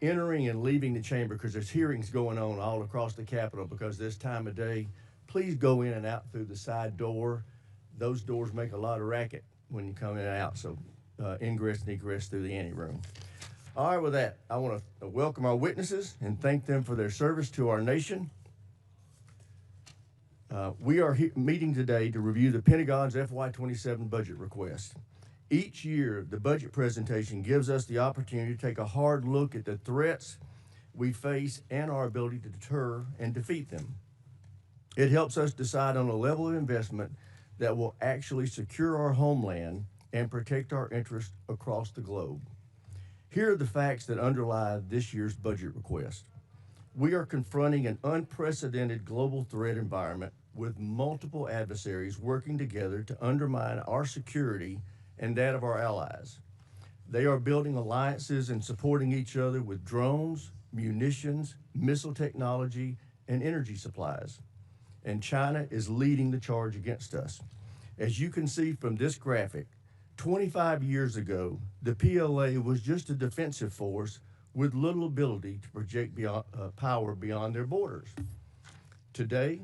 entering and leaving the chamber, because there's hearings going on all across the Capitol because this time of day, please go in and out through the side door. Those doors make a lot of racket when you come in and out, so ingress and egress through the anteroom. All right, with that, I want to welcome our witnesses and thank them for their service to our nation. We are meeting today to review the Pentagon's FY27 budget request. Each year, the budget presentation gives us the opportunity to take a hard look at the threats we face and our ability to deter and defeat them. It helps us decide on a level of investment that will actually secure our homeland and protect our interests across the globe. Here are the facts that underlie this year's budget request. We are confronting an unprecedented global threat environment with multiple adversaries working together to undermine our security and that of our allies. They are building alliances and supporting each other with drones, munitions, missile technology, and energy supplies. And China is leading the charge against us. As you can see from this graphic, 25 years ago, the PLA was just a defensive force with little ability to project power beyond their borders. Today,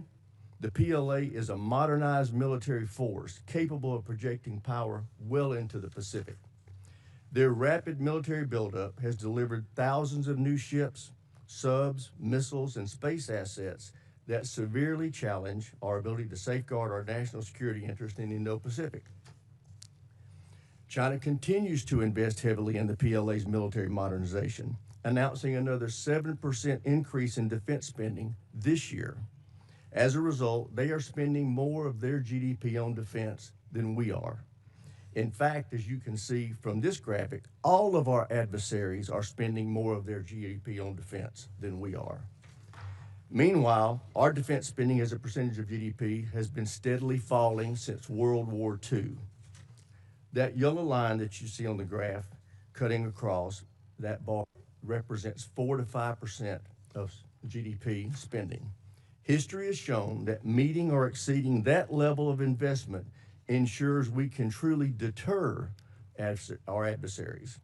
the PLA is a modernized military force capable of projecting power well into the Pacific. Their rapid military buildup has delivered thousands of new ships, subs, missiles, and space assets that severely challenge our ability to safeguard our national security interest in the Indo-Pacific. China continues to invest heavily in the PLA's military modernization, announcing another 7% increase in defense spending this year. As a result, they are spending more of their GDP on defense than we are. In fact, as you can see from this graphic, all of our adversaries are spending more of their GDP on defense than we are. Meanwhile, our defense spending as a percentage of GDP has been steadily falling since World War II. That yellow line that you see on the graph cutting across that bar represents 4 to 5% of GDP spending. History has shown that meeting or exceeding that level of investment ensures we can truly deter our adversaries.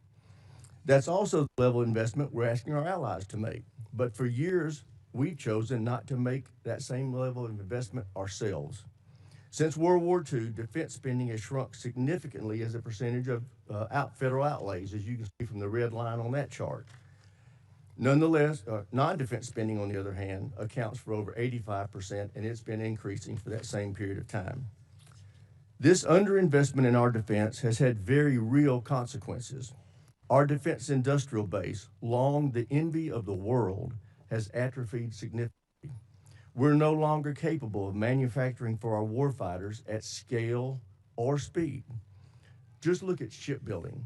That's also the level of investment we're asking our allies to make. But for years, we've chosen not to make that same level of investment ourselves. Since World War II, defense spending has shrunk significantly as a percentage of federal outlays, as you can see from the red line on that chart. Nonetheless, non-defense spending, on the other hand, accounts for over 85%, and it's been increasing for that same period of time. This underinvestment in our defense has had very real consequences. Our defense industrial base, long the envy of the world, has atrophied significantly. We're no longer capable of manufacturing for our warfighters at scale or speed. Just look at shipbuilding.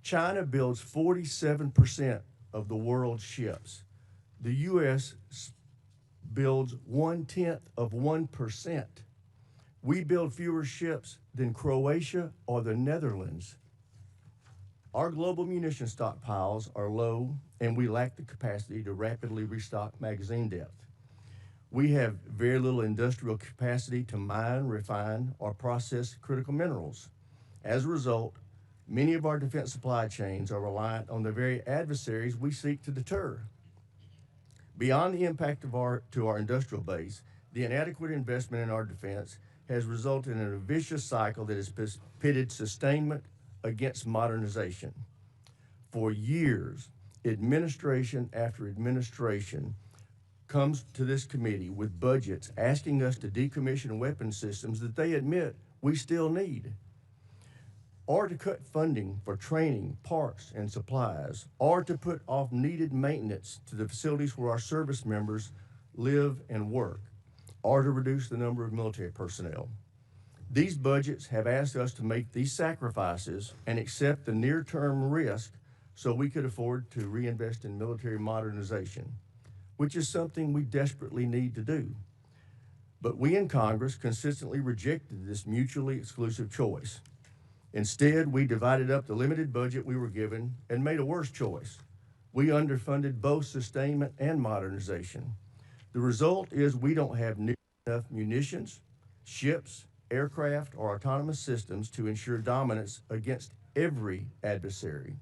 China builds 47% of the world's ships. The U.S. builds 0.1%. We build fewer ships than Croatia or the Netherlands. Our global munition stockpiles are low, and we lack the capacity to rapidly restock magazine depth. We have very little industrial capacity to mine, refine, or process critical minerals. As a result, many of our defense supply chains are reliant on the very adversaries we seek to deter. Beyond the impact to our industrial base, the inadequate investment in our defense has resulted in a vicious cycle that has pitted sustainment against modernization. For years, administration after administration comes to this committee with budgets asking us to decommission weapon systems that they admit we still need, or to cut funding for training, parts, and supplies, or to put off needed maintenance to the facilities where our service members live and work, or to reduce the number of military personnel. These budgets have asked us to make these sacrifices and accept the near-term risk so we could afford to reinvest in military modernization, which is something we desperately need to do. But we in Congress consistently rejected this mutually exclusive choice. Instead, we divided up the limited budget we were given and made a worse choice. We underfunded both sustainment and modernization. The result is we don't have enough munitions, ships, aircraft, or autonomous systems to ensure dominance against every adversary.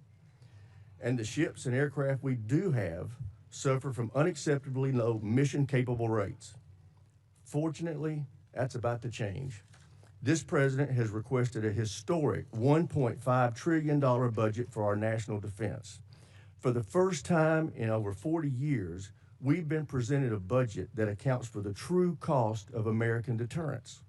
and the ships and aircraft we do have suffer from unacceptably low mission-capable rates. Fortunately, that's about to change. This president has requested a historic $1.5 trillion budget for our national defense. For the first time in over 40 years, we've been presented a budget that accounts for the true cost of American deterrence.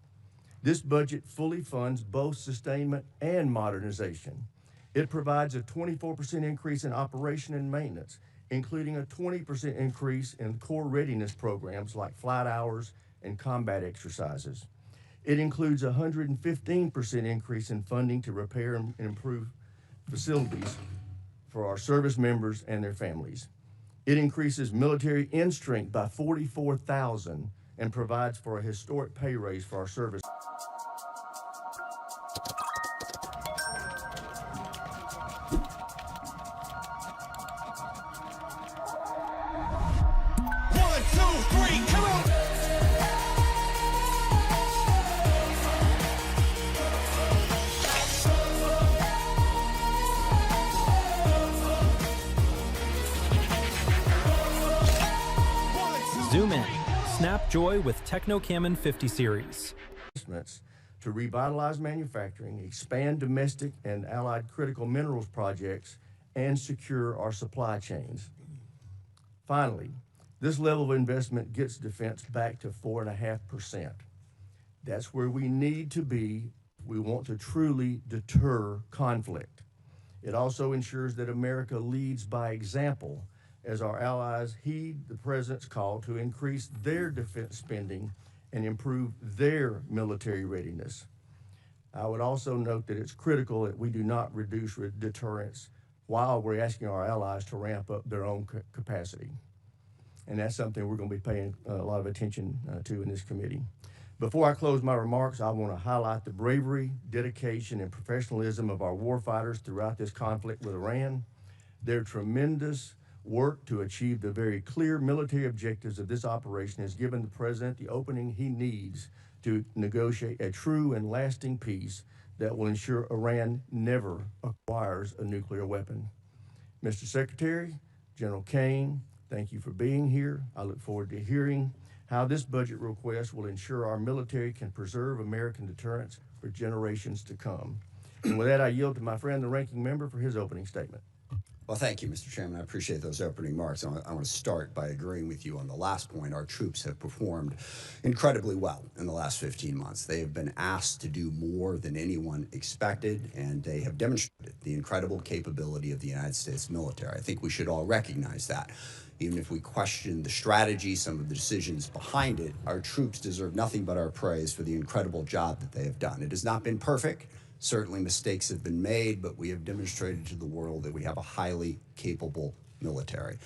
This budget fully funds both sustainment and modernization. It provides a 24% increase in operation and maintenance, including a 20% increase in core readiness programs like flight hours and combat exercises. It includes a 115% increase in funding to repair and improve facilities for our service members and their families. It increases military end strength by 44,000 and provides for a historic pay raise for our service. Zoom in. Snap joy with Techno-Camin 50 series. To revitalize manufacturing, expand domestic and allied critical minerals projects, and secure our supply chains. Finally, this level of investment gets defense back to 4.5%. That's where we need to be. We want to truly deter conflict. It also ensures that America leads by example as our allies heed the president's call to increase their defense spending and improve their military readiness. I would also note that it's critical that we do not reduce deterrence while we're asking our allies to ramp up their own capacity. And that's something we're going to be paying a lot of attention to in this committee. Before I close my remarks, I want to highlight the bravery, dedication, and professionalism of our warfighters throughout this conflict with Iran. Their tremendous work to achieve the very clear military objectives of this operation has given the president the opening he needs to negotiate a true and lasting peace that will ensure Iran never acquires a nuclear weapon. Mr. Secretary, General Caine, thank you for being here. I look forward to hearing how this budget request will ensure our military can preserve American deterrence for generations to come. And with that, I yield to my friend, the ranking member, for his opening statement. Well, thank you, Mr. Chairman. I appreciate those opening remarks. I want to start by agreeing with you on the last point. Our troops have performed incredibly well in the last 15 months. They have been asked to do more than anyone expected, and they have demonstrated the incredible capability of the United States military. I think we should all recognize that. Even if we question the strategy, some of the decisions behind it, our troops deserve nothing but our praise for the incredible job that they have done. It has not been perfect. Certainly mistakes have been made, but we have demonstrated to the world that we have a highly capable military.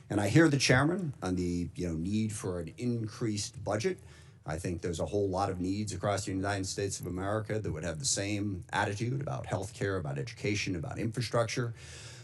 And I hear the chairman on the need for an increased budget. I think there's a whole lot of needs across the United States of America that would have the same attitude about healthcare, about education, about infrastructure.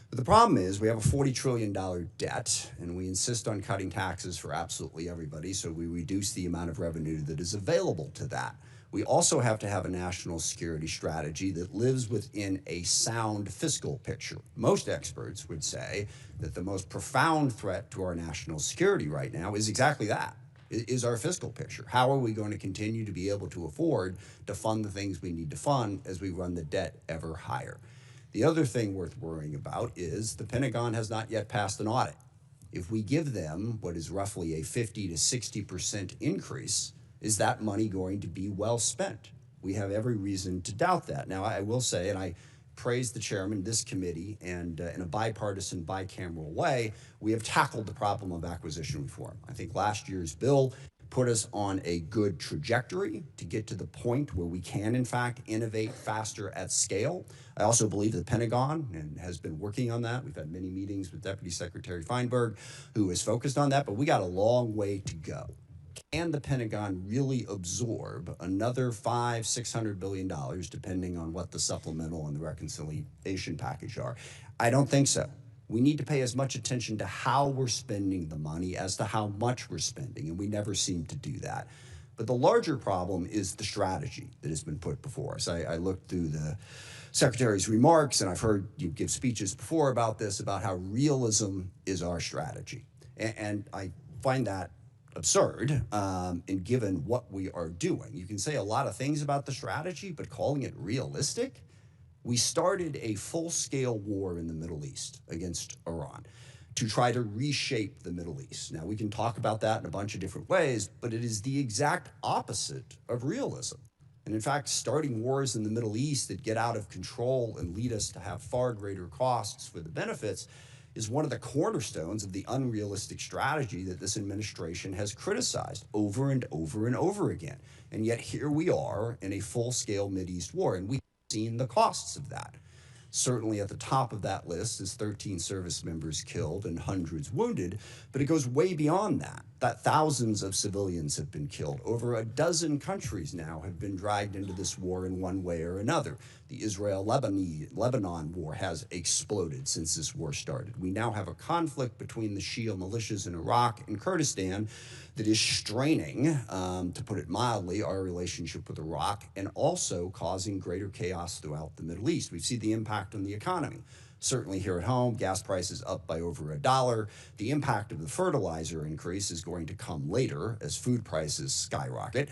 But the problem is we have a $40 trillion debt, and we insist on cutting taxes for absolutely everybody, so we reduce the amount of revenue that is available to that. We also have to have a national security strategy that lives within a sound fiscal picture. Most experts would say that the most profound threat to our national security right now is exactly that, is our fiscal picture. How are we going to continue to be able to afford to fund the things we need to fund as we run the debt ever higher? The other thing worth worrying about is the Pentagon has not yet passed an audit. If we give them what is roughly a 50 to 60% increase, is that money going to be well spent? We have every reason to doubt that. Now, I will say, and I praise the chairman, this committee, and in a bipartisan, bicameral way, we have tackled the problem of acquisition reform. I think last year's bill put us on a good trajectory to get to the point where we can, in fact, innovate faster at scale. I also believe the Pentagon has been working on that. We've had many meetings with Deputy Secretary Feinberg, who is focused on that, but we got a long way to go. Can the Pentagon really absorb another $500–600 billion, depending on what the supplemental and the reconciliation package are? I don't think so. We need to pay as much attention to how we're spending the money as to how much we're spending, and we never seem to do that. But the larger problem is the strategy that has been put before us. I looked through Secretary's remarks, and I've heard you give speeches before about this, about how realism is our strategy. And I find that absurd, and given what we are doing. You can say a lot of things about the strategy, but calling it realistic? We started a full-scale war in the Middle East against Iran to try to reshape the Middle East. Now, we can talk about that in a bunch of different ways, but it is the exact opposite of realism. And in fact, starting wars in the Middle East that get out of control and lead us to have far greater costs for the benefits is one of the cornerstones of the unrealistic strategy that this administration has criticized over and over and over again. And yet here we are in a full-scale Mideast war, and we've seen the costs of that. Certainly at the top of that list is 13 service members killed and hundreds wounded, but it goes way beyond that. That thousands of civilians have been killed. Over a dozen countries now have been dragged into this war in one way or another. The Israel-Lebanon war has exploded since this war started. We now have a conflict between the Shia militias in Iraq and Kurdistan that is straining, to put it mildly, our relationship with Iraq, and also causing greater chaos throughout the Middle East. We've seen the impact on the economy. Certainly here at home, gas prices up by over $1. The impact of the fertilizer increase is going to come later as food prices skyrocket.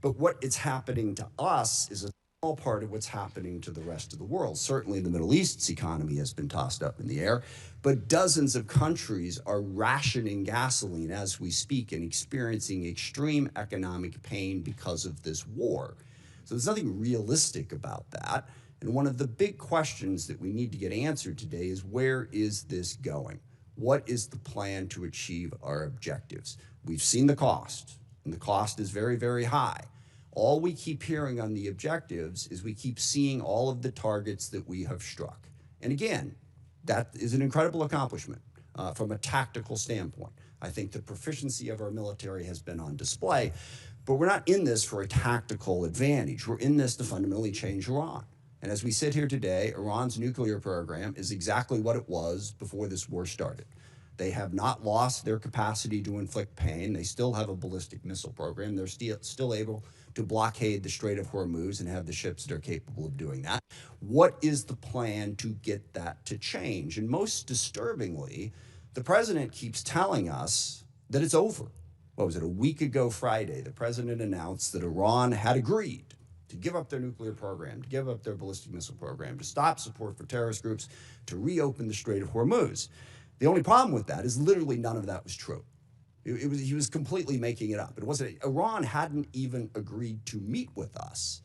But what is happening to us is a small part of what's happening to the rest of the world. Certainly the Middle East's economy has been tossed up in the air, but dozens of countries are rationing gasoline as we speak and experiencing extreme economic pain because of this war. So there's nothing realistic about that. And one of the big questions that we need to get answered today is, where is this going? What is the plan to achieve our objectives? We've seen the cost, and the cost is very, very high. All we keep hearing on the objectives is we keep seeing all of the targets that we have struck. And again, that is an incredible accomplishment from a tactical standpoint. I think the proficiency of our military has been on display, but we're not in this for a tactical advantage. We're in this to fundamentally change Iran. And as we sit here today, Iran's nuclear program is exactly what it was before this war started. They have not lost their capacity to inflict pain. They still have a ballistic missile program. They're still able to blockade the Strait of Hormuz and have the ships that are capable of doing that. What is the plan to get that to change? And most disturbingly, the president keeps telling us that it's over. What was it, a week ago Friday, the president announced that Iran had agreed to give up their nuclear program, to give up their ballistic missile program, to stop support for terrorist groups, to reopen the Strait of Hormuz. The only problem with that is literally none of that was true. He was completely making it up. It wasn't. Iran hadn't even agreed to meet with us,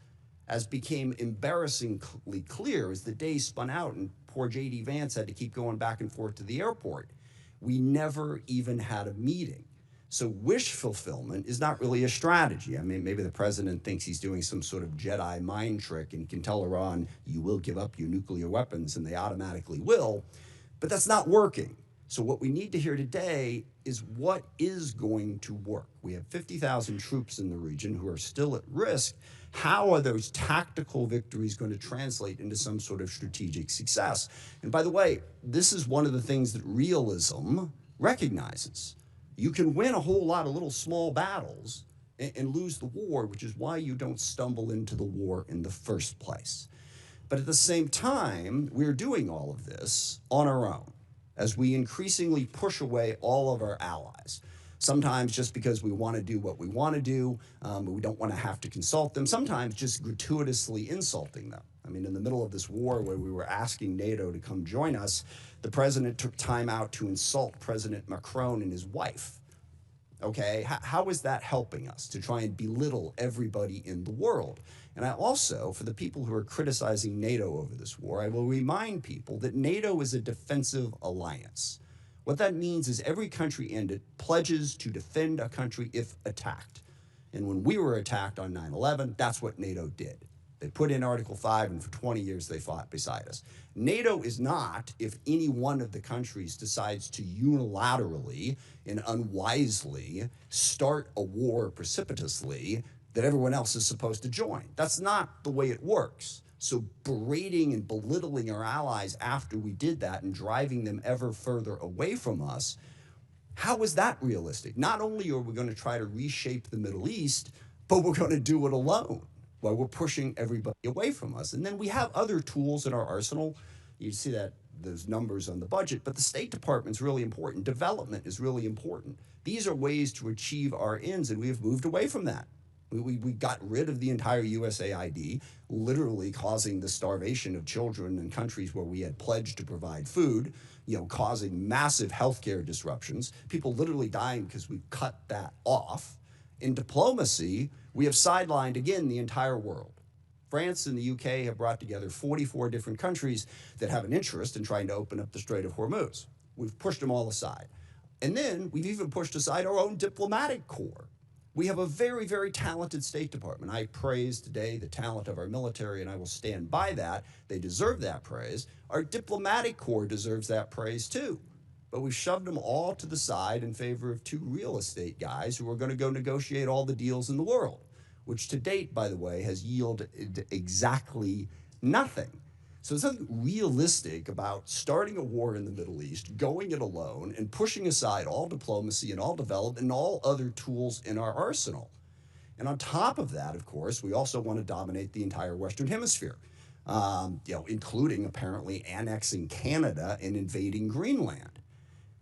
as became embarrassingly clear as the days spun out and poor J.D. Vance had to keep going back and forth to the airport. We never even had a meeting. So wish fulfillment is not really a strategy. I mean, maybe the president thinks he's doing some sort of Jedi mind trick and he can tell Iran, you will give up your nuclear weapons, and they automatically will. But that's not working. So what we need to hear today is what is going to work. We have 50,000 troops in the region who are still at risk. How are those tactical victories going to translate into some sort of strategic success? And by the way, this is one of the things that realism recognizes. You can win a whole lot of little small battles and lose the war, which is why you don't stumble into the war in the first place. But at the same time, we're doing all of this on our own as we increasingly push away all of our allies. Sometimes just because we want to do what we want to do, but we don't want to have to consult them. Sometimes just gratuitously insulting them. I mean, in the middle of this war where we were asking NATO to come join us, the president took time out to insult President Macron and his wife. Okay, how is that helping us to try and belittle everybody in the world? And I also, for the people who are criticizing NATO over this war, I will remind people that NATO is a defensive alliance. What that means is every country in it pledges to defend a country if attacked. And when we were attacked on 9/11, that's what NATO did. They put in Article 5, and for 20 years they fought beside us. NATO is not if any one of the countries decides to unilaterally and unwisely start a war precipitously that everyone else is supposed to join. That's not the way it works. So berating and belittling our allies after we did that and driving them ever further away from us, how is that realistic? Not only are we going to try to reshape the Middle East, but we're going to do it alone. while we're pushing everybody away from us. And then we have other tools in our arsenal. You see that those numbers on the budget, but the State Department's really important. Development is really important. These are ways to achieve our ends, and we have moved away from that. We got rid of the entire USAID, literally causing the starvation of children in countries where we had pledged to provide food, causing massive healthcare disruptions, people literally dying because we cut that off. In diplomacy, we have sidelined, again, the entire world. France and the UK have brought together 44 different countries that have an interest in trying to open up the Strait of Hormuz. We've pushed them all aside. And then we've even pushed aside our own diplomatic corps. We have a very, very talented State Department. I praise today the talent of our military, and I will stand by that. They deserve that praise. Our diplomatic corps deserves that praise too. But we've shoved them all to the side in favor of two real estate guys who are going to go negotiate all the deals in the world, which to date, by the way, has yielded exactly nothing. So there's nothing realistic about starting a war in the Middle East, going it alone, and pushing aside all diplomacy and all development and all other tools in our arsenal. And on top of that, of course, we also want to dominate the entire Western Hemisphere, including apparently annexing Canada and invading Greenland.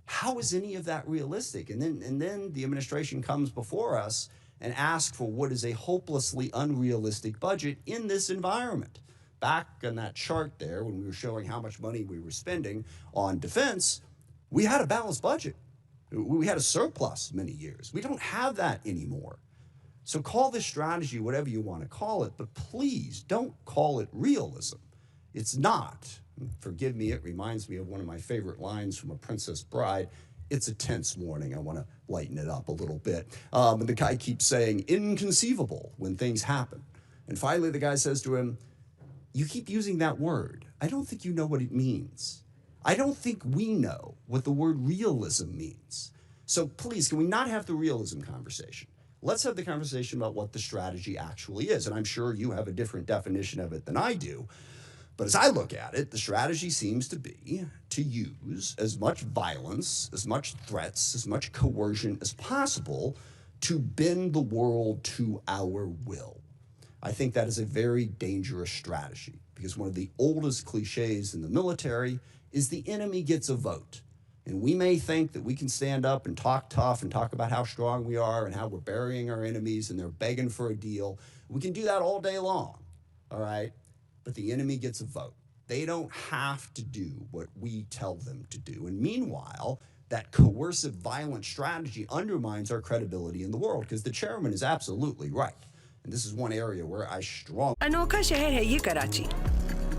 How is any of that realistic? And then the administration comes before us and asks for what is a hopelessly unrealistic budget in this environment. Back on that chart there, when we were showing how much money we were spending on defense, we had a balanced budget. We had a surplus many years. We don't have that anymore. So call this strategy whatever you want to call it, but please don't call it realism. It's not. Forgive me, it reminds me of one of my favorite lines from A Princess Bride. It's a tense morning. I want to lighten it up a little bit. And the guy keeps saying, inconceivable, when things happen. And finally, the guy says to him, you keep using that word. I don't think you know what it means. I don't think we know what the word realism means. So please, can we not have the realism conversation? Let's have the conversation about what the strategy actually is. And I'm sure you have a different definition of it than I do. But as I look at it, the strategy seems to be to use as much violence, as much threats, as much coercion as possible to bend the world to our will. I think that is a very dangerous strategy because one of the oldest cliches in the military is the enemy gets a vote. And we may think that we can stand up and talk tough and talk about how strong we are and how we're burying our enemies and they're begging for a deal. We can do that all day long, all right? But the enemy gets a vote. They don't have to do what we tell them to do. And meanwhile, that coercive, violent strategy undermines our credibility in the world because the chairman is absolutely right. And this is one area where I strongly... अनोखा शहर है ये कराची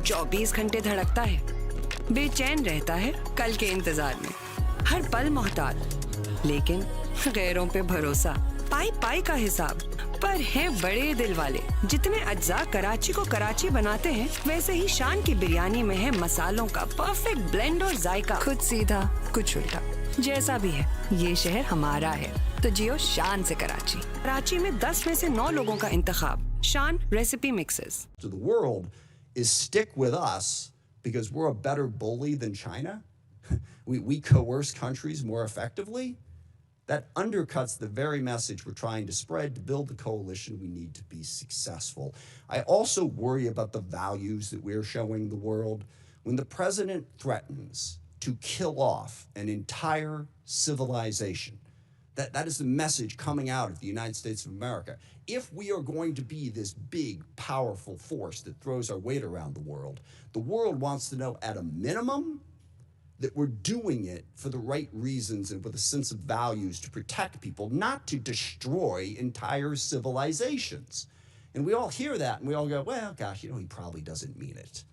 24 घंटे धड़कता है बेचैन रहता है कल के इंतजार में हर पल मोहताज लेकिन गैरों पे भरोसा पाई पाई का हिसाब पर है बड़े दिल वाले जितने अज्जा कराची को कराची बनाते हैं वैसे ही शान की बिरयानी में है मसालों का परफेक्ट ब्लेंड और जायका खुद सीधा कुछ उल्टा जैसा भी है ये शहर हमारा है तो जियो शान से कराची में 10 में से 9 लोगों का इंतखाब शान recipe mixes to the world is stick with us because we're a better bully than China. We coerce countries more effectively. That undercuts the very message we're trying to spread to build the coalition we need to be successful. I also worry about the values that we're showing the world. When the president threatens to kill off an entire civilization, that is the message coming out of the United States of America. If we are going to be this big, powerful force that throws our weight around the world wants to know at a minimum that we're doing it for the right reasons and with a sense of values to protect people, not to destroy entire civilizations. And we all hear that and we all go, well, gosh, he probably doesn't mean it.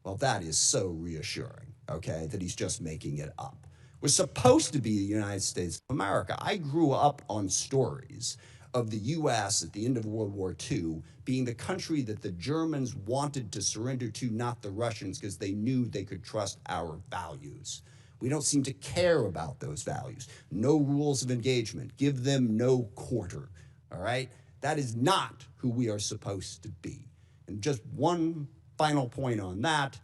Well, that is so reassuring, okay, that he's just making it up. We're supposed to be the United States of America. I grew up on stories of the U.S. at the end of World War II being the country that the Germans wanted to surrender to, not the Russians, because they knew they could trust our values. We don't seem to care about those values. No rules of engagement. Give them no quarter, all right? That is not who we are supposed to be. And just one final point on that,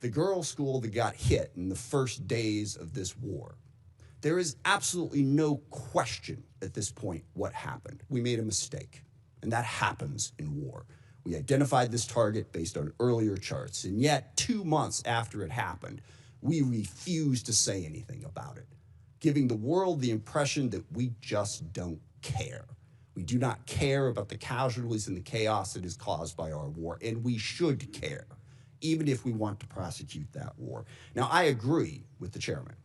the girls' school that got hit in the first days of this war. There is absolutely no question at this point what happened. We made a mistake, and that happens in war. We identified this target based on earlier charts, and yet 2 months after it happened, we refused to say anything about it, giving the world the impression that we just don't care. We do not care about the casualties and the chaos that is caused by our war, and we should care, even if we want to prosecute that war. Now, I agree with the chairman.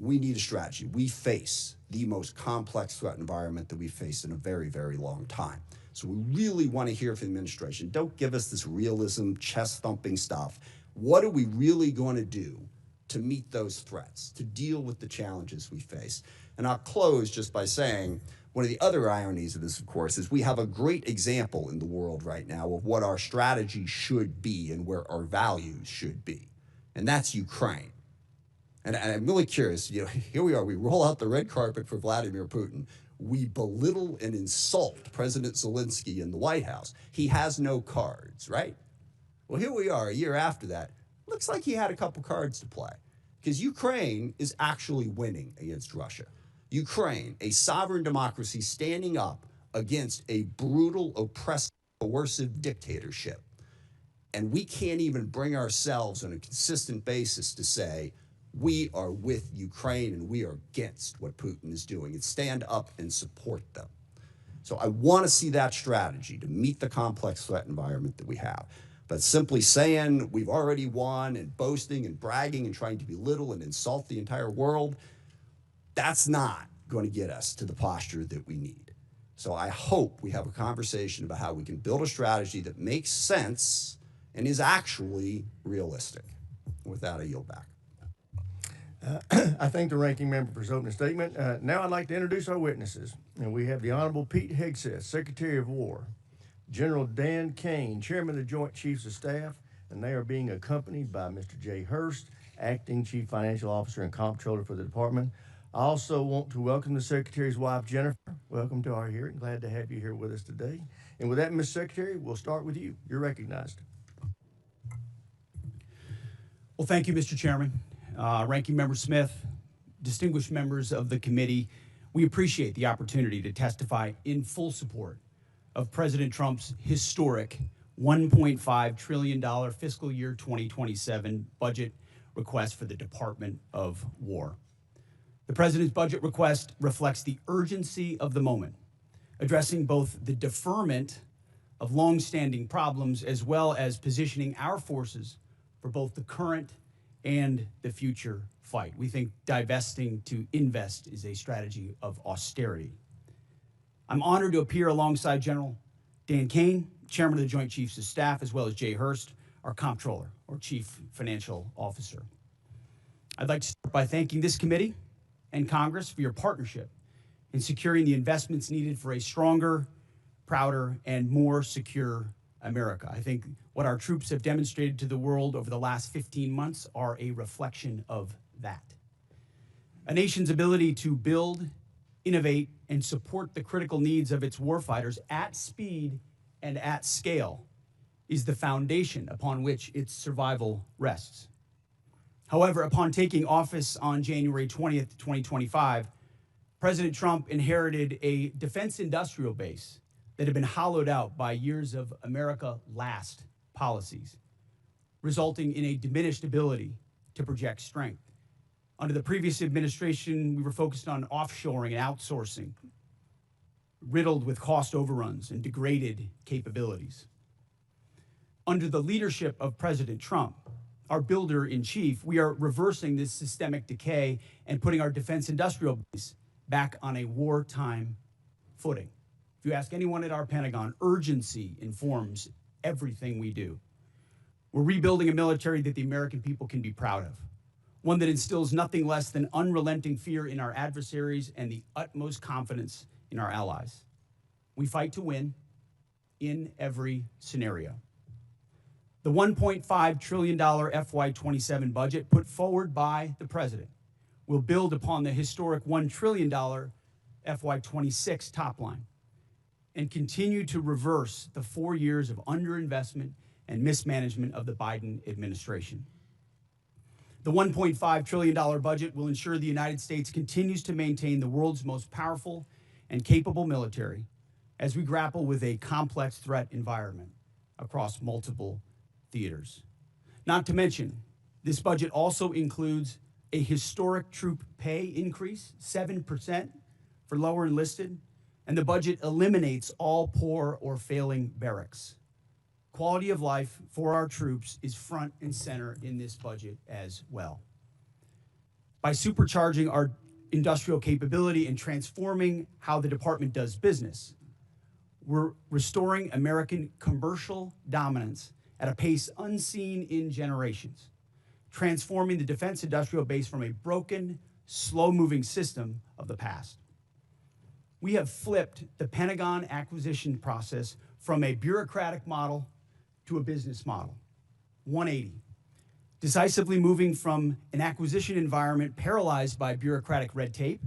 We need a strategy. We face the most complex threat environment that we've faced in a very, very long time. So we really want to hear from the administration. Don't give us this realism, chest-thumping stuff. What are we really going to do to meet those threats, to deal with the challenges we face? And I'll close just by saying, one of the other ironies of this, of course, is we have a great example in the world right now of what our strategy should be and where our values should be, and that's Ukraine. And I'm really curious, here we are, we roll out the red carpet for Vladimir Putin. We belittle and insult President Zelensky in the White House. He has no cards, right? Well, here we are a year after that. Looks like he had a couple cards to play, because Ukraine is actually winning against Russia. Ukraine, a sovereign democracy standing up against a brutal, oppressive, coercive dictatorship. And we can't even bring ourselves on a consistent basis to say, we are with Ukraine and we are against what Putin is doing, and stand up and support them. So I want to see that strategy to meet the complex threat environment that we have. But simply saying we've already won and boasting and bragging and trying to belittle and insult the entire world, that's not going to get us to the posture that we need. So I hope we have a conversation about how we can build a strategy that makes sense and is actually realistic. With that, I yield back. I thank the ranking member for his opening statement. Now I'd like to introduce our witnesses. And we have the Honorable Pete Hegseth, Secretary of War, General Dan Caine, Chairman of the Joint Chiefs of Staff, and they are being accompanied by Mr. Jay Hurst, Acting Chief Financial Officer and Comptroller for the Department. I also want to welcome the Secretary's wife, Jennifer. Welcome to our hearing. Glad to have you here with us today. And with that, Ms. Secretary, we'll start with you. You're recognized. Well, thank you, Mr. Chairman. Ranking Member Smith, distinguished members of the committee, we appreciate the opportunity to testify in full support of President Trump's historic $1.5 trillion fiscal year 2027 budget request for the Department of War. The President's budget request reflects the urgency of the moment, addressing both the deferment of long-standing problems as well as positioning our forces for both the current and the future fight. We think divesting to invest is a strategy of austerity. I'm honored to appear alongside General Dan Caine, Chairman of the Joint Chiefs of Staff, as well as Jay Hurst, our Comptroller, or Chief Financial Officer. I'd like to start by thanking this committee and Congress for your partnership in securing the investments needed for a stronger, prouder, and more secure America. I think what our troops have demonstrated to the world over the last 15 months are a reflection of that. A nation's ability to build, innovate, and support the critical needs of its warfighters at speed and at scale is the foundation upon which its survival rests. However, upon taking office on January 20th, 2025, President Trump inherited a defense industrial base that had been hollowed out by years of America last policies, resulting in a diminished ability to project strength. Under the previous administration, we were focused on offshoring and outsourcing, riddled with cost overruns and degraded capabilities. Under the leadership of President Trump, our builder-in-chief, we are reversing this systemic decay and putting our defense industrial base back on a wartime footing. If you ask anyone at our Pentagon, urgency informs everything we do. We're rebuilding a military that the American people can be proud of, one that instills nothing less than unrelenting fear in our adversaries and the utmost confidence in our allies. We fight to win in every scenario. The $1.5 trillion FY27 budget put forward by the President will build upon the historic $1 trillion FY26 top line and continue to reverse the 4 years of underinvestment and mismanagement of the Biden administration. The $1.5 trillion budget will ensure the United States continues to maintain the world's most powerful and capable military as we grapple with a complex threat environment across multiple theaters. Not to mention, this budget also includes a historic troop pay increase, 7% for lower enlisted, and the budget eliminates all poor or failing barracks. Quality of life for our troops is front and center in this budget as well. By supercharging our industrial capability and transforming how the department does business, we're restoring American commercial dominance at a pace unseen in generations, transforming the defense industrial base from a broken, slow-moving system of the past. We have flipped the Pentagon acquisition process from a bureaucratic model to a business model, 180, decisively moving from an acquisition environment paralyzed by bureaucratic red tape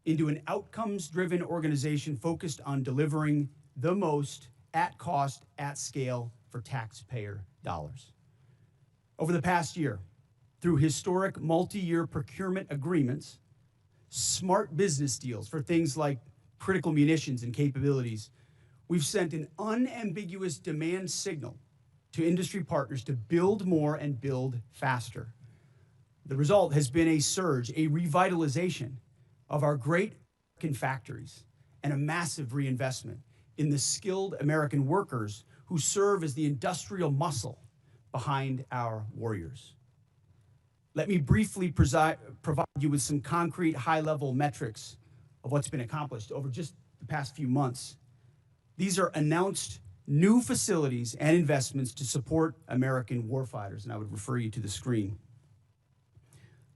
into an outcomes-driven organization focused on delivering the most at cost, at scale for taxpayer dollars. Over the past year, through historic multi-year procurement agreements, smart business deals for things like critical munitions and capabilities, we've sent an unambiguous demand signal to industry partners to build more and build faster. The result has been a surge, a revitalization of our great American factories and a massive reinvestment in the skilled American workers who serve as the industrial muscle behind our warriors. Let me briefly provide you with some concrete high-level metrics of what's been accomplished over just the past few months. These are announced new facilities and investments to support American warfighters, and I would refer you to the screen.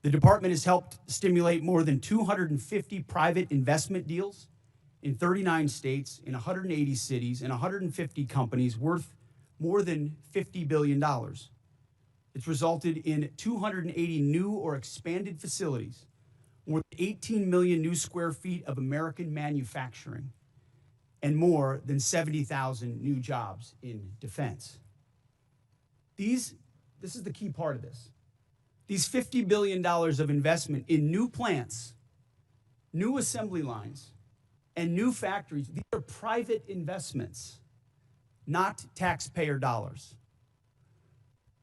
The department has helped stimulate more than 250 private investment deals in 39 states, in 180 cities, and 150 companies worth more than $50 billion. It's resulted in 280 new or expanded facilities, more than 18 million new square feet of American manufacturing, and more than 70,000 new jobs in defense. This is the key part of this. These $50 billion of investment in new plants, new assembly lines, and new factories, these are private investments, not taxpayer dollars.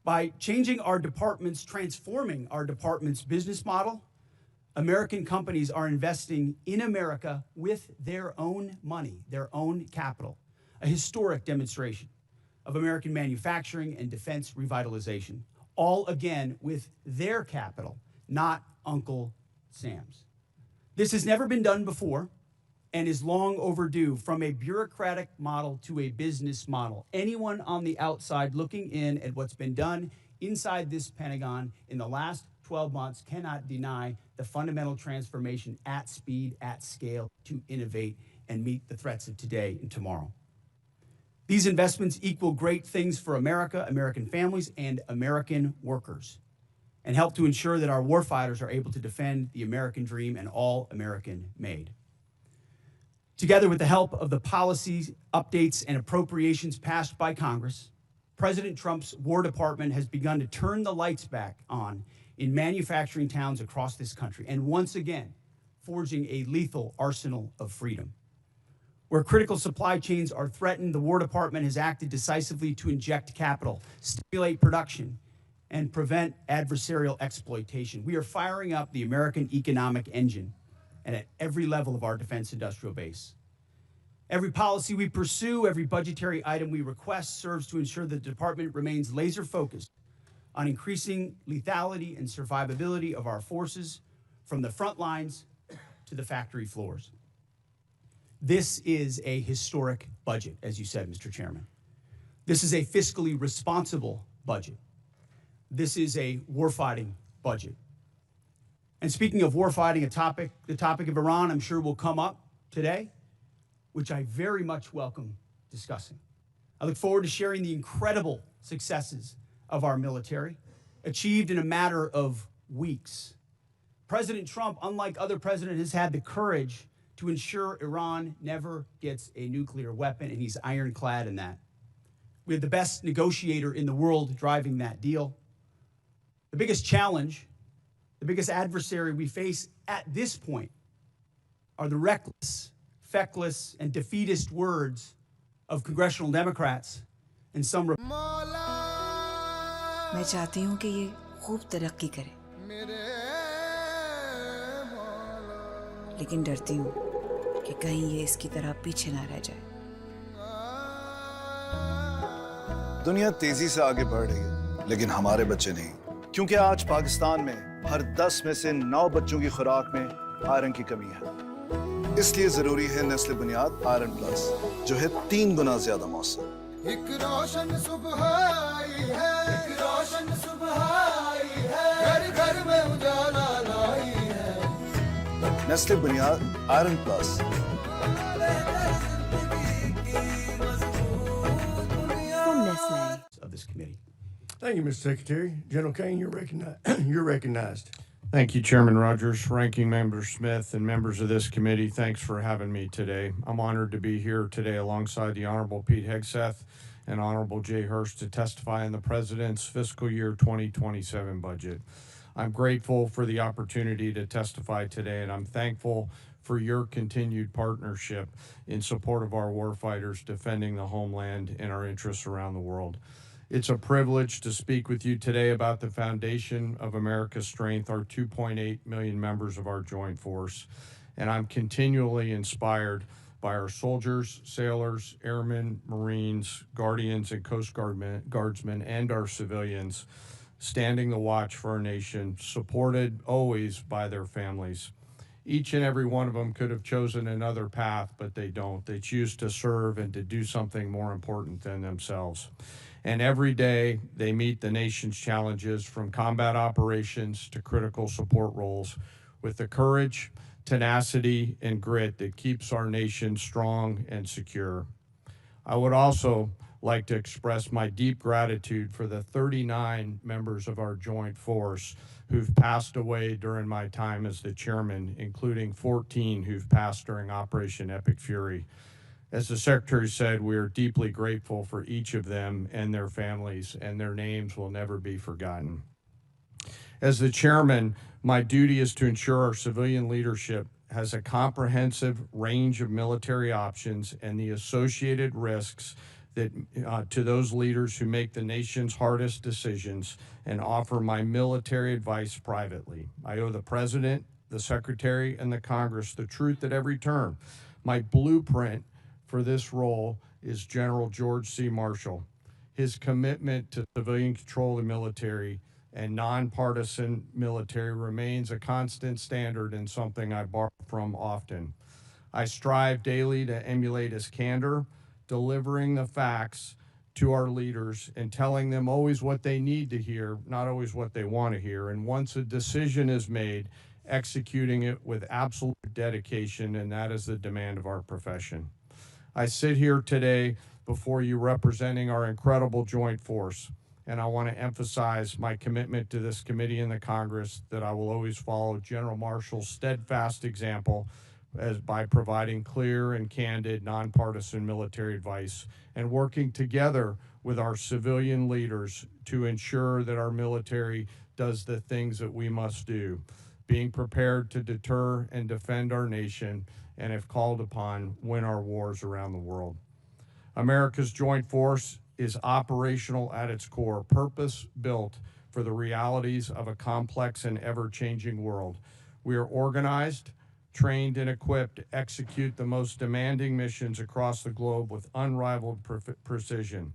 By changing our department's, transforming our department's business model, American companies are investing in America with their own money, their own capital, a historic demonstration of American manufacturing and defense revitalization, all again with their capital, not Uncle Sam's. This has never been done before and is long overdue. From a bureaucratic model to a business model. Anyone on the outside looking in at what's been done inside this Pentagon in the last 12 months cannot deny the fundamental transformation at speed, at scale, to innovate and meet the threats of today and tomorrow. These investments equal great things for America, American families, and American workers, and help to ensure that our warfighters are able to defend the American dream and all American made. Together with the help of the policy updates and appropriations passed by Congress, President Trump's War Department has begun to turn the lights back on in manufacturing towns across this country, and once again, forging a lethal arsenal of freedom. Where critical supply chains are threatened, the War Department has acted decisively to inject capital, stimulate production, and prevent adversarial exploitation. We are firing up the American economic engine and at every level of our defense industrial base. Every policy we pursue, every budgetary item we request serves to ensure the department remains laser-focused on increasing lethality and survivability of our forces from the front lines to the factory floors. This is a historic budget, as you said, Mr. Chairman. This is a fiscally responsible budget. This is a warfighting budget. And speaking of warfighting, the topic of Iran, I'm sure will come up today, which I very much welcome discussing. I look forward to sharing the incredible successes of our military, achieved in a matter of weeks. President Trump, unlike other presidents, has had the courage to ensure Iran never gets a nuclear weapon, and he's ironclad in that. We have the best negotiator in the world driving that deal. The biggest challenge, the biggest adversary we face at this point are the reckless, feckless, and defeatist words of congressional Democrats and some मैं चाहती हूँ कि ये खूब तरक्की करे, लेकिन डरती हूँ कि कहीं ये इसकी तरह पीछे ना रह जाए। दुनिया तेजी से आगे बढ़ रही है, लेकिन हमारे बच्चे नहीं, क्योंकि आज पाकिस्तान में हर 10 में से 9 बच्चों की खुराक में आयरन की कमी है। इसलिए जरूरी है नस्ल बुनियाद आयरन प्लस, जो है 3 गुना ज्यादा मौसम। एक रोशन सुबह आई है, एक रोशन सुबह आई है, घर घर में उजाला लाई है। नस्ल बुनियाद iron plus. From Nestle. of this committee. Thank you, Mr. Secretary. General Caine, you're recognized. You're recognized. Thank you, Chairman Rogers, Ranking Member Smith, and members of this committee. Thanks for having me today. I'm honored to be here today alongside the Honorable Pete Hegseth and Honorable Jay Hurst to testify in the President's fiscal year 2027 budget. I'm grateful for the opportunity to testify today, and I'm thankful for your continued partnership in support of our warfighters defending the homeland and our interests around the world. It's a privilege to speak with you today about the foundation of America's strength, our 2.8 million members of our joint force. And I'm continually inspired by our soldiers, sailors, airmen, Marines, Guardians, and Coast Guardsmen, and our civilians standing the watch for our nation, supported always by their families. Each and every one of them could have chosen another path, but they don't. They choose to serve and to do something more important than themselves. And every day they meet the nation's challenges, from combat operations to critical support roles, with the courage, tenacity, and grit that keeps our nation strong and secure. I would also like to express my deep gratitude for the 39 members of our joint force who've passed away during my time as the chairman, including 14 who've passed during Operation Epic Fury. As the Secretary said, we are deeply grateful for each of them and their families, and their names will never be forgotten. As the chairman, my duty is to ensure our civilian leadership has a comprehensive range of military options and the associated risks that to those leaders who make the nation's hardest decisions, and offer my military advice privately. I owe the President, the Secretary, and the Congress the truth at every turn. My blueprint for this role is General George C. Marshall. His commitment to civilian control of the military and nonpartisan military remains a constant standard and something I borrow from often. I strive daily to emulate his candor, delivering the facts to our leaders and telling them always what they need to hear, not always what they want to hear. And once a decision is made, executing it with absolute dedication, and that is the demand of our profession. I sit here today before you representing our incredible joint force, and I want to emphasize my commitment to this committee and the Congress that I will always follow General Marshall's steadfast example as by providing clear and candid nonpartisan military advice and working together with our civilian leaders to ensure that our military does the things that we must do, being prepared to deter and defend our nation, and if called upon, win our wars around the world. America's joint force is operational at its core, purpose-built for the realities of a complex and ever-changing world. We are organized, trained, and equipped to execute the most demanding missions across the globe with unrivaled precision.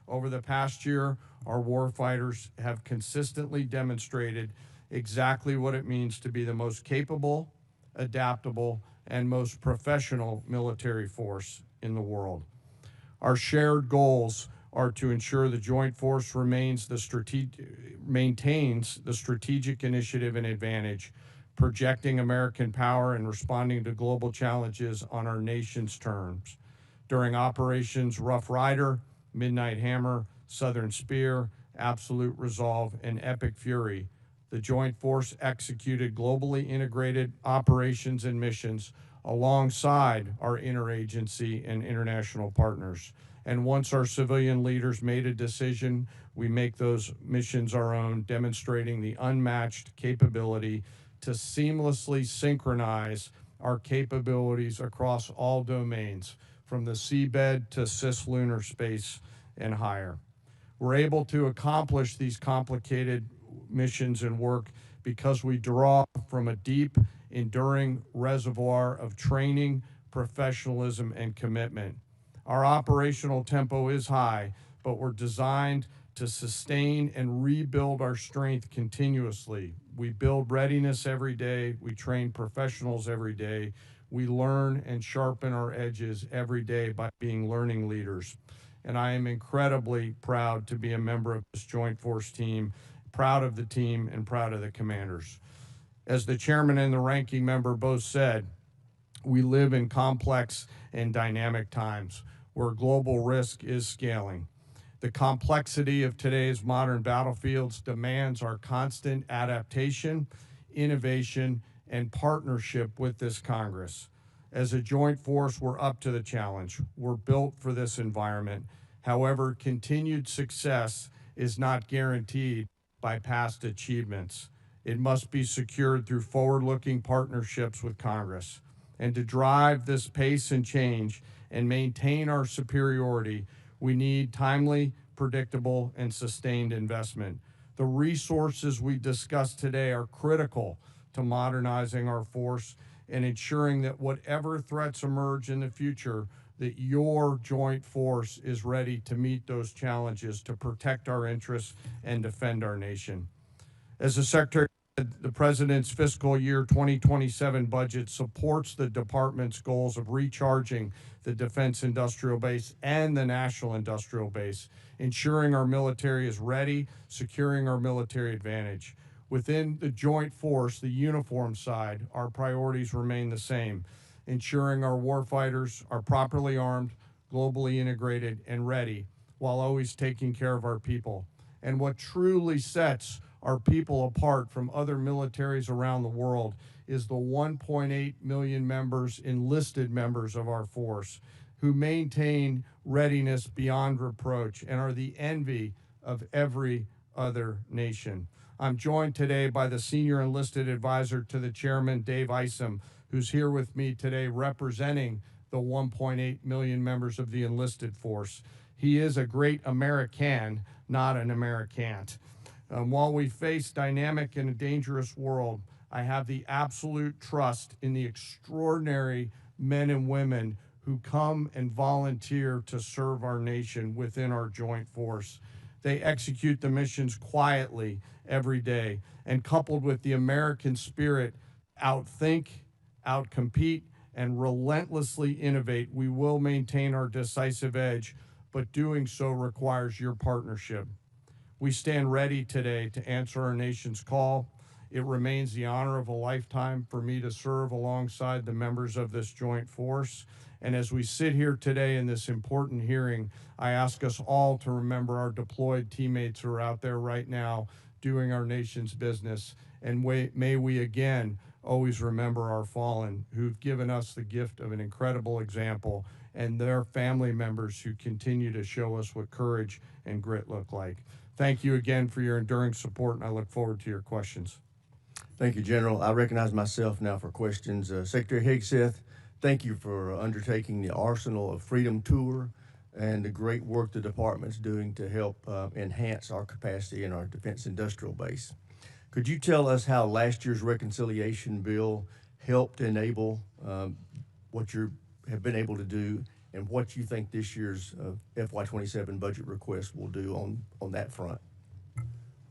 Over the past year, our warfighters have consistently demonstrated exactly what it means to be the most capable, adaptable, and most professional military force in the world. Our shared goals are to ensure the joint force maintains the strategic initiative and advantage, projecting American power and responding to global challenges on our nation's terms. During operations Rough Rider, Midnight Hammer, Southern Spear, Absolute Resolve, and Epic Fury, the joint force executed globally integrated operations and missions alongside our interagency and international partners. And once our civilian leaders made a decision, we make those missions our own, demonstrating the unmatched capability to seamlessly synchronize our capabilities across all domains, from the seabed to cislunar space, and higher. We're able to accomplish these complicated missions and work because we draw from a deep, enduring reservoir of training, professionalism, and commitment. Our operational tempo is high, but we're designed to sustain and rebuild our strength continuously. We build readiness every day. We train professionals every day. We learn and sharpen our edges every day by being learning leaders. And I am incredibly proud to be a member of this Joint Force team, proud of the team and proud of the commanders. As the chairman and the ranking member both said, we live in complex and dynamic times where global risk is scaling. The complexity of today's modern battlefields demands our constant adaptation, innovation, and partnership with this Congress. As a joint force, we're up to the challenge. We're built for this environment. However, continued success is not guaranteed by past achievements. It must be secured through forward-looking partnerships with Congress. And to drive this pace and change and maintain our superiority, we need timely, predictable, and sustained investment. The resources we discussed today are critical to modernizing our force and ensuring that whatever threats emerge in the future, that your joint force is ready to meet those challenges to protect our interests and defend our nation. As the Secretary said, the President's fiscal year 2027 budget supports the Department's goals of recharging the defense industrial base and the national industrial base, ensuring our military is ready, securing our military advantage. Within the joint force, the uniform side, our priorities remain the same, ensuring our warfighters are properly armed, globally integrated, and ready, while always taking care of our people. And what truly sets our people apart from other militaries around the world is the 1.8 million enlisted members of our force, who maintain readiness beyond reproach and are the envy of every other nation. I'm joined today by the Senior Enlisted Advisor to the Chairman, Dave Isom, who's here with me today representing the 1.8 million members of the enlisted force. He is a great American, not an Americant. While we face dynamic and a dangerous world, I have the absolute trust in the extraordinary men and women who come and volunteer to serve our nation within our joint force. They execute the missions quietly every day, and coupled with the American spirit, outthink, outcompete, and relentlessly innovate, we will maintain our decisive edge, but doing so requires your partnership. We stand ready today to answer our nation's call. It remains the honor of a lifetime for me to serve alongside the members of this joint force. And as we sit here today in this important hearing, I ask us all to remember our deployed teammates who are out there right now doing our nation's business. And may we again always remember our fallen, who've given us the gift of an incredible example, and their family members who continue to show us what courage and grit look like. Thank you again for your enduring support, and I look forward to your questions. Thank you, General. I recognize myself now for questions. Secretary Hegseth, thank you for undertaking the Arsenal of Freedom tour and the great work the department's doing to help enhance our capacity in our defense industrial base. Could you tell us how last year's reconciliation bill helped enable what you have been able to do, and what you think this year's FY27 budget request will do on that front?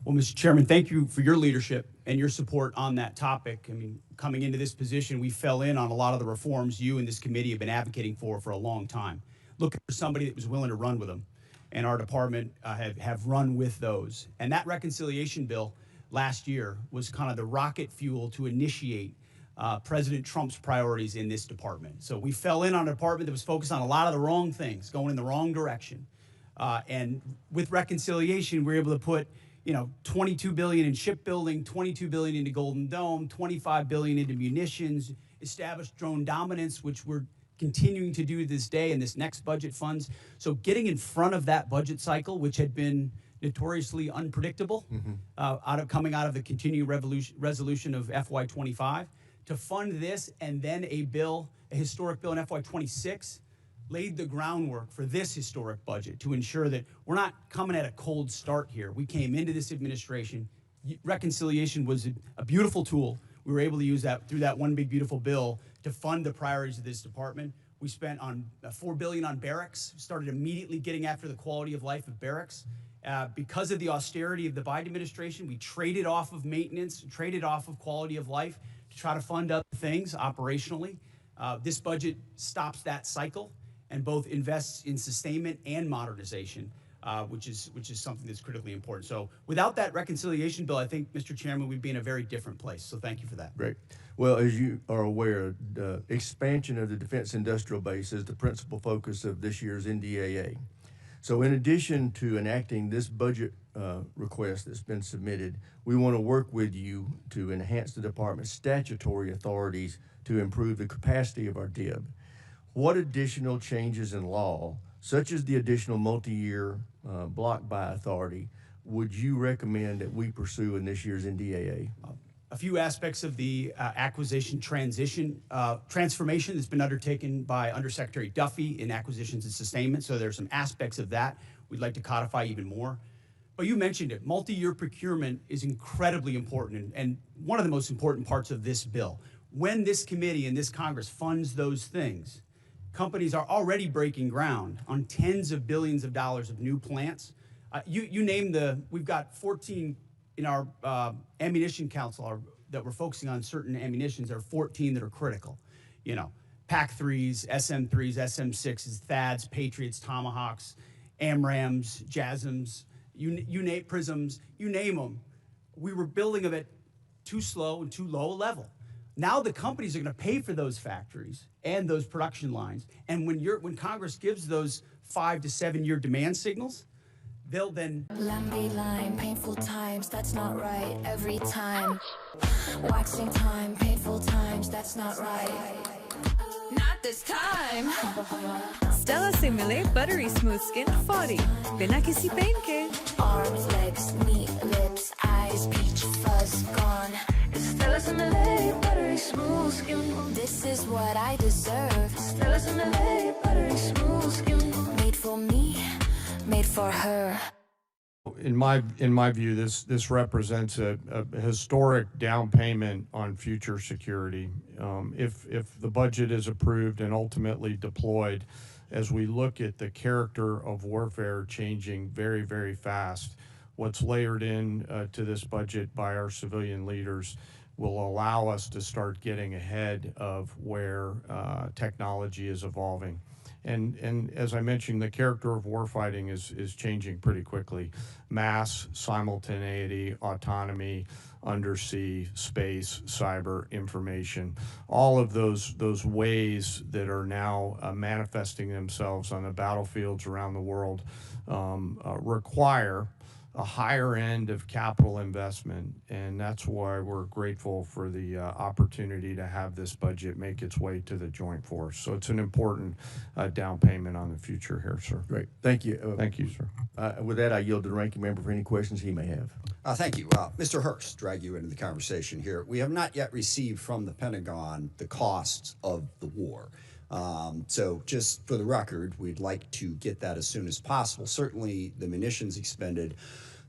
Well, Mr. Chairman, thank you for your leadership and your support on that topic. I mean, coming into this position, we fell in on a lot of the reforms you and this committee have been advocating for a long time, looking for somebody that was willing to run with them. And our department have run with those. And that reconciliation bill last year was kind of the rocket fuel to initiate President Trump's priorities in this department. So we fell in on a department that was focused on a lot of the wrong things, going in the wrong direction. And with reconciliation, we were able to put $22 billion in shipbuilding, $22 billion into Golden Dome, $25 billion into munitions, established drone dominance, which we're continuing to do this day in this next budget funds. So getting in front of that budget cycle, which had been notoriously unpredictable, coming out of the continuing resolution of FY25, to fund this and then a historic bill in FY26 laid the groundwork for this historic budget to ensure that we're not coming at a cold start here. We came into this administration. Reconciliation was a beautiful tool. We were able to use that through that one big beautiful bill to fund the priorities of this department. We spent on $4 billion on barracks, started immediately getting after the quality of life of barracks. Because of the austerity of the Biden administration, we traded off of maintenance, traded off of quality of life to try to fund other things operationally. This budget stops that cycle and both invests in sustainment and modernization, which is something that's critically important. So without that reconciliation bill, I think, Mr. Chairman, we'd be in a very different place. So thank you for that. Great. Well, as you are aware, the expansion of the defense industrial base is the principal focus of this year's NDAA. So in addition to enacting this budget request that's been submitted, we want to work with you to enhance the department's statutory authorities to improve the capacity of our DIB. What additional changes in law, such as the additional multi-year block buy authority, would you recommend that we pursue in this year's NDAA? A few aspects of the acquisition transformation that's been undertaken by Undersecretary Duffy in acquisitions and sustainment. So there's some aspects of that we'd like to codify even more. But you mentioned it, multi-year procurement is incredibly important and one of the most important parts of this bill. When this committee and this Congress funds those things, companies are already breaking ground on tens of billions of dollars of new plants. You name we've got 14 in our ammunition council that we're focusing on certain ammunitions. There are 14 that are critical. You know, PAC-3s, SM-3s, SM-6s, THAADs, Patriots, Tomahawks, AMRAAMs, JASSMs, you name prisms, you name them. We were building them at too slow and too low a level. Now the companies are going to pay for those factories and those production lines. And when Congress gives those 5 to 7 year demand signals, they'll then Lumpy line, painful times, that's not right. Every time, waxing time, painful times, that's not right. Not this time. Stella से मिले buttery smooth skin 40 बिना किसी pain के. Arms, legs, neat lips, eyes, peach fuzz gone. Stella से मिले buttery smooth skin. This is what I deserve. Stella से मिले buttery smooth skin. Made for me, made for her. In my view, this represents a historic down payment on future security. If the budget is approved and ultimately deployed, as we look at the character of warfare changing very, very fast, what's layered in to this budget by our civilian leaders will allow us to start getting ahead of where technology is evolving. And as I mentioned, the character of warfighting is changing pretty quickly. Mass, simultaneity, autonomy, undersea, space, cyber, information, all of those ways that are now manifesting themselves on the battlefields around the world require a higher end of capital investment, and that's why we're grateful for the opportunity to have this budget make its way to the joint force. So it's an important down payment on the future here, sir. Great. Thank you. Thank you, sir. With that, I yield to the ranking member for any questions he may have. Thank you. Mr. Hurst, drag you into the conversation here. We have not yet received from the Pentagon the costs of the war. So just for the record, we'd like to get that as soon as possible. Certainly the munitions expended,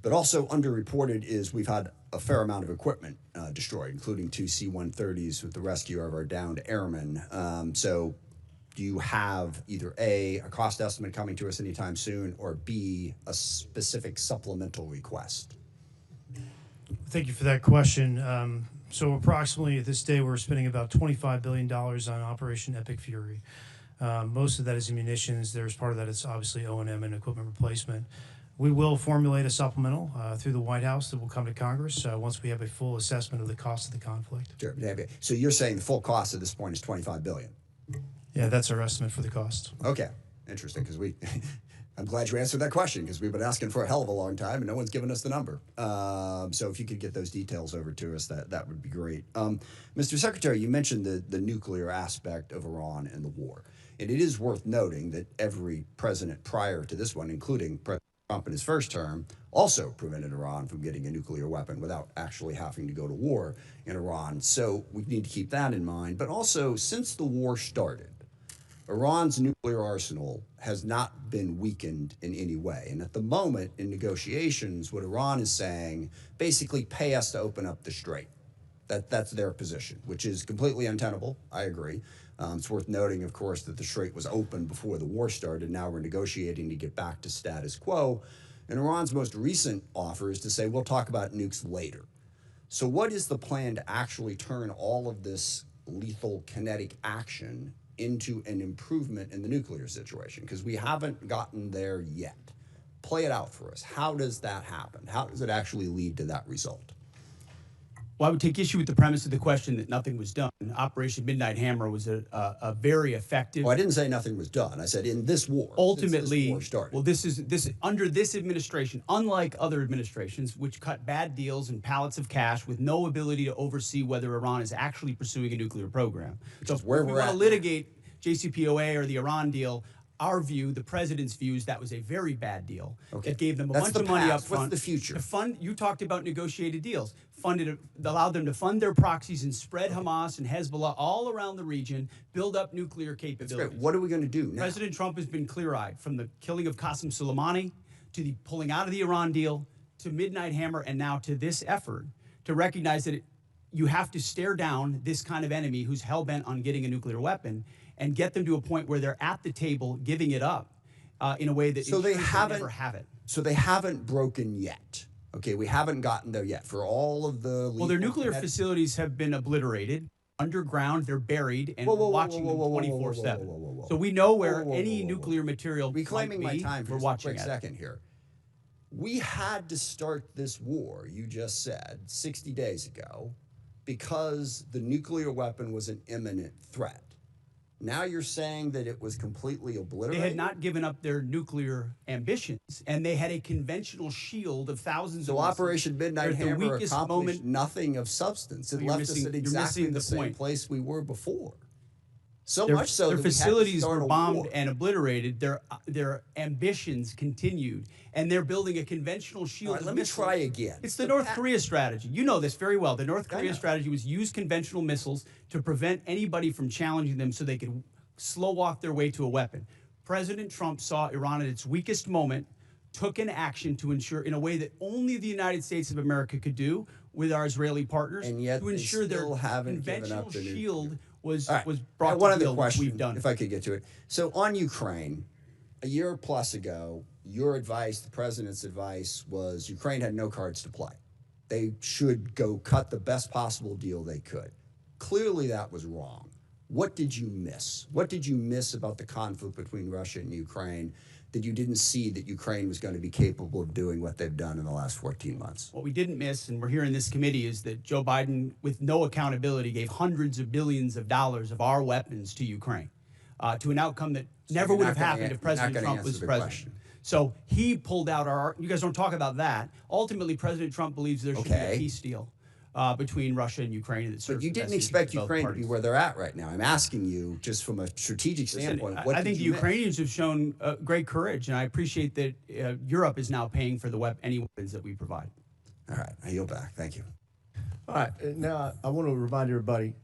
but also underreported is we've had a fair amount of equipment destroyed, including 2 C-130s with the rescue of our downed airmen. So do you have either A, a cost estimate coming to us anytime soon, or B, a specific supplemental request? Thank you for that question. So approximately at this day, we're spending about $25 billion on Operation Epic Fury. Most of that is munitions. There's part of that is obviously O&M and equipment replacement. We will formulate a supplemental through the White House that will come to Congress once we have a full assessment of the cost of the conflict. Sure. So you're saying the full cost at this point is $25 billion? Yeah, that's our estimate for the cost. Okay, interesting, because I'm glad you answered that question, because we've been asking for a hell of a long time and no one's given us the number. So if you could get those details over to us, that would be great. Mr. Secretary, you mentioned the nuclear aspect of Iran and the war. And it is worth noting that every president prior to this one, including President Trump in his first term, also prevented Iran from getting a nuclear weapon without actually having to go to war in Iran. So we need to keep that in mind. But also, since the war started, Iran's nuclear arsenal has not been weakened in any way. And at the moment, in negotiations, what Iran is saying, basically pay us to open up the strait. That's their position, which is completely untenable. I agree. It's worth noting, of course, that the strait was open before the war started. Now we're negotiating to get back to status quo. And Iran's most recent offer is to say, we'll talk about nukes later. So what is the plan to actually turn all of this lethal kinetic action into an improvement in the nuclear situation? Because we haven't gotten there yet. Play it out for us. How does that happen? How does it actually lead to that result? Well, I would take issue with the premise of the question that nothing was done. Operation Midnight Hammer was a very effective. Well, I didn't say nothing was done. I said in this war. Ultimately, this war started. well, this is under this administration, unlike other administrations, which cut bad deals and pallets of cash with no ability to oversee whether Iran is actually pursuing a nuclear program. So if we want to litigate JCPOA or the Iran deal, our view, the president's view, is that was a very bad deal. Okay. It gave them a That's bunch the of money up past. front. What's the future? To fund, you talked about negotiated deals. Allowed them to fund their proxies and spread Hamas and Hezbollah all around the region, build up nuclear capabilities. That's great. What are we going to do now? President Trump has been clear-eyed, from the killing of Qasem Soleimani to the pulling out of the Iran deal to Midnight Hammer and now to this effort to recognize that you have to stare down this kind of enemy who's hell-bent on getting a nuclear weapon and get them to a point where they're at the table giving it up in a way that so they never have it. So they haven't broken yet. Okay, we haven't gotten there yet. For all of the well, their nuclear facilities have been obliterated. Underground, they're buried, and we're watching them 24/7. So we know where any nuclear material reclaiming might be. my time for we're just watching a quick it. second here. We had to start this war, you just said, 60 days ago, because the nuclear weapon was an imminent threat. Now you're saying that it was completely obliterated? They had not given up their nuclear ambitions, and they had a conventional shield of thousands of missiles. So Operation Midnight They're at the Hammer weakest accomplished moment. nothing of substance. It left us at exactly the same place we were before. So much so their that we had to facilities start were a bombed war. and obliterated. Their ambitions continued, and they're building a conventional shield. All right, of let me missiles. try again. It's the North Korea strategy. You know this very well. The North Korea know. strategy was use conventional missiles to prevent anybody from challenging them, so they could slow walk their way to a weapon. President Trump saw Iran at its weakest moment, took an action to ensure, in a way that only the United States of America could do with our Israeli partners, And yet to they ensure their still haven't given conventional up the nuclear. shield was All right. brought Now, one to other heel, which question, we've done. if I could get to it. So on Ukraine, a year plus ago, your advice, the president's advice, was Ukraine had no cards to play. They should go cut the best possible deal they could. Clearly that was wrong. What did you miss? What did you miss about the conflict between Russia and Ukraine that you didn't see that Ukraine was going to be capable of doing what they've done in the last 14 months? What we didn't miss, and we're here in this committee, is that Joe Biden, with no accountability, gave hundreds of billions of dollars of our weapons to Ukraine, to an outcome that never you're would not have gonna happened if President gonna Trump answer was the president. question. So he pulled out our. You guys don't talk about that. Ultimately, President Trump believes there should be Okay. a peace deal between Russia and Ukraine. That serves But you the best didn't interests expect of both Ukraine to parties. be where they're at right now. I'm asking you, just from a strategic standpoint, what I did think the you miss? Ukrainians have shown great courage, and I appreciate that Europe is now paying for any weapons that we provide. All right, I yield back. Thank you. All right, now I want to remind everybody,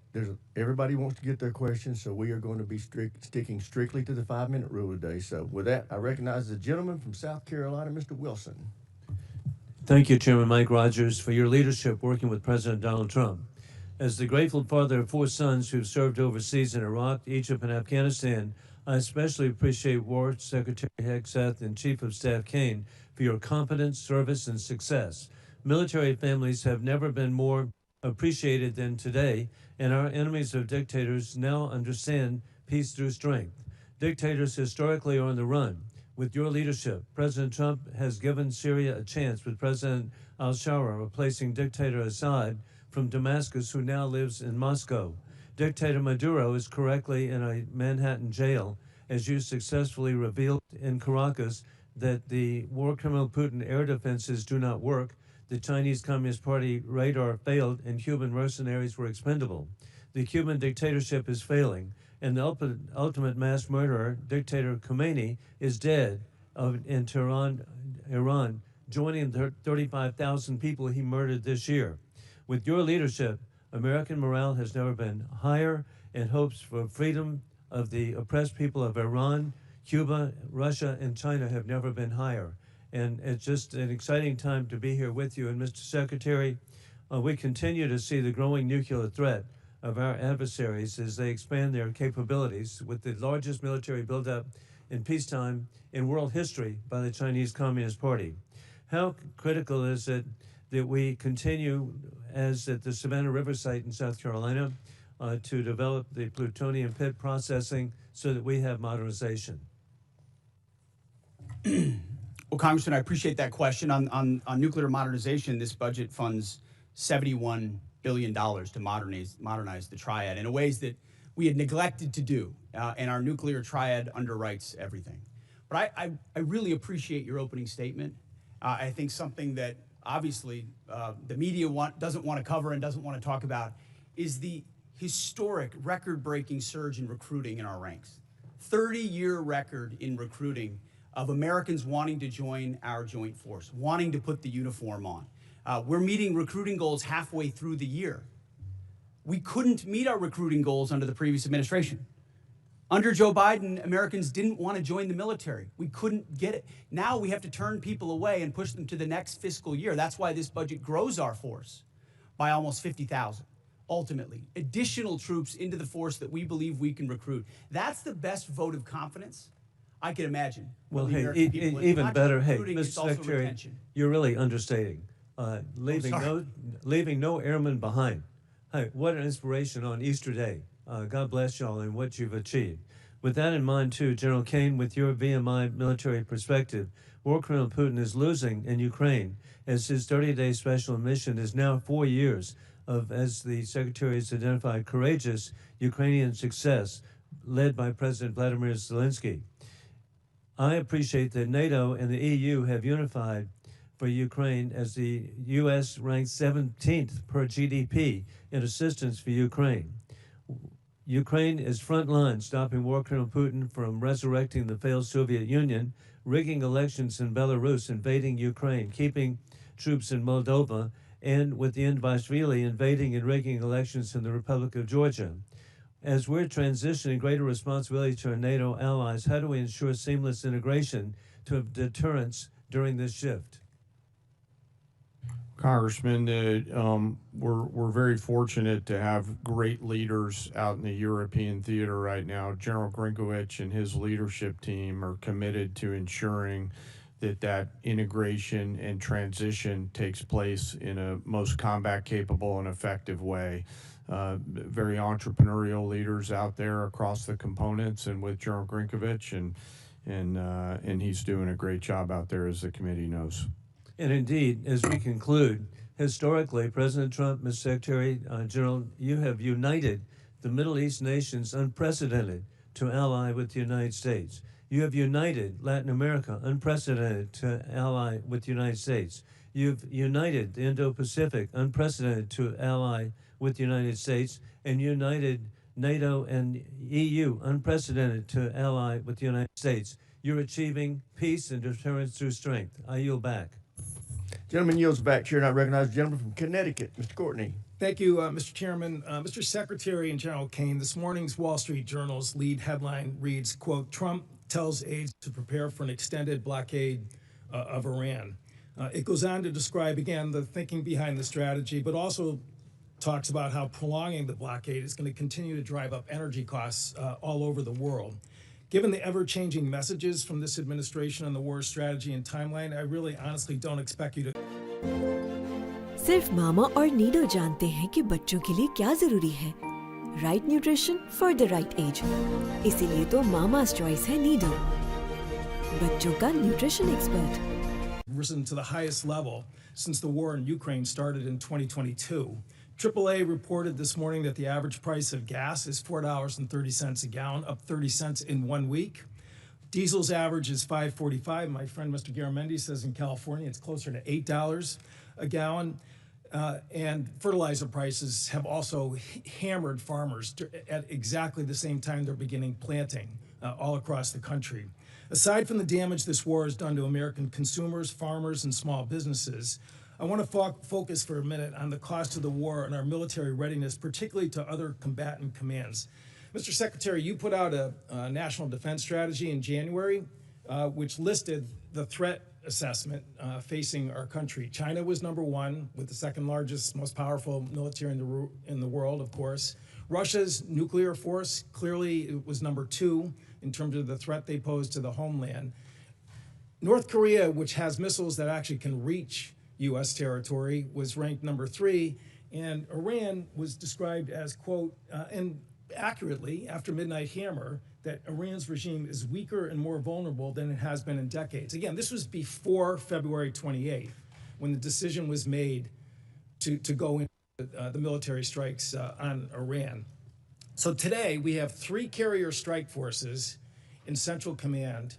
everybody wants to get their questions, so we are going to be sticking strictly to the 5-minute rule today. So with that, I recognize the gentleman from South Carolina, Mr. Wilson. Thank you, Chairman Mike Rogers, for your leadership working with President Donald Trump. As the grateful father of 4 sons who've served overseas in Iraq, Egypt, and Afghanistan, I especially appreciate War Secretary Hegseth and Chief of Staff Caine for your competence, service, and success. Military families have never been more appreciated than today, and our enemies of dictators now understand peace through strength. Dictators historically are on the run. With your leadership, President Trump has given Syria a chance with President al-Shara replacing dictator Assad from Damascus, who now lives in Moscow. Dictator Maduro is correctly in a Manhattan jail, as you successfully revealed in Caracas that the war criminal Putin air defenses do not work, the Chinese Communist Party radar failed, and Cuban mercenaries were expendable. The Cuban dictatorship is failing, and the ultimate mass murderer, dictator Khomeini, is dead in Tehran, Iran, joining the 35,000 people he murdered this year. With your leadership, American morale has never been higher, and hopes for freedom of the oppressed people of Iran, Cuba, Russia, and China have never been higher. And it's just an exciting time to be here with you. And Mr. Secretary, we continue to see the growing nuclear threat of our adversaries as they expand their capabilities with the largest military buildup in peacetime in world history by the Chinese Communist Party. How critical is it that we continue, as at the Savannah River site in South Carolina, to develop the plutonium pit processing so that we have modernization? Well, Congressman, I appreciate that question. On nuclear modernization, this budget funds $71 billion to modernize the triad in ways that we had neglected to do, and our nuclear triad underwrites everything. But I really appreciate your opening statement. I think something that obviously the media doesn't want to cover and doesn't want to talk about is the historic record-breaking surge in recruiting in our ranks. 30-year record in recruiting of Americans wanting to join our joint force, wanting to put the uniform on. We're meeting recruiting goals halfway through the year. We couldn't meet our recruiting goals under the previous administration. Under Joe Biden, Americans didn't want to join the military. We couldn't get it. Now we have to turn people away and push them to the next fiscal year. That's why this budget grows our force by almost 50,000. Ultimately, additional troops into the force that we believe we can recruit. That's the best vote of confidence I can imagine. Well, hey, even better, hey, Mr. Secretary, you're really understating. Leaving no airmen behind. Hey, what an inspiration on Easter Day. God bless y'all and what you've achieved. With that in mind, too, General Caine, with your VMI military perspective, War Colonel Putin is losing in Ukraine as his 30-day special mission is now 4 years of, as the Secretary has identified, courageous Ukrainian success led by President Vladimir Zelensky. I appreciate that NATO and the EU have unified for Ukraine as the U.S. ranks 17th per GDP in assistance for Ukraine. Ukraine is frontline, stopping War Colonel Putin from resurrecting the failed Soviet Union, rigging elections in Belarus, invading Ukraine, keeping troops in Moldova, and with the Indivashvili invading and rigging elections in the Republic of Georgia. As we're transitioning greater responsibility to our NATO allies, how do we ensure seamless integration to deterrence during this shift? Congressman, we're very fortunate to have great leaders out in the European theater right now. General Grinkowicz and his leadership team are committed to ensuring that integration and transition takes place in a most combat capable and effective way. Very entrepreneurial leaders out there across the components, and with General Grinkowicz, and he's doing a great job out there, as the committee knows. And indeed, as we conclude, historically, President Trump, Mr. Secretary General, you have united the Middle East nations unprecedented to ally with the United States. You have united Latin America unprecedented to ally with the United States. You've united the Indo-Pacific unprecedented to ally with the United States, and united NATO and EU unprecedented to ally with the United States. You're achieving peace and deterrence through strength. I yield back. Gentleman yields back. Chair, and I recognize the gentleman from Connecticut, Mr. Courtney. Thank you, Mr. Chairman. Mr. Secretary and General Caine, this morning's Wall Street Journal's lead headline reads, quote, Trump tells aides to prepare for an extended blockade of Iran. It goes on to describe, again, the thinking behind the strategy, but also talks about how prolonging the blockade is going to continue to drive up energy costs all over the world. Given the ever-changing messages from this administration on the war strategy and timeline, I really honestly don't expect you to... सिर्फ मामा और Nido जानते हैं कि बच्चों के लिए क्या जरूरी है. Right nutrition for the right age. इसीलिए तो मामा's चॉइस है नीडो, बच्चों का nutrition expert. Risen to the highest level since the war in Ukraine started in 2022. AAA reported this morning that the average price of gas is $4.30 a gallon, up 30 cents in 1 week. Diesel's average is $5.45. My friend Mr. Garamendi says in California it's closer to $8 a gallon. And fertilizer prices have also hammered farmers at exactly the same time they're beginning planting all across the country. Aside from the damage this war has done to American consumers, farmers, and small businesses, I want to focus for a minute on the cost of the war and our military readiness, particularly to other combatant commands. Mr. Secretary, you put out a national defense strategy in January, which listed the threat assessment facing our country. China was number one, with the second largest, most powerful military in the world, of course. Russia's nuclear force clearly was number two in terms of the threat they pose to the homeland. North Korea, which has missiles that actually can reach U.S. territory, was ranked number three, and Iran was described as, quote, and accurately, after Midnight Hammer, that Iran's regime is weaker and more vulnerable than it has been in decades. Again, this was before February 28th, when the decision was made to go into the military strikes on Iran. So today, we have 3 carrier strike forces in Central Command.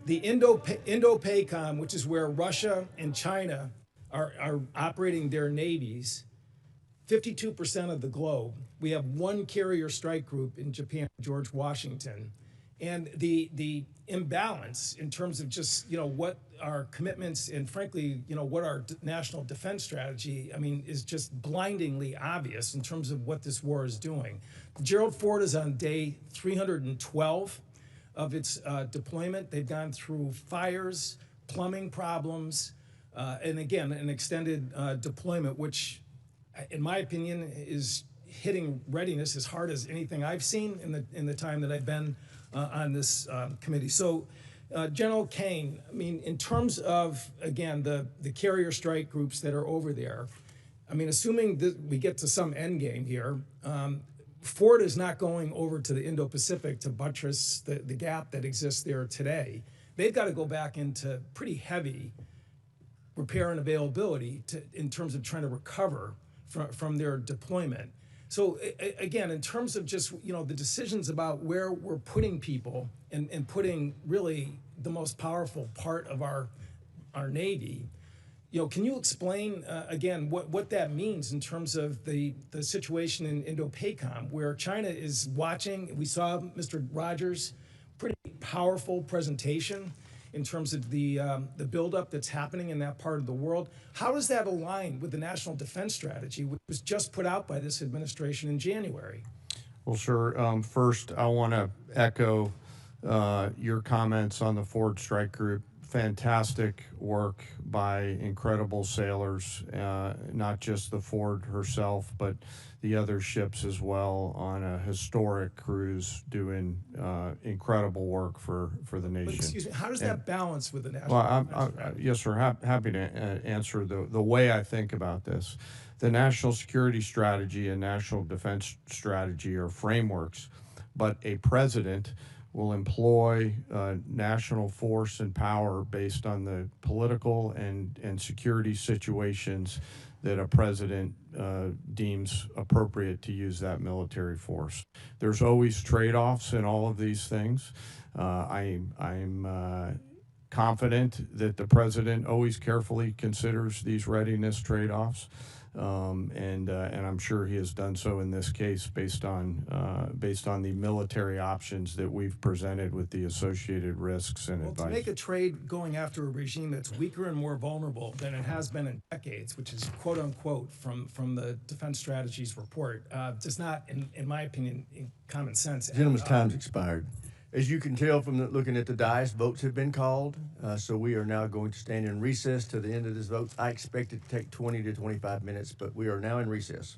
The Indo-PACOM, which is where Russia and China are operating their navies, 52% of the globe. We have 1 carrier strike group in Japan, George Washington. And the imbalance in terms of just, what our commitments and frankly, what our national defense strategy, is just blindingly obvious in terms of what this war is doing. Gerald Ford is on day 312 of its deployment. They've gone through fires, plumbing problems, and again, an extended deployment, which in my opinion is hitting readiness as hard as anything I've seen in the time that I've been on this committee. So General Caine, in terms of, again, the carrier strike groups that are over there, assuming that we get to some end game here, Ford is not going over to the Indo-Pacific to buttress the gap that exists there today. They've got to go back into pretty heavy repair and availability in terms of trying to recover from their deployment. So again, in terms of just, the decisions about where we're putting people and putting really the most powerful part of our Navy, can you explain again what that means in terms of the situation in Indo-PACOM, where China is watching? We saw Mr. Rogers' pretty powerful presentation in terms of the buildup that's happening in that part of the world. How does that align with the National Defense Strategy, which was just put out by this administration in January? Well, sure. First, I want to echo your comments on the Ford Strike Group. Fantastic work by incredible sailors, not just the Ford herself, but the other ships as well, on a historic cruise doing incredible work for the nation. But excuse me, how does that balance with the national defense strategy? Yes, sir, happy to answer the way I think about this. The national security strategy and national defense strategy are frameworks, but a president will employ national force and power based on the political and security situations that a president deems appropriate to use that military force. There's always trade-offs in all of these things. I'm confident that the president always carefully considers these readiness trade-offs. And I'm sure he has done so in this case based on the military options that we've presented with the associated risks and advice. To make a trade going after a regime that's weaker and more vulnerable than it has been in decades, which is quote unquote from the Defense Strategies report, does not, in my opinion, in common sense. Gentleman's time's expired. As you can tell from looking at the dais, votes have been called, so we are now going to stand in recess to the end of this vote. I expect it to take 20 to 25 minutes, but we are now in recess.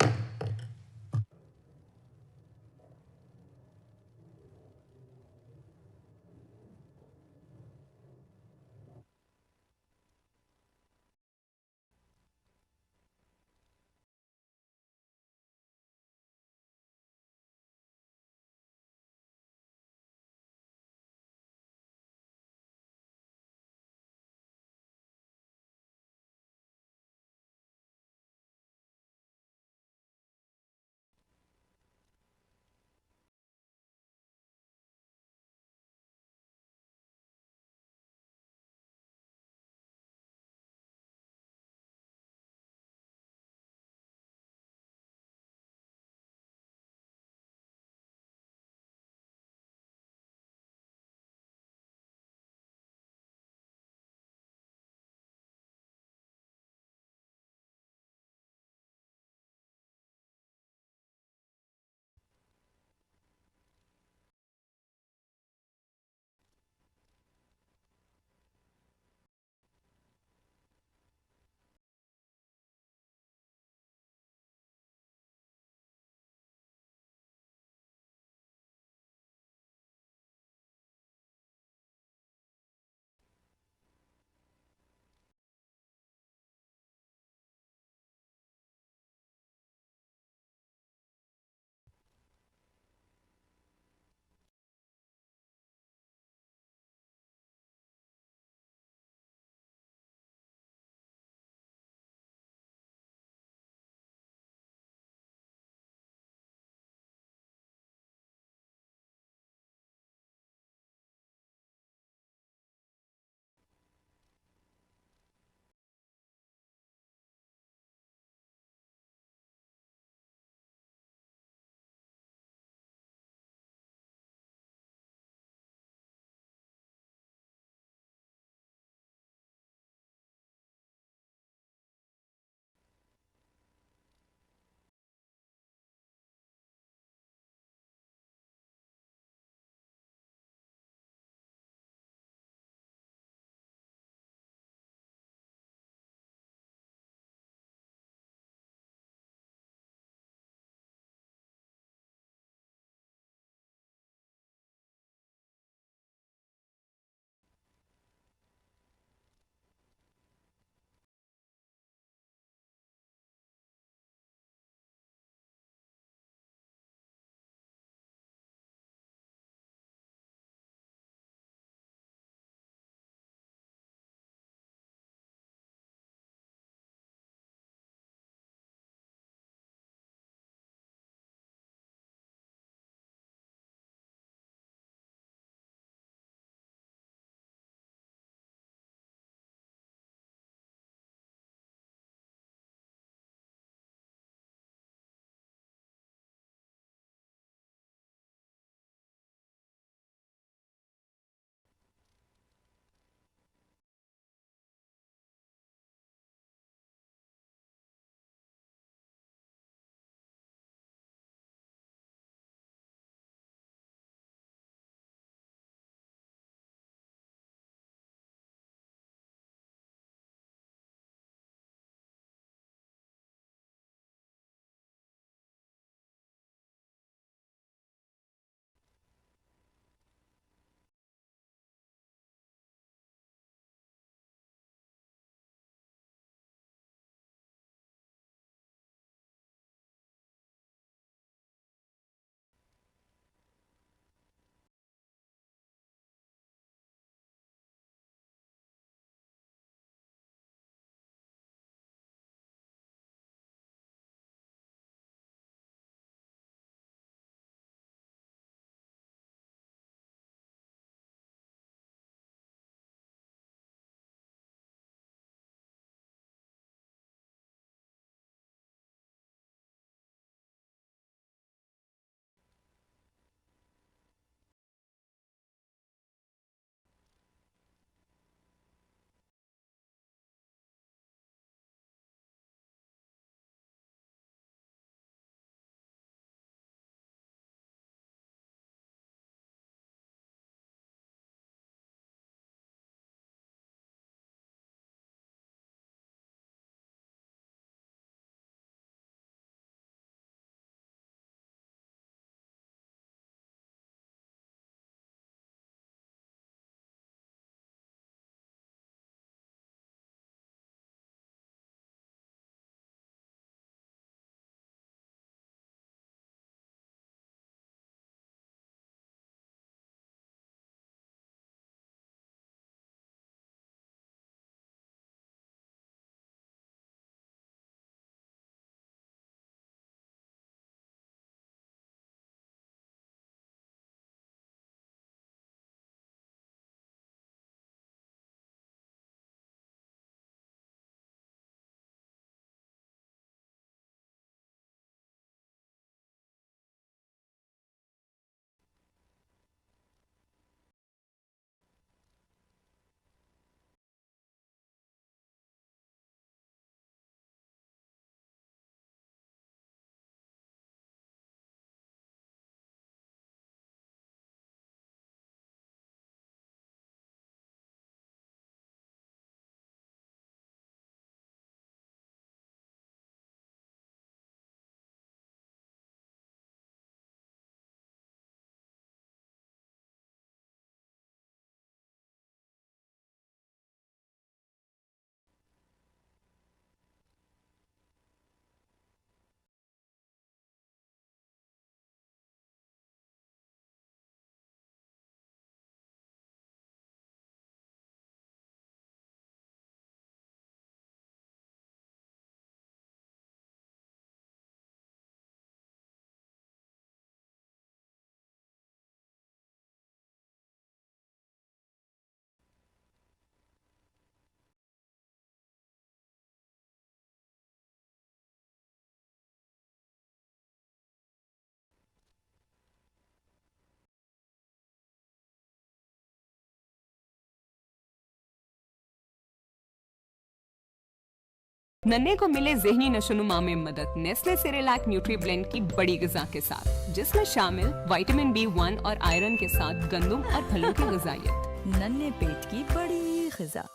नन्हे को मिले ज़हनी नशोनुमा में मदद Nestle Cerelac nutri blend की बड़ी ग़िज़ा के साथ, जिसमें शामिल विटामिन B1 और आयरन के साथ गंदम और फलों की ग़िज़ाइयत। नन्हे पेट की बड़ी ग़िज़ा।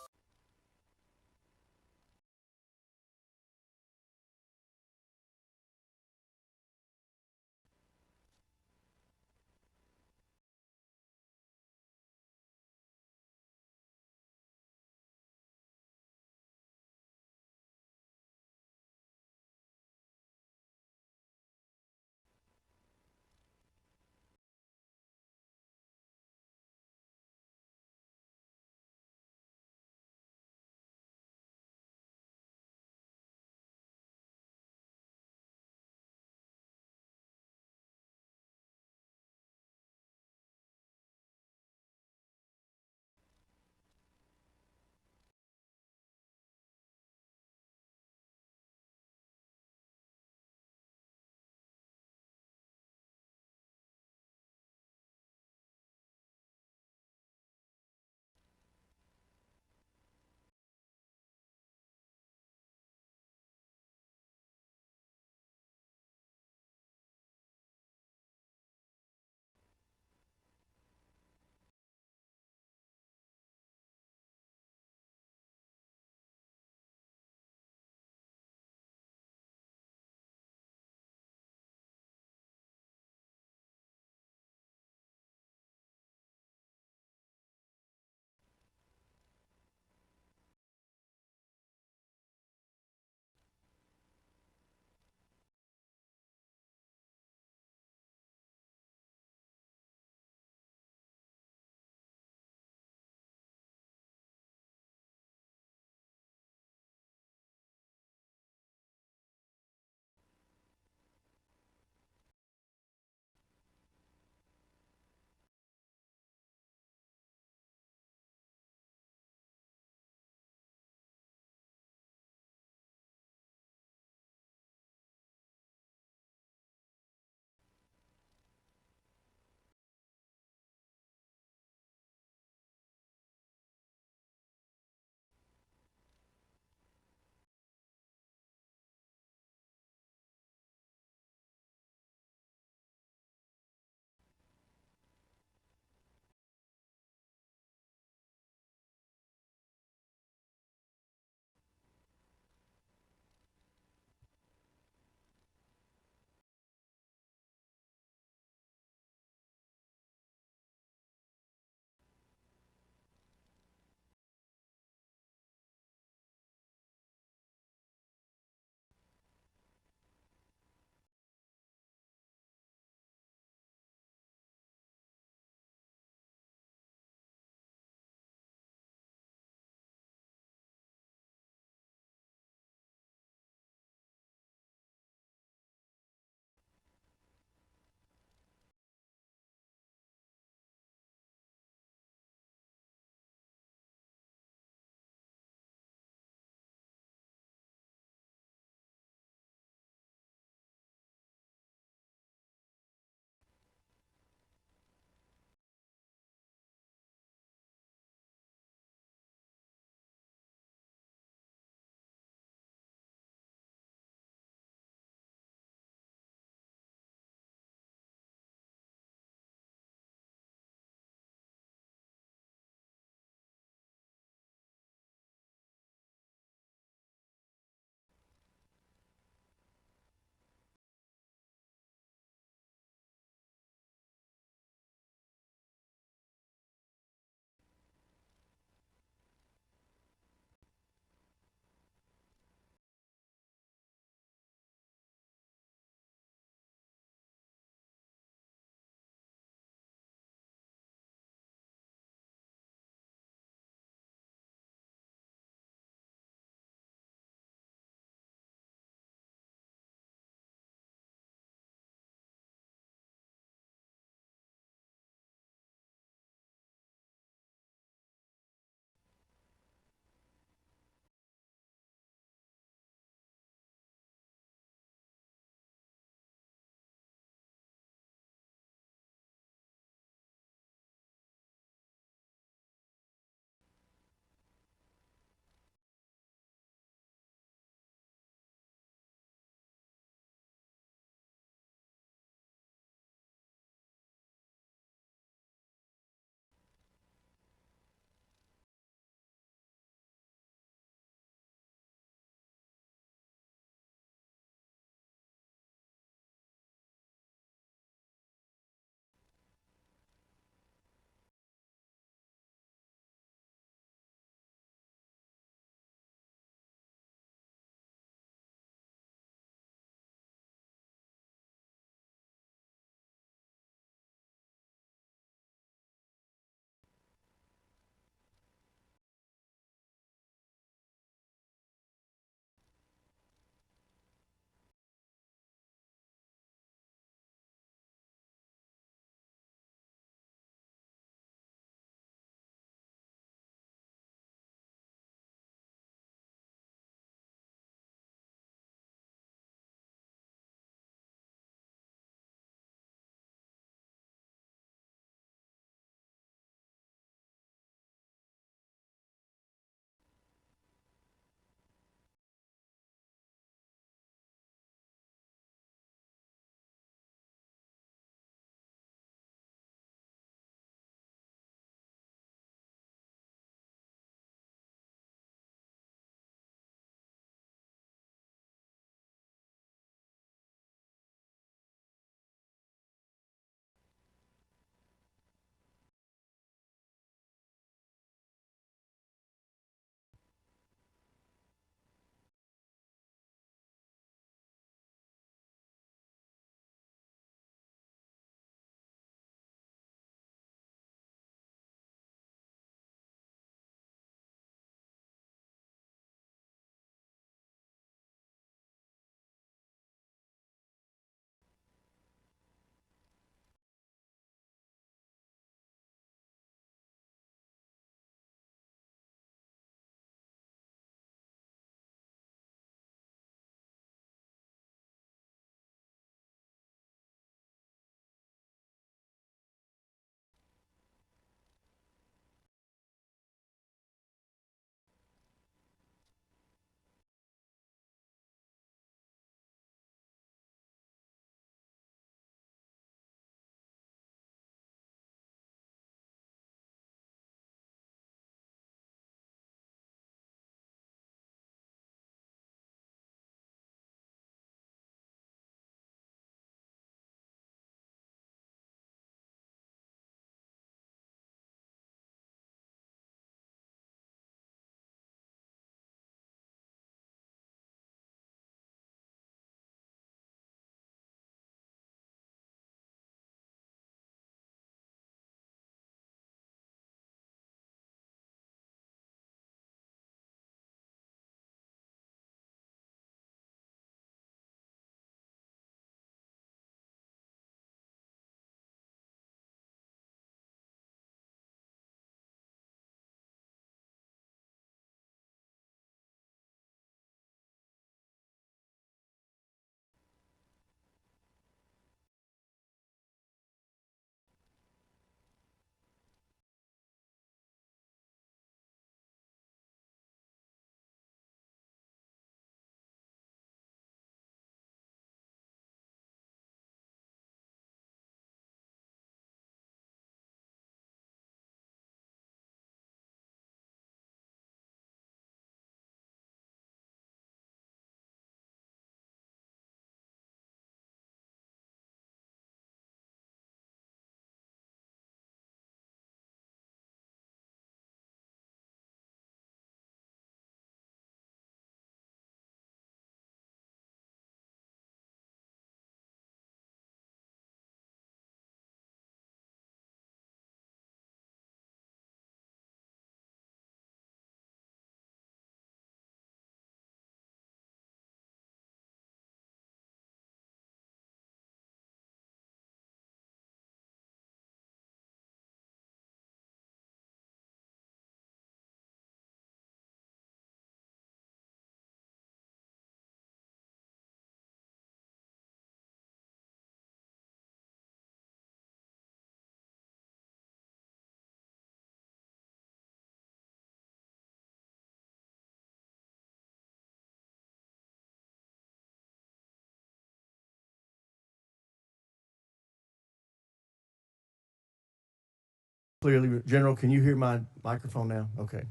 Clearly, General, can you hear my microphone now? Okay.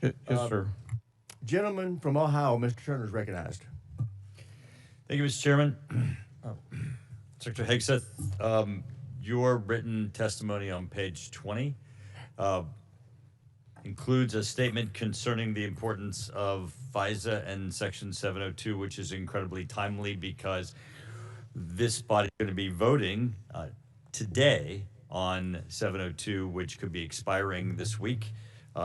Yes, sir. Gentleman from Ohio, Mr. Turner is recognized. Thank you, Mr. Chairman. Secretary Hegseth, your written testimony on page 20 includes a statement concerning the importance of FISA and Section 702, which is incredibly timely because this body is going to be voting today on 702, which could be expiring this week.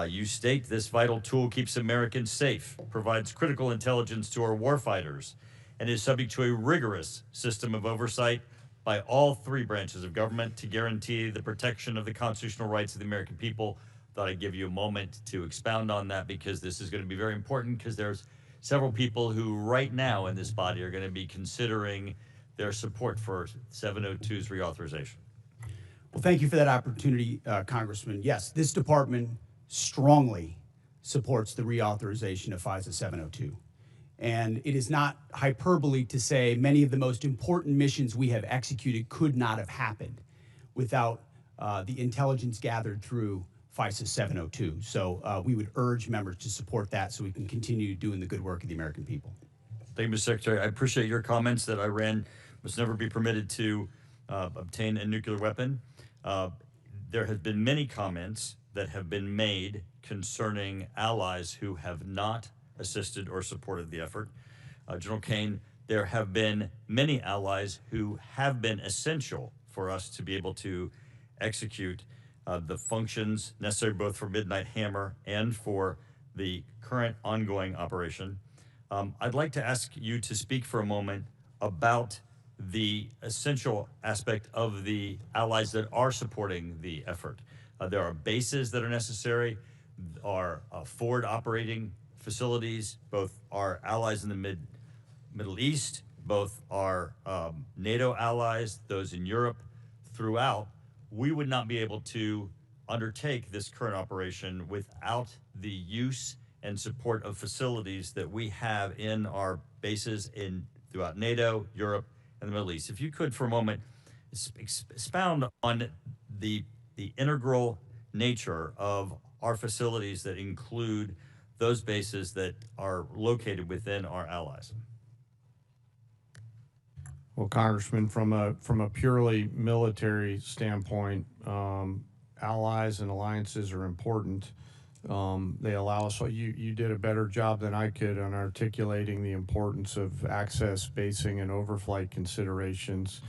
You state this vital tool keeps Americans safe, provides critical intelligence to our warfighters, and is subject to a rigorous system of oversight by all three branches of government to guarantee the protection of the constitutional rights of the American people. Thought I'd give you a moment to expound on that because this is going to be very important because there's several people who right now in this body are going to be considering their support for 702's reauthorization. Well, thank you for that opportunity, Congressman. Yes, this department strongly supports the reauthorization of FISA 702. And it is not hyperbole to say many of the most important missions we have executed could not have happened without the intelligence gathered through FISA 702. So we would urge members to support that so we can continue doing the good work of the American people. Thank you, Mr. Secretary. I appreciate your comments that Iran must never be permitted to obtain a nuclear weapon. There have been many comments that have been made concerning allies who have not assisted or supported the effort. General Caine, there have been many allies who have been essential for us to be able to execute the functions necessary both for Midnight Hammer and for the current ongoing operation. I'd like to ask you to speak for a moment about the essential aspect of the allies that are supporting the effort. There are bases that are necessary, are forward operating facilities, both our allies in the Middle East, both our NATO allies, those in Europe, throughout. We would not be able to undertake this current operation without the use and support of facilities that we have in our bases throughout NATO, Europe, and the Middle East. If you could, for a moment, expound on the integral nature of our facilities that include those bases that are located within our allies. Well, Congressman, from a purely military standpoint, allies and alliances are important. They allow us. You did a better job than I could on articulating the importance of access, basing, and overflight considerations.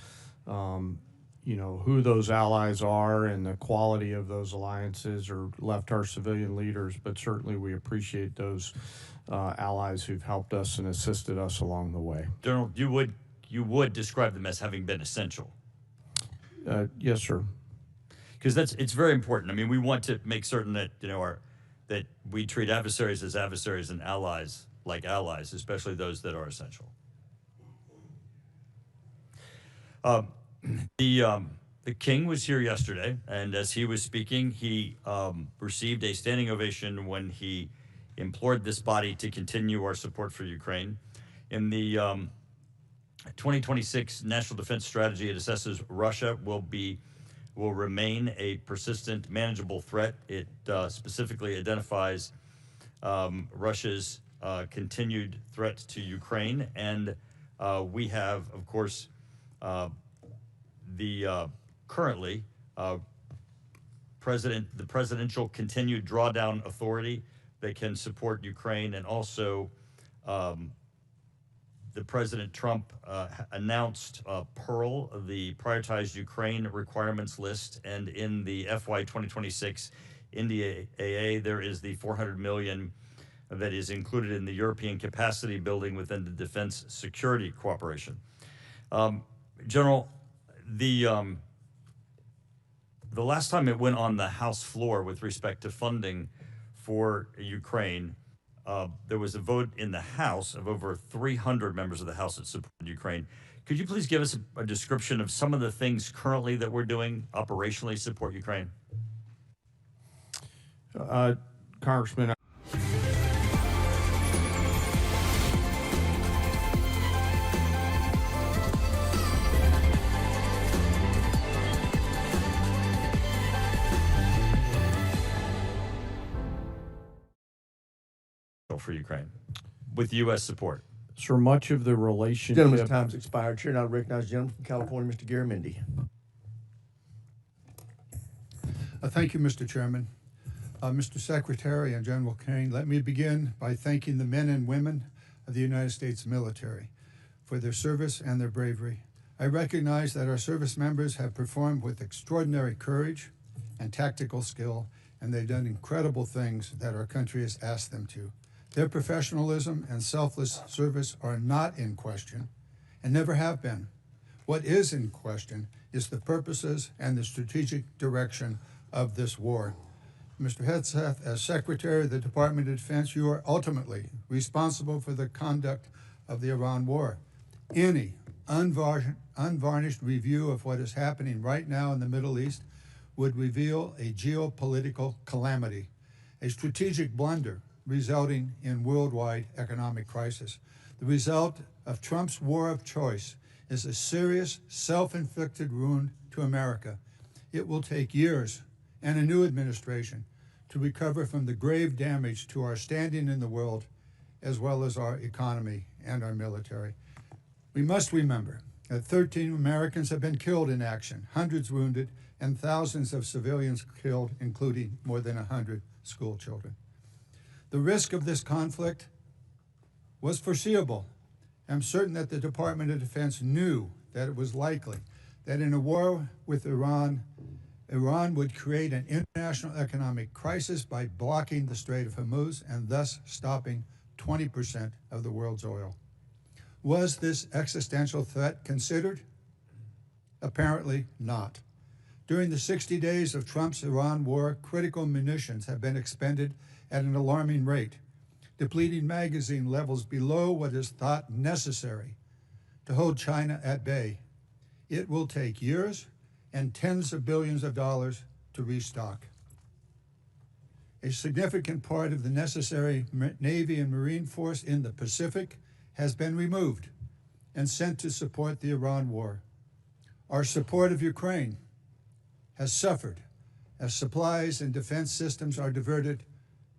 You know, who those allies are and the quality of those alliances are left our civilian leaders, but certainly we appreciate those allies who've helped us and assisted us along the way. General, you would describe them as having been essential. Yes, sir. Because it's very important. I mean, we want to make certain that that we treat adversaries as adversaries and allies like allies, especially those that are essential. The King was here yesterday, and as he was speaking, he received a standing ovation when he implored this body to continue our support for Ukraine. In the 2026 National Defense Strategy, it assesses Russia will remain a persistent, manageable threat. It specifically identifies Russia's continued threat to Ukraine, and we have, of course, currently the presidential continued drawdown authority that can support Ukraine, and also the President Trump announced Pearl, the prioritized Ukraine requirements list, and in the FY 2026 NDAA, there is the $400 million that is included in the European capacity building within the defense security cooperation. General, the last time it went on the House floor with respect to funding for Ukraine, there was a vote in the House of over 300 members of the House that supported Ukraine. Could you please give us a description of some of the things currently that we're doing operationally to support Ukraine? Congressman, for Ukraine with U.S. support? Sir, much of the relationship. Gentleman's time's expired. Chair now recognizes the gentleman from California, Mr. Garamendi. Thank you, Mr. Chairman. Mr. Secretary and General Caine, let me begin by thanking the men and women of the United States military for their service and their bravery. I recognize that our service members have performed with extraordinary courage and tactical skill, and they've done incredible things that our country has asked them to. Their professionalism and selfless service are not in question and never have been. What is in question is the purposes and the strategic direction of this war. Mr. Hegseth, as Secretary of the Department of Defense, you are ultimately responsible for the conduct of the Iran war. Any unvarnished review of what is happening right now in the Middle East would reveal a geopolitical calamity, a strategic blunder resulting in worldwide economic crisis. The result of Trump's war of choice is a serious, self-inflicted wound to America. It will take years and a new administration to recover from the grave damage to our standing in the world, as well as our economy and our military. We must remember that 13 Americans have been killed in action, hundreds wounded, and thousands of civilians killed, including more than 100 school children. The risk of this conflict was foreseeable. I'm certain that the Department of Defense knew that it was likely that in a war with Iran would create an international economic crisis by blocking the Strait of Hormuz and thus stopping 20% of the world's oil. Was this existential threat considered? Apparently not. During the 60 days of Trump's Iran war, critical munitions have been expended at an alarming rate, depleting magazine levels below what is thought necessary to hold China at bay. It will take years and tens of billions of dollars to restock. A significant part of the necessary Navy and Marine force in the Pacific has been removed and sent to support the Iran war. Our support of Ukraine has suffered as supplies and defense systems are diverted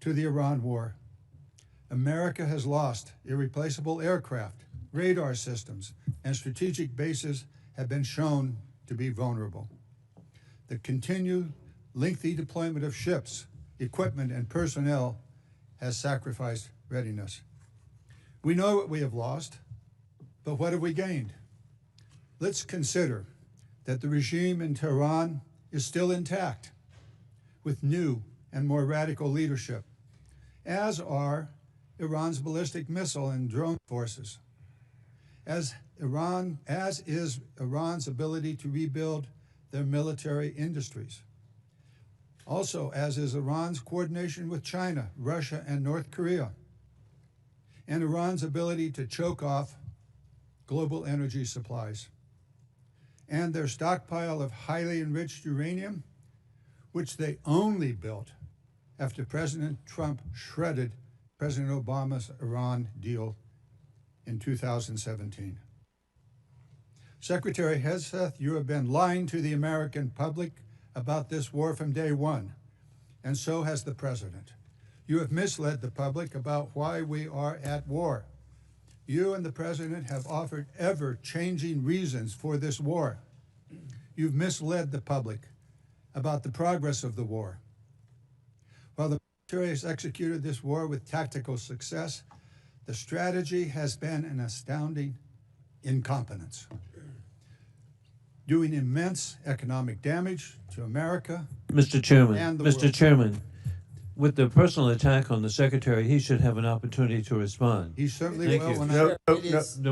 to the Iran war. America has lost irreplaceable aircraft, radar systems, and strategic bases have been shown to be vulnerable. The continued lengthy deployment of ships, equipment, and personnel has sacrificed readiness. We know what we have lost, but what have we gained? Let's consider that the regime in Tehran is still intact, with new and more radical leadership, as are Iran's ballistic missile and drone forces, as is Iran's ability to rebuild their military industries. Also, as is Iran's coordination with China, Russia, and North Korea, and Iran's ability to choke off global energy supplies, and their stockpile of highly enriched uranium, which they only built after President Trump shredded President Obama's Iran deal in 2017. Secretary Hegseth, you have been lying to the American public about this war from day one, and so has the President. You have misled the public about why we are at war. You and the President have offered ever-changing reasons for this war. You've misled the public about the progress of the war. While the military has executed this war with tactical success, the strategy has been an astounding incompetence, doing immense economic damage to America. Mr. Chairman, and the Mr. world. Chairman, with the personal attack on the Secretary, he should have an opportunity to respond. He certainly Thank will you. when No,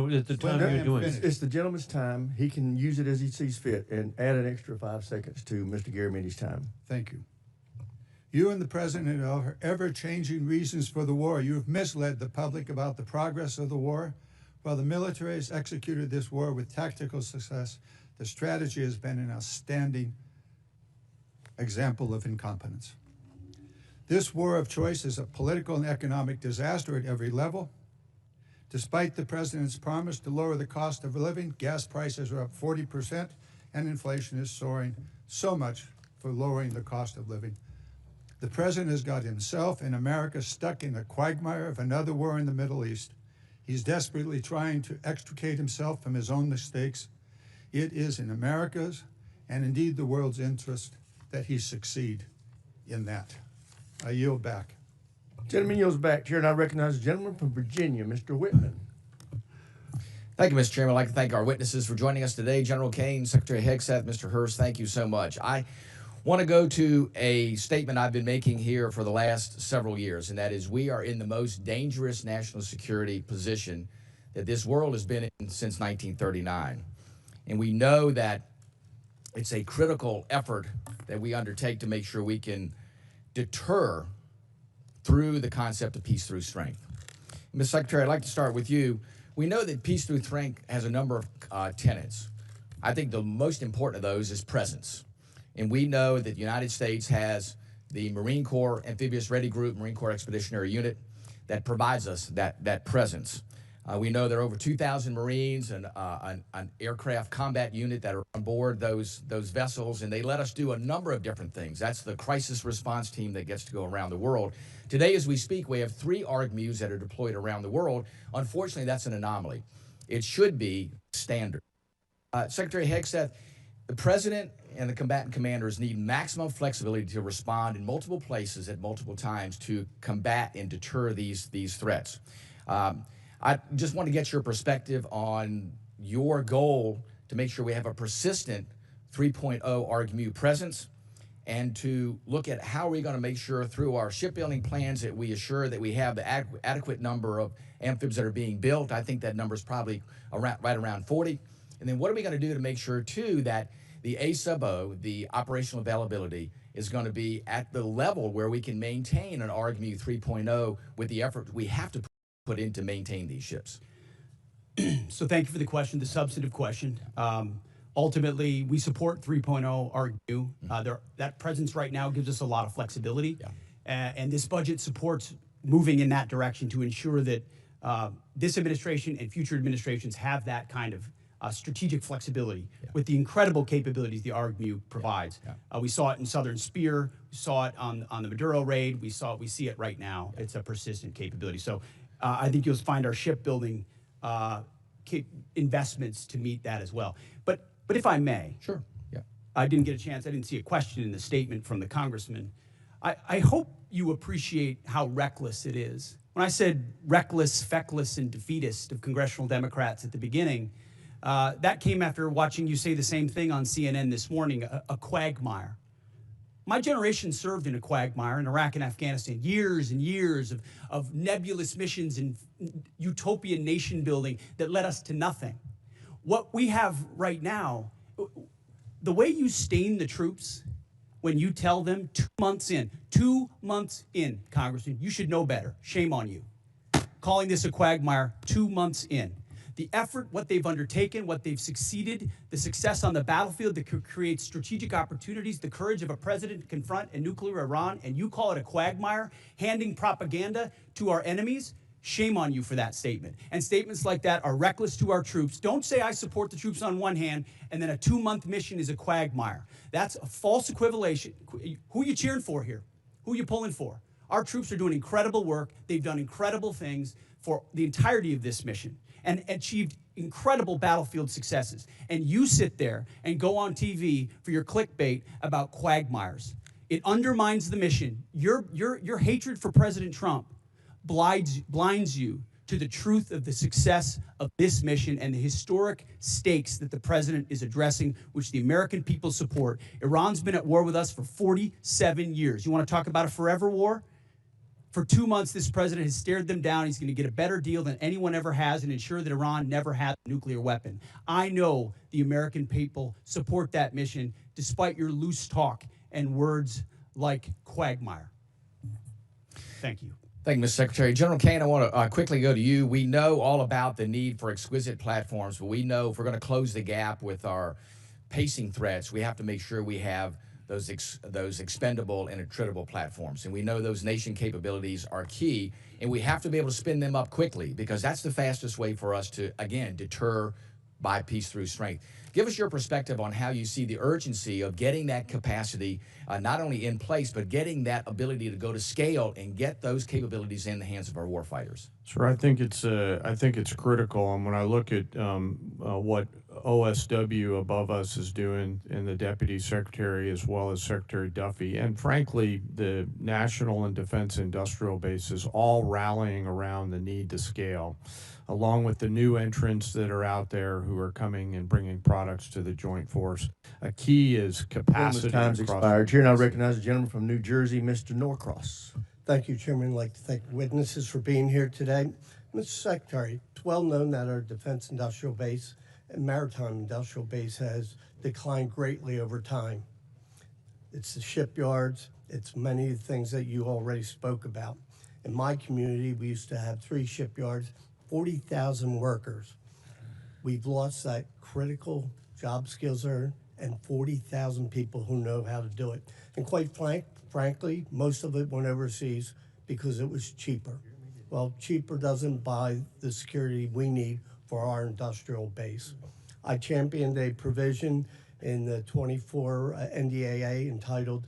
at the time When you're I'm doing finished. it. It's the gentleman's time. He can use it as he sees fit and add an extra 5 seconds to Mr. Garamendi's time. Thank you. You and the President are ever-changing reasons for the war. You have misled the public about the progress of the war. While the military has executed this war with tactical success, the strategy has been an outstanding example of incompetence. This war of choice is a political and economic disaster at every level. Despite the President's promise to lower the cost of living, gas prices are up 40% and inflation is soaring so much for lowering the cost of living. The president has got himself and America stuck in the quagmire of another war in the Middle East. He's desperately trying to extricate himself from his own mistakes. It is in America's and indeed the world's interest that he succeed in that. I yield back. Gentleman yields back. Chair, and I recognize the gentleman from Virginia, Mr. Whitman. Thank you, Mr. Chairman. I'd like to thank our witnesses for joining us today. General Caine, Secretary Hegseth, Mr. Hurst, thank you so much. I want to go to a statement I've been making here for the last several years, and that is we are in the most dangerous national security position that this world has been in since 1939. And we know that it's a critical effort that we undertake to make sure we can deter through the concept of peace through strength. Ms. Secretary, I'd like to start with you. We know that peace through strength has a number of tenets. I think the most important of those is presence. And we know that the United States has the Marine Corps Amphibious Ready Group, Marine Corps Expeditionary Unit, that provides us that presence. We know there are over 2,000 Marines and an aircraft combat unit that are on board those vessels, and they let us do a number of different things. That's the crisis response team that gets to go around the world. Today, as we speak, we have 3 ARGMUs that are deployed around the world. Unfortunately, that's an anomaly. It should be standard. Secretary Hegseth, the President and the combatant commanders need maximum flexibility to respond in multiple places at multiple times to combat and deter these threats. I just want to get your perspective on your goal to make sure we have a persistent 3.0 ARGMU presence, and to look at how we're going to make sure through our shipbuilding plans that we assure that we have the adequate number of amphibs that are being built. I think that number is probably right around 40. And then what are we going to do to make sure, too, that the A-sub-O, the operational availability, is going to be at the level where we can maintain an ARGMU 3.0 with the effort we have to put in to maintain these ships? So thank you for the question, the substantive question. Ultimately, we support 3.0 ARGMU. That presence right now gives us a lot of flexibility. Yeah. And this budget supports moving in that direction to ensure that this administration and future administrations have that kind of strategic flexibility with the incredible capabilities the ARGMU provides. We saw it in Southern Spear. We saw it on the Maduro raid. We see it right now. It's a persistent capability. So I think you'll find our shipbuilding investments to meet that as well. But if I may, sure. Yeah. I didn't get a chance. I didn't see a question in the statement from the congressman. I hope you appreciate how reckless it is. When I said reckless, feckless, and defeatist of congressional Democrats at the beginning, that came after watching you say the same thing on CNN this morning, a quagmire. My generation served in a quagmire in Iraq and Afghanistan, years and years of nebulous missions and utopian nation building that led us to nothing. What we have right now, the way you stain the troops when you tell them 2 months in, Congressman, you should know better. Shame on you. Calling this a quagmire 2 months in. The effort, what they've undertaken, what they've succeeded, the success on the battlefield that could create strategic opportunities, the courage of a president to confront a nuclear Iran, and you call it a quagmire, handing propaganda to our enemies. Shame on you for that statement. And statements like that are reckless to our troops. Don't say I support the troops on one hand, and then a 2-month mission is a quagmire. That's a false equivalation. Who are you cheering for here? Who are you pulling for? Our troops are doing incredible work. They've done incredible things for the entirety of this mission and achieved incredible battlefield successes. And you sit there and go on TV for your clickbait about quagmires. It undermines the mission. Your hatred for President Trump blinds you to the truth of the success of this mission and the historic stakes that the president is addressing, which the American people support. Iran's been at war with us for 47 years. You want to talk about a forever war? For 2 months, this president has stared them down. He's going to get a better deal than anyone ever has and ensure that Iran never has a nuclear weapon. I know the American people support that mission, despite your loose talk and words like quagmire. Thank you. Thank you, Mr. Secretary. General Caine, I want to quickly go to you. We know all about the need for exquisite platforms, but we know if we're going to close the gap with our pacing threats, we have to make sure we have those expendable and attritable platforms. And we know those nation capabilities are key, and we have to be able to spin them up quickly, because that's the fastest way for us to, again, deter by peace through strength. Give us your perspective on how you see the urgency of getting that capacity not only in place, but getting that ability to go to scale and get those capabilities in the hands of our warfighters. Sure, I think it's critical, and when I look at what OSW above us is doing, and the Deputy Secretary as well as Secretary Duffy, and frankly the National and Defense Industrial Bases all rallying around the need to scale, along with the new entrants that are out there who are coming and bringing products to the joint force. A key is capacity. Time's across expired. the Here now force. recognize the gentleman from New Jersey, Mr. Norcross. Thank you, Chairman. I'd like to thank witnesses for being here today. Mr. Secretary, it's well known that our Defense Industrial Base and Maritime Industrial Base has declined greatly over time. It's the shipyards, it's many of the things that you already spoke about. In my community, we used to have 3 shipyards, 40,000 workers. We've lost that critical job skills there and 40,000 people who know how to do it. And quite frankly, most of it went overseas because it was cheaper. Well, cheaper doesn't buy the security we need for our industrial base. I championed a provision in the 24 NDAA entitled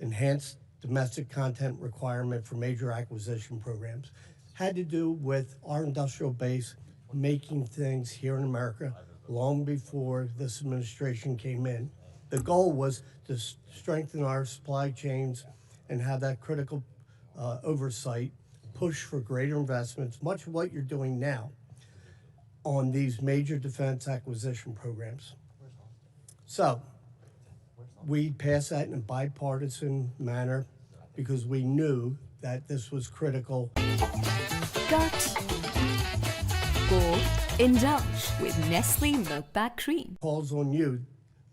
Enhanced Domestic Content Requirement for Major Acquisition Programs. Had to do with our industrial base making things here in America long before this administration came in. The goal was to strengthen our supply chains and have that critical oversight, push for greater investments, much of what you're doing now on these major defense acquisition programs. So we passed that in a bipartisan manner because we knew that this was critical. Cut. Go. Indulge with Nestle Milk Pack Cream. Calls on you,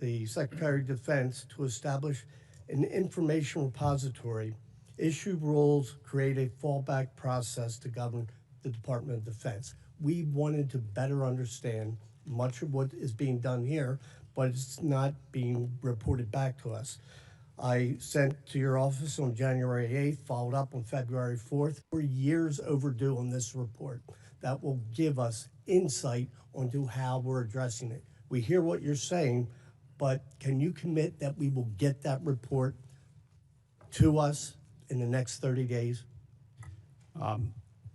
the Secretary of Defense, to establish an information repository, issue rules, create a fallback process to govern the Department of Defense. We wanted to better understand much of what is being done here, but it's not being reported back to us. I sent to your office on January 8th, followed up on February 4th. We're years overdue on this report that will give us insight onto how we're addressing it. We hear what you're saying, but can you commit that we will get that report to us in the next 30 days?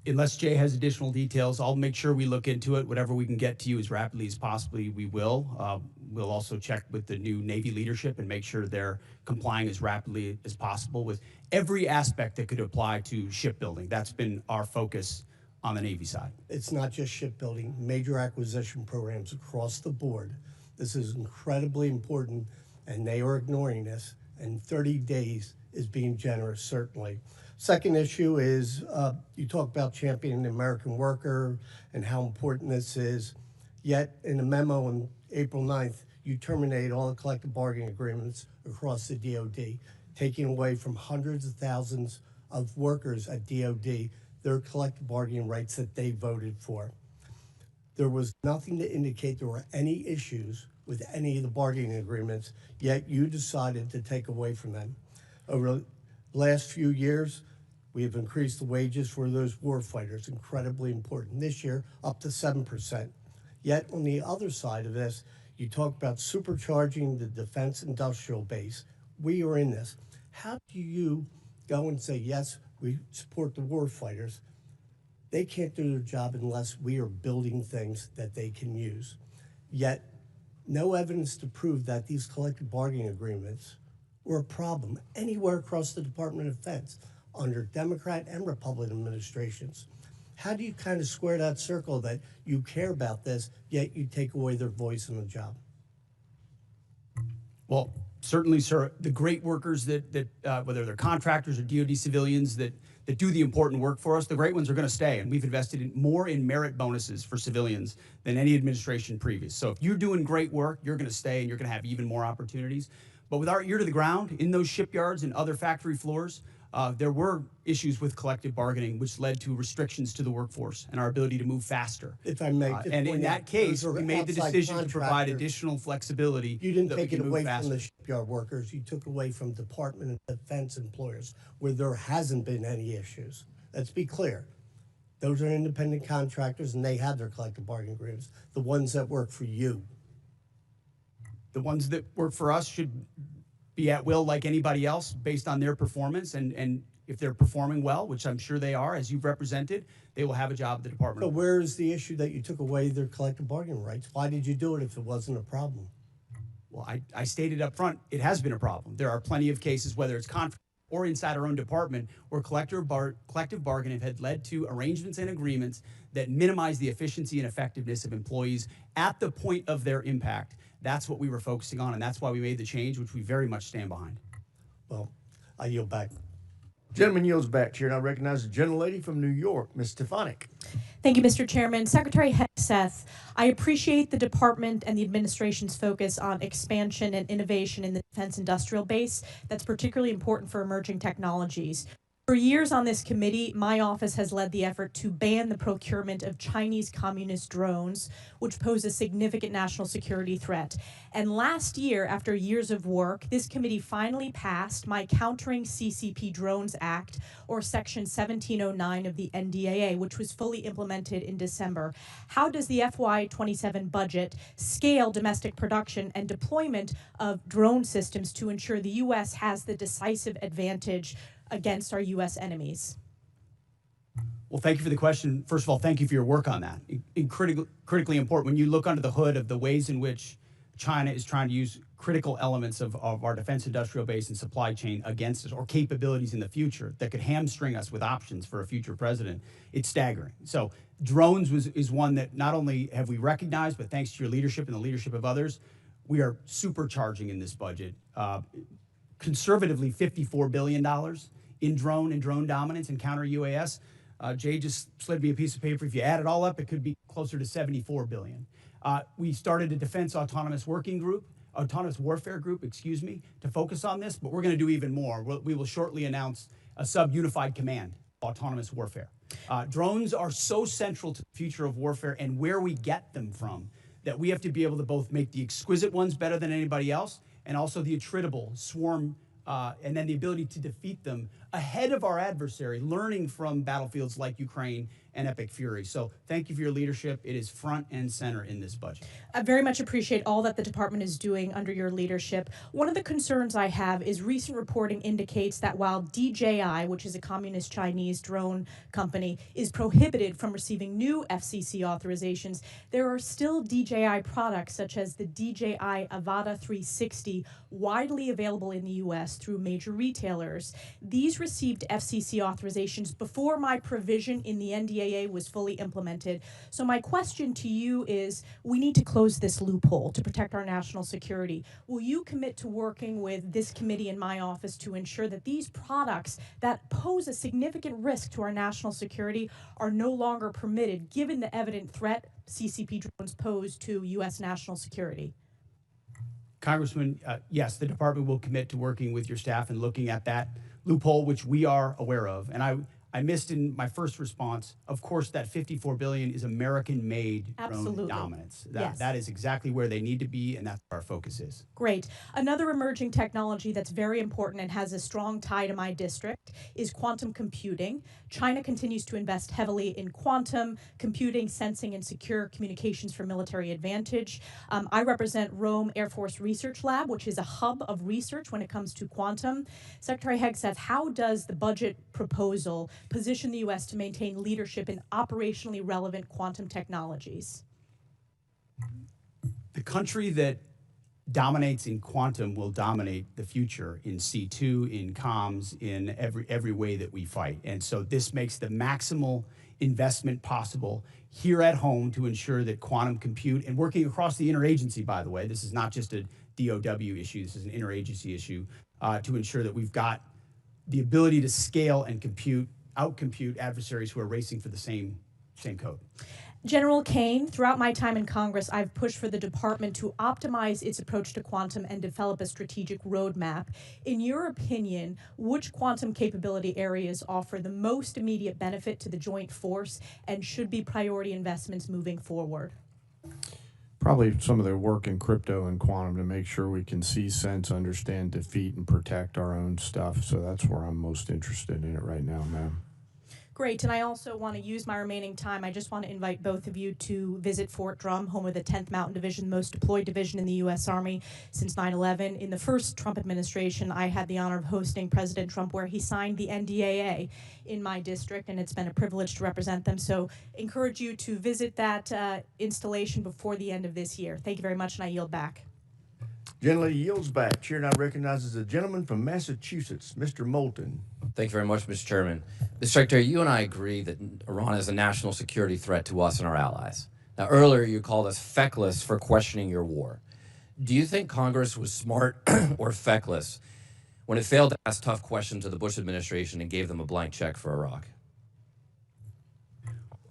Unless Jay has additional details, I'll make sure we look into it. Whatever we can get to you as rapidly as possibly, we will. We'll also check with the new Navy leadership and make sure they're complying as rapidly as possible with every aspect that could apply to shipbuilding. That's been our focus on the Navy side. It's not just shipbuilding, major acquisition programs across the board. This is incredibly important, and they are ignoring this, and 30 days is being generous, certainly. Second issue is you talk about championing the American worker and how important this is, yet in a memo on April 9th, you terminate all the collective bargaining agreements across the DoD, taking away from hundreds of thousands of workers at DoD their collective bargaining rights that they voted for. There was nothing to indicate there were any issues with any of the bargaining agreements, yet you decided to take away from them. Over the last few years, we have increased the wages for those warfighters, incredibly important. This year, up to 7%. Yet on the other side of this, you talk about supercharging the defense industrial base. We are in this. How do you go and say, yes, we support the warfighters? They can't do their job unless we are building things that they can use. Yet, no evidence to prove that these collective bargaining agreements were a problem anywhere across the Department of Defense under Democrat and Republican administrations. How do you kind of square that circle that you care about this, yet you take away their voice in the job? Well, certainly, sir, the great workers that whether they're contractors or DoD civilians that do the important work for us, the great ones are going to stay. And we've invested more in merit bonuses for civilians than any administration previous. So if you're doing great work, you're going to stay and you're going to have even more opportunities. But with our ear to the ground in those shipyards and other factory floors, there were issues with collective bargaining, which led to restrictions to the workforce and our ability to move faster. If I may, and in that case, we made the decision to provide additional flexibility. You didn't so take we it can away move from the faster. shipyard workers. You took away from Department of Defense employers where there hasn't been any issues. Let's be clear. Those are independent contractors, and they have their collective bargaining agreements, the ones that work for you. The ones that work for us should be at will like anybody else based on their performance. And if they're performing well, which I'm sure they are, as you've represented, they will have a job at the department. So where is the issue that you took away their collective bargaining rights? Why did you do it if it wasn't a problem? Well, I stated up front, it has been a problem. There are plenty of cases, whether it's contract or inside our own department, where collective bargaining had led to arrangements and agreements that minimize the efficiency and effectiveness of employees at the point of their impact. That's what we were focusing on, and that's why we made the change, which we very much stand behind. Well, I yield back. Gentleman yields back, Chair, and I recognize the gentlelady from New York, Ms. Stefanik. Thank you, Mr. Chairman. Secretary Hegseth, I appreciate the department and the administration's focus on expansion and innovation in the defense industrial base. That's particularly important for emerging technologies. For years on this committee, my office has led the effort to ban the procurement of Chinese communist drones, which pose a significant national security threat. And last year, after years of work, this committee finally passed my Countering CCP Drones Act, or Section 1709 of the NDAA, which was fully implemented in December. How does the FY27 budget scale domestic production and deployment of drone systems to ensure the U.S. has the decisive advantage against our U.S. enemies? Well, thank you for the question. First of all, thank you for your work on that. Critically important. When you look under the hood of the ways in which China is trying to use critical elements of our defense industrial base and supply chain against us, or capabilities in the future that could hamstring us with options for a future president, it's staggering. So drones is one that not only have we recognized, but thanks to your leadership and the leadership of others, we are supercharging in this budget. Conservatively, $54 billion in drone and drone dominance and counter UAS. Jay just slid me a piece of paper. If you add it all up, it could be closer to $74 billion. We started a defense autonomous warfare group, to focus on this, but we're going to do even more. We will shortly announce a sub-unified command, autonomous warfare. Drones are so central to the future of warfare and where we get them from that we have to be able to both make the exquisite ones better than anybody else and also the attritable swarm, and then the ability to defeat them ahead of our adversary, learning from battlefields like Ukraine and Epic Fury. So thank you for your leadership. It is front and center in this budget. I very much appreciate all that the department is doing under your leadership. One of the concerns I have is recent reporting indicates that while DJI, which is a communist Chinese drone company, is prohibited from receiving new FCC authorizations, there are still DJI products such as the DJI Avata 360 widely available in the U.S. through major retailers. These received FCC authorizations before my provision in the NDAA was fully implemented. So my question to you is, we need to close this loophole to protect our national security. Will you commit to working with this committee and my office to ensure that these products that pose a significant risk to our national security are no longer permitted, given the evident threat CCP drones pose to U.S. national security? Congressman, yes, the department will commit to working with your staff and looking at that loophole, which we are aware of. And I missed in my first response, of course, that $54 billion is American-made drone dominance. That is exactly where they need to be, and that's where our focus is. Great. Another emerging technology that's very important and has a strong tie to my district is quantum computing. China continues to invest heavily in quantum computing, sensing, and secure communications for military advantage. I represent Rome Air Force Research Lab, which is a hub of research when it comes to quantum. Secretary Hegseth, how does the budget proposal position the U.S. to maintain leadership in operationally relevant quantum technologies? The country that dominates in quantum will dominate the future in C2, in comms, in every way that we fight. And so this makes the maximal investment possible here at home to ensure that quantum compute, and working across the interagency, by the way, this is not just a DOW issue, this is an interagency issue, to ensure that we've got the ability to scale and outcompute adversaries who are racing for the same code. General Caine, throughout my time in Congress, I've pushed for the department to optimize its approach to quantum and develop a strategic roadmap. In your opinion, which quantum capability areas offer the most immediate benefit to the joint force and should be priority investments moving forward? Probably some of the work in crypto and quantum to make sure we can see, sense, understand, defeat, and protect our own stuff. So that's where I'm most interested in it right now, ma'am. Great, and I also want to use my remaining time. I just want to invite both of you to visit Fort Drum, home of the 10th Mountain Division, the most deployed division in the U.S. Army since 9/11. In the first Trump administration, I had the honor of hosting President Trump, where he signed the NDAA in my district, and it's been a privilege to represent them. So encourage you to visit that installation before the end of this year. Thank you very much, and I yield back. Gentlelady yields back. Chair now recognizes the gentleman from Massachusetts, Mr. Moulton. Thank you very much, Mr. Chairman. Mr. Secretary, you and I agree that Iran is a national security threat to us and our allies. Now, earlier you called us feckless for questioning your war. Do you think Congress was smart or feckless when it failed to ask tough questions of the Bush administration and gave them a blank check for Iraq?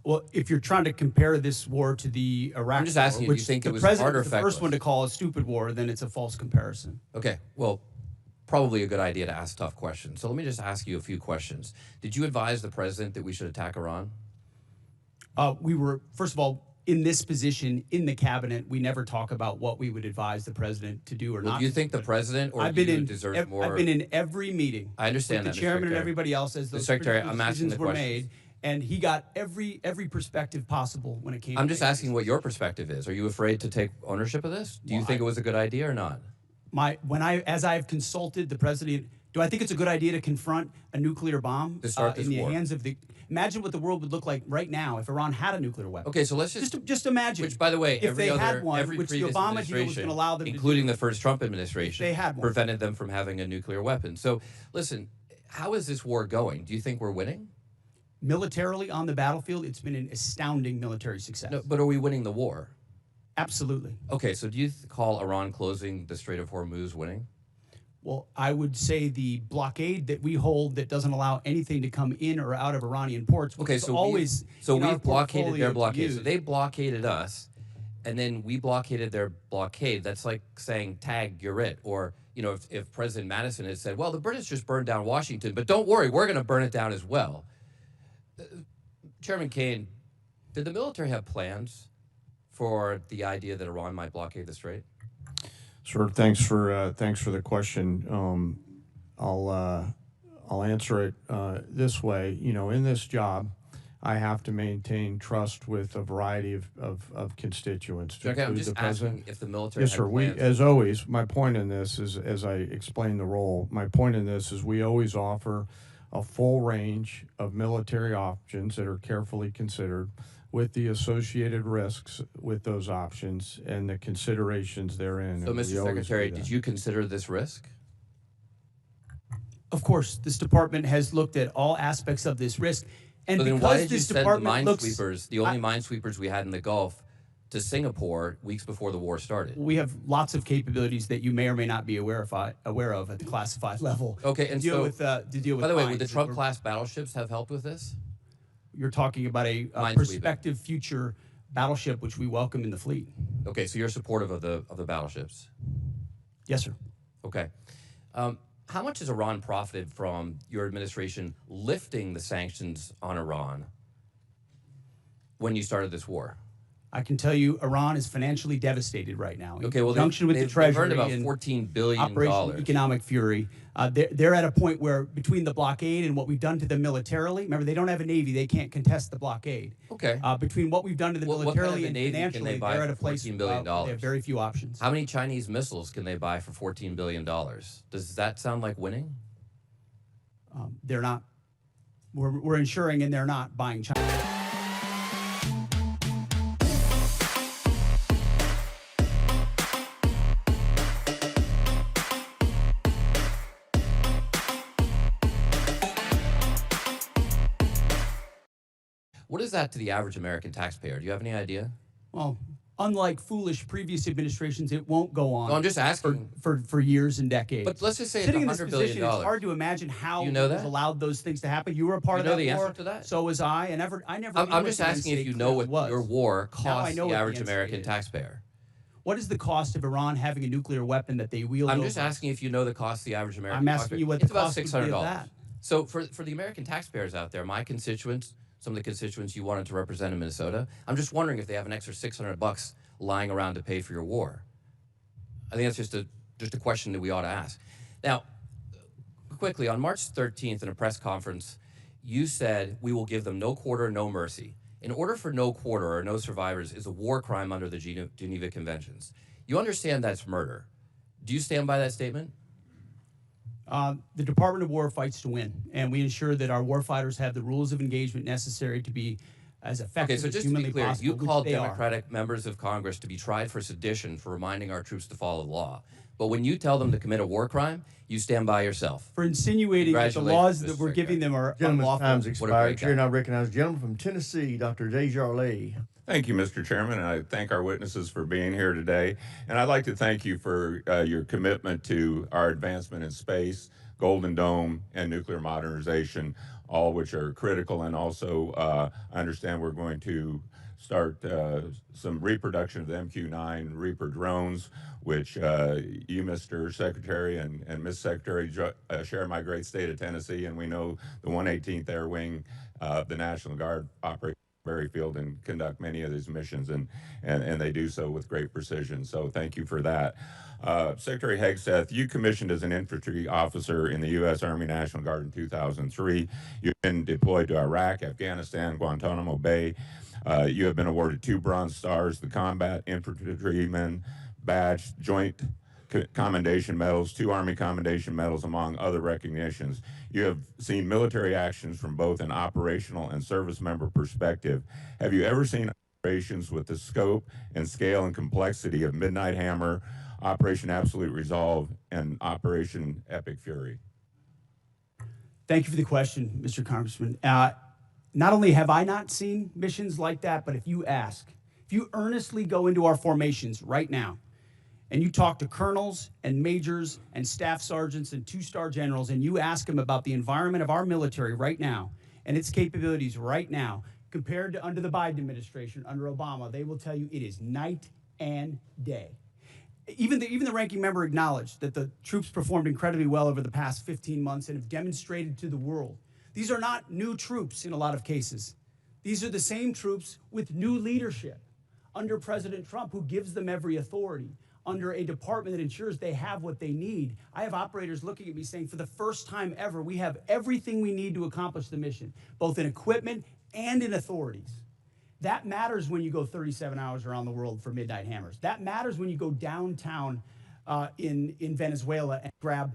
Well, if you're trying to compare this war to the Iraq I'm just asking war, you, do you think the it was president smart or was the first feckless? one to call a stupid war, then it's a false comparison. Okay, well, probably a good idea to ask tough questions. So let me just ask you a few questions. Did you advise the president that we should attack Iran? We were, first of all, in this position in the cabinet, we never talk about what we would advise the president to do or Well, not. do you think the president or you deserve more? I've been in every meeting. I understand with that, the Mr. chairman and Secretary. everybody else as those Secretary, critical I'm asking decisions the were questions. made, and he got every perspective possible when it came. I'm to just asking what your perspective is. Are you afraid to take ownership of this? Do you Well, think it was a good idea or not? As I've consulted the president, do I think it's a good idea to confront a nuclear bomb To start in this the war. hands of the? Imagine what the world would look like right now if Iran had a nuclear weapon. Okay, so let's just imagine. Which, by the way, if every they had other, one, every which the previous Obama deal was administration, going to allow them, including to the first Trump administration, they had one. prevented them from having a nuclear weapon. So, listen, how is this war going? Do you think we're winning? Militarily on the battlefield, it's been an astounding military success. No, but are we winning the war? Absolutely. Okay, so do you call Iran closing the Strait of Hormuz winning? Well, I would say the blockade that we hold that doesn't allow anything to come in or out of Iranian ports. Which Okay, is so always we've blockaded portfolio their to blockade. So use. they blockaded us, and then we blockaded their blockade. That's like saying, tag, you're it. Or, you know, if President Madison had said, well, the British just burned down Washington, but don't worry, we're going to burn it down as well. Chairman Caine, did the military have plans for the idea that Iran might blockade the Strait? Sure. Thanks for the question. I'll answer it this way. You know, in this job, I have to maintain trust with a variety of constituents. to Okay, I'm include just the president. asking if the military Yes, had sir. We, plans. as always, my point in this is, as I explain the role, my point in this is we always offer a full range of military options that are carefully considered, with the associated risks with those options and the considerations therein. So, and we Mr. always Secretary, do that. did you consider this risk? Of course, this department has looked at all aspects of this risk. And So then because why did you this send the department looks, minesweepers, the only minesweepers we had in the Gulf, to Singapore weeks before the war started? we have lots of capabilities that you may or may not be aware of at the classified level. Okay, and to deal so, with, to deal with by the way, would mines the that Trump we're- class battleships have helped with this? You're talking about a Minesweeper. prospective future battleship, which we welcome in the fleet. Okay, so you're supportive of the battleships. Yes, sir. Okay. How much has Iran profited from your administration lifting the sanctions on Iran when you started this war? I can tell you Iran is financially devastated right now. In Okay, well, conjunction with the they've Treasury earned about and $14 billion. Operation Economic Fury. They're at a point where between the blockade and what we've done to them militarily, remember, they don't have a Navy. They can't contest the blockade. Okay. Between what we've done to them What kind of militarily a and Navy can financially, they buy they're at for a place $14 billion? where they have very few options. How many Chinese missiles can they buy for $14 billion? Does that sound like winning? They're not. We're ensuring, and they're not buying China. What is that to the average American taxpayer? Do you have any idea? Well, unlike foolish previous administrations, it won't go on. No, I'm just asking. For years and decades. But let's just say it's sitting in this $100 position, billion. it's hard to imagine how You know it was that? allowed those things to happen. You were a part You of know that the answer war. to that? So was I. I never. I'm knew just what the asking end if you state know what was. your war Now I cost know the what average end state American is. taxpayer. What is the cost of Iran having a nuclear weapon that they wield? I'm just over? asking if you know the cost of the average American I'm asking taxpayer. you what It's the about cost would be of $600. that. So for the American taxpayers out there, my constituents, some of the constituents you wanted to represent in Minnesota, I'm just wondering if they have an extra $600 lying around to pay for your war. I think that's just a question that we ought to ask. Now, quickly, on March 13th in a press conference, you said we will give them no quarter, no mercy. In order for no quarter or no survivors is a war crime under the Geneva Conventions. You understand that's murder. Do you stand by that statement? The Department of War fights to win, and we ensure that our warfighters have the rules of engagement necessary to be as effective Okay, so as just to humanly be clear, possible. you which called they are. Democratic members of Congress to be tried for sedition for reminding our troops to follow the law. But when you tell them to commit a war crime, you stand by yourself. For insinuating that the laws that we're giving them are Gentleman's unlawful. time's What a expired. great Chair guy. now recognizes the gentleman from Tennessee, Dr. Desjardins. Thank you, Mr. Chairman, and I thank our witnesses for being here today. And I'd like to thank you for your commitment to our advancement in space, Golden Dome, and nuclear modernization, all which are critical. And also, I understand we're going to start some reproduction of the MQ-9 Reaper drones, which you, Mr. Secretary, and Ms. Secretary share my great state of Tennessee, and we know the 118th Air Wing, the National Guard operates very field and conduct many of these missions, and they do so with great precision. So thank you for that. Secretary Hegseth, you commissioned as an infantry officer in the U.S. Army National Guard in 2003. You've been deployed to Iraq, Afghanistan, Guantanamo Bay. You have been awarded 2 Bronze Stars, the Combat Infantryman Badge, Joint Commendation Medals, 2 Army Commendation Medals, among other recognitions. You have seen military actions from both an operational and service member perspective. Have you ever seen operations with the scope and scale and complexity of Midnight Hammer, Operation Absolute Resolve, and Operation Epic Fury? Thank you for the question, Mr. Congressman. Not only have I not seen missions like that, but if you earnestly go into our formations right now, and you talk to colonels and majors and staff sergeants and 2-star generals, and you ask them about the environment of our military right now and its capabilities right now, compared to under the Biden administration, under Obama, they will tell you it is night and day. Even the ranking member acknowledged that the troops performed incredibly well over the past 15 months and have demonstrated to the world. These are not new troops in a lot of cases. These are the same troops with new leadership under President Trump, who gives them every authority, under a department that ensures they have what they need. I have operators looking at me saying, for the first time ever, we have everything we need to accomplish the mission, both in equipment and in authorities. That matters when you go 37 hours around the world for Midnight Hammers. That matters when you go downtown in Venezuela and grab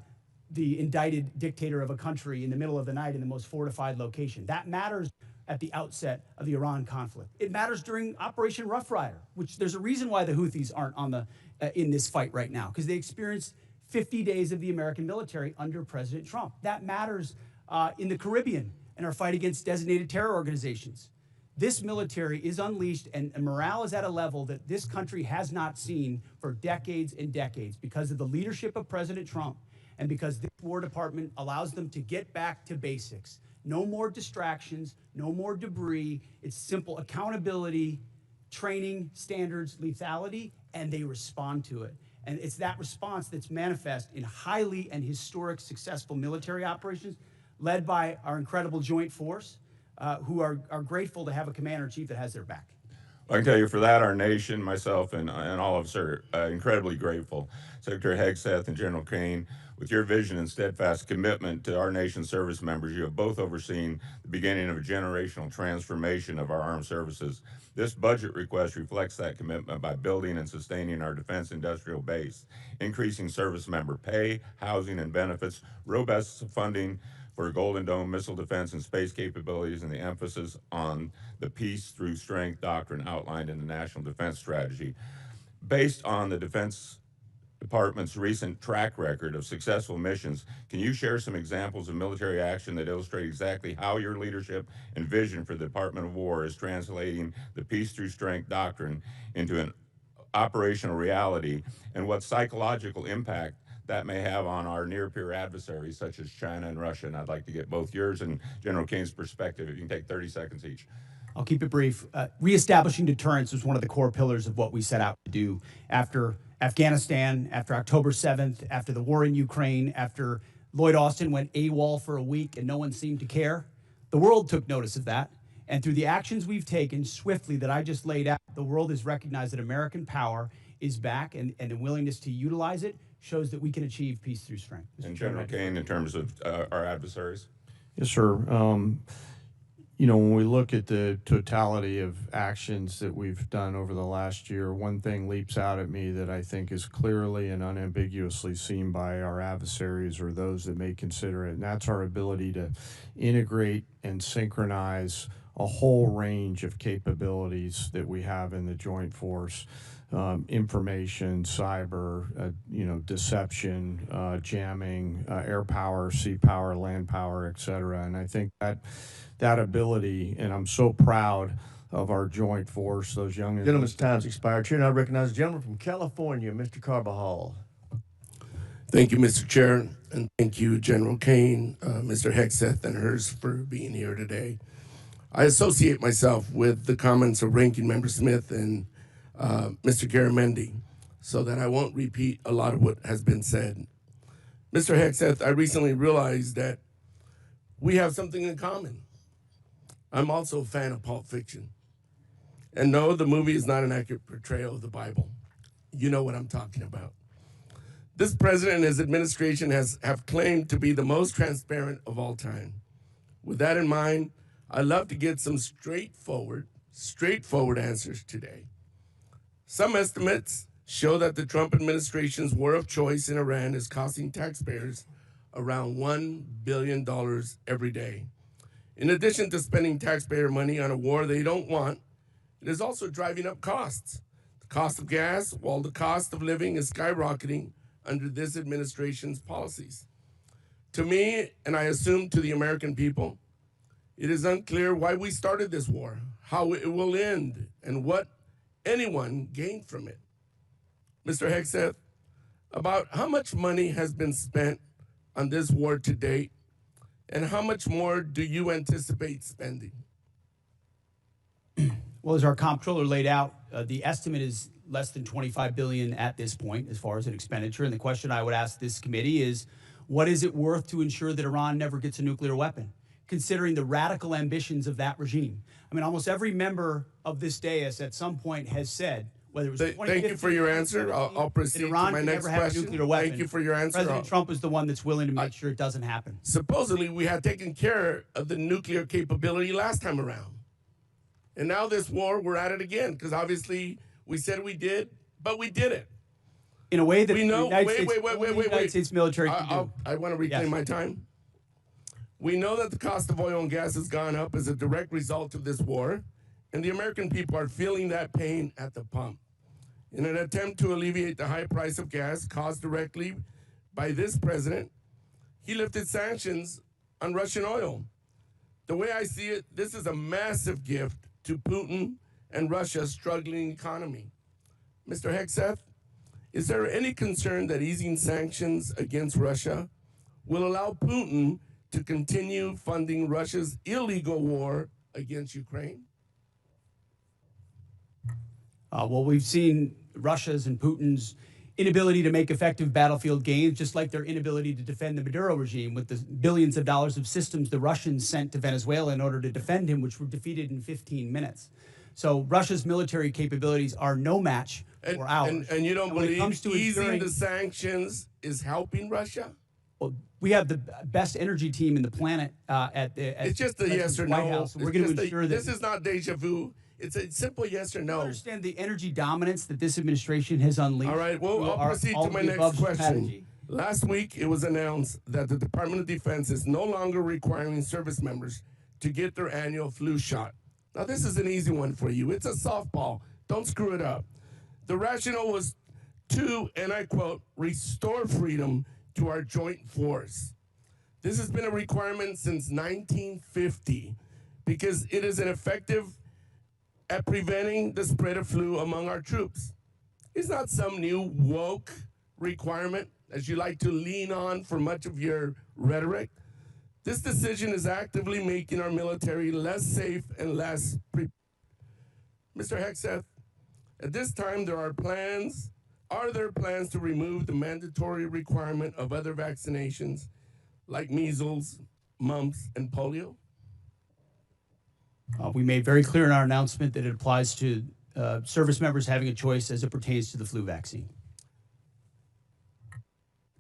the indicted dictator of a country in the middle of the night in the most fortified location. That matters at the outset of the Iran conflict. It matters during Operation Rough Rider, which there's a reason why the Houthis aren't on the in this fight right now, because they experienced 50 days of the American military under President Trump. That matters in the Caribbean and our fight against designated terror organizations. This military is unleashed, and morale is at a level that this country has not seen for decades and decades because of the leadership of President Trump and because this War Department allows them to get back to basics. No more distractions, no more debris. It's simple accountability, training, standards, lethality, and they respond to it. And it's that response that's manifest in highly and historic successful military operations led by our incredible joint force, who are grateful to have a commander-in-chief that has their back. I can tell you for that, our nation, myself, and all of us are incredibly grateful. Secretary Hegseth and General Caine, with your vision and steadfast commitment to our nation's service members, you have both overseen the beginning of a generational transformation of our armed services. This budget request reflects that commitment by building and sustaining our defense industrial base, increasing service member pay, housing, and benefits, robust funding for Golden Dome missile defense and space capabilities, and the emphasis on the peace through strength doctrine outlined in the National Defense Strategy. Based on the Defense Department's recent track record of successful missions, can you share some examples of military action that illustrate exactly how your leadership and vision for the Department of War is translating the peace through strength doctrine into an operational reality, and what psychological impact that may have on our near-peer adversaries such as China and Russia? And I'd like to get both yours and General Caine's perspective. If you can take 30 seconds each. I'll keep it brief. Reestablishing deterrence was one of the core pillars of what we set out to do after Afghanistan, after October 7th, after the war in Ukraine, after Lloyd Austin went AWOL for a week and no one seemed to care. The world took notice of that. And through the actions we've taken swiftly that I just laid out, the world has recognized that American power is back, and the willingness to utilize it shows that we can achieve peace through strength. And General Caine, in terms of our adversaries? Yes, sir. When we look at the totality of actions that we've done over the last year, one thing leaps out at me that I think is clearly and unambiguously seen by our adversaries or those that may consider it, and that's our ability to integrate and synchronize a whole range of capabilities that we have in the joint force. Information, cyber, deception, jamming, air power, sea power, land power, et cetera. And I think that ability, and I'm so proud of our joint force, those young... Gentleman's time's expired. Chair, now I recognize the gentleman from California, Mr. Carbajal. Thank you, Mr. Chair, and thank you, General Caine, Mr. Hegseth, and hers for being here today. I associate myself with the comments of Ranking Member Smith and Mr. Garamendi, so that I won't repeat a lot of what has been said. Mr. Hegseth, I recently realized that we have something in common. I'm also a fan of Pulp Fiction. And no, the movie is not an accurate portrayal of the Bible. You know what I'm talking about. This president and his administration have claimed to be the most transparent of all time. With that in mind, I'd love to get some straightforward answers today. Some estimates show that the Trump administration's war of choice in Iran is costing taxpayers around $1 billion every day. In addition to spending taxpayer money on a war they don't want, it is also driving up costs. The cost of gas, while the cost of living is skyrocketing under this administration's policies. To me, and I assume to the American people, it is unclear why we started this war, how it will end, and what anyone gained from it. Mr. Hegseth, about how much money has been spent on this war to date, and how much more do you anticipate spending? Well, as our comptroller laid out, the estimate is less than $25 billion at this point as far as an expenditure. And the question I would ask this committee is, what is it worth to ensure that Iran never gets a nuclear weapon, considering the radical ambitions of that regime? I mean, almost every member of this dais at some point has said, whether it was Thank you for your answer. I'll proceed to my next question. Thank you for your answer. President Trump is the one that's willing to make sure it doesn't happen. Supposedly, we had taken care of the nuclear capability last time around. And now this war, we're at it again, because obviously we said we did, but we did it. In a way that we know, the United States military can do. I want to reclaim my time. We know that the cost of oil and gas has gone up as a direct result of this war, and the American people are feeling that pain at the pump. In an attempt to alleviate the high price of gas caused directly by this president, he lifted sanctions on Russian oil. The way I see it, this is a massive gift to Putin and Russia's struggling economy. Mr. Hegseth, is there any concern that easing sanctions against Russia will allow Putin to continue funding Russia's illegal war against Ukraine? Well, we've seen Russia's and Putin's inability to make effective battlefield gains, just like their inability to defend the Maduro regime with the billions of dollars of systems the Russians sent to Venezuela in order to defend him, which were defeated in 15 minutes. So Russia's military capabilities are no match for ours. And you don't believe easing the sanctions is helping Russia? Well, we have the best energy team in the planet it's just a yes or no. White House. We're going to ensure that this is not deja vu. It's a simple yes or no. I understand the energy dominance that this administration has unleashed. All right, well, I'll proceed to my next question. Strategy. Last week, it was announced that the Department of Defense is no longer requiring service members to get their annual flu shot. Now, this is an easy one for you. It's a softball. Don't screw it up. The rationale was to, and I quote, restore freedom to our joint force. This has been a requirement since 1950 because it is an effective at preventing the spread of flu among our troops. It's not some new woke requirement, as you like to lean on for much of your rhetoric. This decision is actively making our military less safe and less prepared. Mr. Hegseth, at this time, are there plans to remove the mandatory requirement of other vaccinations like measles, mumps, and polio? We made very clear in our announcement that it applies to service members having a choice as it pertains to the flu vaccine.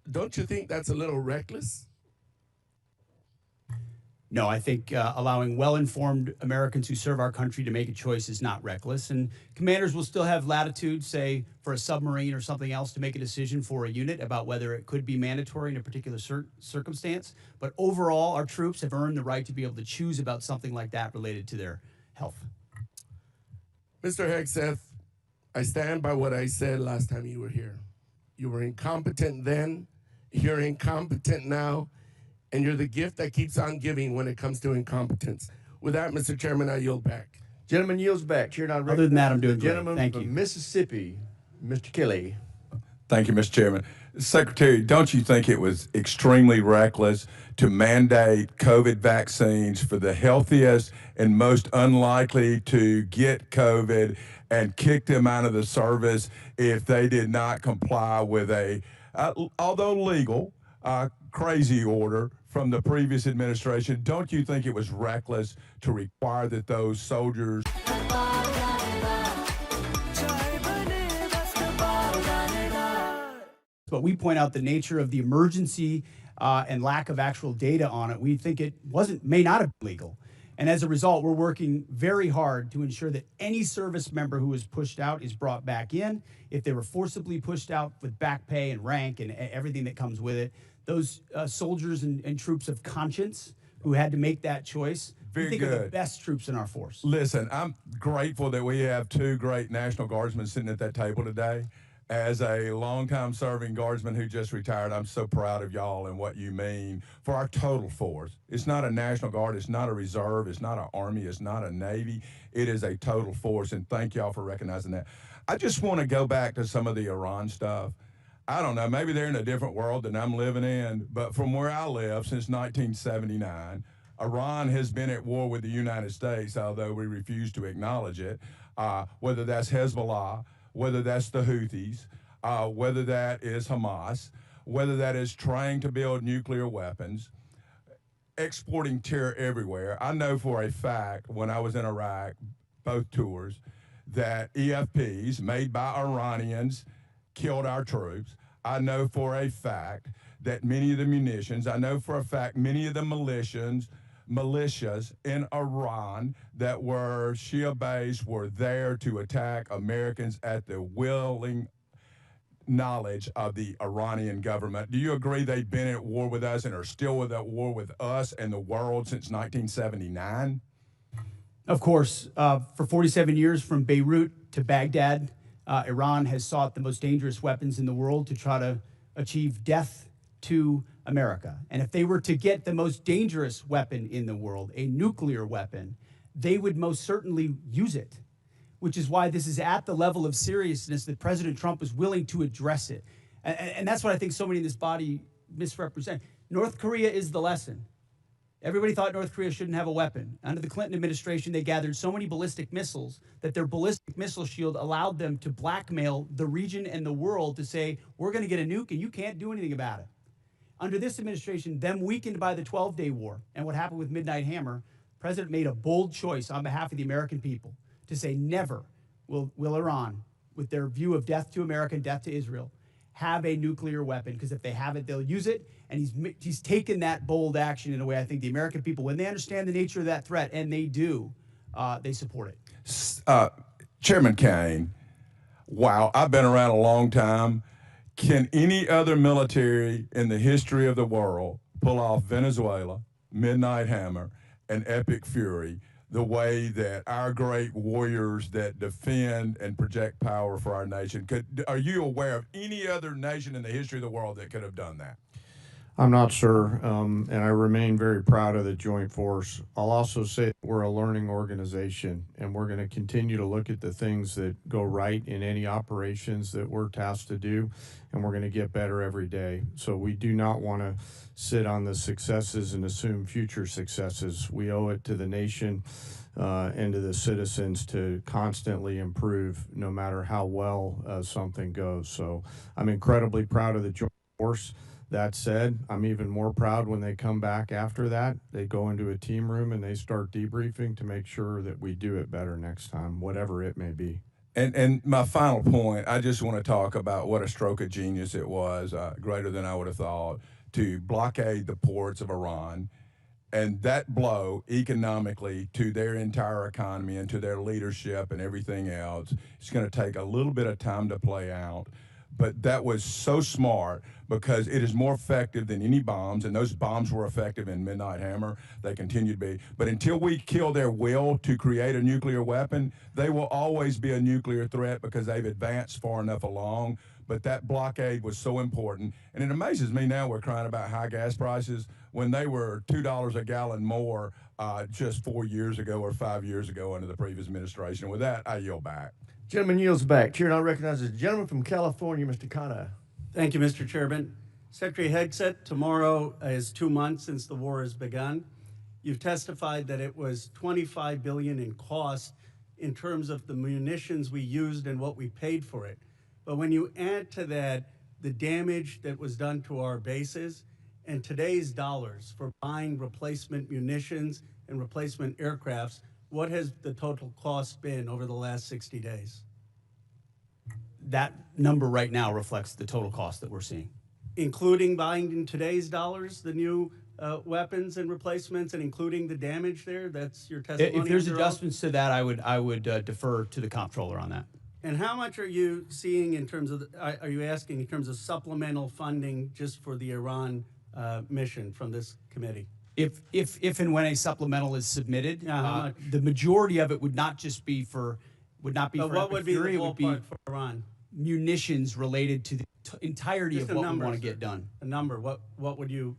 Don't you think that's a little reckless? No, I think allowing well-informed Americans who serve our country to make a choice is not reckless. And commanders will still have latitude, say, for a submarine or something else, to make a decision for a unit about whether it could be mandatory in a particular circumstance. But overall, our troops have earned the right to be able to choose about something like that related to their health. Mr. Hegseth, I stand by what I said last time you were here. You were incompetent then, you're incompetent now, and you're the gift that keeps on giving when it comes to incompetence. With that, Mr. Chairman, I yield back. Gentleman yields back. Chair, not Other than that, I'm doing great. Gentleman Thank from you. Mississippi, Mr. Kelly. Thank you, Mr. Chairman. Secretary, don't you think it was extremely reckless to mandate COVID vaccines for the healthiest and most unlikely to get COVID and kick them out of the service if they did not comply with a, although legal, crazy order from the previous administration? Don't you think it was reckless to require that those soldiers... But we point out the nature of the emergency and lack of actual data on it. We think it may not have been legal. And as a result, we're working very hard to ensure that any service member who was pushed out is brought back in. If they were forcibly pushed out with back pay and rank and everything that comes with it, those soldiers and troops of conscience who had to make that choice, we think are the best troops in our force. Listen, I'm grateful that we have two great National Guardsmen sitting at that table today. As a longtime serving Guardsman who just retired, I'm so proud of y'all and what you mean for our total force. It's not a National Guard, it's not a reserve, it's not an Army, it's not a Navy. It is a total force, and thank y'all for recognizing that. I just want to go back to some of the Iran stuff. I don't know, maybe they're in a different world than I'm living in, but from where I live since 1979, Iran has been at war with the United States, although we refuse to acknowledge it, whether that's Hezbollah, whether that's the Houthis, whether that is Hamas, whether that is trying to build nuclear weapons, exporting terror everywhere. I know for a fact when I was in Iraq, both tours, that EFPs made by Iranians killed our troops. I know for a fact that many of the munitions, I know for a fact many of the militias in Iran that were Shia-based were there to attack Americans at the willing knowledge of the Iranian government. Do you agree they've been at war with us and are still at war with us and the world since 1979? Of course, for 47 years from Beirut to Baghdad, Iran has sought the most dangerous weapons in the world to try to achieve death to America. And if they were to get the most dangerous weapon in the world, a nuclear weapon, they would most certainly use it, which is why this is at the level of seriousness that President Trump is willing to address it. And that's what I think so many in this body misrepresent. North Korea is the lesson. Everybody thought North Korea shouldn't have a weapon. Under the Clinton administration, they gathered so many ballistic missiles that their ballistic missile shield allowed them to blackmail the region and the world to say, we're going to get a nuke and you can't do anything about it. Under this administration, them weakened by the 12-day war and what happened with Midnight Hammer, the president made a bold choice on behalf of the American people to say never will Iran, with their view of death to America and death to Israel, have a nuclear weapon, because if they have it, they'll use it. And he's taken that bold action in a way I think the American people, when they understand the nature of that threat, and they do, they support it. Chairman Caine, wow, I've been around a long time. Can any other military in the history of the world pull off Venezuela, Midnight Hammer, and Epic Fury the way that our great warriors that defend and project power for our nation? Are you aware of any other nation in the history of the world that could have done that? I'm not sure, and I remain very proud of the Joint Force. I'll also say that we're a learning organization, and we're going to continue to look at the things that go right in any operations that we're tasked to do, and we're going to get better every day. So we do not want to sit on the successes and assume future successes. We owe it to the nation and to the citizens to constantly improve no matter how well something goes. So I'm incredibly proud of the Joint Force. That said, I'm even more proud when they come back after that. They go into a team room and they start debriefing to make sure that we do it better next time, whatever it may be. And my final point, I just want to talk about what a stroke of genius it was, greater than I would have thought, to blockade the ports of Iran And that blow economically to their entire economy and to their leadership and everything else, it's going to take a little bit of time to play out. But that was so smart because it is more effective than any bombs, and those bombs were effective in Midnight Hammer. They continue to be. But until we kill their will to create a nuclear weapon, they will always be a nuclear threat because they've advanced far enough along. But that blockade was so important. And it amazes me now we're crying about high gas prices when they were $2 a gallon more just 4 years ago or 5 years ago under the previous administration. With that, I yield back. Gentleman yields back. Chair now recognizes the gentleman from California, Mr. Caine. Thank you, Mr. Chairman. Secretary Hegseth, tomorrow is 2 months since the war has begun. You've testified that it was $25 billion in cost in terms of the munitions we used and what we paid for it. But when you add to that the damage that was done to our bases and today's dollars for buying replacement munitions and replacement aircrafts, what has the total cost been over the last 60 days? That number right now reflects the total cost that we're seeing. Including buying in today's dollars the new weapons and replacements, and including the damage there? That's your testimony? If there's under oath? adjustments to that, I would defer to the comptroller on that. And how much are you seeing in terms of, are you asking in terms of supplemental funding just for the Iran mission from this committee? If and when a supplemental is submitted, Yeah, how much? the majority of it would not just be for, would not be But for what Epic would be the Fury, it would be ballpark for Iran? munitions related to the entirety Just of a what number, we want to sir. get done. A number, what would you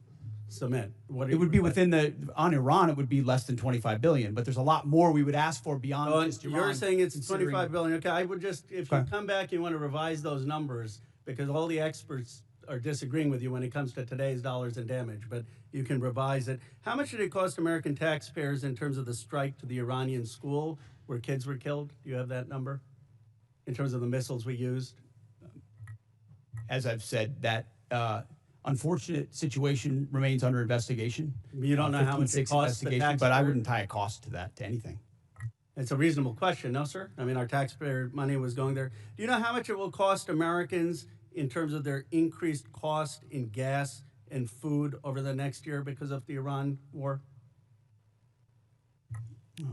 submit? What It would be within the, on Iran, it would be less than 25 billion, but there's a lot more we would ask for beyond Oh, just Iran. you're saying it's considering- 25 billion. Okay, I would just, if you Okay. come back, you want to revise those numbers because all the experts are disagreeing with you when it comes to today's dollars and damage, but you can revise it. How much did it cost American taxpayers in terms of the strike to the Iranian school where kids were killed? Do you have that number in terms of the missiles we used? As I've said, that unfortunate situation remains under investigation. You don't know how much it 15-6 costs the investigation, but I taxpayer? wouldn't tie a cost to that, to anything. It's a reasonable question, no, sir? I mean, our taxpayer money was going there. Do you know how much it will cost Americans in terms of their increased cost in gas and food over the next year because of the Iran war?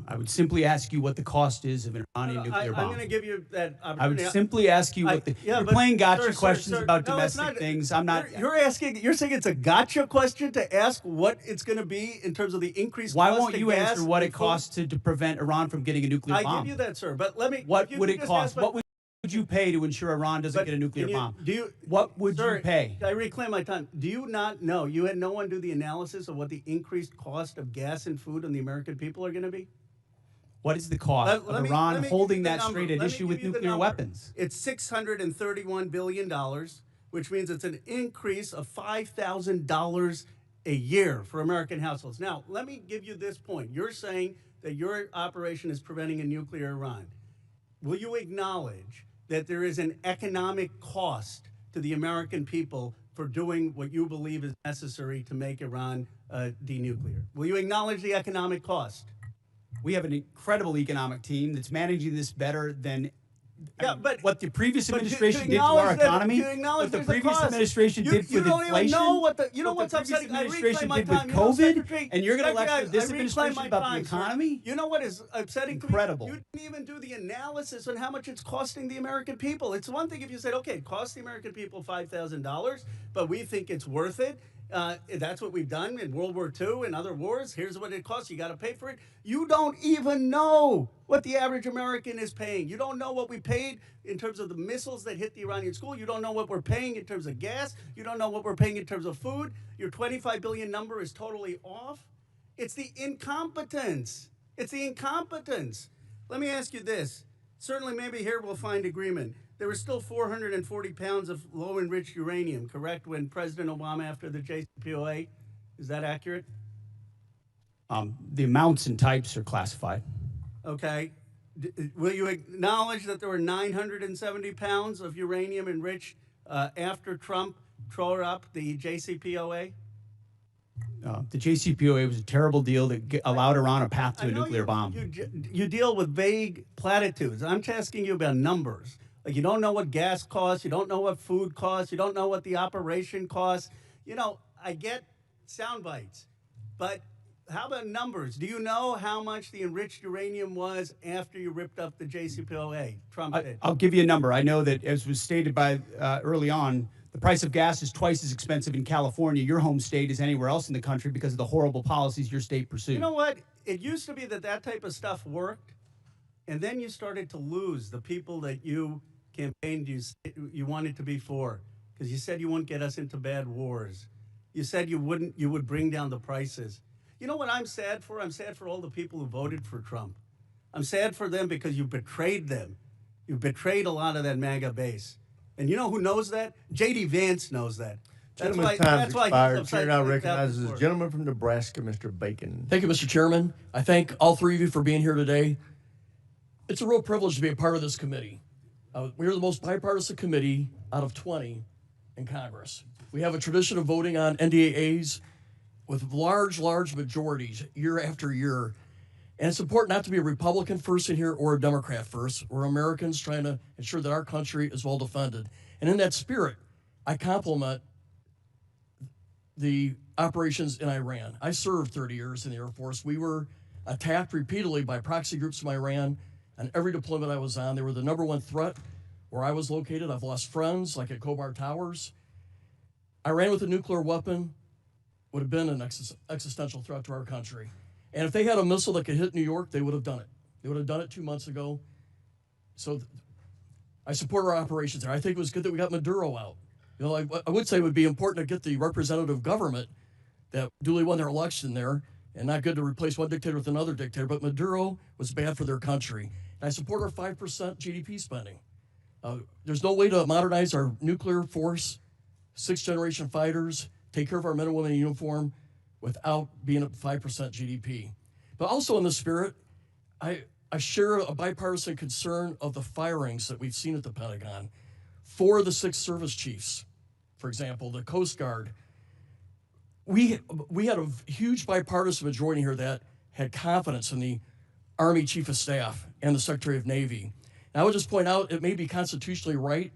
I would simply ask you what the cost is of an Iranian nuclear bomb. I'm going to give you that I would opportunity. simply ask you what the. You're playing gotcha questions about no, it's domestic not. things. I'm not. You're saying it's a gotcha question to ask what it's going to be in terms of the increased Why cost won't of you gas answer what and it costs to prevent Iran from getting a nuclear bomb? I give you that, sir. But let me. What if would you it just cost? ask What would you pay to ensure Iran doesn't get a nuclear bomb? What would you pay? I reclaim my time. Do you not know? You had no one do the analysis of what the increased cost of gas and food on the American people are going to be? What is the cost of Iran holding that straight at issue with nuclear weapons? It's $631 billion, which means it's an increase of $5,000 a year for American households. Now, let me give you this point. You're saying that your operation is preventing a nuclear Iran. Will you acknowledge that there is an economic cost to the American people for doing what you believe is necessary to make Iran denuclear? Will you acknowledge the economic cost? We have an incredible economic team that's managing this better than what the previous administration did to our economy, what the previous administration did for don't inflation, even know what the what what's the previous upsetting. administration I did reclaim with my time. COVID, and you're going to lecture this I reclaim administration my about time, the sir. economy? You know what is upsetting to me? Incredible. You didn't even do the analysis on how much it's costing the American people. It's one thing if you said, okay, it costs the American people $5,000, but we think it's worth it. That's what we've done in World War II and other wars. Here's what it costs. You got to pay for it. You don't even know what the average American is paying. You don't know what we paid in terms of the missiles that hit the Iranian school. You don't know what we're paying in terms of gas. You don't know what we're paying in terms of food. Your 25 billion number is totally off. It's the incompetence. It's the incompetence. Let me ask you this. Certainly, maybe here we'll find agreement. There was still 440 pounds of low-enriched uranium, correct, when President Obama, after the JCPOA? Is that accurate? The amounts and types are classified. Okay. Will you acknowledge that there were 970 pounds of uranium enriched after Trump tore up the JCPOA? The JCPOA was a terrible deal that allowed Iran a path to a nuclear bomb. You deal with vague platitudes. I'm asking you about numbers. Like, you don't know what gas costs. You don't know what food costs. You don't know what the operation costs. You know, I get sound bites, but how about numbers? Do you know how much the enriched uranium was after you ripped up the JCPOA? Trump did. I'll give you a number. I know that, as was stated by early on, the price of gas is twice as expensive in California, your home state, as anywhere else in the country because of the horrible policies your state pursued. You know what? It used to be that type of stuff worked, and then you started to lose the people that you campaigned you wanted to be for, because you said you wouldn't get us into bad wars. You said you would bring down the prices. You know what I'm sad for? I'm sad for all the people who voted for Trump. I'm sad for them because you betrayed them. You betrayed a lot of that MAGA base. And you know who knows that? J.D. Vance knows that. Gentleman's time's expired. Chair now recognizes the gentleman from Nebraska, Mr. Bacon. Thank you, Mr. Chairman. I thank all three of you for being here today. It's a real privilege to be a part of this committee. We are the most bipartisan committee out of 20 in Congress. We have a tradition of voting on NDAAs with large majorities year after year. And it's important not to be a Republican first in here or a Democrat first. We're Americans trying to ensure that our country is well defended. And in that spirit, I compliment the operations in Iran. I served 30 years in the Air Force. We were attacked repeatedly by proxy groups from Iran on every deployment I was on. They were the #1 threat where I was located. I've lost friends, like at Khobar Towers. Iran with a nuclear weapon would have been an existential threat to our country. And if they had a missile that could hit New York, they would have done it. They would have done it 2 months ago. So I support our operations there. I think it was good that we got Maduro out. You know, I would say it would be important to get the representative government that duly won their election there, and not good to replace one dictator with another dictator, but Maduro was bad for their country. And I support our 5% GDP spending. There's no way to modernize our nuclear force, 6th-generation fighters, take care of our men and women in uniform without being at 5% GDP. But also in the spirit, I share a bipartisan concern of the firings that we've seen at the Pentagon. 4 of the 6 service chiefs, for example, the Coast Guard. We had a huge bipartisan majority here that had confidence in the Army Chief of Staff and the Secretary of Navy. And I would just point out, it may be constitutionally right.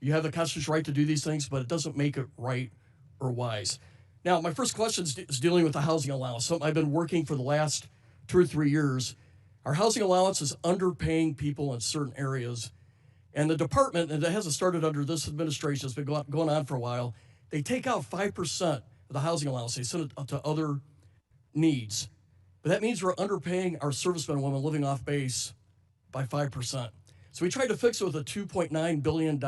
You have the constitutional right to do these things, but it doesn't make it right or wise. Now, my first question is dealing with the housing allowance, something I've been working for the last 2 or 3 years. Our housing allowance is underpaying people in certain areas. And the department, and it hasn't started under this administration, it's been going on for a while, they take out 5% of the housing allowance. They send it to other needs. But that means we're underpaying our servicemen and women living off base by 5%. So we tried to fix it with a $2.9 billion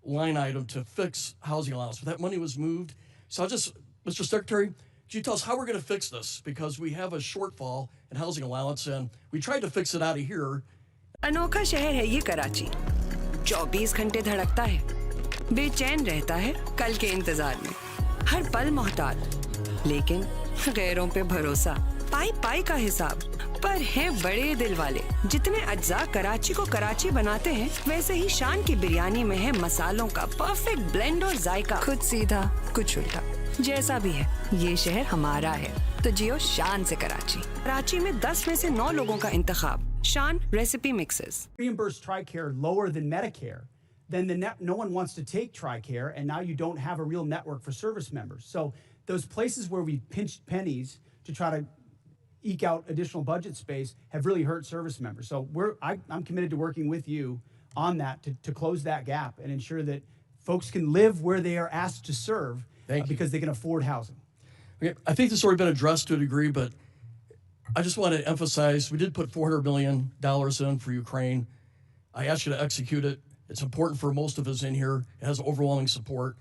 line item to fix housing allowance. But that money was moved. So Mr. Secretary, could you tell us how we're going to fix this? Because we have a shortfall in housing allowance, and we tried to fix it out of here. अनोखा शहर है ये कराची 24 घंटे धड़कता है बेचैन रहता है कल के इंतजार में हर पल मोहताज लेकिन गैरों पे भरोसा पाई पाई का हिसाब पर हैं बड़े दिल वाले जितने अज्जा कराची को कराची बनाते हैं वैसे ही शान की बिरयानी में है मसालों का परफेक्ट ब्लेंड और जायका खुद सीधा कुछ उल्टा जैसा भी है ये शहर हमारा है तो जियो शान से कराची में 10 में से 9 लोगों का इंतखाब Sean, recipe mixes. Reimburse TRICARE lower than Medicare, then no one wants to take TRICARE, and now you don't have a real network for service members. So those places where we pinched pennies to try to eke out additional budget space have really hurt service members. So I'm committed to working with you on that to close that gap and ensure that folks can live where they are asked to serve because they can afford housing. Okay, I think this has already been addressed to a degree, but I just want to emphasize, we did put $400 million in for Ukraine. I asked you to execute it. It's important for most of us in here. It has overwhelming support.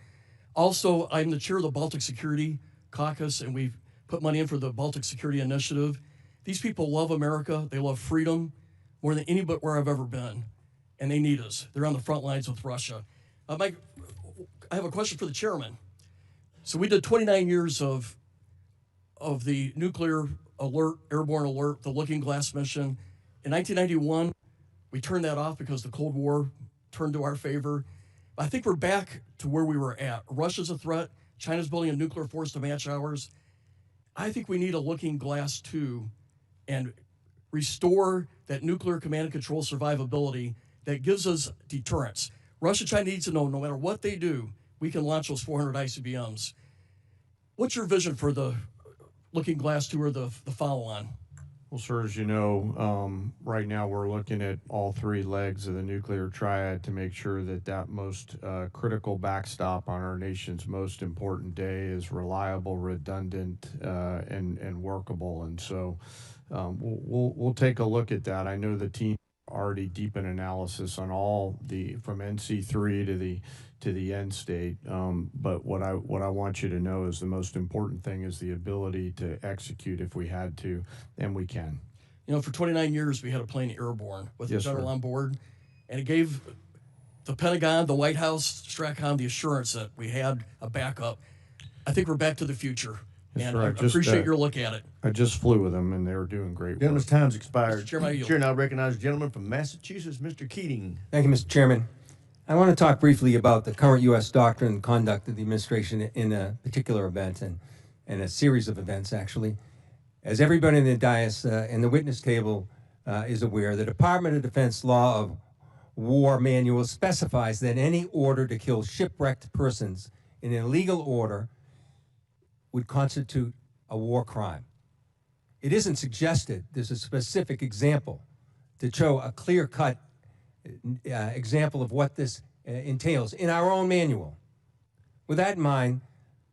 Also, I'm the chair of the Baltic Security Caucus, and we've put money in for the Baltic Security Initiative. These people love America. They love freedom more than anywhere I've ever been, and they need us. They're on the front lines with Russia. Mike, I have a question for the chairman. So we did 29 years of the nuclear alert, airborne alert, the Looking Glass mission. In 1991, we turned that off because the Cold War turned to our favor. I think we're back to where we were at. Russia's a threat. China's building a nuclear force to match ours. I think we need a Looking Glass 2 and restore that nuclear command and control survivability that gives us deterrence. Russia, China needs to know no matter what they do, we can launch those 400 ICBMs. What's your vision for the Looking Glass to the follow-on? Well, sir, as you know, right now we're looking at all three legs of the nuclear triad to make sure that that most critical backstop on our nation's most important day is reliable, redundant, and workable. And so we'll take a look at that. I know the team already deep in analysis on all from NC3 to the end state. But what I want you to know is the most important thing is the ability to execute if we had to, and we can. You know, for 29 years, we had a plane airborne with the general on board, and it gave the Pentagon, the White House, STRATCOM the assurance that we had a backup. I think we're back to the future, and I appreciate your look at it. I just flew with them, and they were doing great work. Gentleman's time's expired. Mr. Chairman, I yield. Chair now recognizes the gentleman from Massachusetts, Mr. Keating. Thank you, Mr. Chairman. I want to talk briefly about the current U.S. doctrine and conduct of the administration in a particular event and a series of events, actually. As everybody in the dais and the witness table is aware, the Department of Defense Law of War Manual specifies that any order to kill shipwrecked persons in an illegal order would constitute a war crime. It isn't suggested there's a specific example to show a clear-cut example of what this entails in our own manual. With that in mind,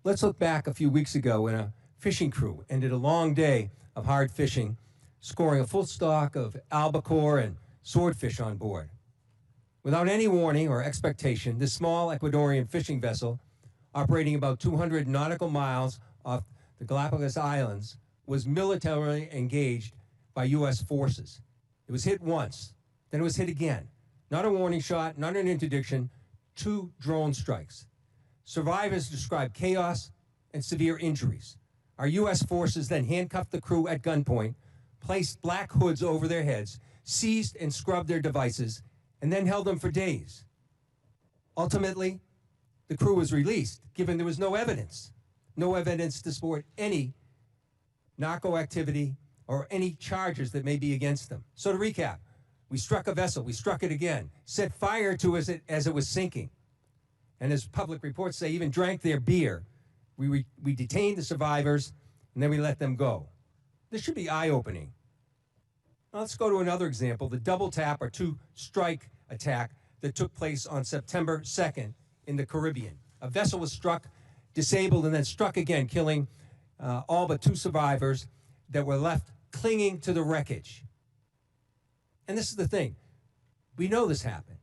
let's look back a few weeks ago when a fishing crew ended a long day of hard fishing, scoring a full stock of albacore and swordfish on board. Without any warning or expectation, this small Ecuadorian fishing vessel, operating about 200 nautical miles off the Galapagos Islands, was militarily engaged by U.S. forces. It was hit once, then it was hit again. Not a warning shot, not an interdiction, 2 drone strikes. Survivors described chaos and severe injuries. Our U.S. forces then handcuffed the crew at gunpoint, placed black hoods over their heads, seized and scrubbed their devices, and then held them for days. Ultimately, the crew was released, given there was no evidence to support any narco activity or any charges that may be against them. So to recap, we struck a vessel, we struck it again, set fire to it as it was sinking. And as public reports say, even drank their beer. We detained the survivors, and then we let them go. This should be eye-opening. Now let's go to another example, the double tap or 2-strike attack that took place on September 2nd in the Caribbean. A vessel was struck, disabled, and then struck again, killing all but 2 survivors that were left clinging to the wreckage. And this is the thing. We know this happened.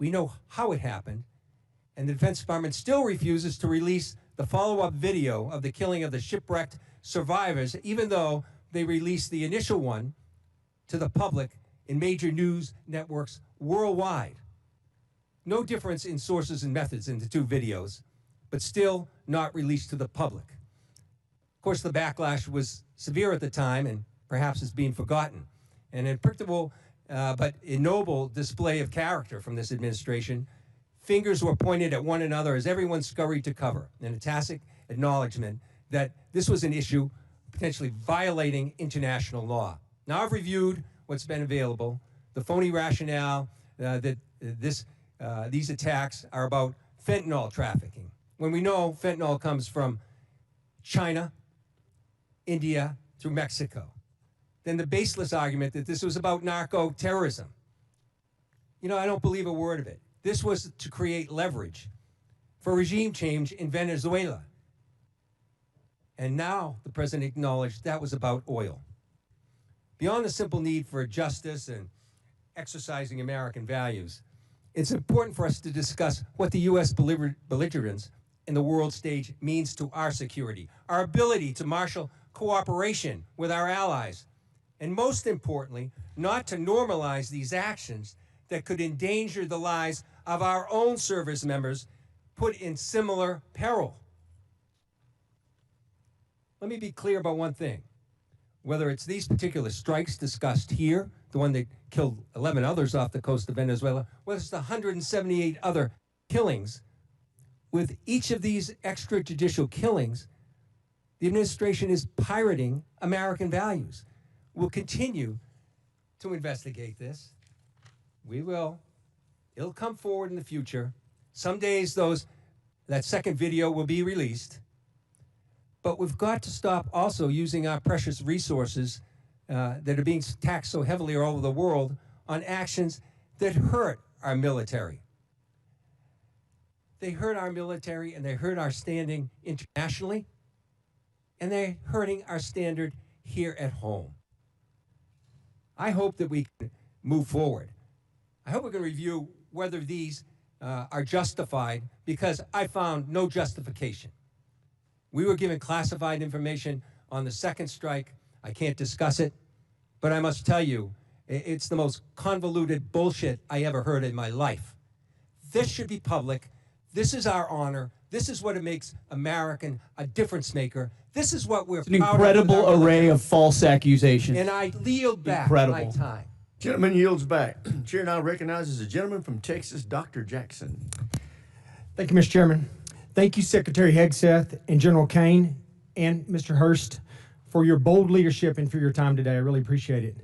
We know how it happened. And the Defense Department still refuses to release the follow-up video of the killing of the shipwrecked survivors, even though they released the initial one to the public in major news networks worldwide. No difference in sources and methods in the 2 videos, but still not released to the public. Of course, the backlash was severe at the time and perhaps is being forgotten. An unpredictable but ignoble display of character from this administration. Fingers were pointed at one another as everyone scurried to cover, and a tacit acknowledgement that this was an issue potentially violating international law. Now I've reviewed what's been available, the phony rationale that these attacks are about fentanyl trafficking, when we know fentanyl comes from China, India, through Mexico. Then the baseless argument that this was about narco-terrorism. You know, I don't believe a word of it. This was to create leverage for regime change in Venezuela. And now the president acknowledged that was about oil. Beyond the simple need for justice and exercising American values, it's important for us to discuss what the U.S. belligerence in the world stage means to our security, our ability to marshal cooperation with our allies, and most importantly, not to normalize these actions that could endanger the lives of our own service members put in similar peril. Let me be clear about one thing. Whether it's these particular strikes discussed here, the one that killed 11 others off the coast of Venezuela, whether it's the 178 other killings, with each of these extrajudicial killings, the administration is pirating American values. We'll continue to investigate this. We will. It'll come forward in the future. Some days that second video will be released. But we've got to stop also using our precious resources that are being taxed so heavily all over the world on actions that hurt our military. They hurt our military and they hurt our standing internationally, and they're hurting our standard here at home. I hope that we can move forward. I hope we can review whether these are justified, because I found no justification. We were given classified information on the second strike. I can't discuss it, but I must tell you, it's the most convoluted bullshit I ever heard in my life. This should be public. This is our honor. This is what it makes American a difference maker. This is what we're It's an proud incredible of with our array military. of false accusations. And I yield back my time. Gentleman yields back. Chair now recognizes the gentleman from Texas, Dr. Jackson. Thank you, Mr. Chairman. Thank you, Secretary Hegseth and General Caine and Mr. Hurst, for your bold leadership and for your time today. I really appreciate it.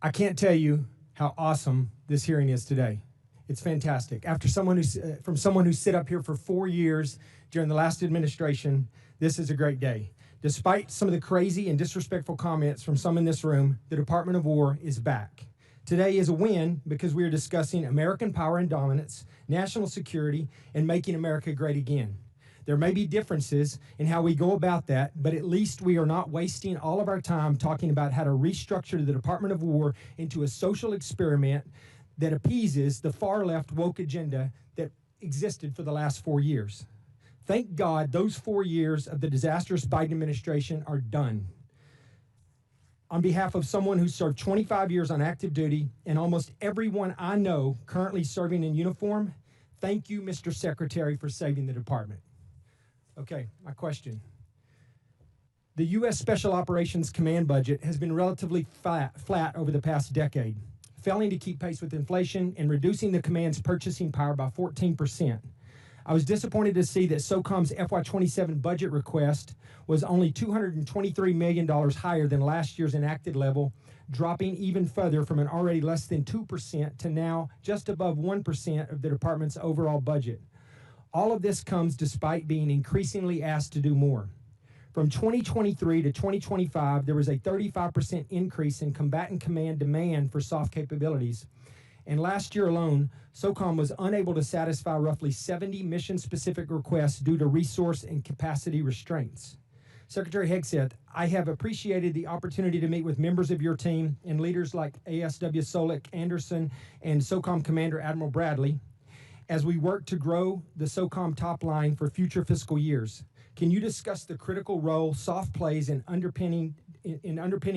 I can't tell you how awesome this hearing is today. It's fantastic. After someone who sit up here for 4 years during the last administration, this is a great day. Despite some of the crazy and disrespectful comments from some in this room, the Department of War is back. Today is a win because we are discussing American power and dominance, national security, and making America great again. There may be differences in how we go about that, but at least we are not wasting all of our time talking about how to restructure the Department of War into a social experiment that appeases the far-left woke agenda that existed for the last 4 years. Thank God those 4 years of the disastrous Biden administration are done. On behalf of someone who served 25 years on active duty and almost everyone I know currently serving in uniform, thank you, Mr. Secretary, for saving the department. Okay, my question. The U.S. Special Operations Command budget has been relatively flat over the past decade, failing to keep pace with inflation and reducing the command's purchasing power by 14%. I was disappointed to see that SOCOM's FY27 budget request was only $223 million higher than last year's enacted level, dropping even further from an already less than 2% to now just above 1% of the department's overall budget. All of this comes despite being increasingly asked to do more. From 2023 to 2025, there was a 35% increase in combatant command demand for soft capabilities. And last year alone, SOCOM was unable to satisfy roughly 70 mission-specific requests due to resource and capacity restraints. Secretary Hegseth, I have appreciated the opportunity to meet with members of your team and leaders like ASW Solik Anderson and SOCOM Commander Admiral Bradley as we work to grow the SOCOM top line for future fiscal years. Can you discuss the critical role soft plays in underpinning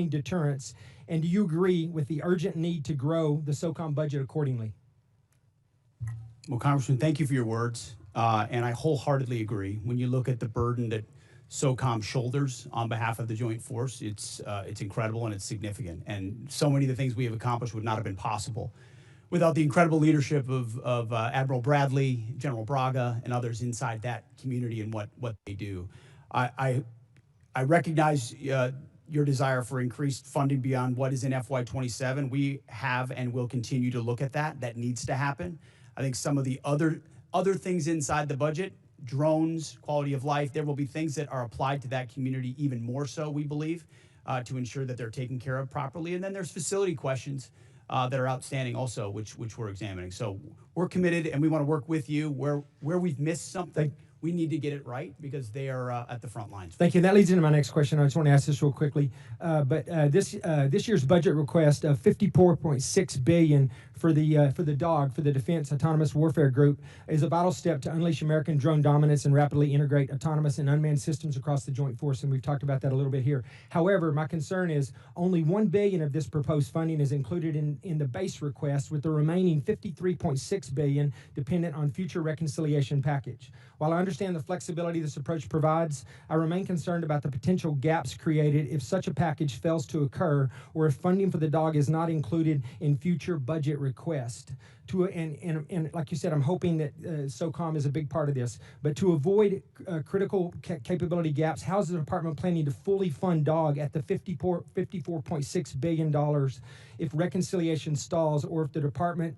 deterrence, and do you agree with the urgent need to grow the SOCOM budget accordingly? Well, Congressman, thank you for your words, and I wholeheartedly agree. When you look at the burden that SOCOM shoulders on behalf of the Joint Force, it's incredible and it's significant. And so many of the things we have accomplished would not have been possible without the incredible leadership of Admiral Bradley, General Braga, and others inside that community and what they do. I recognize your desire for increased funding beyond what is in FY27. We have and will continue to look at that. That needs to happen. I think some of the other things inside the budget, drones, quality of life, there will be things that are applied to that community even more so, we believe, to ensure that they're taken care of properly. And then there's facility questions that are outstanding also, which we're examining. So we're committed, and we want to work with you. Where we've missed something, we need to get it right because they are at the front lines. Thank you. That leads into my next question. I just want to ask this real quickly. This year's budget request of $54.6 billion for the DOG, for the Defense Autonomous Warfare Group, is a vital step to unleash American drone dominance and rapidly integrate autonomous and unmanned systems across the Joint Force, and we've talked about that a little bit here. However, my concern is only $1 billion of this proposed funding is included in the base request, with the remaining $53.6 billion dependent on future reconciliation package. While I understand the flexibility this approach provides, I remain concerned about the potential gaps created if such a package fails to occur, or if funding for the DOG is not included in future budget request and like you said, I'm hoping that SOCOM is a big part of this, but to avoid critical capability gaps, how is the department planning to fully fund DOG at the $54.6 billion if reconciliation stalls, or if the department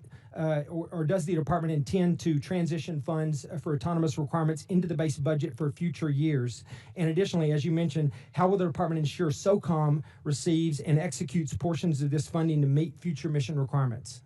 or does the department intend to transition funds for autonomous requirements into the base budget for future years? And additionally, as you mentioned, how will the department ensure SOCOM receives and executes portions of this funding to meet future mission requirements?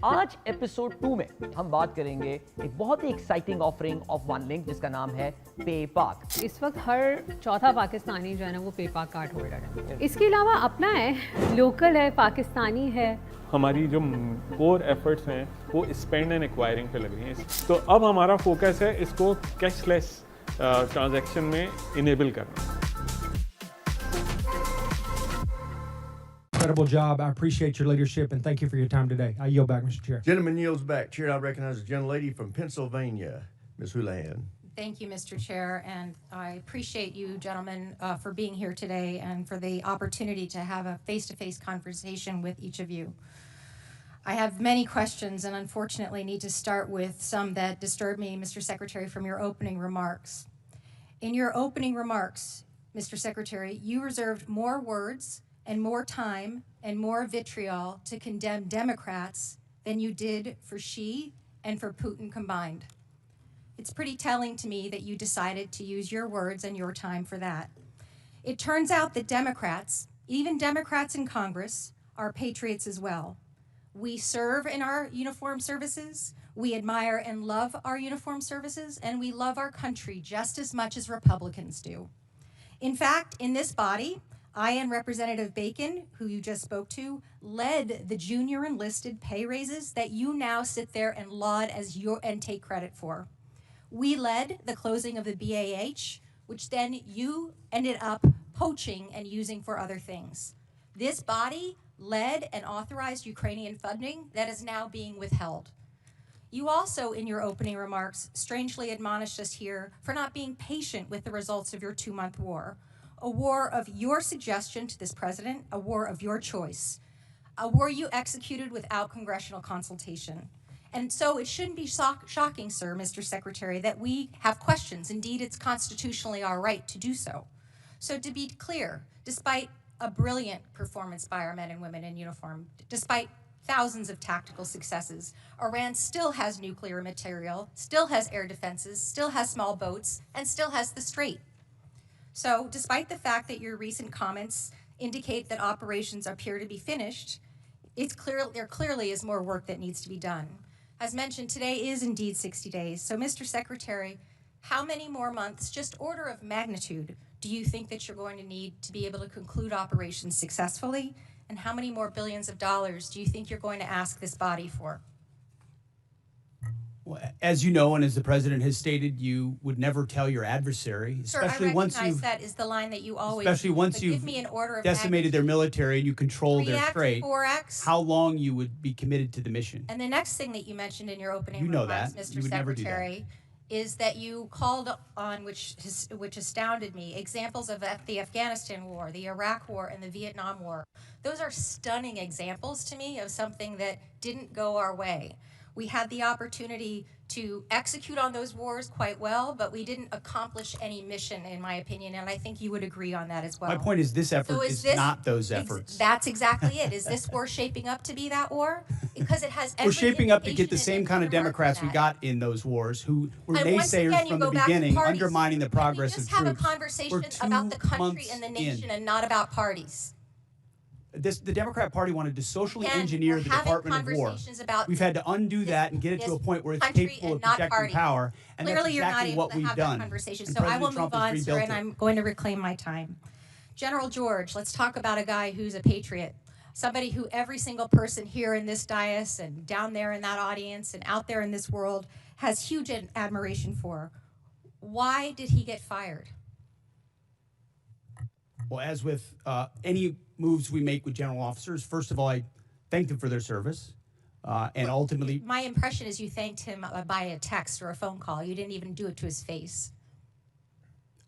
आज episode 2 में हम बात करेंगे एक बहुत ही exciting offering of one link जिसका नाम है पे पाक। इस वक्त हर चौथा पाकिस्तानी जो है ना वो पे पाक कार्ड होल्डर है। इसके अलावा अपना है, लोकल है, पाकिस्तानी है। हमारी जो कोर एफर्ट्स हैं वो स्पेंड एंड एक्वायरिंग पे लग रही हैं, तो अब हमारा फोकस है इसको कैशलेस ट्रांजैक्शन में इनेबल करना। Incredible job. I appreciate your leadership and thank you for your time today. I yield back, Mr. Chair. Gentleman yields back. Chair, I recognize the gentlelady from Pennsylvania, Ms. Houlihan. Thank you, Mr. Chair, and I appreciate you gentlemen for being here today and for the opportunity to have a face-to-face conversation with each of you. I have many questions and unfortunately need to start with some that disturb me, Mr. Secretary, from your opening remarks. In your opening remarks, Mr. Secretary, you reserved more words and more time and more vitriol to condemn Democrats than you did for Xi and for Putin combined. It's pretty telling to me that you decided to use your words and your time for that. It turns out that Democrats, even Democrats in Congress, are patriots as well. We serve in our uniformed services, we admire and love our uniformed services, and we love our country just as much as Republicans do. In fact, in this body, I and Representative Bacon, who you just spoke to, led the junior enlisted pay raises that you now sit there and laud as and take credit for. We led the closing of the BAH, which then you ended up poaching and using for other things. This body led and authorized Ukrainian funding that is now being withheld. You also, in your opening remarks, strangely admonished us here for not being patient with the results of your 2-month war. A war of your suggestion to this president, a war of your choice, a war you executed without congressional consultation. And so it shouldn't be shocking, sir, Mr. Secretary, that we have questions. Indeed, it's constitutionally our right to do so. So to be clear, despite a brilliant performance by our men and women in uniform, despite thousands of tactical successes, Iran still has nuclear material, still has air defenses, still has small boats, and still has the Strait. So despite the fact that your recent comments indicate that operations appear to be finished, there clearly is more work that needs to be done. As mentioned, today is indeed 60 days. So Mr. Secretary, how many more months, just order of magnitude, do you think that you're going to need to be able to conclude operations successfully? And how many more billions of dollars do you think you're going to ask this body for? Well, as you know, and as the president has stated, you would never tell your adversary, especially once you've that is the line that you always especially use, once but you've give me an order of decimated their military and you control their 3x, strait, 4x. how long you would be committed to the mission. And the next thing that you mentioned in your opening You know remarks, that. Mr. You would never do that. Secretary, is that you called on, which astounded me, examples of the Afghanistan war, the Iraq war, and the Vietnam war. Those are stunning examples to me of something that didn't go our way. We had the opportunity to execute on those wars quite well, but we didn't accomplish any mission, in my opinion, and I think you would agree on that as well. My point is this effort So is this- not those efforts. That's exactly it. Is this war shaping up to be that war? Because it has every We're shaping up to get the indication same and kind of earmark Democrats for we that. got in those wars who were And once naysayers again, you from the go back to beginning, parties. undermining the progress of Just have a troops. We're conversation 2 about the country months and the in. nation and not about parties. The Democrat Party wanted to socially Again, engineer we're the having Department of War. conversations about We've had to undo that and get it to a point where it's country capable of and not projecting parties. power, and Clearly, that's you're not exactly able what to we've have done. that conversation. And So I President will Trump move has on, sir, rebuilt and it. I'm going to reclaim my time. General George, let's talk about a guy who's a patriot. Somebody who every single person here in this dais and down there in that audience and out there in this world has huge admiration for. Why did he get fired? Well, as with any moves we make with general officers, first of all, I thank them for their service, and ultimately, My impression is you thanked him by a text or a phone call. You didn't even do it to his face.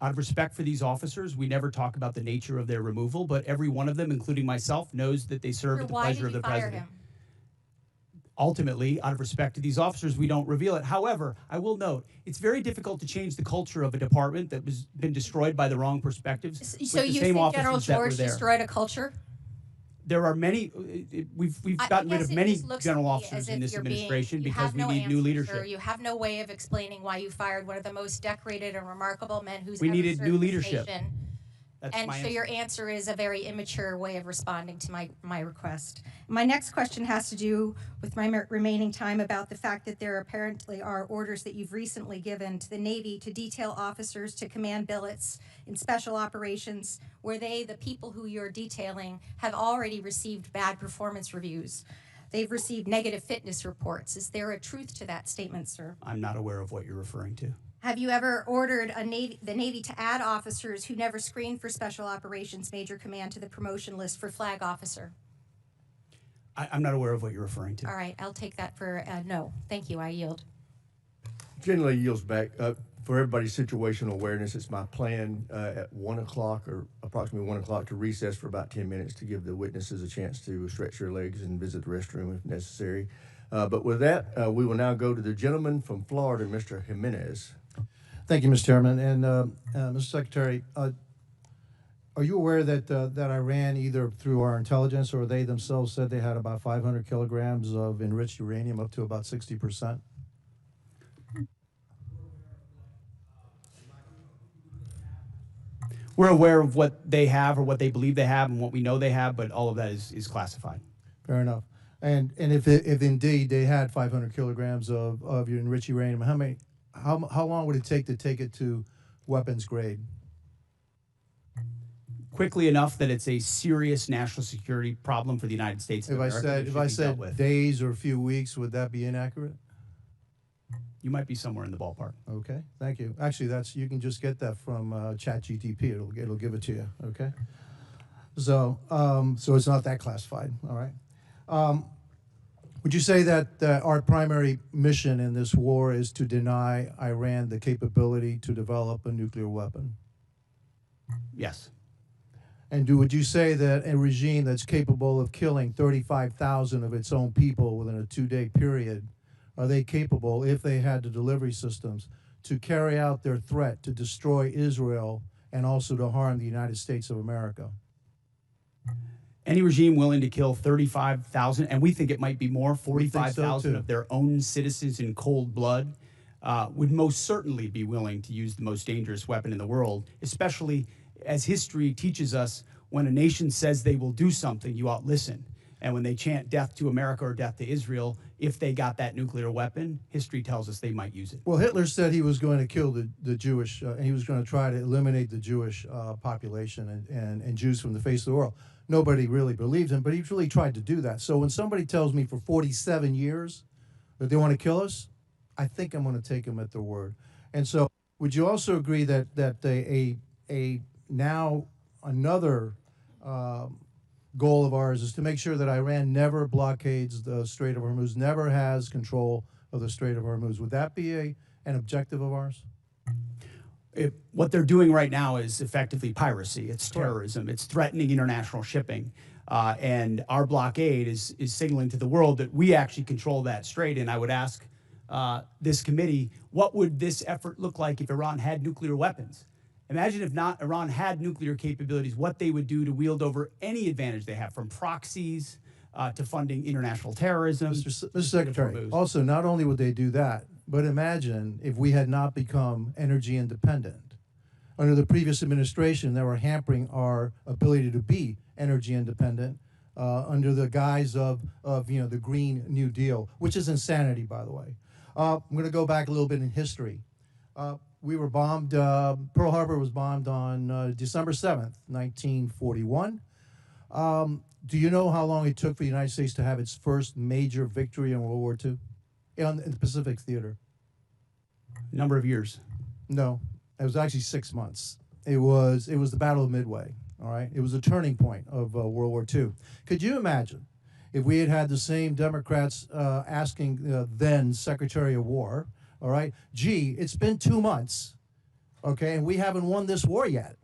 Out of respect for these officers, we never talk about the nature of their removal, but every one of them, including myself, knows that they serve at the pleasure of the president. Ultimately, out of respect to these officers, we don't reveal it. However, I will note, it's very difficult to change the culture of a department that was been destroyed by the wrong perspectives. So you think General George destroyed a culture? There are many, we've gotten rid of many general officers in this administration because we need new leadership. Sir. You have no way of explaining why you fired one of the most decorated and remarkable men who's we ever needed served new this leadership. nation. And so your answer is a very immature way of responding to my request. My next question has to do with my remaining time about the fact that there apparently are orders that you've recently given to the Navy to detail officers to command billets in special operations where the people who you're detailing, have already received bad performance reviews. They've received negative fitness reports. Is there a truth to that statement, sir? I'm not aware of what you're referring to. Have you ever ordered the Navy to add officers who never screened for Special Operations Major Command to the promotion list for flag officer? I'm not aware of what you're referring to. All right, I'll take that for no. Thank you, I yield. Generally yields back. For everybody's situational awareness, it's my plan at 1 o'clock or approximately 1 o'clock to recess for about 10 minutes to give the witnesses a chance to stretch their legs and visit the restroom if necessary. But with that, we will now go to the gentleman from Florida, Mr. Jimenez. Thank you, Mr. Chairman. And Mr. Secretary, are you aware that that Iran, either through our intelligence or they themselves, said they had about 500 kilograms of enriched uranium, up to about 60%? We're aware of what they have or what they believe they have and what we know they have, but all of that is classified. Fair enough. And if indeed they had 500 kilograms of your enriched uranium, how long would it take it to weapons grade? Quickly enough that it's a serious national security problem for the United States of America. If I said days or a few weeks, would that be inaccurate? You might be somewhere in the ballpark. Okay, thank you. Actually, you can just get that from ChatGTP. It'll give it to you. Okay. So it's not that classified. All right. Would you say that our primary mission in this war is to deny Iran the capability to develop a nuclear weapon? Yes. And would you say that a regime that's capable of killing 35,000 of its own people within a 2-day period, are they capable, if they had the delivery systems, to carry out their threat to destroy Israel and also to harm the United States of America? Any regime willing to kill 35,000, and we think it might be more, 45,000 so of their own citizens in cold blood, would most certainly be willing to use the most dangerous weapon in the world, especially as history teaches us, when a nation says they will do something, you ought listen. And when they chant death to America or death to Israel, if they got that nuclear weapon, history tells us they might use it. Well, Hitler said he was going to kill the Jewish, and he was going to try to eliminate the Jewish population and Jews from the face of the world. Nobody really believed him, but he really tried to do that. So when somebody tells me for 47 years that they want to kill us, I think I'm going to take them at their word. And so would you also agree that now another goal of ours is to make sure that Iran never blockades the Strait of Hormuz, never has control of the Strait of Hormuz? Would that be an objective of ours? What they're doing right now is effectively piracy. It's terrorism. It's threatening international shipping. And our blockade is signaling to the world that we actually control that strait. And I would ask this committee, what would this effort look like if Iran had nuclear weapons? Imagine if not Iran had nuclear capabilities, what they would do to wield over any advantage they have, from proxies to funding international terrorism. Mr. Secretary, also, not only would they do that, but imagine if we had not become energy independent. Under the previous administration, they were hampering our ability to be energy independent under the guise of the Green New Deal, which is insanity, by the way. I'm going to go back a little bit in history. We were bombed, Pearl Harbor was bombed on December 7th, 1941. Do you know how long it took for the United States to have its first major victory in World War II? In the Pacific Theater? Number of years. No, it was actually 6 months. It was the Battle of Midway, all right? It was a turning point of World War II. Could you imagine if we had had the same Democrats asking then Secretary of War, all right, gee, it's been 2 months. Okay, and we haven't won this war yet.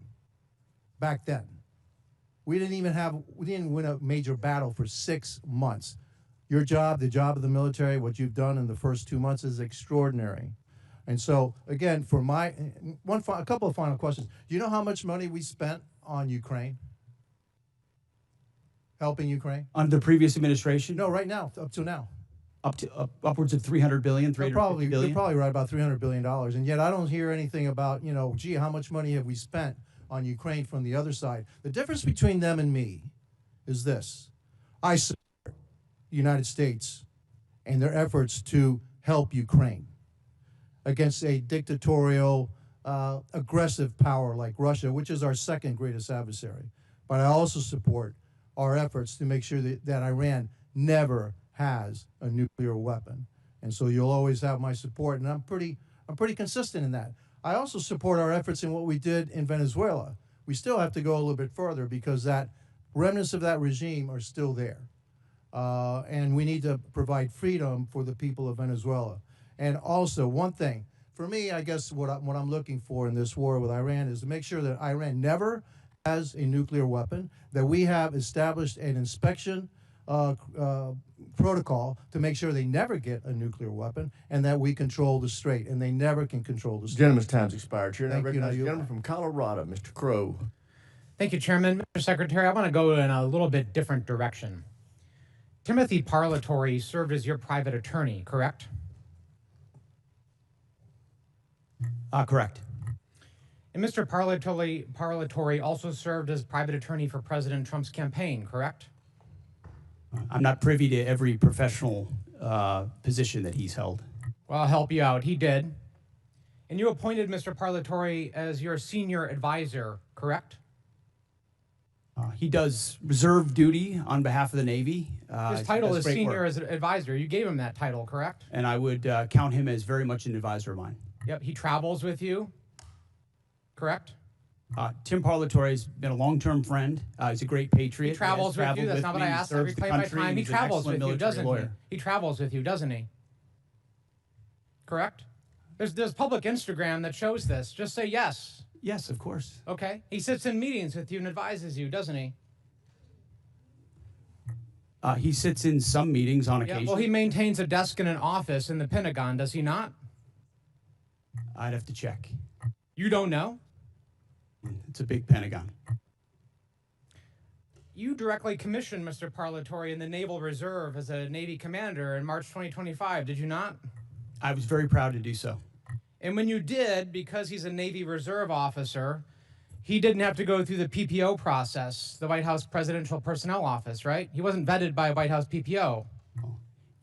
Back then, we didn't win a major battle for 6 months. Your job, the job of the military, what you've done in the first 2 months is extraordinary. And so, again, for a couple of final questions. Do you know how much money we spent on Ukraine? Helping Ukraine? Under the previous administration? No, right now, up to now. Upwards of $300 billion, They're probably right about $300 billion. And yet I don't hear anything about, gee, how much money have we spent on Ukraine from the other side? The difference between them and me is this. I support the United States and their efforts to help Ukraine against a dictatorial, aggressive power like Russia, which is our second greatest adversary. But I also support our efforts to make sure that Iran never has a nuclear weapon. And so you'll always have my support, and I'm pretty consistent in that. I also support our efforts in what we did in Venezuela. We still have to go a little bit further because that remnants of that regime are still there. And we need to provide freedom for the people of Venezuela. And also, one thing, for me, I guess what I'm looking for in this war with Iran is to make sure that Iran never has a nuclear weapon, that we have established an inspection protocol to make sure they never get a nuclear weapon, and that we control the strait, and they never can control the strait. Gentleman's time's expired. Chair, now Thank you. recognize the gentleman from Colorado, Mr. Crow. Thank you, Chairman. Mr. Secretary, I want to go in a little bit different direction. Timothy Parlatore served as your private attorney, correct? Correct. And Mr. Parlatore also served as private attorney for President Trump's campaign, correct? I'm not privy to every professional position that he's held. Well, I'll help you out. He did. And you appointed Mr. Parlatore as your senior advisor, correct? He does reserve duty on behalf of the Navy. His title is senior advisor. You gave him that title, correct? And I would count him as very much an advisor of mine. Yep, he travels with you, correct? Tim Parlatore has been a long-term friend. He's a great patriot. He travels with you. That's not what I asked. I reclaim my time. He travels with you, doesn't he? He travels with you, doesn't he? Correct? There's public Instagram that shows this. Just say yes. Yes, of course. Okay. He sits in meetings with you and advises you, doesn't he? He sits in some meetings on occasion. Well, he maintains a desk in an office in the Pentagon, does he not? I'd have to check. You don't know? It's a big Pentagon. You directly commissioned Mr. Parlatore in the Naval Reserve as a Navy commander in March 2025, did you not? I was very proud to do so. And when you did, because he's a Navy Reserve officer, he didn't have to go through the PPO process, the White House Presidential Personnel Office, right? He wasn't vetted by a White House PPO.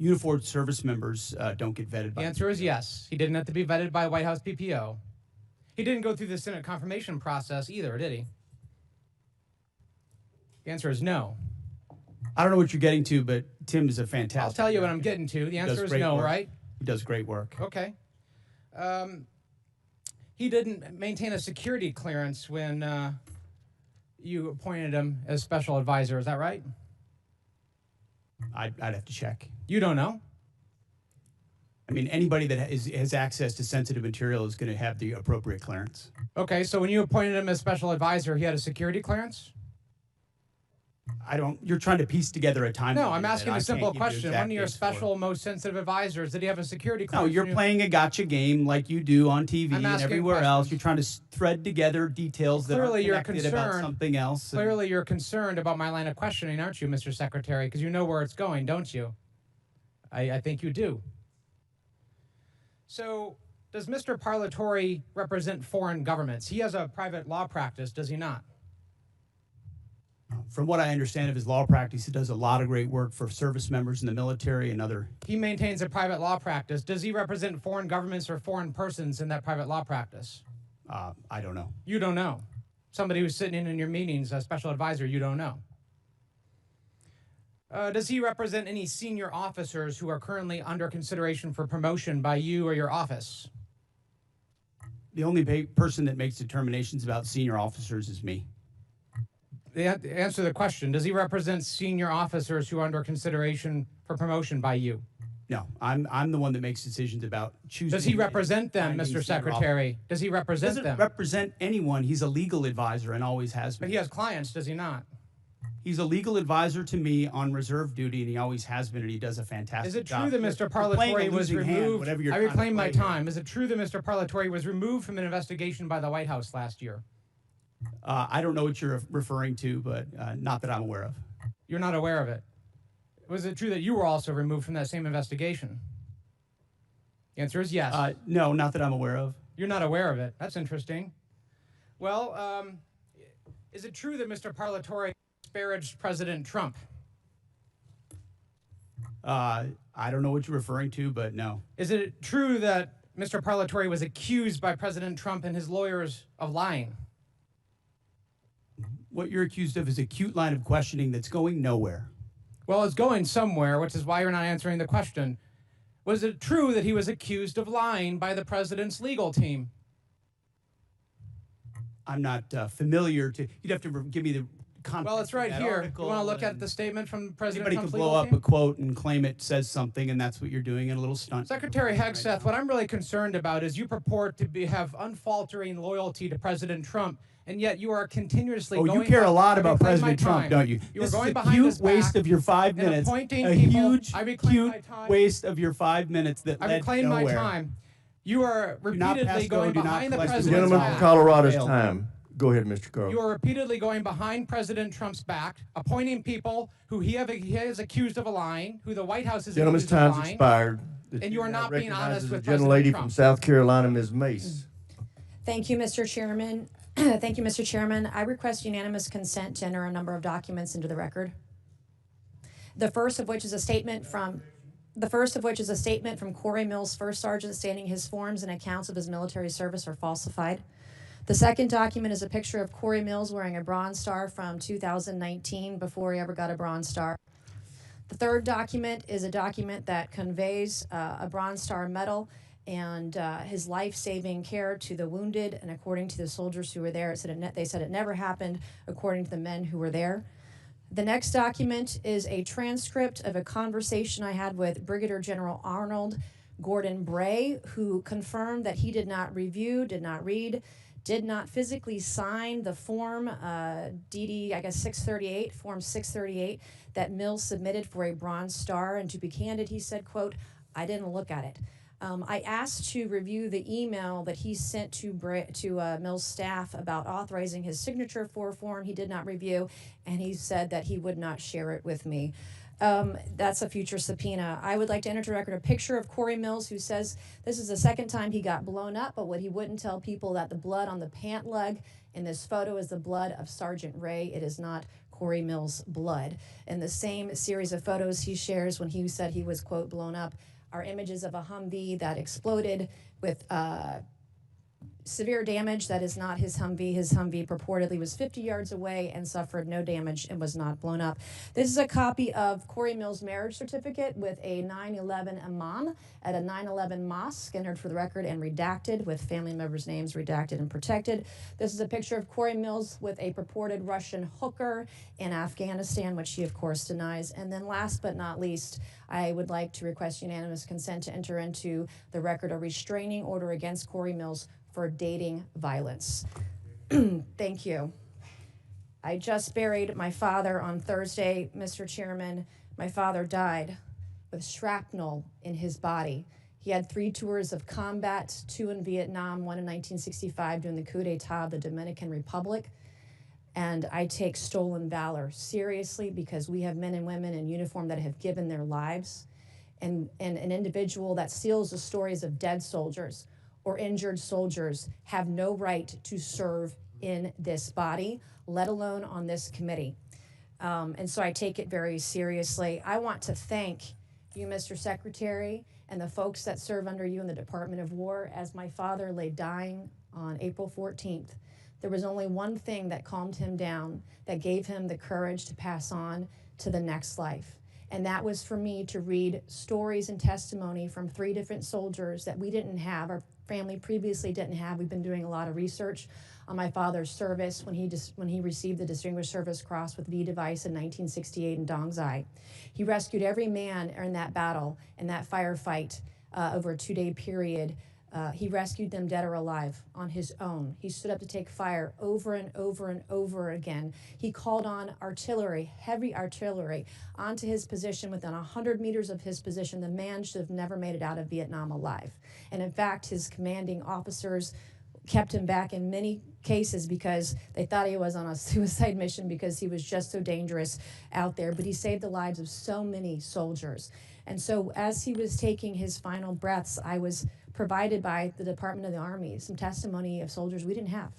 Uniformed service members don't get vetted by the answer is yes. He didn't have to be vetted by a White House PPO. He didn't go through the Senate confirmation process either, did he? The answer is no. I don't know what you're getting to, but Tim is a fantastic. I'll tell you what I'm getting to. The answer is no, right? He does great work. Okay. He didn't maintain a security clearance when you appointed him as special advisor. Is that right? I'd have to check. You don't know? I mean, anybody that has access to sensitive material is going to have the appropriate clearance. Okay, so when you appointed him as special advisor, he had a security clearance? You're trying to piece together a timeline. No, I'm asking a simple question. One of your special, most sensitive advisors, did he have a security clearance? No, you're playing a gotcha game like you do on TV and everywhere else. You're trying to thread together details that are connected about something else. Clearly, you're concerned about my line of questioning, aren't you, Mr. Secretary? Because you know where it's going, don't you? I think you do. So, does Mr. Parlatore represent foreign governments? He has a private law practice, does he not? From what I understand of his law practice, he does a lot of great work for service members in the military and other. He maintains a private law practice. Does he represent foreign governments or foreign persons in that private law practice? I don't know. You don't know. Somebody who's sitting in your meetings, a special advisor, you don't know. Does he represent any senior officers who are currently under consideration for promotion by you or your office? The only person that makes determinations about senior officers is me. Answer the question. Does he represent senior officers who are under consideration for promotion by you? No, I'm the one that makes decisions about choosing. Does he represent them, findings Mr. that are Secretary? Does he represent doesn't them? represent anyone. He's a legal advisor and always has been. But he has clients, does he not? He's a legal advisor to me on reserve duty, and he always has been, and he does a fantastic Is it job. true that Mr. You're playing a Parlatore was losing hand, removed? whatever you're I trying to reclaim my play here. time. Is it true that Mr. Parlatore was removed from an investigation by the White House last year? I don't know what you're referring to, but not that I'm aware of. You're not aware of it. Was it true that you were also removed from that same investigation? The answer is yes. No, not that I'm aware of. You're not aware of it. That's interesting. Well, is it true that Mr. Parlatore disparaged President Trump? I don't know what you're referring to, but no. Is it true that Mr. Parlatore was accused by President Trump and his lawyers of lying? What you're accused of is a cute line of questioning that's going nowhere. Well, it's going somewhere, which is why you're not answering the question. Was it true that he was accused of lying by the president's legal team? I'm not familiar to. You'd have to give me the context. Well, it's right of that here. You article, want to look and at the statement from President Anybody Trump's could blow legal up team? a quote and claim it says something, and that's what you're doing in a little stunt. Secretary Hegseth, what I'm really concerned about is you purport to have unfaltering loyalty to President Trump, and yet you are continuously Oh, going you care a lot I about reclaim my President Trump, time. don't you? You This are going is a behind cute his waste back of your 5 and minutes. appointing A people. huge, I reclaim cute my time. waste of your 5 minutes that I led reclaim my nowhere. time. You are Do not repeatedly pass go, going do not behind the collect the president's Gentlemen back. from Colorado's Failed. time. Go ahead, Mr. Carl. You are repeatedly going behind President Trump's back, appointing people who he is accused of lying, who the White House is Gentlemen's accused of time's lying. expired. And you are not being honest with the gentlelady President from Trump. South Carolina, Ms. Mace. Thank you, Mr. Chairman. Thank you, Mr. Chairman. I request unanimous consent to enter a number of documents into the record. The first of which is a statement from Corey Mills, First Sergeant, stating his forms and accounts of his military service are falsified. The second document is a picture of Corey Mills wearing a Bronze Star from 2019 before he ever got a Bronze Star. The third document is a document that conveys a Bronze Star medal and his life-saving care to the wounded, and according to the soldiers who were there, they said it never happened, according to the men who were there. The next document is a transcript of a conversation I had with Brigadier General Arnold Gordon Bray, who confirmed that he did not review, did not read, did not physically sign the form DD, I guess 638, form 638, that Mills submitted for a Bronze Star. And to be candid, he said, quote, "I didn't look at it." I asked to review the email that he sent to Mills' staff about authorizing his signature for a form he did not review, and he said that he would not share it with me. That's a future subpoena. I would like to enter to record a picture of Corey Mills, who says this is the second time he got blown up, but what he wouldn't tell people that the blood on the pant leg in this photo is the blood of Sergeant Ray. It is not Corey Mills' blood. In the same series of photos he shares when he said he was, quote, blown up, are images of a Humvee that exploded with severe damage. That is not his Humvee. His Humvee purportedly was 50 yards away and suffered no damage and was not blown up. This is a copy of Corey Mills' marriage certificate with a 9/11 imam at a 9/11 mosque, entered for the record and redacted, with family members' names redacted and protected. This is a picture of Corey Mills with a purported Russian hooker in Afghanistan, which he of course denies. And then last but not least, I would like to request unanimous consent to enter into the record a restraining order against Corey Mills for dating violence. Thank you. I just buried my father on Thursday, Mr. Chairman. My father died with shrapnel in his body. He had 3 tours of combat, 2 in Vietnam, 1 in 1965 during the coup d'etat of the Dominican Republic. And I take stolen valor seriously, because we have men and women in uniform that have given their lives. And an individual that steals the stories of dead soldiers or injured soldiers have no right to serve in this body, let alone on this committee. And so I take it very seriously. I want to thank you, Mr. Secretary, and the folks that serve under you in the Department of War. As my father lay dying on April 14th, there was only one thing that calmed him down, that gave him the courage to pass on to the next life. And that was for me to read stories and testimony from 3 different soldiers that we didn't have, or family previously didn't have. We've been doing a lot of research on my father's service when he received the Distinguished Service Cross with V device in 1968 in Dong Zai. He rescued every man in that battle, in that firefight over a 2-day period. He rescued them dead or alive on his own. He stood up to take fire over and over and over again. He called on artillery, heavy artillery, onto his position within 100 meters of his position. The man should have never made it out of Vietnam alive. And in fact, his commanding officers kept him back in many cases because they thought he was on a suicide mission because he was just so dangerous out there. But he saved the lives of so many soldiers. And so as he was taking his final breaths, I was provided by the Department of the Army some testimony of soldiers we didn't have,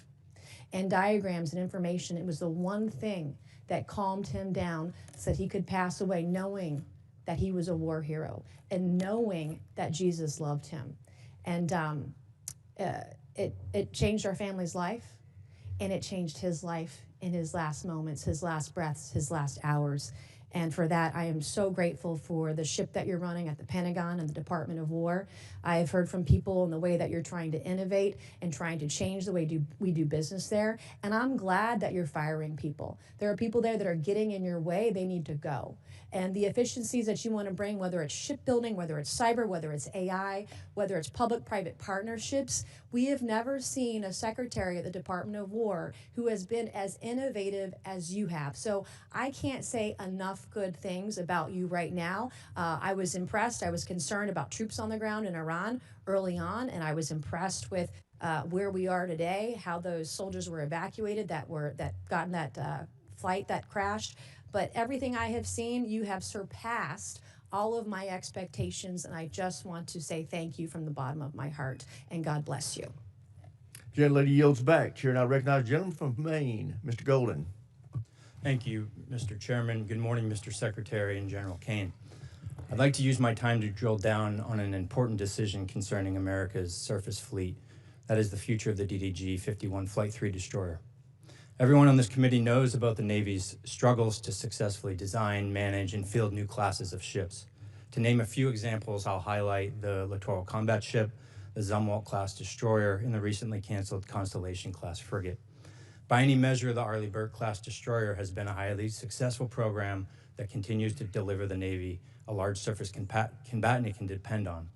and diagrams and information. It was the one thing that calmed him down so that he could pass away knowing that he was a war hero and knowing that Jesus loved him. And it changed our family's life, and it changed his life in his last moments, his last breaths, his last hours. And for that, I am so grateful for the ship that you're running at the Pentagon and the Department of War. I have heard from people in the way that you're trying to innovate and trying to change the way we do business there. And I'm glad that you're firing people. There are people there that are getting in your way. They need to go. And the efficiencies that you want to bring, whether it's shipbuilding, whether it's cyber, whether it's AI, whether it's public-private partnerships, we have never seen a secretary at the Department of War who has been as innovative as you have. So I can't say enough good things about you right now. I was impressed. I was concerned about troops on the ground in Iran early on, and I was impressed with where we are today, how those soldiers were evacuated that got in that flight that crashed. But everything I have seen, you have surpassed all of my expectations, and I just want to say thank you from the bottom of my heart, and God bless you. Gentlelady yields back. Chair now recognizes the gentleman from Maine, Mr. Golden. Thank you, Mr. Chairman. Good morning, Mr. Secretary and General Caine. I'd like to use my time to drill down on an important decision concerning America's surface fleet. That is the future of the DDG-51 Flight 3 destroyer. Everyone on this committee knows about the Navy's struggles to successfully design, manage, and field new classes of ships. To name a few examples, I'll highlight the Littoral Combat Ship, the Zumwalt-class destroyer, and the recently canceled Constellation-class frigate. By any measure, the Arleigh Burke-class destroyer has been a highly successful program that continues to deliver the Navy a large surface combatant it can depend on.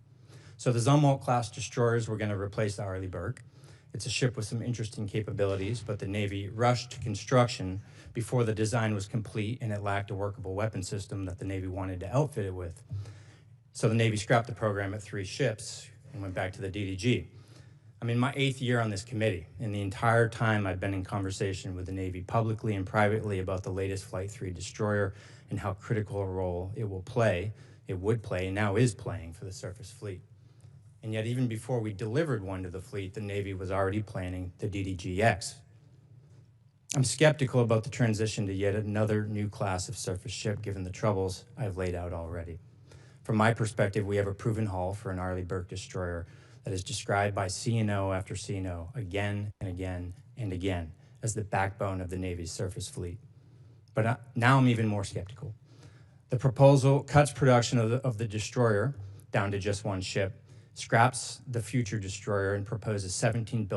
So the Zumwalt-class destroyers were going to replace the Arleigh Burke. It's a ship with some interesting capabilities, but the Navy rushed to construction before the design was complete, and it lacked a workable weapon system that the Navy wanted to outfit it with. So the Navy scrapped the program at 3 ships and went back to the DDG. I'm in my 8th year on this committee, and the entire time I've been in conversation with the Navy publicly and privately about the latest Flight 3 destroyer and how critical a role it would play, and now is playing for the surface fleet. And yet, even before we delivered one to the fleet, the Navy was already planning the DDG-X. I'm skeptical about the transition to yet another new class of surface ship, given the troubles I've laid out already. From my perspective, we have a proven hull for an Arleigh Burke destroyer that is described by CNO after CNO again and again and again as the backbone of the Navy's surface fleet. But now I'm even more skeptical. The proposal cuts production of the destroyer down to just 1 ship, scraps the future destroyer, and proposes $17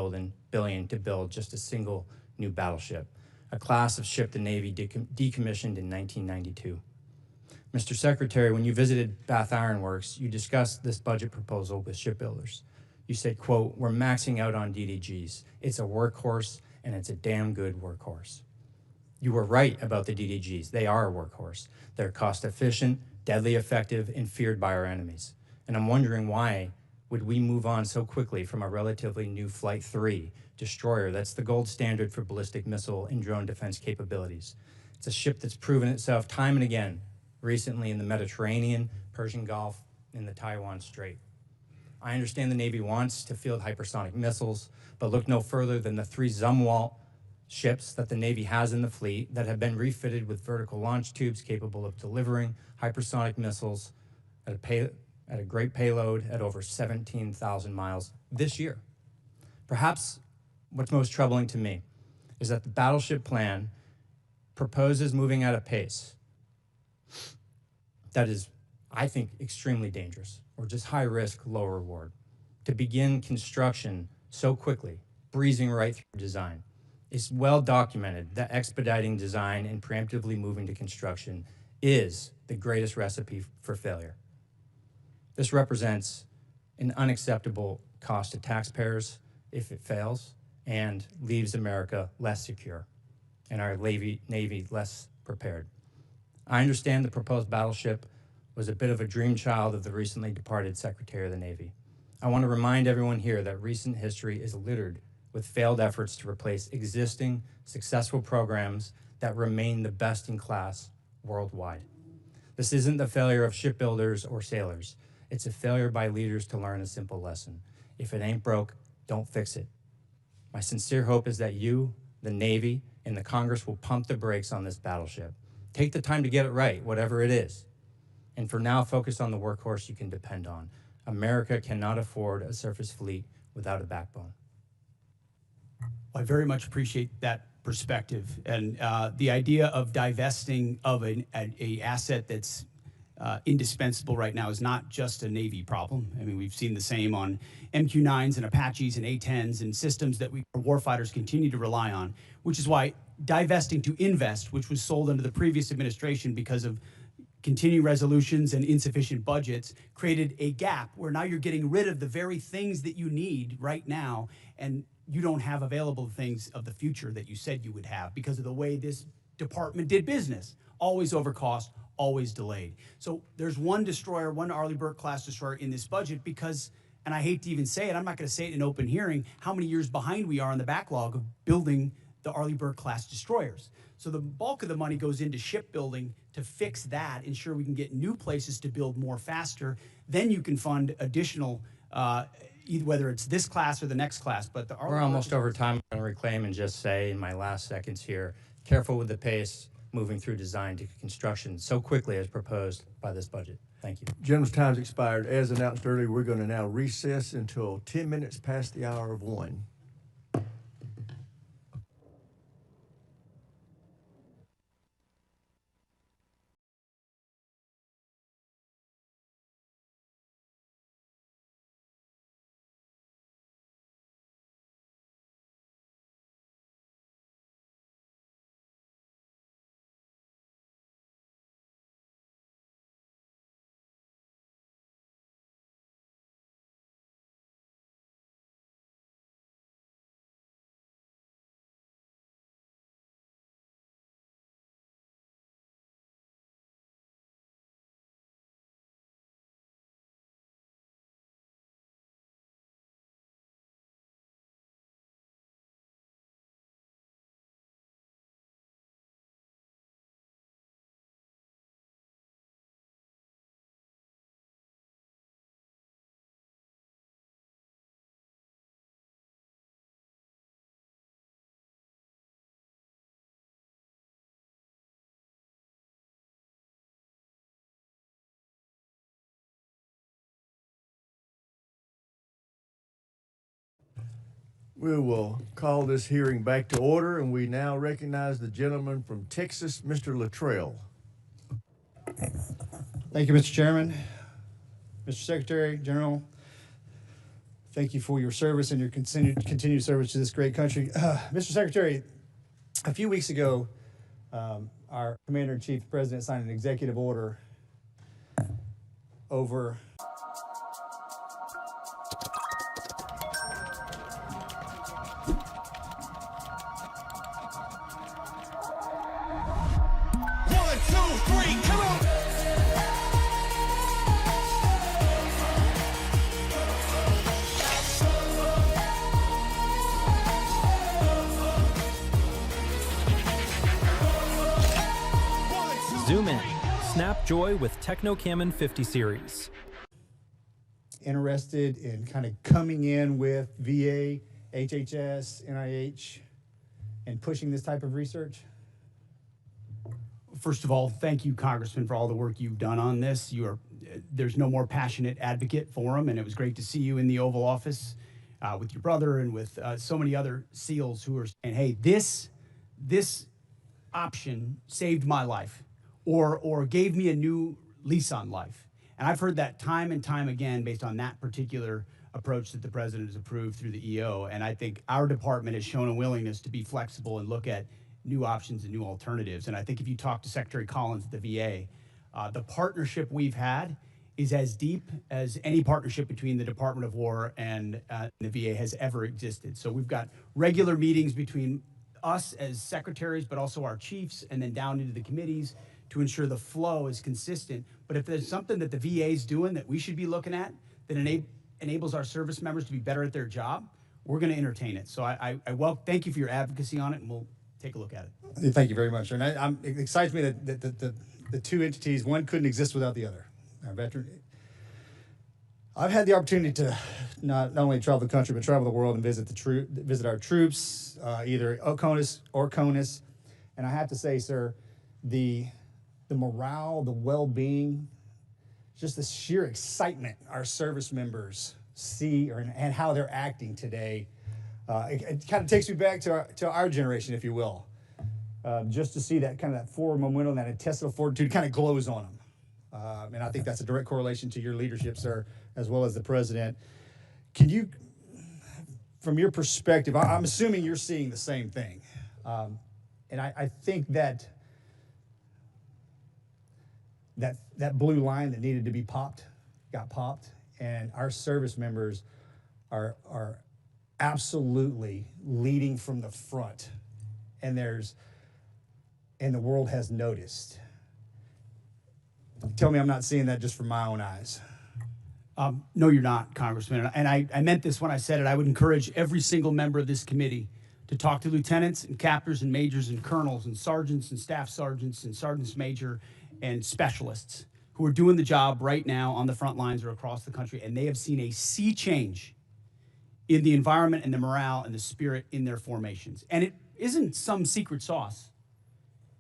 billion to build just a single new battleship, a class of ship the Navy decommissioned in 1992. Mr. Secretary, when you visited Bath Iron Works, you discussed this budget proposal with shipbuilders. You said, quote, "We're maxing out on DDGs. It's a workhorse, and it's a damn good workhorse." You were right about the DDGs. They are a workhorse. They're cost efficient, deadly effective, and feared by our enemies. And I'm wondering why would we move on so quickly from a relatively new Flight 3 destroyer that's the gold standard for ballistic missile and drone defense capabilities. It's a ship that's proven itself time and again, recently in the Mediterranean, Persian Gulf, and the Taiwan Strait. I understand the Navy wants to field hypersonic missiles, but look no further than the 3 Zumwalt ships that the Navy has in the fleet that have been refitted with vertical launch tubes capable of delivering hypersonic missiles at a great payload at over 17,000 miles this year. Perhaps what's most troubling to me is that the battleship plan proposes moving at a pace that is, I think, extremely dangerous, or just high risk, low reward. to begin construction so quickly, breezing right through design. It's well documented that expediting design and preemptively moving to construction is the greatest recipe for failure. This represents an unacceptable cost to taxpayers if it fails and leaves America less secure and our Navy less prepared. I understand the proposed battleship was a bit of a dream child of the recently departed Secretary of the Navy. I want to remind everyone here that recent history is littered with failed efforts to replace existing successful programs that remain the best in class worldwide. This isn't the failure of shipbuilders or sailors. It's a failure by leaders to learn a simple lesson. If it ain't broke, don't fix it. My sincere hope is that you, the Navy, and the Congress will pump the brakes on this battleship. Take the time to get it right, whatever it is. And for now, focus on the workhorse you can depend on. America cannot afford a surface fleet without a backbone. I very much appreciate that perspective and the idea of divesting of an asset that's indispensable right now is not just a Navy problem. I mean, we've seen the same on MQ-9s and Apaches and A-10s and systems that our warfighters continue to rely on, which is why divesting to invest, which was sold under the previous administration because of continuing resolutions and insufficient budgets, created a gap where now you're getting rid of the very things that you need right now, and you don't have available things of the future that you said you would have because of the way this department did business. Always overcost, always delayed. So there's one destroyer, one Arleigh Burke class destroyer in this budget because, and I hate to even say it, I'm not going to say it in open hearing, how many years behind we are on the backlog of building the Arleigh Burke class destroyers. So the bulk of the money goes into shipbuilding to fix that, ensure we can get new places to build more faster. Then you can fund additional, whether it's this class or the next class. But the We're almost over time. I'm going to reclaim and just say in my last seconds here, careful with the pace moving through design to construction so quickly as proposed by this budget. Thank you. Gentleman's time's expired. As announced earlier, we're going to now recess until 10 minutes past the hour of 1. We will call this hearing back to order, and we now recognize the gentleman from Texas, Mr. Luttrell. Thank you, Mr. Chairman. Mr. Secretary General, thank you for your service and your continued service to this great country. Mr. Secretary, a few weeks ago, our Commander-in-Chief, the President, signed an executive order over Zoom in. Snap joy with Techno-Camin 50 series. interested in kind of coming in with VA, HHS, NIH, and pushing this type of research? First of all, thank you, Congressman, for all the work you've done on this. There's no more passionate advocate for them, and it was great to see you in the Oval Office with your brother and with so many other SEALs who are saying, hey, this option saved my life or gave me a new lease on life. And I've heard that time and time again based on that particular approach that the president has approved through the EO. And I think our department has shown a willingness to be flexible and look at new options and new alternatives. And I think if you talk to Secretary Collins at the VA, the partnership we've had is as deep as any partnership between the Department of War and the VA has ever existed. So we've got regular meetings between us as secretaries, but also our chiefs, and then down into the committees to ensure the flow is consistent. But if there's something that the VA is doing that we should be looking at that enables our service members to be better at their job, we're going to entertain it. So thank you for your advocacy on it, and we'll take a look at it. Thank you very much. And it excites me that the two entities, one couldn't exist without the other. Our veteran. I've had the opportunity to not only travel the country, but travel the world and visit our troops, either OCONUS or CONUS. And I have to say, sir, the morale, the well-being, just the sheer excitement our service members see and how they're acting today, it kind of takes me back to our generation, if you will. Just to see that kind of that forward momentum, that intestinal fortitude kind of glows on them. And I think that's a direct correlation to your leadership, sir, as well as the president. Can you, from your perspective, I'm assuming you're seeing the same thing. And I think that blue line that needed to be popped got popped, and our service members are absolutely leading from the front, and the world has noticed. Tell me I'm not seeing that just from my own eyes. No, you're not, Congressman. And I meant this when I said it. I would encourage every single member of this committee to talk to lieutenants and captains and majors and colonels and sergeants and staff sergeants and sergeants major and specialists who are doing the job right now on the front lines or across the country. And they have seen a sea change in the environment and the morale and the spirit in their formations. And it isn't some secret sauce.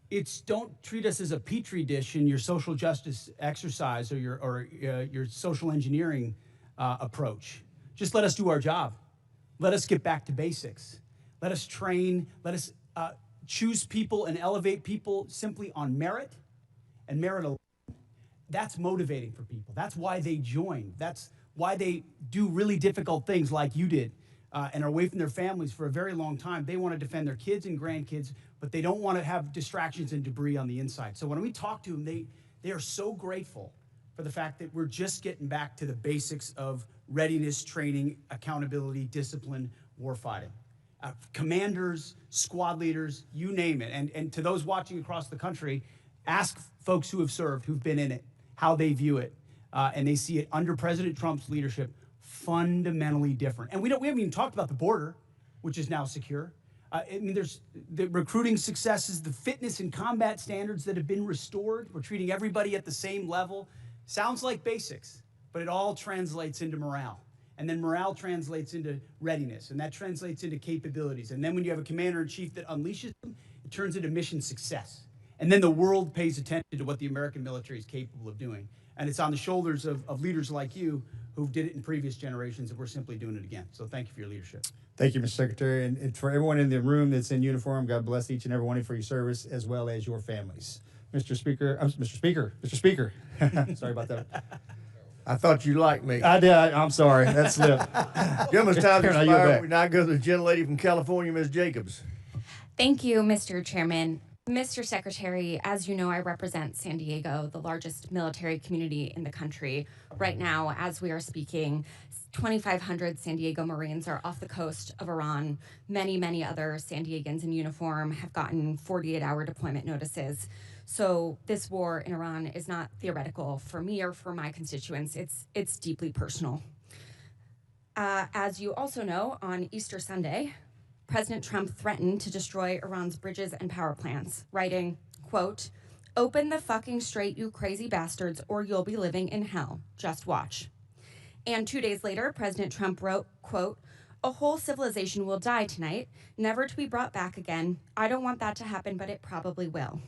It's don't treat us as a petri dish in your social justice exercise or your social engineering approach. Just let us do our job. Let us get back to basics. Let us train. Let us choose people and elevate people simply on merit and merit alone. That's motivating for people. That's why they join. That's why they do really difficult things like you did and are away from their families for a very long time. They want to defend their kids and grandkids, but they don't want to have distractions and debris on the inside. So when we talk to them, they are so grateful for the fact that we're just getting back to the basics of readiness, training, accountability, discipline, warfighting. Commanders, squad leaders, you name it. And to those watching across the country, ask folks who have served, who've been in it, how they view it. And they see it under President Trump's leadership fundamentally different. And we haven't even talked about the border, which is now secure. I mean, there's the recruiting successes, the fitness and combat standards that have been restored. We're treating everybody at the same level. Sounds like basics, but it all translates into morale. And then morale translates into readiness, and that translates into capabilities. And then when you have a commander-in-chief that unleashes them, it turns into mission success. And then the world pays attention to what the American military is capable of doing. And it's on the shoulders of leaders like you who did it in previous generations, and we're simply doing it again. So thank you for your leadership. Thank you, Mr. Secretary. And for everyone in the room that's in uniform, God bless each and every one of you for your service, as well as your families. Mr. Speaker. Sorry about that. I thought you liked me. I did. I'm sorry. That slipped. Gentleman's time to expire. We now go to the gentlelady from California, Ms. Jacobs. Thank you, Mr. Chairman. Mr. Secretary, as you know, I represent San Diego, the largest military community in the country. Right now, as we are speaking, 2,500 San Diego Marines are off the coast of Iran. Many, many other San Diegans in uniform have gotten 48-hour deployment notices. So this war in Iran is not theoretical for me or for my constituents. It's deeply personal. As you also know, on Easter Sunday, President Trump threatened to destroy Iran's bridges and power plants, writing, quote, "Open the fucking strait, you crazy bastards, or you'll be living in hell. Just watch." And 2 days later, President Trump wrote, quote, "A whole civilization will die tonight, never to be brought back again. I don't want that to happen, but it probably will."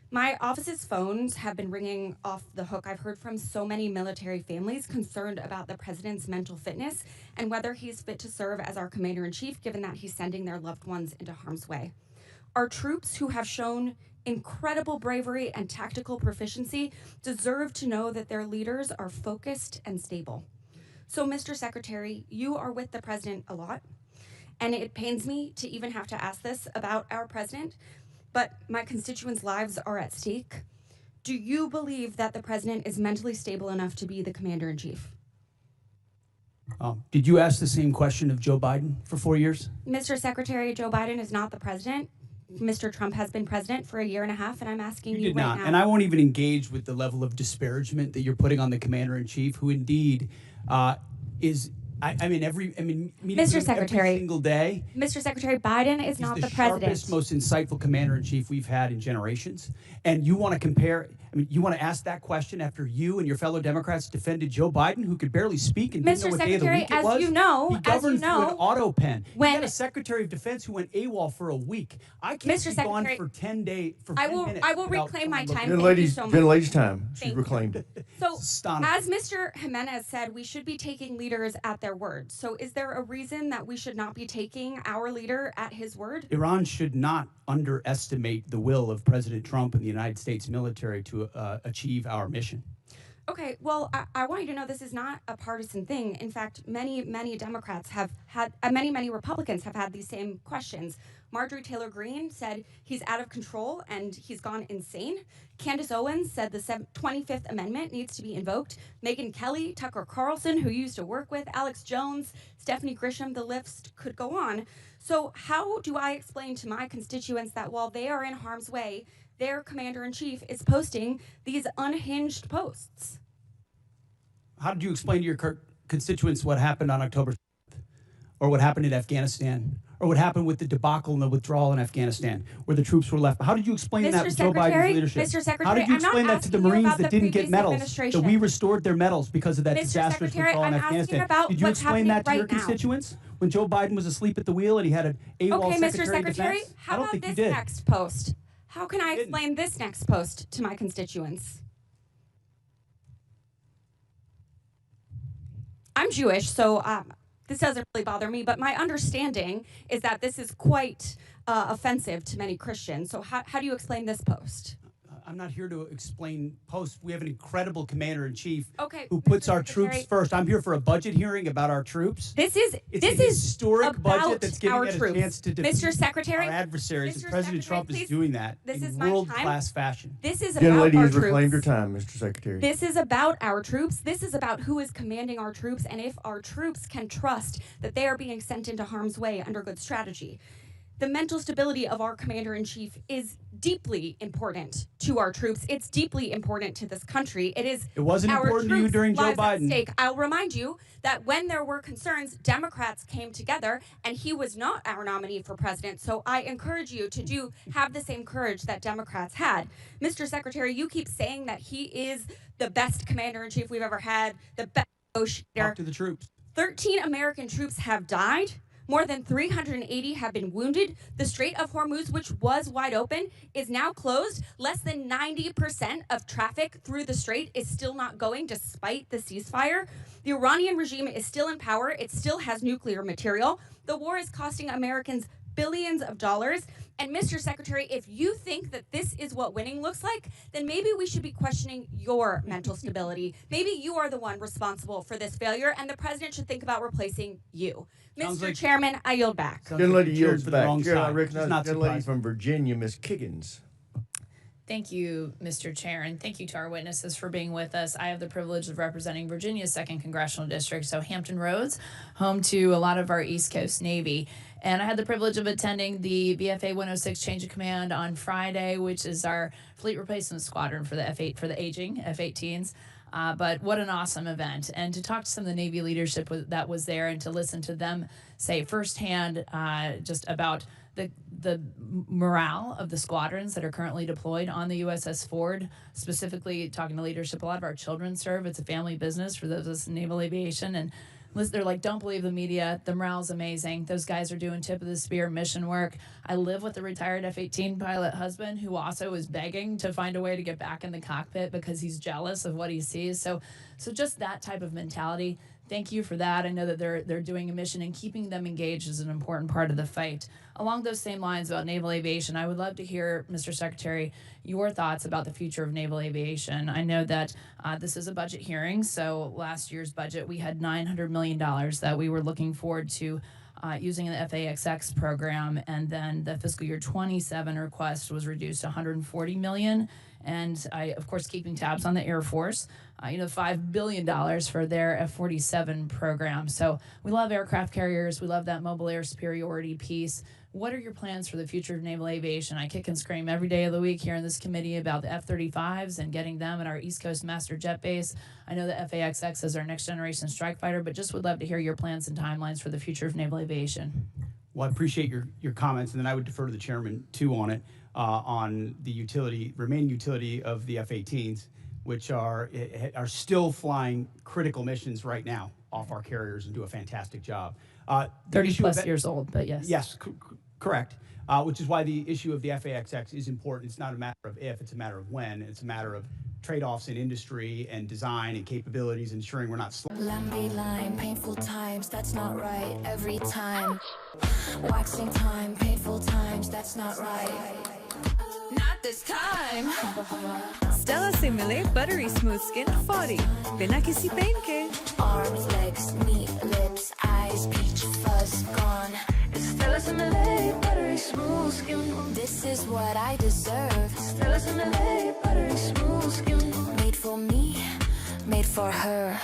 My office's phones have been ringing off the hook. I've heard from so many military families concerned about the president's mental fitness and whether he's fit to serve as our commander-in-chief, given that he's sending their loved ones into harm's way. Our troops, who have shown incredible bravery and tactical proficiency, deserve to know that their leaders are focused and stable. So, Mr. Secretary, you are with the president a lot, and it pains me to even have to ask this about our president, but my constituents' lives are at stake. Do you believe that the president is mentally stable enough to be the commander-in-chief? Did you ask the same question of Joe Biden for 4 years? Mr. Secretary, Joe Biden is not the president. Mr. Trump has been president for a year and a half, and I'm asking you did right not. now. And I won't even engage with the level of disparagement that you're putting on the commander-in-chief, who indeed is, meeting Mr. him Secretary, every single day. Mr. Secretary, Biden is not the president. Sharpest, most insightful commander-in-chief we've had in generations. And you want to compare, you want to ask that question after you and your fellow Democrats defended Joe Biden, who could barely speak and didn't know what day of the week it was? As you know, he governed through an auto pen. when you got a Secretary of Defense who went AWOL for a week. I can't Mr. be gone Secretary, for 10 days. I will reclaim my time. Gentlelady's time. She's Thank you. reclaimed it. So, as Mr. Jimenez said, we should be taking leaders at their word. So, is there a reason that we should not be taking our leader at his word? Iran should not underestimate the will of President Trump and the United States military to achieve our mission. Okay, well, I want you to know this is not a partisan thing. In fact, many Democrats have had, many Republicans have had these same questions. Marjorie Taylor Greene said he's out of control and he's gone insane. Candace Owens said the 25th Amendment needs to be invoked. Megyn Kelly, Tucker Carlson, who you used to work with, Alex Jones, Stephanie Grisham, the list could go on. So how do I explain to my constituents that while they are in harm's way, their commander-in-chief is posting these unhinged posts? How did you explain to your constituents what happened on October 7th? Or what happened in Afghanistan? Or what happened with the debacle and the withdrawal in Afghanistan, where the troops were left? How did you explain that to Joe Biden's leadership? Mr. Secretary, how did you I'm not explain that to the asking you Marines about that the didn't get previous medals? administration. That we restored their medals because of that Mr. disastrous Secretary, withdrawal in I'm asking Afghanistan. about Did you what's explain that to happening your right now. constituents when Joe Biden was asleep at the wheel and he had an AWOL Okay, Mr. Secretary of Secretary, Defense? how I don't about think this you did. next post? How can I explain this next post to my constituents? I'm Jewish, so this doesn't really bother me, but my understanding is that this is quite offensive to many Christians. So how do you explain this post? I'm not here to explain posts. We have an incredible commander-in-chief who Mr. puts our Secretary, troops first. I'm here for a budget hearing about our troops. This is It's a historic budget about that's giving our us a troops. chance to defeat Mr. Secretary, our adversaries. Mr. And President Secretary, Trump is please, doing that this in is my world-class fashion. This is about Gentlelady our has troops. reclaimed her time, Mr. Secretary. This is about our troops. This is about who is commanding our troops and if our troops can trust that they are being sent into harm's way under good strategy. The mental stability of our commander-in-chief is deeply important to our troops. It's deeply important to this country. It wasn't our important to you troops' during Joe lives at Biden. stake. I'll remind you that when there were concerns, Democrats came together, and he was not our nominee for president. So I encourage you to have the same courage that Democrats had. Mr. Secretary, you keep saying that he is the best commander-in-chief we've ever had, the best negotiator. Talk to the troops. 13 American troops have died. More than 380 have been wounded. The Strait of Hormuz, which was wide open, is now closed. Less than 90% of traffic through the strait is still not going despite the ceasefire. The Iranian regime is still in power. It still has nuclear material. The war is costing Americans billions of dollars. And Mr. Secretary, if you think that this is what winning looks like, then maybe we should be questioning your mental stability. Maybe you are the one responsible for this failure, and the president should think about replacing you. Mr. Chairman, I yield back. Gentlelady yields back. Chair, I side. recognize It's not the gentlelady surprising. from Virginia, Ms. Kiggins. Thank you, Mr. Chair, and thank you to our witnesses for being with us. I have the privilege of representing Virginia's 2nd Congressional District, so Hampton Roads, home to a lot of our East Coast Navy. And I had the privilege of attending the VFA 106 Change of Command on Friday, which is our fleet replacement squadron for the F8 for the aging F-18s. But what an awesome event. And to talk to some of the Navy leadership that was there and to listen to them say firsthand just about the morale of the squadrons that are currently deployed on the USS Ford, specifically talking to leadership. A lot of our children serve. It's a family business for those of us in naval aviation. And they're like, don't believe the media. The morale's amazing. Those guys are doing tip of the spear mission work. I live with a retired F-18 pilot husband who also is begging to find a way to get back in the cockpit because he's jealous of what he sees. So just that type of mentality, Thank you for that. I know that they're doing a mission, and keeping them engaged is an important part of the fight. Along those same lines about naval aviation, I would love to hear, Mr. Secretary, your thoughts about the future of naval aviation. I know that this is a budget hearing, so last year's budget we had $900 million that we were looking forward to using the FAXX program, and then the fiscal year 27 request was reduced to $140 million. And I, of course, keeping tabs on the Air Force, $5 billion for their F-47 program. So we love aircraft carriers. We love that mobile air superiority piece. What are your plans for the future of naval aviation? I kick and scream every day of the week here in this committee about the F-35s and getting them at our East Coast Master Jet Base. I know the FAXX is our next generation strike fighter, but just would love to hear your plans and timelines for the future of naval aviation. Well, I appreciate your comments, and then I would defer to the chairman too on it, on the remaining utility of the F-18s, which are still flying critical missions right now off our carriers and do a fantastic job. 30 plus years old, but yes. Yes, correct. Which is why the issue of the FAXX is important. It's not a matter of if, it's a matter of when. It's a matter of trade-offs in industry and design and capabilities, ensuring we're not Lumpy line, painful times, that's not right every time. Waxing time, painful times, that's not right. Not this time. Stella से मिले buttery smooth skin फौरी बिना किसी pen के. Arms, legs, meat, lips, eyes, peach fuzz gone. Stella से मिले buttery smooth skin. This is what I deserve. Stella से मिले buttery smooth skin. Made for me, made for her.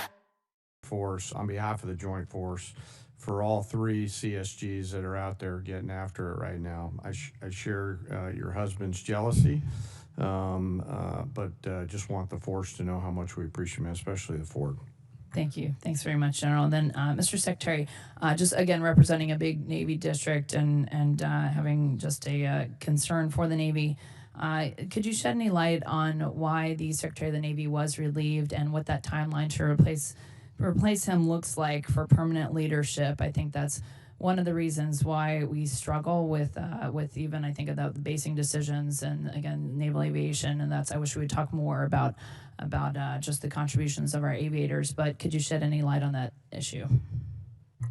Force, on behalf of the Joint Force, for all three CSGs that are out there getting after it right now. I share your husband's jealousy, but just want the force to know how much we appreciate him, especially the Ford. Thank you. Thanks very much, General. Then, Mr. Secretary, just again representing a big Navy district and having just a concern for the Navy, could you shed any light on why the Secretary of the Navy was relieved and what that timeline to replace him looks like for permanent leadership? I think that's one of the reasons why we struggle with even, I think, about the basing decisions and, again, naval aviation. And I wish we would talk more about just the contributions of our aviators. But could you shed any light on that issue?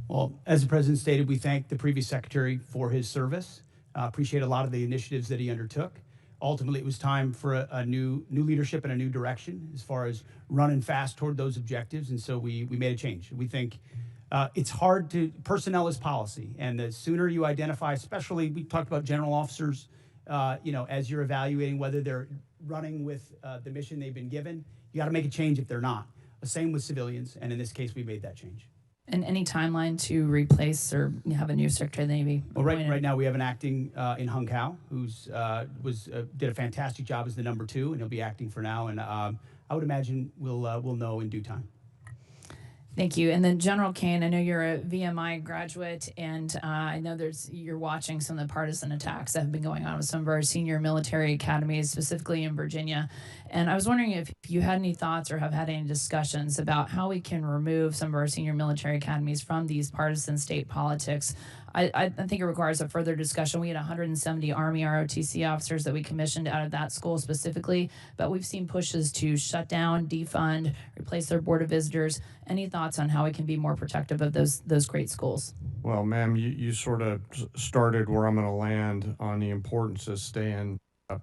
Well, as the President stated, we thank the previous Secretary for his service. Appreciate a lot of the initiatives that he undertook. Ultimately, it was time for a new leadership and a new direction as far as running fast toward those objectives, and so we made a change. We think it's hard to, personnel is policy, and the sooner you identify, especially, we talked about general officers, as you're evaluating whether they're running with the mission they've been given, you got to make a change if they're not. The same with civilians, and in this case, we made that change. And any timeline to replace or have a new Secretary of the Navy? Well, right now we have an acting in Hung Kao who's did a fantastic job as the number 2, and he'll be acting for now. And I would imagine we'll know in due time. Thank you. And then General Caine, I know you're a VMI graduate, and I know you're watching some of the partisan attacks that have been going on with some of our senior military academies, specifically in Virginia. And I was wondering if you had any thoughts or have had any discussions about how we can remove some of our senior military academies from these partisan state politics. I think it requires a further discussion. We had 170 Army ROTC officers that we commissioned out of that school specifically, but we've seen pushes to shut down, defund, replace their board of visitors. Any thoughts on how we can be more protective of those great schools? Well, ma'am, you sort of started where I'm going to land on the importance of staying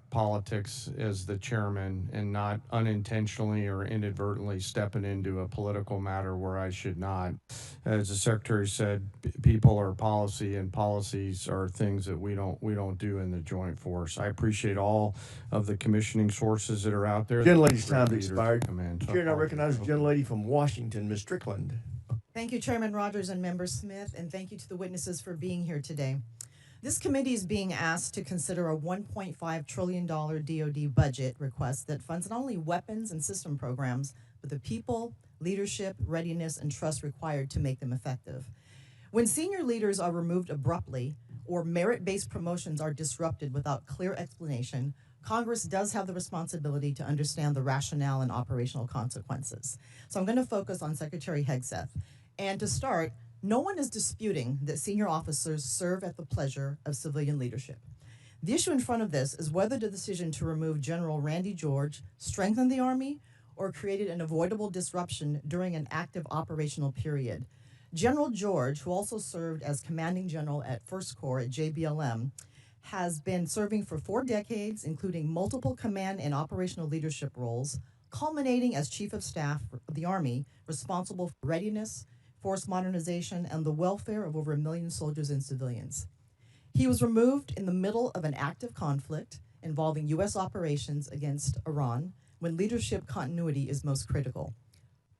politics as the chairman and not unintentionally or inadvertently stepping into a political matter where I should not. As the secretary said, people are policy, and policies are things that we don't do in the Joint Force. I appreciate all of the commissioning sources that are out there. Gentlelady's time expired. So Chair, I recognize the gentlelady from Washington, Ms. Strickland. Thank you, Chairman Rogers and Member Smith, and thank you to the witnesses for being here today. This committee is being asked to consider a $1.5 trillion DoD budget request that funds not only weapons and system programs, but the people, leadership, readiness, and trust required to make them effective. When senior leaders are removed abruptly or merit-based promotions are disrupted without clear explanation, Congress does have the responsibility to understand the rationale and operational consequences. So I'm going to focus on Secretary Hegseth. And to start, no one is disputing that senior officers serve at the pleasure of civilian leadership. The issue in front of this is whether the decision to remove General Randy George strengthened the Army or created an avoidable disruption during an active operational period. General George, who also served as commanding general at 1st Corps at JBLM, has been serving for 4 decades, including multiple command and operational leadership roles, culminating as Chief of Staff of the Army, responsible for readiness, force modernization, and the welfare of over 1 million soldiers and civilians. He was removed in the middle of an active conflict involving U.S. operations against Iran, when leadership continuity is most critical.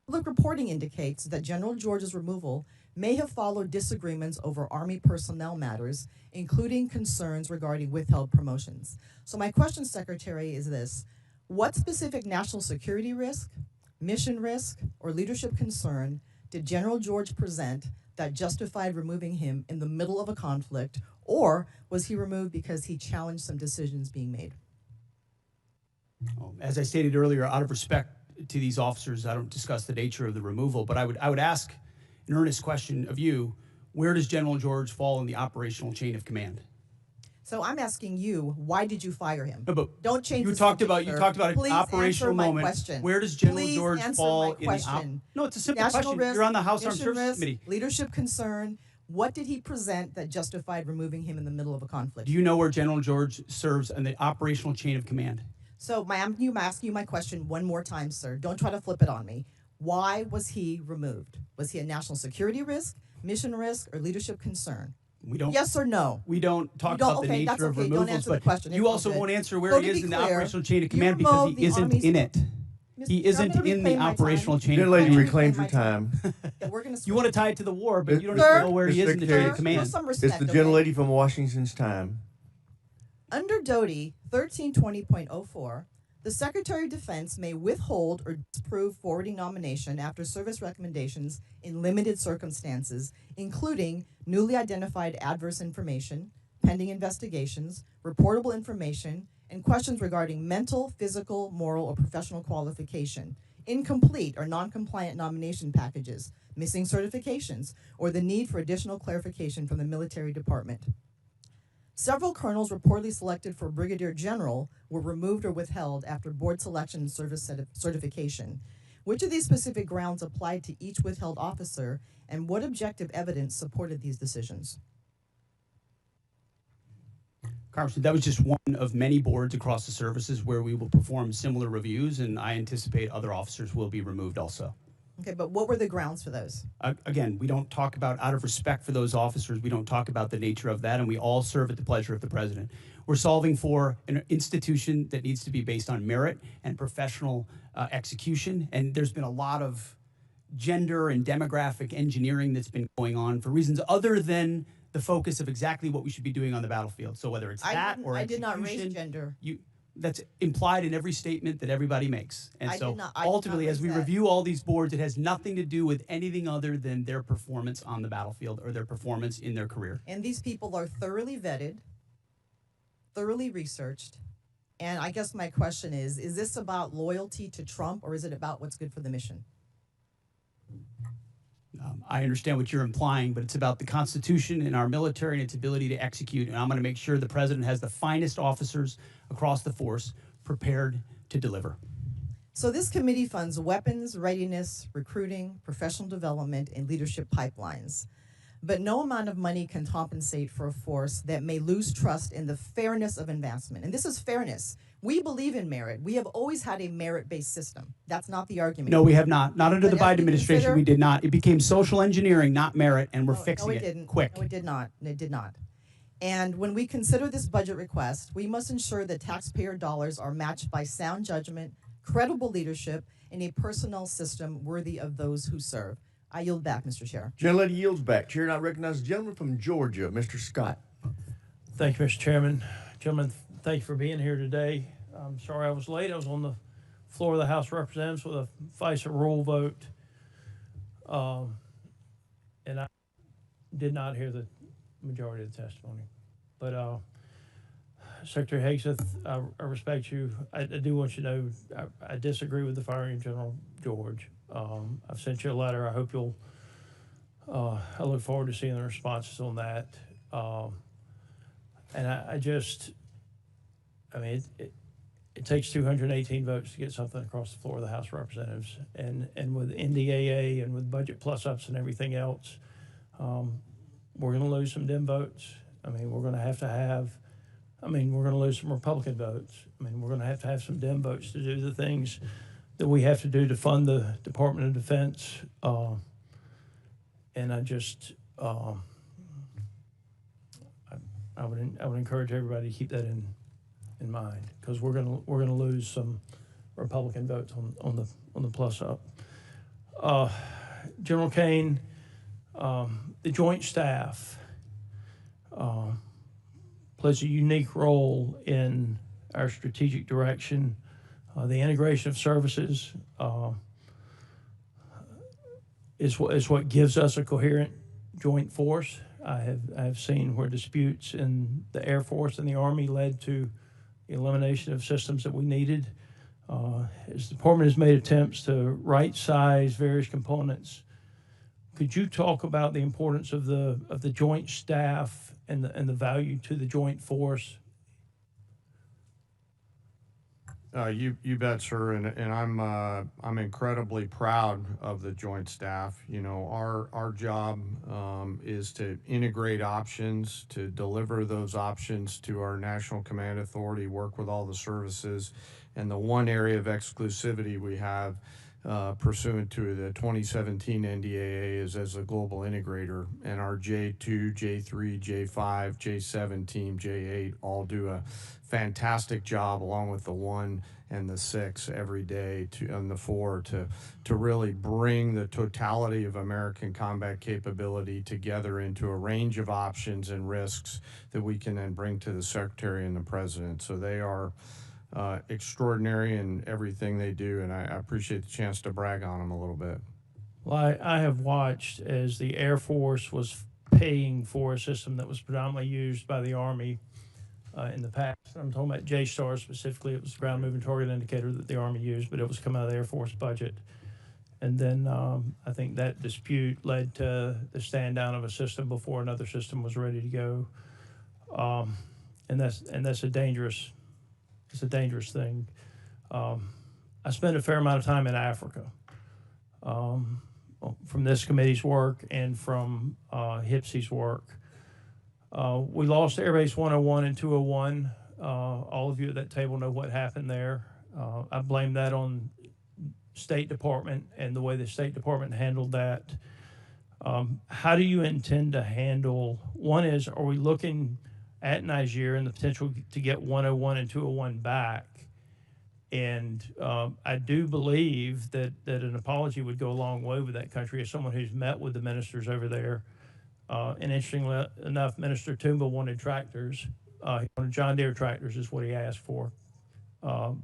Public reporting indicates that General George's removal may have followed disagreements over Army personnel matters, including concerns regarding withheld promotions. So my question, Secretary, is this: what specific national security risk, mission risk, or leadership concern did General George present that justified removing him in the middle of a conflict, or was he removed because he challenged some decisions being made? As I stated earlier, out of respect to these officers, I don't discuss the nature of the removal, but I would ask an earnest question of you: where does General George fall in the operational chain of command? So I'm asking you, why did you fire him? No, but don't change. You the talked subject, about sir. you talked about Please an operational answer my moment. question. Where does General Please George answer fall my in the question. No, it's a simple National question. risk, You're on the House Armed mission Services risk, Committee. Leadership concern. What did he present that justified removing him in the middle of a conflict? Do you know where General George serves in the operational chain of command? So I'm asking you my question one more time, sir. Don't try to flip it on me. Why was he removed? Was he a national security risk, mission risk, or leadership concern? We don't. Yes or no? We don't talk about the okay, that's nature of okay. Don't removals, answer the but question. you It's all also good. won't answer where So he to is be in the clear, operational chain of you command because removed he the isn't Army's- in it. Mr. He Chair, I'm isn't gonna in the reclaim my time. operational chain of Young lady, command. reclaimed your time. Yeah, we're gonna You want to tie it to the war, but you don't Sir, even know where he is in the chain of command. some It's respect, the okay? gentlelady from Washington's time. Under Doty 1320.04, the Secretary of Defense may withhold or disapprove forwarding nomination after service recommendations in limited circumstances, including newly identified adverse information, pending investigations, reportable information, and questions regarding mental, physical, moral, or professional qualification, incomplete or non-compliant nomination packages, missing certifications, or the need for additional clarification from the military department. Several colonels reportedly selected for brigadier general were removed or withheld after board selection and service certification. Which of these specific grounds applied to each withheld officer, and what objective evidence supported these decisions? Congressman, that was just one of many boards across the services where we will perform similar reviews, and I anticipate other officers will be removed also. Okay, but what were the grounds for those? Again, we don't talk about, out of respect for those officers, we don't talk about the nature of that, and we all serve at the pleasure of the president. We're solving for an institution that needs to be based on merit and professional execution, and there's been a lot of gender and demographic engineering that's been going on for reasons other than the focus of exactly what we should be doing on the battlefield. So whether it's that or I did not raise execution, gender. that's implied in every statement that everybody makes. And I so did not ultimately, as we raise that. review all these boards, it has nothing to do with anything other than their performance on the battlefield or their performance in their career. And these people are thoroughly vetted, thoroughly researched. And I guess my question is this about loyalty to Trump, or is it about what's good for the mission? I understand what you're implying, but it's about the Constitution and our military and its ability to execute. And I'm going to make sure the president has the finest officers across the force prepared to deliver. So this committee funds weapons, readiness, recruiting, professional development, and leadership pipelines. But no amount of money can compensate for a force that may lose trust in the fairness of advancement. And this is fairness. We believe in merit. We have always had a merit-based system. That's not the argument. No, we have not. Not under the But as Biden we administration, consider- we did not. It became social engineering, not merit, and we're fixing no, it it didn't. quick. No, it did not. It did not. And when we consider this budget request, we must ensure that taxpayer dollars are matched by sound judgment, credible leadership, and a personnel system worthy of those who serve. I yield back, Mr. Chair. Gentlelady yields back. Chair now recognizes the gentleman from Georgia, Mr. Scott. Thank you, Mr. Chairman. Gentlemen, thank you for being here today. I'm sorry I was late. I was on the floor of the House of Representatives with a FISA rule vote. And I did not hear the majority of the testimony. But Secretary Hegseth, I respect you. I do want you to know I disagree with the firing of General George. I've sent you a letter. I hope you'll, I look forward to seeing the responses on that. And I mean, it takes 218 votes to get something across the floor of the House of Representatives. And with NDAA and with budget plus-ups and everything else, we're going to lose some Dem votes. I mean, we're going to have, we're going to lose some Republican votes. I mean, we're going to have some Dem votes to do the things that we have to do to fund the Department of Defense. And I just, I would encourage everybody to keep that in mind, because we're gonna lose some Republican votes on the plus up. General Caine, the Joint Staff plays a unique role in our strategic direction. The integration of services is what gives us a coherent joint force. I have seen where disputes in the Air Force and the Army led to the elimination of systems that we needed. As the department has made attempts to right-size various components, could you talk about the importance of the joint staff and the value to the joint force? You bet, sir, and I'm incredibly proud of the Joint Staff. You know, our job is to integrate options, to deliver those options to our National Command Authority, work with all the services, and the one area of exclusivity we have pursuant to the 2017 NDAA is as a global integrator, and our J2, J3, J5, J7 team, J8 all do a fantastic job, along with the 1 and the 6 every day, and the 4 to really bring the totality of American combat capability together into a range of options and risks that we can then bring to the Secretary and the President. So they are extraordinary in everything they do, and I appreciate the chance to brag on them a little bit. Well, I have watched as the Air Force was paying for a system that was predominantly used by the Army in the past. I'm talking about JSTAR specifically. It was the ground moving target indicator that the Army used, but it was coming out of the Air Force budget. And then I think that dispute led to the stand down of a system before another system was ready to go. And that's a dangerous thing. I spent a fair amount of time in Africa from this committee's work and from HPSC's work. We lost Airbase 101 and 201. All of you at that table know what happened there. I blame that on State Department and the way the State Department handled that. How do you intend to handle, one is, are we looking at Niger and the potential to get 101 and 201 back? And I do believe that an apology would go a long way with that country. As someone who's met with the ministers over there, and interestingly enough, Minister Toomba wanted tractors. He wanted John Deere tractors is what he asked for. But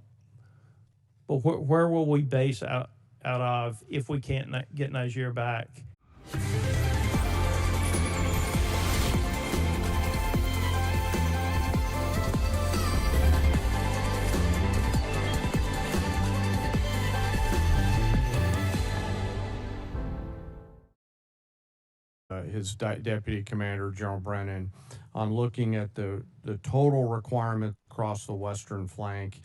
where will we base out of if we can't get Niger back? His deputy commander, General Brennan, on looking at the total requirement across the western flank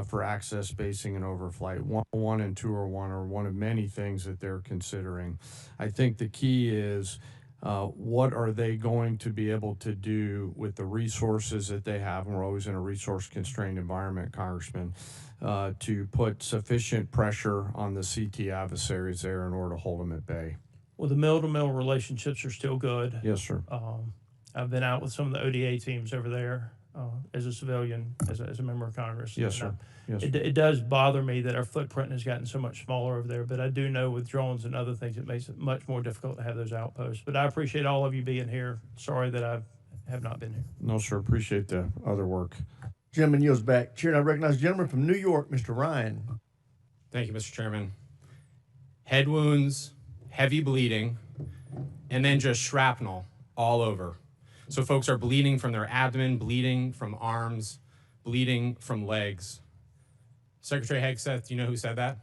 for access, basing, and overflight. 101 and 201 are one of many things that they're considering. I think the key is what are they going to be able to do with the resources that they have, and we're always in a resource-constrained environment, Congressman, to put sufficient pressure on the CT adversaries there in order to hold them at bay. Well, the mill-to-mill relationships are still good. Yes, sir. I've been out with some of the ODA teams over there as a civilian, as a member of Congress. Yes, sir. Yes, sir. It does bother me that our footprint has gotten so much smaller over there, but I do know with drones and other things, it makes it much more difficult to have those outposts. But I appreciate all of you being here. Sorry that I have not been here. No, sir. Appreciate the other work. Gentleman yields back. Chair, I recognize the gentleman from New York, Mr. Ryan. Thank you, Mr. Chairman. Head wounds, heavy bleeding, and then just shrapnel all over. So folks are bleeding from their abdomen, bleeding from arms, bleeding from legs. Secretary Hegseth, do you know who said that?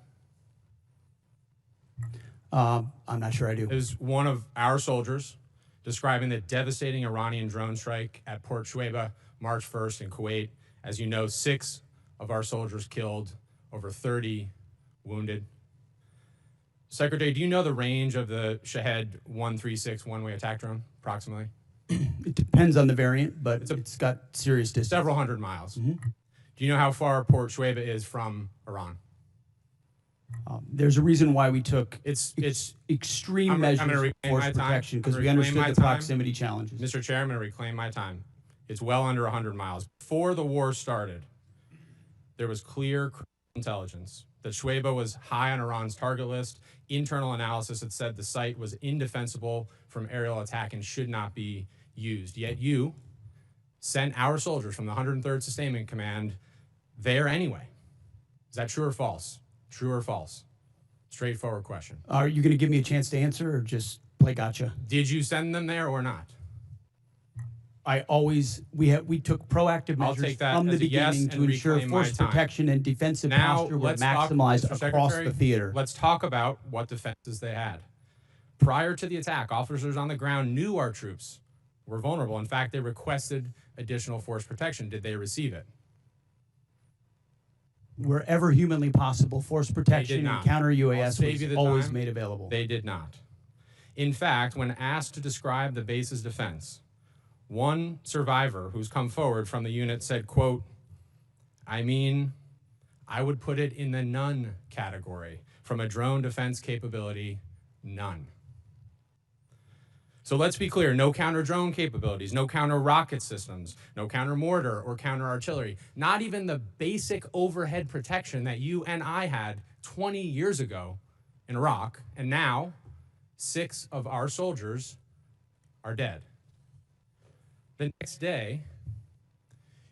I'm not sure I do. It was one of our soldiers describing the devastating Iranian drone strike at Port Shuaibah, March 1st in Kuwait. As you know, 6 of our soldiers killed, over 30 wounded. Secretary, do you know the range of the Shahed 136 one-way attack drone, approximately? It depends on the variant, but it's got serious distance. Several hundred miles. Do you know how far Port Shuaibah is from Iran? There's a reason why we took it's extreme measures of force protection, because we understood the proximity challenges. Mr. Chair, I'm going to reclaim my time. It's well under 100 miles. Before the war started, there was clear intelligence that Shuaibah was high on Iran's target list. Internal analysis had said the site was indefensible from aerial attack and should not be used. Yet you sent our soldiers from the 103rd Sustainment Command there anyway. Is that true or false? True or false? Straightforward question. Are you going to give me a chance to answer or just play gotcha? Did you send them there or not? We took proactive measures from the beginning to ensure force protection and defensive posture were maximized across the theater. Let's talk about what defenses they had. Prior to the attack, officers on the ground knew our troops were vulnerable. In fact, they requested additional force protection. Did they receive it? Wherever humanly possible, force protection and counter UAS was always made available. They did not. In fact, when asked to describe the base's defense, one survivor who's come forward from the unit said, quote, I would put it in the none category. From a drone defense capability, none. So let's be clear, no counter drone capabilities, no counter rocket systems, no counter mortar or counter artillery, not even the basic overhead protection that you and I had 20 years ago in Iraq. And now 6 of our soldiers are dead. The next day,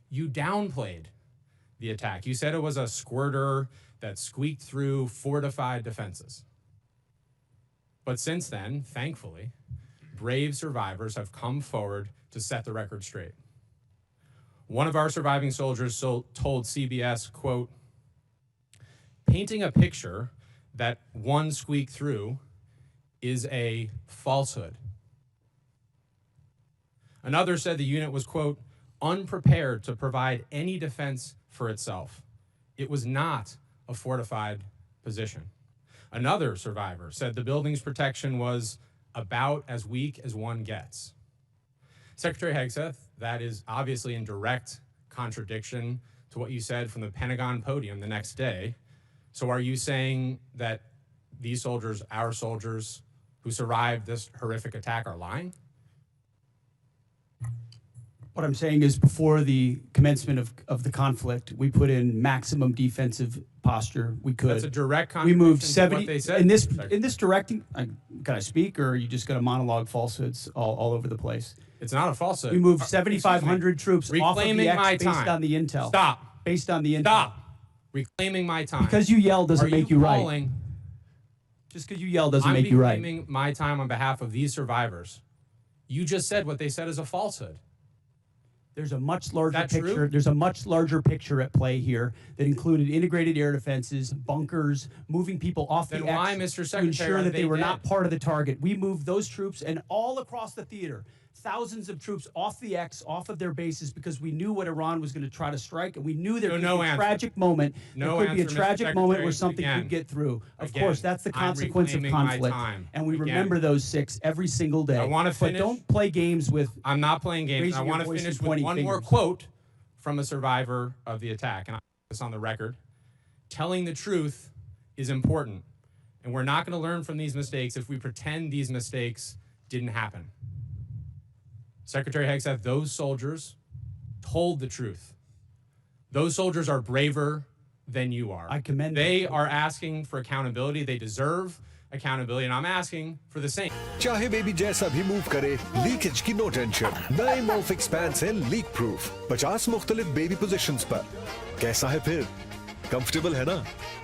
you downplayed the attack. You said it was a squirter that squeaked through fortified defenses. But since then, thankfully, brave survivors have come forward to set the record straight. One of our surviving soldiers told CBS, quote, painting a picture that one squeaked through is a falsehood. Another said the unit was, quote, unprepared to provide any defense for itself. It was not a fortified position. Another survivor said the building's protection was about as weak as one gets. Secretary Hegseth, that is obviously in direct contradiction to what you said from the Pentagon podium the next day. So are you saying that these soldiers, our soldiers who survived this horrific attack, are lying? What I'm saying is before the commencement of the conflict, we put in maximum defensive posture we could. That's a direct We moved contradiction 70 to what they said. in this directing. Can I speak, or are you just going to monologue falsehoods all over the place? It's not a falsehood. We moved 7,500 troops off of the Reclaiming X my based time. on the intel. Stop. Based on the intel. Stop. Reclaiming my time. Because you yell doesn't make you right. calling- Just because you yell doesn't make you right. I'm reclaiming my time on behalf of these survivors. You just said what they said is a falsehood. There's a much larger That picture. true? There's a much larger picture at play here that included integrated air defenses, bunkers, moving people off Then the why, X Mr. to Secretary, ensure are that they they were dead? not part of the target. We moved those troops and all across the theater, thousands of troops off the X, off of their bases, because we knew what Iran was going to try to strike, and we knew there could be a tragic moment. No there could be a answer, Mr. tragic moment where Secretary. something Again. could get through. Of Again, course, that's the I'm consequence of reclaiming my conflict, time. and we Again. remember those 6 every single day. I want to finish. But don't play games with. I'm not playing games. raising I your want to voice finish and with pointing one more fingers. quote from a survivor of the attack, and I put this on the record. Telling the truth is important, and we're not going to learn from these mistakes if we pretend these mistakes didn't happen. Secretary Hegseth, those soldiers told the truth. Those soldiers are braver than you are. I commend They are asking for accountability. They deserve accountability, and I'm asking for the same. चाहे baby जैसा भी move करे, leakage की no tension. नए मोफिक्स pants हैं leak proof, 50 मुख्तलिफ baby positions पर। कैसा है फिर? कंफर्टेबल है ना?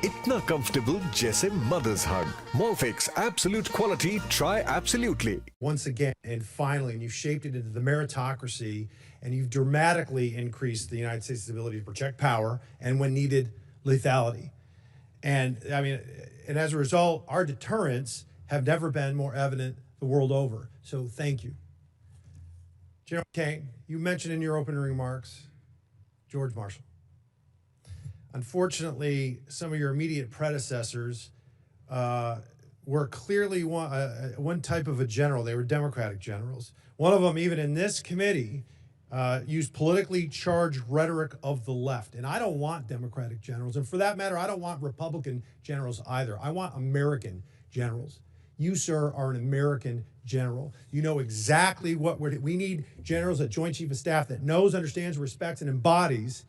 इतना कंफर्टेबल जैसे mother's hug. Mofix absolute quality, try absolutely. Once again, and finally, and you've shaped it into the meritocracy, and you've dramatically increased the United States' ability to project power, and when needed, lethality. And I mean, and as a result, our deterrents have never been more evident the world over. So thank you. General Caine, you mentioned in your opening remarks George Marshall. Unfortunately, some of your immediate predecessors were clearly one type of a general. They were Democratic generals. One of them, even in this committee, used politically charged rhetoric of the left. And I don't want Democratic generals. And for that matter, I don't want Republican generals either. I want American generals. You, sir, are an American general. You know exactly what we need generals at Joint Chief of Staff that knows, understands, respects, and embodies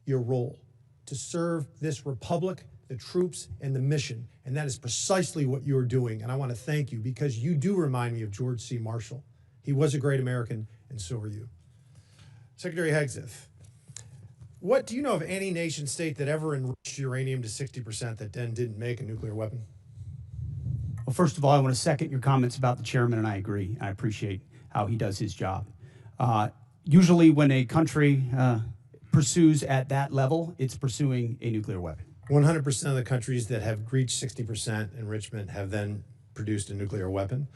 your role to serve this republic, the troops, and the mission. And that is precisely what you're doing. And I want to thank you because you do remind me of George C. Marshall. He was a great American, and so are you. Secretary Hegseth, what do you know of any nation state that ever enriched uranium to 60% that then didn't make a nuclear weapon? Well, first of all, I want to second your comments about the chairman, and I agree. I appreciate how he does his job. Usually when a country pursues at that level, it's pursuing a nuclear weapon. 100% of the countries that have reached 60% enrichment have then produced a nuclear weapon.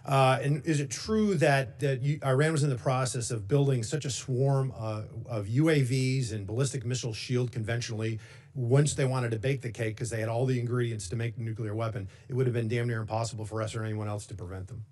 And is it true that Iran was in the process of building such a swarm of UAVs and ballistic missile shield conventionally? Once they wanted to bake the cake because they had all the ingredients to make the nuclear weapon, it would have been damn near impossible for us or anyone else to prevent them.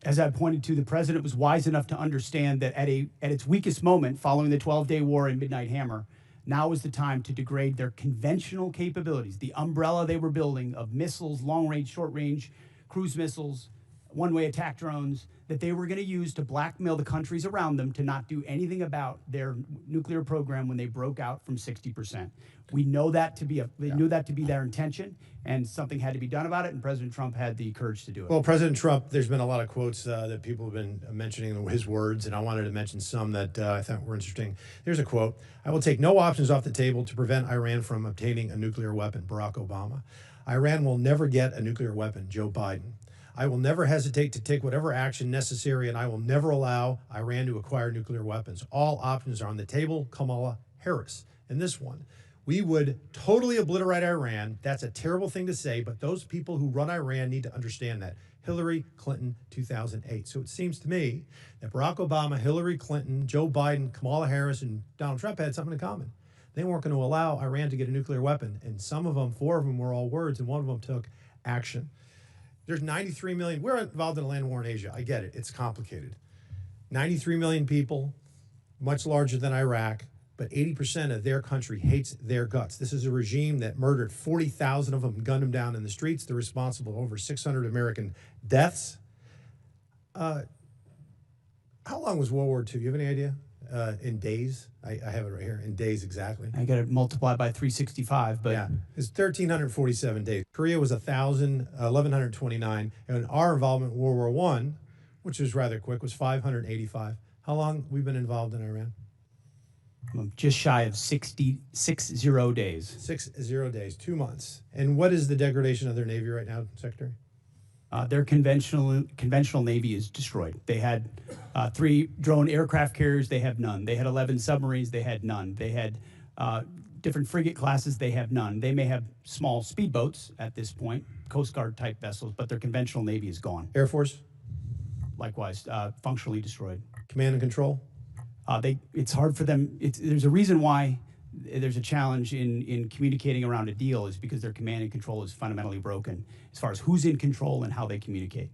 As I pointed to, the president was wise enough to understand that at its weakest moment, following the 12-day war and Midnight Hammer, now is the time to degrade their conventional capabilities, the umbrella they were building of missiles, long-range, short-range, cruise missiles, one-way attack drones, that they were going to use to blackmail the countries around them to not do anything about their nuclear program when they broke out from 60%. We know that to be knew that to be their intention, and something had to be done about it, and President Trump had the courage to do it. Well, President Trump, there's been a lot of quotes that people have been mentioning his words, and I wanted to mention some that I thought were interesting. Here's a quote: "I will take no options off the table to prevent Iran from obtaining a nuclear weapon." Barack Obama. "Iran will never get a nuclear weapon." Joe Biden. "I will never hesitate to take whatever action necessary, and I will never allow Iran to acquire nuclear weapons. All options are on the table." Kamala Harris. And this one: "We would totally obliterate Iran. That's a terrible thing to say, but those people who run Iran need to understand that." Hillary Clinton, 2008. So it seems to me that Barack Obama, Hillary Clinton, Joe Biden, Kamala Harris, and Donald Trump had something in common. They weren't going to allow Iran to get a nuclear weapon. And some of them, 4 of them, were all words, and one of them took action. There's 93 million. We're involved in a land war in Asia. I get it. It's complicated. 93 million people, much larger than Iraq, but 80% of their country hates their guts. This is a regime that murdered 40,000 of them and gunned them down in the streets. They're responsible for over 600 American deaths. How long was World War II? You have any idea? In days? I have it right here. In days, exactly. I got it multiplied by 365, but yeah, it's 1,347 days. Korea was 1,129, and our involvement in World War I, which was rather quick, was 585. How long we've been involved in Iran? Just shy of 60 days. 60 days, 2 months. And what is the degradation of their Navy right now, Secretary? Their conventional Navy is destroyed. They had 3 drone aircraft carriers. They have none. They had 11 submarines. They had none. They had different frigate classes. They have none. They may have small speedboats at this point, Coast Guard type vessels, but their conventional Navy is gone. Air Force? Likewise, functionally destroyed. Command and control? It's hard for them. There's a reason why there's a challenge in communicating around a deal, is because their command and control is fundamentally broken as far as who's in control and how they communicate.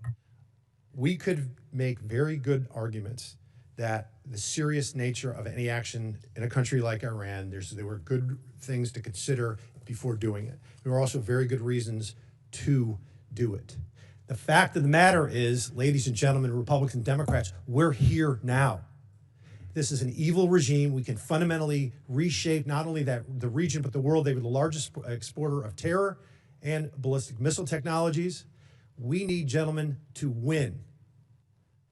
We could make very good arguments that the serious nature of any action in a country like Iran, there were good things to consider before doing it. There were also very good reasons to do it. The fact of the matter is, ladies and gentlemen, Republicans and Democrats, we're here now. This is an evil regime. We can fundamentally reshape not only the region, but the world. They were the largest exporter of terror and ballistic missile technologies. We need, gentlemen, to win.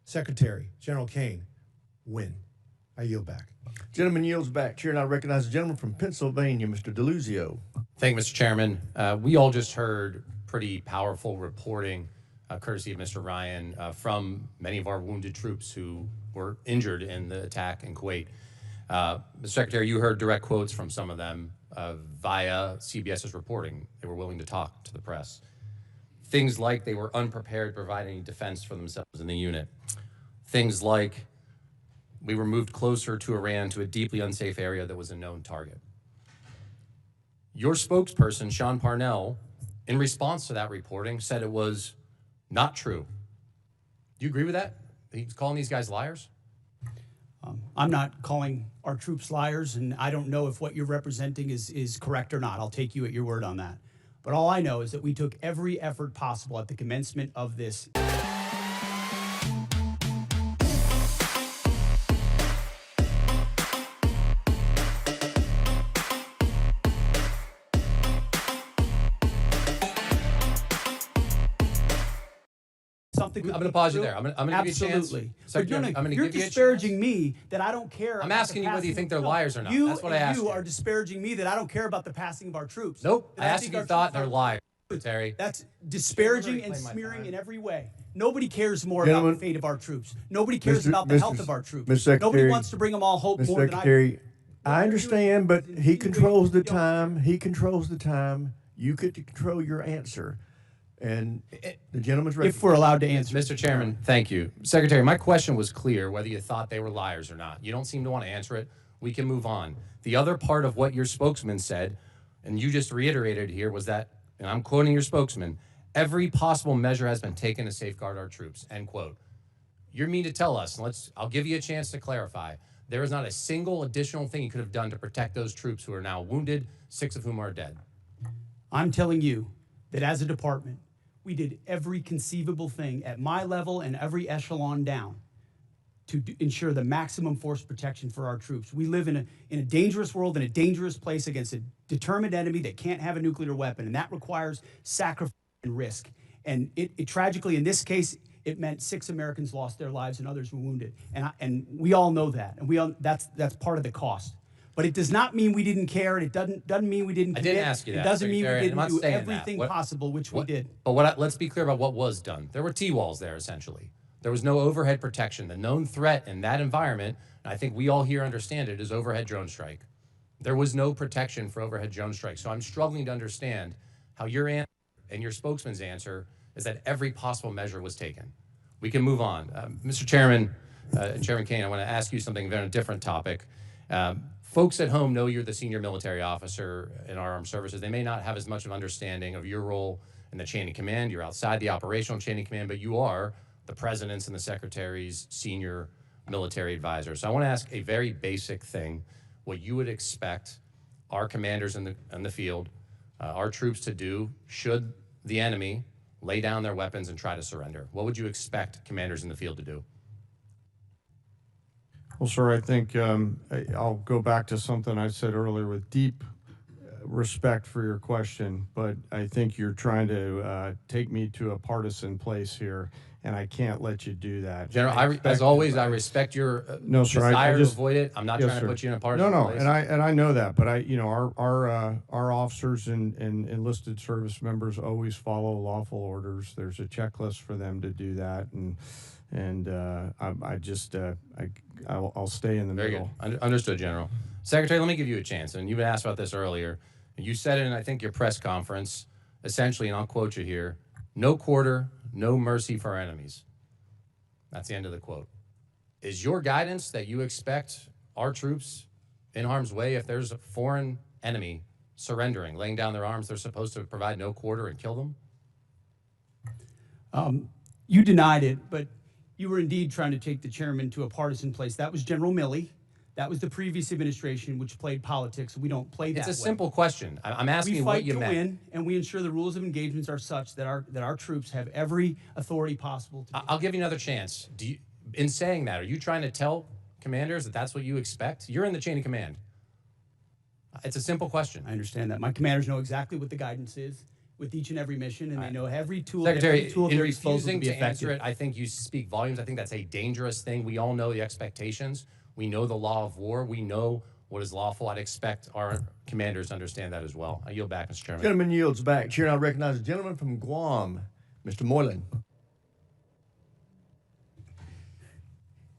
Secretary, General Caine, win. I yield back. Gentleman yields back. Chair now recognizes the gentleman from Pennsylvania, Mr. DeLuzio. Thank you, Mr. Chairman. We all just heard pretty powerful reporting, courtesy of Mr. Ryan, from many of our wounded troops who were injured in the attack in Kuwait. Mr. Secretary, you heard direct quotes from some of them via CBS's reporting. They were willing to talk to the press. Things like they were unprepared to provide any defense for themselves in the unit. Things like we were moved closer to Iran, to a deeply unsafe area that was a known target. Your spokesperson, Sean Parnell, in response to that reporting, said it was not true. Do you agree with that? He's calling these guys liars? I'm not calling our troops liars, and I don't know if what you're representing is correct or not. I'll take you at your word on that. But all I know is that we took every effort possible at the commencement of this. I'm going to pause you there. I'm going to give you a chance. Absolutely. Secretary, I'm going to you're give you a chance. disparaging me that I don't care. I'm about asking the you whether you passing think of- they're no, liars or not. You That's what I asked you you. are disparaging me that I don't care about the passing of our troops. Nope. That I asked think if you our thought troops they're are- liars, Terry. That's disparaging and smearing in every way. Nobody cares more about the fate of our troops. Nobody cares about the health of our troops. Mr. Secretary, Nobody wants to bring them all hope Mr. more Secretary, I understand, but he controls the time. He controls the time. You get to control your answer. And the gentleman's ready. If we're allowed to answer. Mr. Chairman, thank you. Secretary, my question was clear whether you thought they were liars or not. You don't seem to want to answer it. We can move on. The other part of what your spokesman said, and you just reiterated here, was that, and I'm quoting your spokesman, every possible measure has been taken to safeguard our troops, end quote. You mean to tell us, and I'll give you a chance to clarify, there is not a single additional thing you could have done to protect those troops who are now wounded, 6 of whom are dead? I'm telling you that as a department, we did every conceivable thing at my level and every echelon down to ensure the maximum force protection for our troops. We live in a dangerous world, in a dangerous place against a determined enemy that can't have a nuclear weapon, and that requires sacrifice and risk. And it tragically, in this case, it meant 6 Americans lost their lives and others were wounded. And we all know that, and that's part of the cost. But it does not mean we didn't care, and it doesn't mean we didn't commit. I didn't ask you that. It doesn't mean we Secretary, I'm not didn't do saying that. everything What- possible, which we did. But let's be clear about what was done. There were T-walls there, essentially. There was no overhead protection. The known threat in that environment, and I think we all here understand it, is overhead drone strike. There was no protection for overhead drone strike. So I'm struggling to understand how your answer and your spokesman's answer is that every possible measure was taken. We can move on. Mr. Chairman, and Chairman Caine, I want to ask you something on a different topic. Folks at home know you're the senior military officer in our armed services. They may not have as much of an understanding of your role in the chain of command. You're outside the operational chain of command, but you are the president's and the secretary's senior military advisor. So I want to ask a very basic thing, what you would expect our commanders in the field, our troops to do should the enemy lay down their weapons and try to surrender. What would you expect commanders in the field to do? Well, sir, I think I'll go back to something I said earlier with deep respect for your question, but I think you're trying to take me to a partisan place here, and I can't let you do that. General, as always, I respect your no, sir, desire I just, to avoid it. I'm not yes, trying sir. to put you in a partisan No, place. and I know that, but our officers and enlisted service members always follow lawful orders. There's a checklist for them to do that, and I'll stay in the Very middle. good. Understood, General. Secretary, let me give you a chance. And you asked about this earlier. You said it in, I think, your press conference, essentially, and I'll quote you here, no quarter, no mercy for our enemies. That's the end of the quote. Is your guidance that you expect our troops in harm's way, if there's a foreign enemy surrendering, laying down their arms, they're supposed to provide no quarter and kill them? You denied it, but you were indeed trying to take the chairman to a partisan place. That was General Milley. That was the previous administration, which played politics. We don't play that It's a way. simple question. I'm asking you what you meant. We fight to win, and we ensure the rules of engagements are such that our troops have every authority possible to. I'll give you another chance. In saying that, are you trying to tell commanders that that's what you expect? You're in the chain of command. It's a simple question. I understand that. My commanders know exactly what the guidance is with each and every mission, and they know every tool. Secretary, every tool at in their disposal refusing be to effective. answer it, I think you speak volumes. I think that's a dangerous thing. We all know the expectations. We know the law of war. We know what is lawful. I'd expect our commanders to understand that as well. I yield back, Mr. Chairman. Gentleman yields back. Chair, I recognize the gentleman from Guam, Mr. Moylan.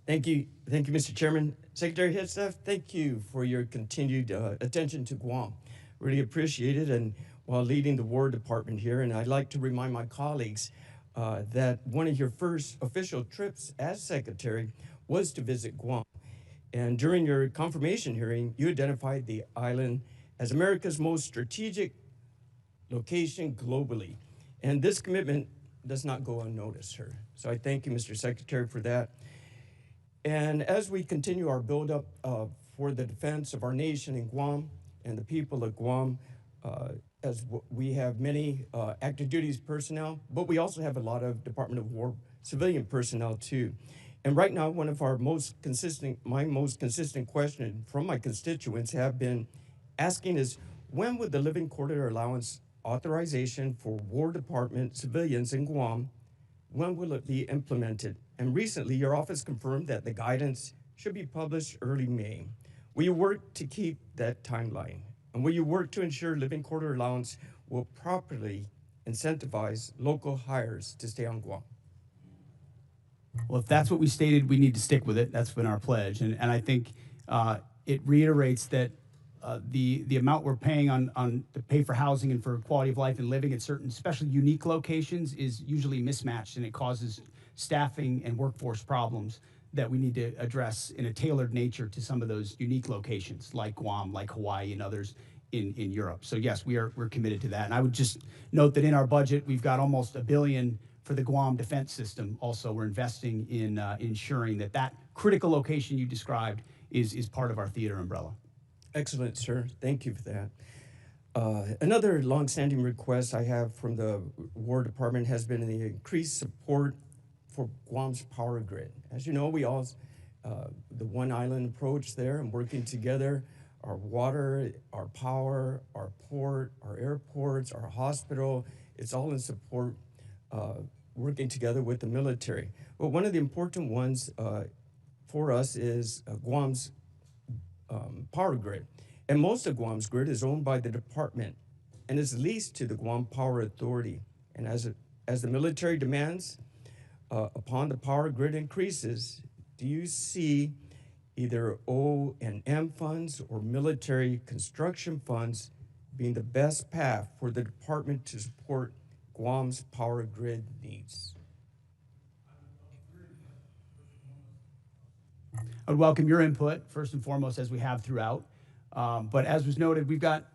Thank you, Mr. Chairman. Secretary Hegseth, thank you for your continued attention to Guam. Really appreciate it, and while leading the War Department here, and I'd like to remind my colleagues that one of your first official trips as Secretary was to visit Guam. And during your confirmation hearing, you identified the island as America's most strategic location globally. And this commitment does not go unnoticed, sir. So I thank you, Mr. Secretary, for that. And as we continue our buildup for the defense of our nation in Guam and the people of Guam, we have many active duties personnel, but we also have a lot of Department of War civilian personnel too. And right now, one of my most consistent question from my constituents have been asking is, when would the living quarter allowance authorization for War Department civilians in Guam, when will it be implemented? And recently, your office confirmed that the guidance should be published early May. Will you work to keep that timeline? And will you work to ensure living quarter allowance will properly incentivize local hires to stay on Guam? Well, if that's what we stated, we need to stick with it. That's been our pledge. And I think it reiterates that the amount we're paying to pay for housing and for quality of life and living at certain, especially unique locations, is usually mismatched, and it causes staffing and workforce problems that we need to address in a tailored nature to some of those unique locations, like Guam, like Hawaii, and others in Europe. So yes, we're committed to that. And I would just note that in our budget, we've got almost $1 billion for the Guam defense system. Also, we're investing in ensuring that critical location you described is part of our theater umbrella. Excellent, sir. Thank you for that. Another longstanding request I have from the War Department has been the increased support for Guam's power grid. As you know, we all, the one island approach there and working together, our water, our power, our port, our airports, our hospital, it's all in support, working together with the military. But one of the important ones for us is Guam's power grid. And most of Guam's grid is owned by the department and is leased to the Guam Power Authority. And as the military demands upon the power grid increases, do you see either O&M funds or military construction funds being the best path for the department to support Guam's power grid needs? I would welcome your input, first and foremost, as we have throughout. But as was noted, we've got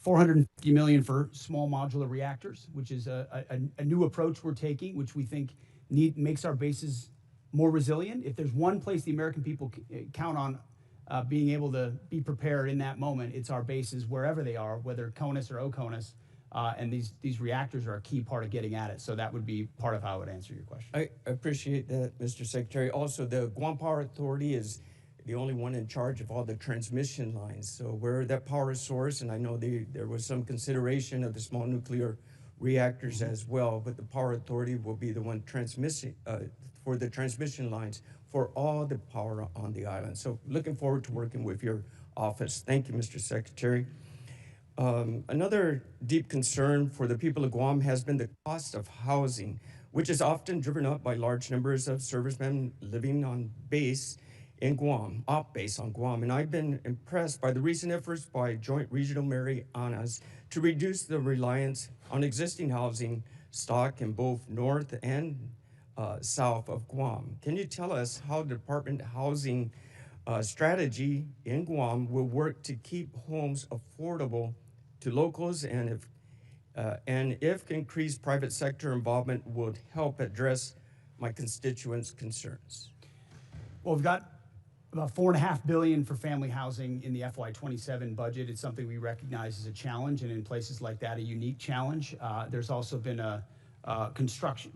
$450 million for small modular reactors, which is a new approach we're taking, which we think makes our bases more resilient. If there's one place the American people count on being able to be prepared in that moment, it's our bases wherever they are, whether CONUS or OCONUS. And these reactors are a key part of getting at it. So that would be part of how I would answer your question. I appreciate that, Mr. Secretary. Also, the Guam Power Authority is the only one in charge of all the transmission lines. So we're that power source, and I know there was some consideration of the small nuclear reactors as well, but the Power Authority will be the one for the transmission lines for all the power on the island. So looking forward to working with your office. Thank you, Mr. Secretary. Another deep concern for the people of Guam has been the cost of housing, which is often driven up by large numbers of servicemen living on base in Guam, off base on Guam. And I've been impressed by the recent efforts by Joint Regional Marianas to reduce the reliance on existing housing stock in both north and south of Guam. Can you tell us how the Department Housing strategy in Guam will work to keep homes affordable to locals, and if increased private sector involvement would help address my constituents' concerns? Well, we've got about $4.5 billion for family housing in the FY27 budget. It's something we recognize as a challenge, and in places like that, a unique challenge. There's also been a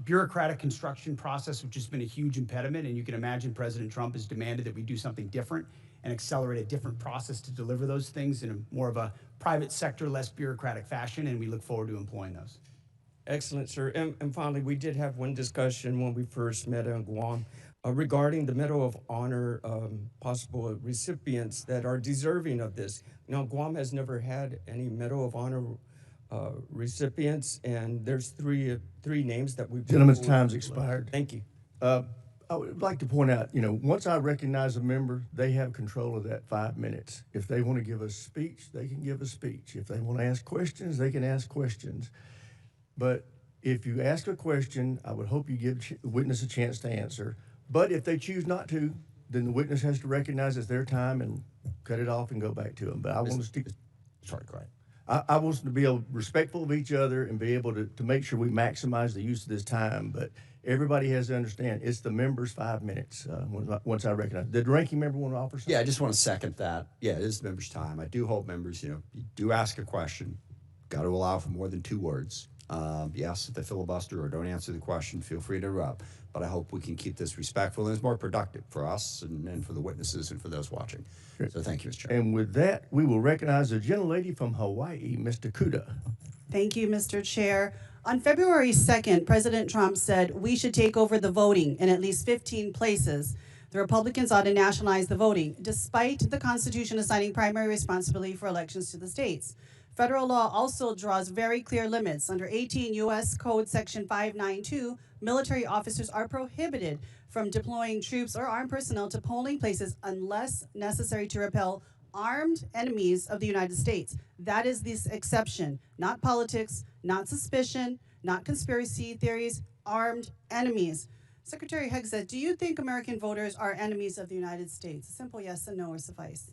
bureaucratic construction process, which has been a huge impediment, and you can imagine President Trump has demanded that we do something different and accelerate a different process to deliver those things in a more of a private sector, less bureaucratic fashion, and we look forward to employing those. Excellent, sir. And finally, we did have one discussion when we first met on Guam regarding the Medal of Honor possible recipients that are deserving of this. Now, Guam has never had any Medal of Honor recipients, and there's three names that we've... Gentleman's time's expired. Thank you. I would like to point out, once I recognize a member, they have control of that 5 minutes. If they want to give a speech, they can give a speech. If they want to ask questions, they can ask questions. But if you ask a question, I would hope you give the witness a chance to answer. But if they choose not to, then the witness has to recognize it's their time and cut it off and go back to them. But I want to stick... sorry, go ahead. I want us to be respectful of each other and be able to make sure we maximize the use of this time. But everybody has to understand it's the members' 5 minutes once I recognize. Did the ranking member want to offer something? Yeah, I just want to second that. Yeah, it is the members' time. I do hope members, you do ask a question. Got to allow for more than 2 words. Yes, if they filibuster or don't answer the question, feel free to interrupt. But I hope we can keep this respectful and it's more productive for us and for the witnesses and for those watching. Sure. So thank you, Mr. Chairman. And with that, we will recognize the gentlelady from Hawaii, Mr. Kuda. Thank you, Mr. Chair. On February 2nd, President Trump said we should take over the voting in at least 15 places. The Republicans ought to nationalize the voting, despite the Constitution assigning primary responsibility for elections to the states. Federal law also draws very clear limits. Under 18 U.S. Code Section 592, military officers are prohibited from deploying troops or armed personnel to polling places unless necessary to repel armed enemies of the United States. That is this exception, not politics, not suspicion, not conspiracy theories, armed enemies. Secretary Hegseth, do you think American voters are enemies of the United States? A simple yes and no will suffice.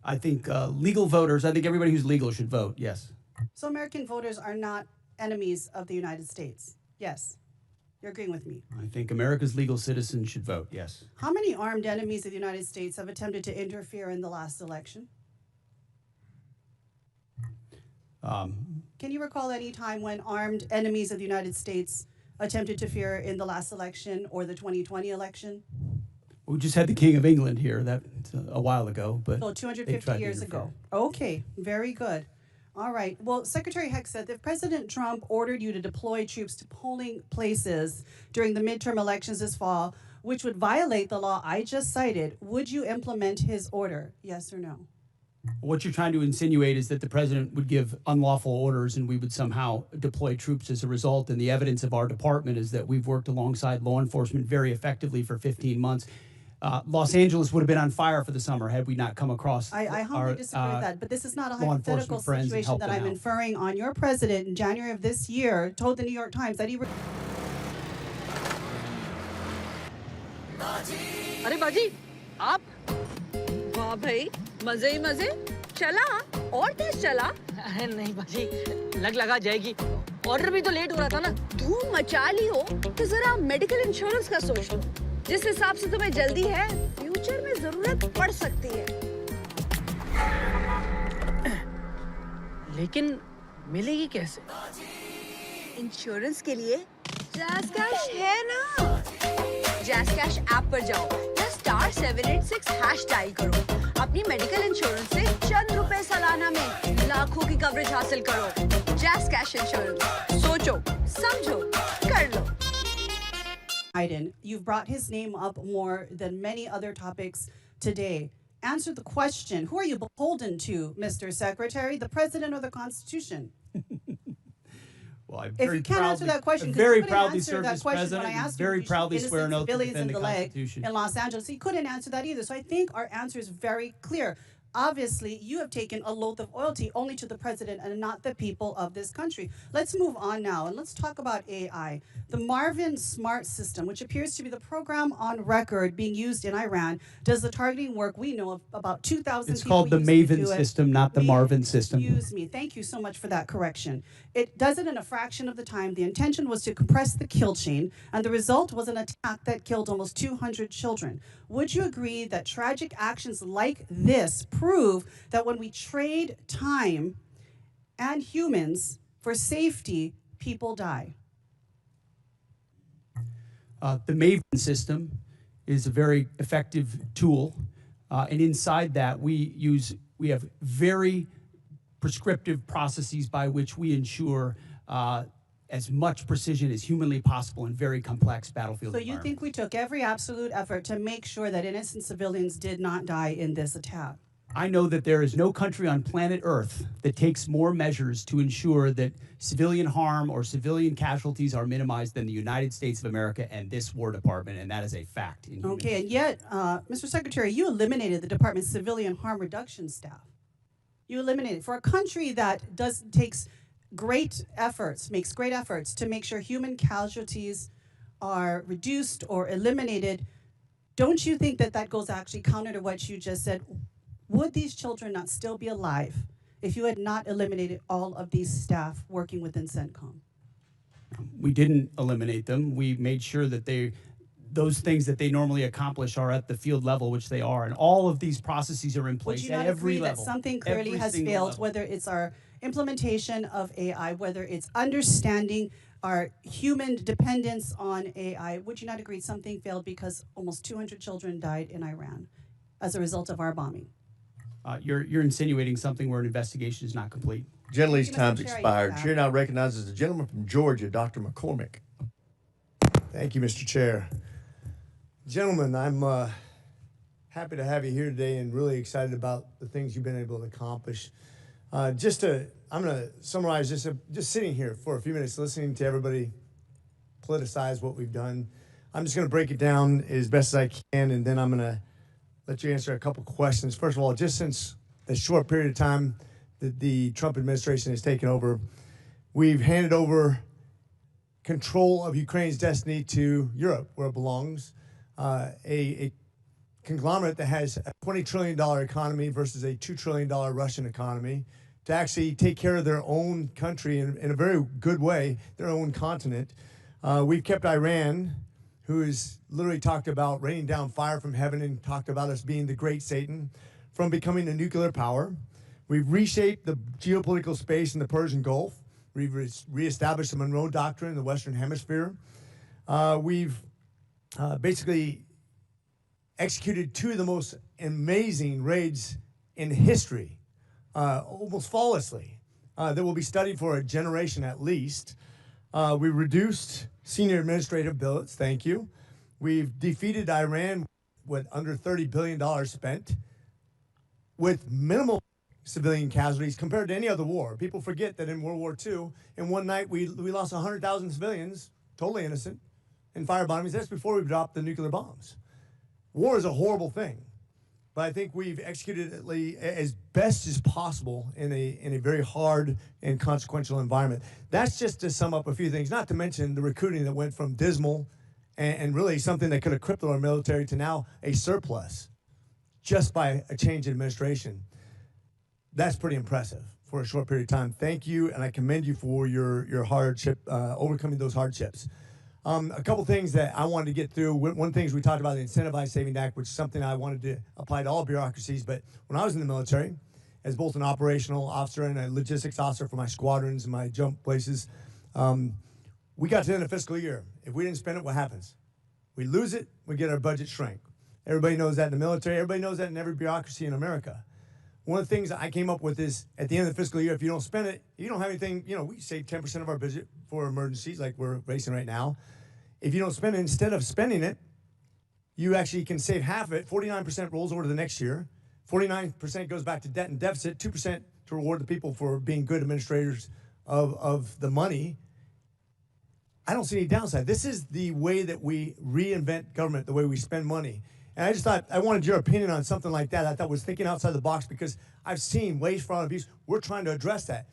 I think legal voters, I think everybody who's legal should vote, yes. So American voters are not enemies of the United States? Yes. You're agreeing with me. I think America's legal citizens should vote, yes. How many armed enemies of the United States have attempted to interfere in the last election? Can you recall any time when armed enemies of the United States attempted to interfere in the last election or the 2020 election? We just had the King of England here that's a while ago, but So 250 years ago. Okay, very good. All right. Well, Secretary Hegseth, if President Trump ordered you to deploy troops to polling places during the midterm elections this fall, which would violate the law I just cited, would you implement his order? Yes or no? What you're trying to insinuate is that the president would give unlawful orders and we would somehow deploy troops as a result. And the evidence of our department is that we've worked alongside law enforcement very effectively for 15 months. Los Angeles would have been on fire for the summer had we not come across I humbly disagree with that, but this is not a law hypothetical enforcement friends and situation help that them I'm out. inferring on. Your president in January of this year told the New York Times that he... अरे बाजी आप वाह भाई मजे ही मजे चला और तेज चला अरे नहीं बाजी लग लगा जाएगी ऑर्डर भी तो लेट हो रहा था ना धूम मचा ली हो तो जरा मेडिकल इंश्योरेंस का सोच लो जिस हिसाब से तुम्हें जल्दी है फ्यूचर में जरूरत पड़ सकती है लेकिन मिलेगी कैसे इंश्योरेंस के लिए जैज़ कैश है ना जैज़ कैश ऐप पर जाओ या *786# डायल करो अपनी मेडिकल इंश्योरेंस से चंद रुपए सालाना में लाखों की कवरेज हासिल करो जैज़ कैश इंश्योरेंस सोचो समझो कर लो Biden. You've brought his name up more than many other topics today. Answer the question. Who are you beholden to, Mr. Secretary, the president or the Constitution? Well, I If you can't answer that question, very because you couldn't proudly answer served that as question president when I and asked you very if you shoot proudly swear an innocent oath to civilians defend in the the leg Constitution. in Los Angeles. He couldn't answer that either. So I think our answer is very clear. Obviously, you have taken a loath of loyalty only to the president and not the people of this country. Let's move on now and let's talk about AI. The Marvin Smart System, which appears to be the program on record being used in Iran, does the targeting work we know of about 2,000 It's people called the use to Maven do it. system, not the Marvin system. Excuse me. Thank you so much for that correction. It does it in a fraction of the time. The intention was to compress the kill chain, and the result was an attack that killed almost 200 children. Would you agree that tragic actions like this prove that when we trade time and humans for safety, people die? The Maven system is a very effective tool, and inside that we have very prescriptive processes by which we ensure as much precision as humanly possible in very complex battlefield So you environments. think we took every absolute effort to make sure that innocent civilians did not die in this attack? I know that there is no country on planet Earth that takes more measures to ensure that civilian harm or civilian casualties are minimized than the United States of America and this War Department, and that is a fact. Okay, and yet, Mr. Secretary, you eliminated the department's civilian harm reduction staff. You eliminated for a country that makes great efforts to make sure human casualties are reduced or eliminated. Don't you think that goes actually counter to what you just said? would these children not still be alive if you had not eliminated all of these staff working within CENTCOM? We didn't eliminate them. We made sure that those things that they normally accomplish are at the field level, which they are, and all of these processes are in Would place you at not every agree level. that something clearly every has single failed, level. whether it's our implementation of AI, whether it's understanding our human dependence on AI? Would you not agree something failed because almost 200 children died in Iran as a result of our bombing? You're insinuating something where an investigation is not complete. Gentley's Thank you, Mr. time's Chair. I expired. yield Chair now recognizes the gentleman from Georgia, Dr. McCormick. Thank you, Mr. Chair. Gentlemen, I'm happy to have you here today and really excited about the things you've been able to accomplish. I'm going to summarize just sitting here for a few minutes, listening to everybody politicize what we've done. I'm just going to break it down as best as I can, and then I'm going to let you answer a couple questions. First of all, just since the short period of time that the Trump administration has taken over, we've handed over control of Ukraine's destiny to Europe, where it belongs. A conglomerate that has a $20 trillion economy versus a $2 trillion Russian economy, to actually take care of their own country in a very good way, their own continent. We've kept Iran, who has literally talked about raining down fire from heaven and talked about us being the great Satan, from becoming a nuclear power. We've reshaped the geopolitical space in the Persian Gulf. We've reestablished the Monroe Doctrine in the Western Hemisphere. We've basically executed two of the most amazing raids in history, almost flawlessly, that will be studied for a generation at least. We reduced senior administrative billets, thank you. We've defeated Iran with under $30 billion spent, with minimal civilian casualties compared to any other war. People forget that in World War II, in one night, we lost 100,000 civilians, totally innocent, in fire bombings. That's before we dropped the nuclear bombs. War is a horrible thing, but I think we've executed it as best as possible in a very hard and consequential environment. That's just to sum up a few things, not to mention the recruiting that went from dismal and really something that could have crippled our military to now a surplus just by a change in administration. That's pretty impressive for a short period of time. Thank you, and I commend you for your hardship, overcoming those hardships. A couple things that I wanted to get through. One of the things we talked about, the Incentivized Savings Act, which is something I wanted to apply to all bureaucracies. But when I was in the military, as both an operational officer and a logistics officer for my squadrons and my jump places, we got to the end of the fiscal year. If we didn't spend it, what happens? We lose it, we get our budget shrink. Everybody knows that in the military. Everybody knows that in every bureaucracy in America. One of the things I came up with is, at the end of the fiscal year, if you don't spend it, you don't have anything. We save 10% of our budget for emergencies like we're facing right now. If you don't spend it, instead of spending it, you actually can save half of it. 49% rolls over to the next year. 49% goes back to debt and deficit. 2% to reward the people for being good administrators of the money. I don't see any downside. This is the way that we reinvent government, the way we spend money. And I just thought, I wanted your opinion on something like that. I thought was thinking outside the box, because I've seen waste, fraud, and abuse. We're trying to address that.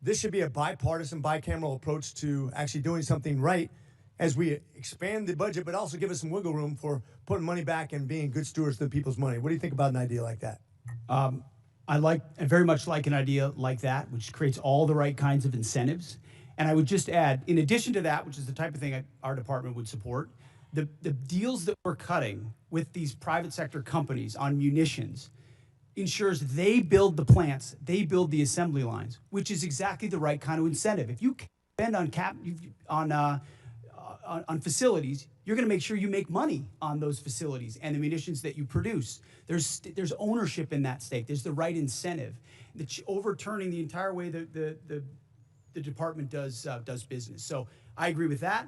This should be a bipartisan, bicameral approach to actually doing something right as we expand the budget, but also give us some wiggle room for putting money back and being good stewards of the people's money. What do you think about an idea like that? I very much like an idea like that, which creates all the right kinds of incentives. And I would just add, in addition to that, which is the type of thing our department would support, the deals that we're cutting with these private sector companies on munitions ensures they build the plants, they build the assembly lines, which is exactly the right kind of incentive. If you spend on facilities, you're going to make sure you make money on those facilities and the munitions that you produce. There's ownership in that stake. There's the right incentive. Overturning the entire way the department does business. So I agree with that.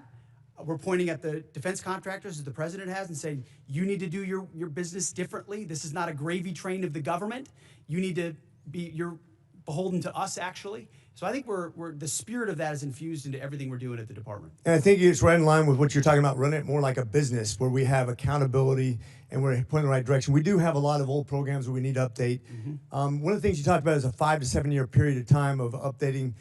We're pointing at the defense contractors, as the president has, and saying, you need to do your business differently. This is not a gravy train of the government. You're beholden to us, actually. So I think the spirit of that is infused into everything we're doing at the department. And I think it's right in line with what you're talking about, running it more like a business where we have accountability and we're pointing in the right direction. We do have a lot of old programs that we need to update. One of the things you talked about is a 5 to 7 year period of time of updating.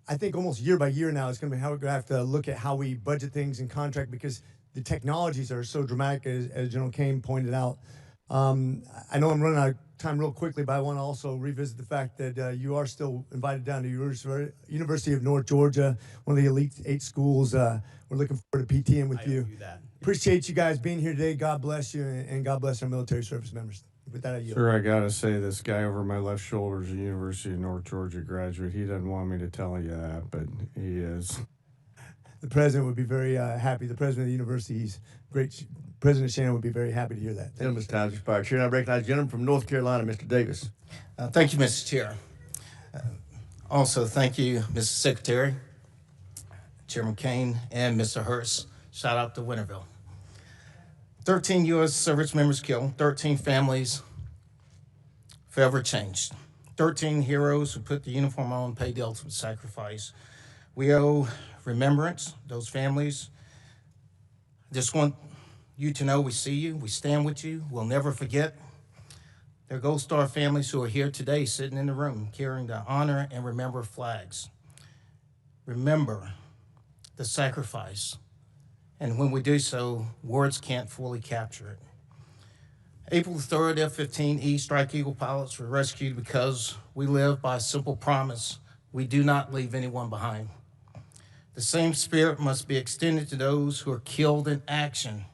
I think almost year by year now is going to be how we're going to have to look at how we budget things and contract, because the technologies are so dramatic, as General Caine pointed out. I know I'm running out of time real quickly, but I want to also revisit the fact that you are still invited down to University of North Georgia, one of the elite 8 schools. We're looking forward to PTing with you. Appreciate you guys being here today. God bless you, and God bless our military service members. With that, I yield. Sure, I gotta say, this guy over my left shoulder is a University of North Georgia graduate. He doesn't want me to tell you that, but he is. The president would be very happy. The president of the university, he's great. President Shannon would be very happy to hear that. Gentleman's time has expired. Chair, I recognize the gentleman from North Carolina, Mr. Davis. Thank you, Mr. Chair. Also, thank you, Mr. Secretary, Chairman Caine, and Mr. Hurst. Shout out to Winterville. 13 U.S. service members killed, 13 families forever changed, 13 heroes who put the uniform on, paid the ultimate sacrifice. We owe remembrance, those families. Just want you to know we see you, we stand with you, we'll never forget. There are Gold Star families who are here today sitting in the room carrying the honor and remember flags. Remember the sacrifice. And when we do so, words can't fully capture it. April 3rd, F-15E Strike Eagle pilots were rescued because we live by a simple promise: we do not leave anyone behind. The same spirit must be extended to those who are killed in action.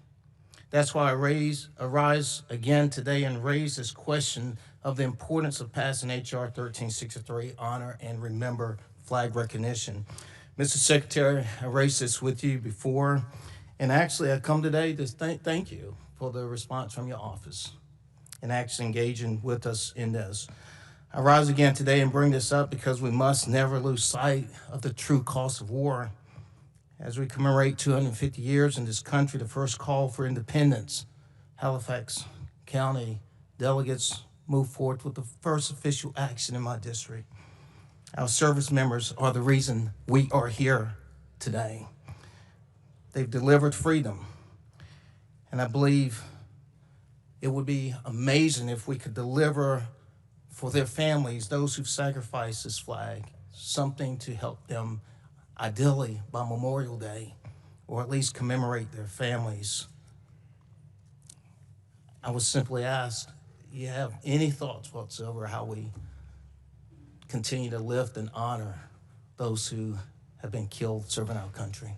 That's why I arise again today and raise this question of the importance of passing H.R. 1363, Honor and Remember Flag Recognition. Mr. Secretary, I raised this with you before, and actually I come today to thank you for the response from your office and actually engaging with us in this. I rise again today and bring this up because we must never lose sight of the true cost of war. As we commemorate 250 years in this country, the first call for independence, Halifax County delegates moved forward with the first official action in my district. Our service members are the reason we are here today. They've delivered freedom. And I believe it would be amazing if we could deliver for their families, those who've sacrificed this flag, something to help them, ideally by Memorial Day, or at least commemorate their families. I would simply ask, do you have any thoughts whatsoever how we continue to lift and honor those who have been killed serving our country?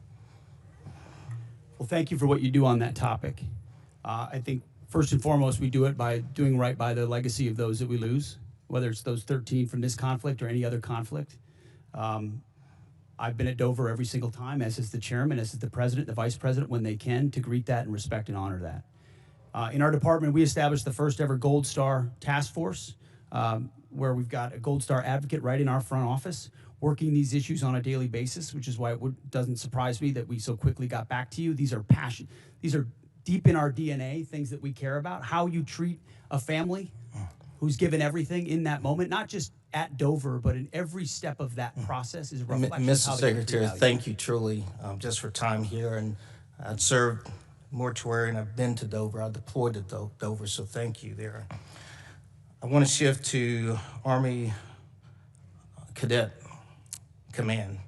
Well, thank you for what you do on that topic. I think first and foremost, we do it by doing right by the legacy of those that we lose, whether it's those 13 from this conflict or any other conflict. I've been at Dover every single time, as is the chairman, as is the president, the vice president, when they can, to greet that and respect and honor that. In our department, we established the first ever Gold Star task force, where we've got a Gold Star advocate right in our front office, working these issues on a daily basis, which is why it doesn't surprise me that we so quickly got back to you. These are deep in our DNA, things that we care about. How you treat a family who's given everything in that moment, not just at Dover, but in every step of that process is a reflection of how Mr. they Secretary, value. thank you truly just for time here. And I've served mortuary and I've been to Dover. I deployed to Dover, so thank you there. I want to shift to Army Cadet Command.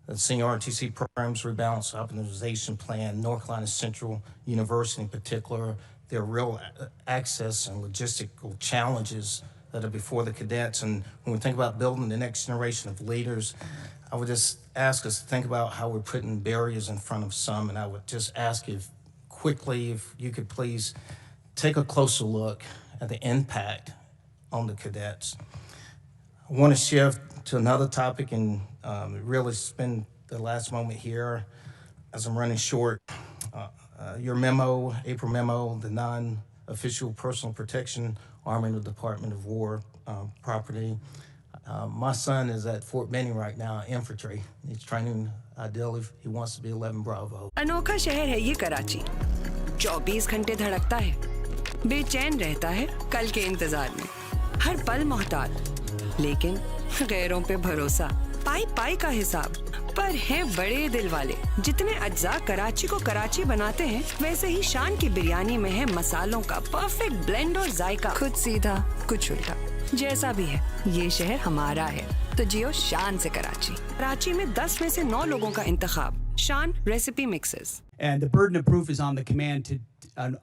The senior RTC programs, rebalance optimization plan, North Carolina Central University in particular, there are real access and logistical challenges that are before the cadets. And when we think about building the next generation of leaders, I would just ask us to think about how we're putting barriers in front of some. And I would just ask if you could please take a closer look at the impact on the cadets. I want to shift to another topic and really spend the last moment here as I'm running short. Your memo, April memo, the non-official personal protection arming the Department of War property. My son is at Fort Benning right now, infantry. He's training, ideally, he wants to be 11 Bravo. अनोखा शहर है ये कराची, 24 घंटे धड़कता है, बेचैन रहता है कल के इंतजार में, हर पल मोहतात, लेकिन गैरों पे भरोसा, पाई पाई का हिसाब, पर हैं बड़े दिल वाले। जितने अज्जा कराची को कराची बनाते हैं, वैसे ही शान की बिरयानी में है मसालों का परफेक्ट ब्लेंड और जायका। खुद सीधा, कुछ उल्टा, जैसा भी है, ये शहर हमारा है, तो जियो शान से कराची। कराची में 10 में से 9 लोगों का इंतखाब, शान recipe mixes. And the burden of proof is on the command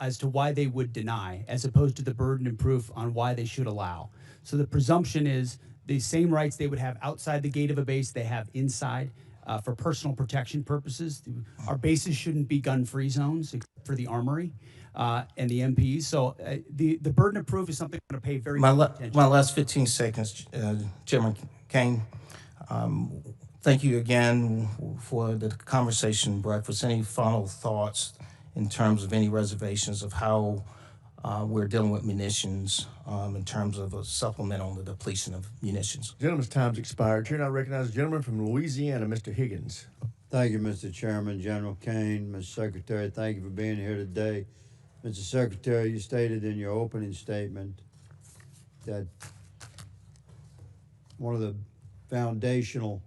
as to why they would deny, as opposed to the burden of proof on why they should allow. So the presumption is the same rights they would have outside the gate of a base, they have inside for personal protection purposes. Our bases shouldn't be gun-free zones, except for the Armory and the MPs. So the burden of proof is something I'm going to pay very close attention to. My last 15 seconds, Chairman Caine. Thank you again for the conversation breakfast. Any final thoughts in terms of any reservations of how we're dealing with munitions in terms of a supplement on the depletion of munitions? Gentleman's time's expired. Chair, I recognize the gentleman from Louisiana, Mr. Higgins. Thank you, Mr. Chairman, General Caine, Mr. Secretary. Thank you for being here today. Mr. Secretary, you stated in your opening statement that one of the foundational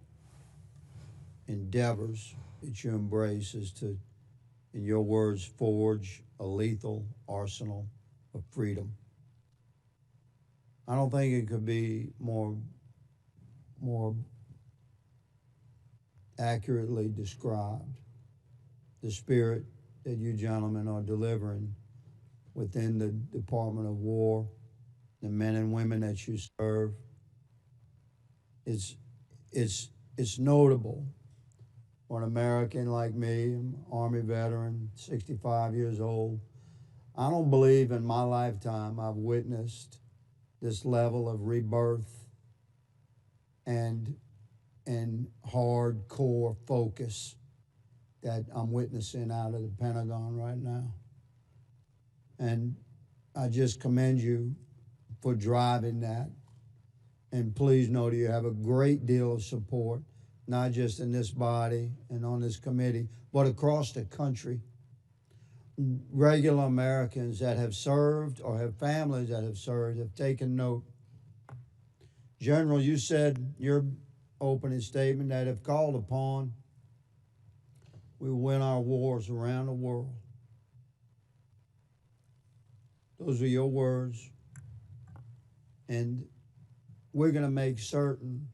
endeavors that you embrace is to, in your words, forge a lethal arsenal of freedom. I don't think it could be more accurately described, the spirit that you gentlemen are delivering within the Department of War, the men and women that you serve. It's notable for an American like me, an Army veteran, 65 years old. I don't believe in my lifetime I've witnessed this level of rebirth and hardcore focus that I'm witnessing out of the Pentagon right now. And I just commend you for driving that. And please know that you have a great deal of support, not just in this body and on this committee, but across the country. Regular Americans that have served or have families that have served have taken note. General, you said your opening statement that if called upon, we will win our wars around the world. Those are your words. And we're going to make certain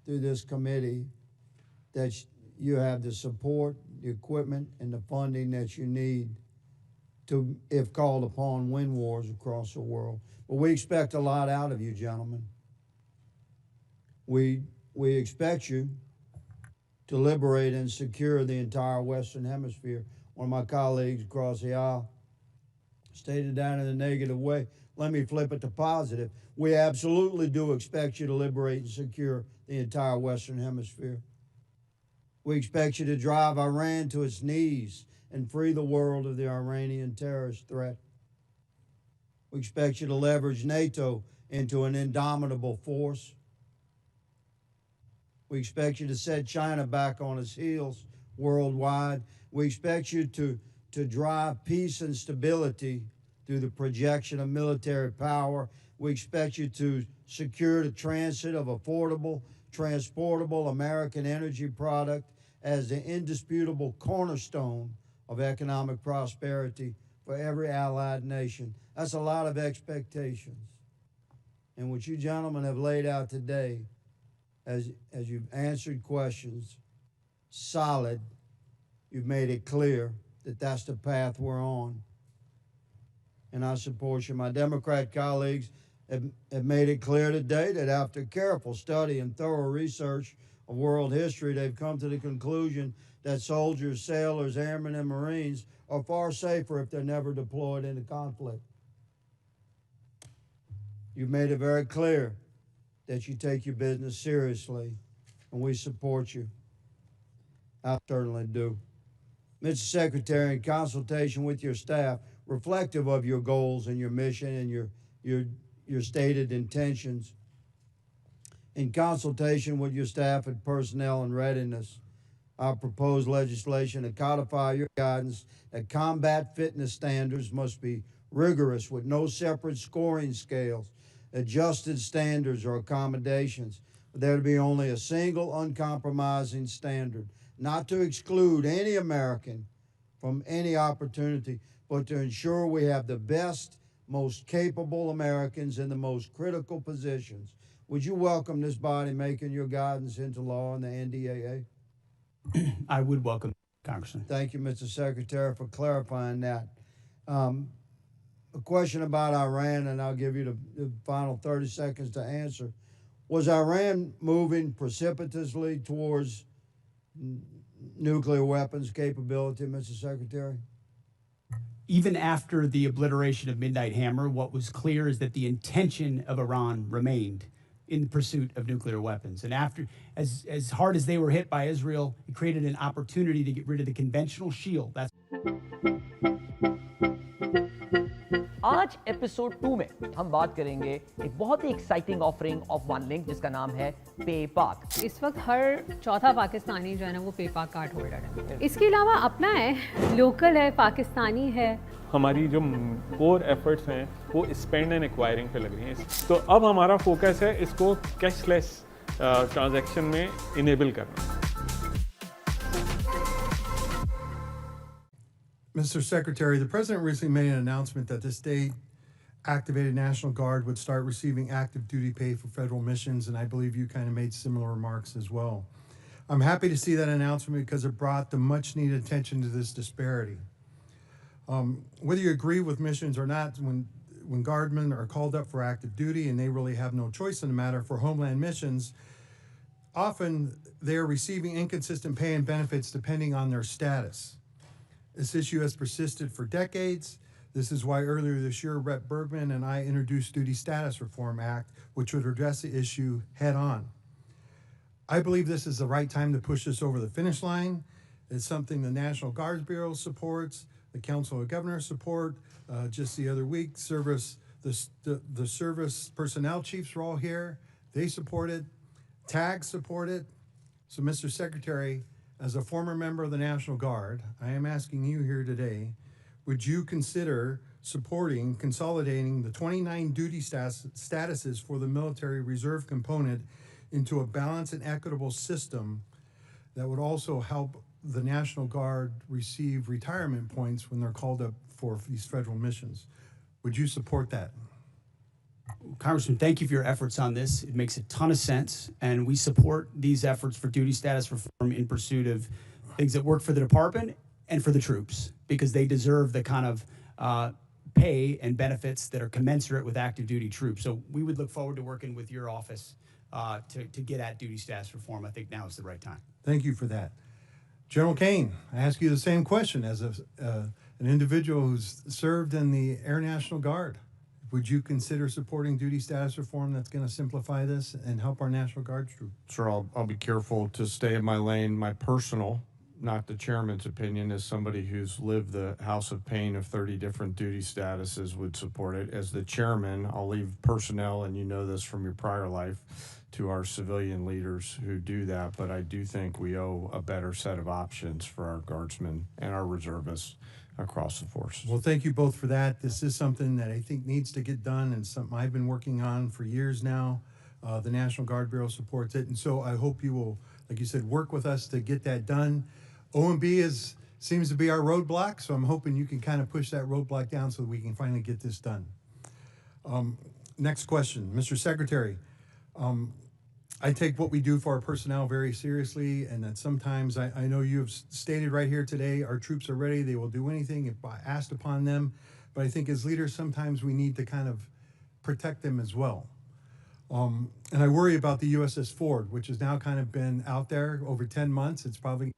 through this committee that you have the support, the equipment, and the funding that you need to, if called upon, win wars across the world. But we expect a lot out of you, gentlemen. We expect you to liberate and secure the entire Western Hemisphere. One of my colleagues across the aisle stated that in a negative way. Let me flip it to positive. We absolutely do expect you to liberate and secure the entire Western Hemisphere. We expect you to drive Iran to its knees and free the world of the Iranian terrorist threat. We expect you to leverage NATO into an indomitable force. We expect you to set China back on its heels worldwide. We expect you to drive peace and stability through the projection of military power. We expect you to secure the transit of affordable, transportable American energy product as the indisputable cornerstone of economic prosperity for every allied nation. That's a lot of expectations. And what you gentlemen have laid out today, as you've answered questions, solid, you've made it clear that that's the path we're on. And I support you. My Democrat colleagues have made it clear today that after careful study and thorough research of world history, they've come to the conclusion that soldiers, sailors, airmen, and Marines are far safer if they're never deployed into conflict. You've made it very clear that you take your business seriously, and we support you. I certainly do. Mr. Secretary, in consultation with your staff, reflective of your goals and your mission and your stated intentions, in consultation with your staff and personnel and readiness, I propose legislation to codify your guidance that combat fitness standards must be rigorous with no separate scoring scales, adjusted standards or accommodations, but there to be only a single uncompromising standard, not to exclude any American from any opportunity, but to ensure we have the best, most capable Americans in the most critical positions. Would you welcome this body making your guidance into law in the NDAA? I would welcome. Congressman. Thank you, Mr. Secretary, for clarifying that. A question about Iran, and I'll give you the final 30 seconds to answer. Was Iran moving precipitously towards nuclear weapons capability, Mr. Secretary? Even after the obliteration of Midnight Hammer, what was clear is that the intention of Iran remained in pursuit of nuclear weapons. And after, as hard as they were hit by Israel, it created an opportunity to get rid of the conventional shield. That's आज episode 2 में हम बात करेंगे एक बहुत ही exciting offering of one link जिसका नाम है पे पाक। इस वक्त हर चौथा पाकिस्तानी जो है ना वो पे पाक कार्ड होल्डर है। इसके अलावा अपना है, लोकल है, पाकिस्तानी है। हमारी जो कोर एफर्ट्स हैं वो स्पेंड एंड एक्वायरिंग पे लग रही हैं। तो अब हमारा फोकस है इसको कैशलेस ट्रांजैक्शन में इनेबल करना। Mr. Secretary, the President recently made an announcement that the state-activated National Guard would start receiving active duty pay for federal missions, and I believe you kind of made similar remarks as well. I'm happy to see that announcement because it brought the much-needed attention to this disparity. Whether you agree with missions or not, when guardmen are called up for active duty and they really have no choice in the matter for homeland missions, often they're receiving inconsistent pay and benefits depending on their status. This issue has persisted for decades. This is why earlier this year, Rep. Bergman and I introduced Duty Status Reform Act, which would address the issue head on. I believe this is the right time to push this over the finish line. It's something the National Guards Bureau supports, the Council of Governors support. Just the other week, the service personnel chiefs were all here. They support it. TAG support it. So, Mr. Secretary, as a former member of the National Guard, I am asking you here today, would you consider supporting consolidating the 29 duty statuses for the military reserve component into a balanced and equitable system that would also help the National Guard receive retirement points when they're called up for these federal missions? Would you support that? Congressman, thank you for your efforts on this. It makes a ton of sense, and we support these efforts for duty status reform in pursuit of things that work for the department and for the troops, because they deserve the kind of pay and benefits that are commensurate with active duty troops. So we would look forward to working with your office to get at duty status reform. I think now is the right time. Thank you for that. General Caine, I ask you the same question as an individual who's served in the Air National Guard. Would you consider supporting duty status reform that's going to simplify this and help our National Guard troops? Sir, I'll be careful to stay in my lane. My personal, not the chairman's opinion, as somebody who's lived the house of pain of 30 different duty statuses would support it. As the chairman, I'll leave personnel, and you know this from your prior life, to our civilian leaders who do that. But I do think we owe a better set of options for our guardsmen and our reservists across the forces. Well, thank you both for that. This is something that I think needs to get done and something I've been working on for years now. The National Guard Bureau supports it. And so I hope you will, like you said, work with us to get that done. OMB seems to be our roadblock, so I'm hoping you can kind of push that roadblock down so that we can finally get this done. Next question, Mr. Secretary. I take what we do for our personnel very seriously, and that sometimes I know you have stated right here today, our troops are ready, they will do anything if asked upon them, but I think as leaders sometimes we need to kind of protect them as well. And I worry about the USS Ford, which has now kind of been out there over 10 months. It's probably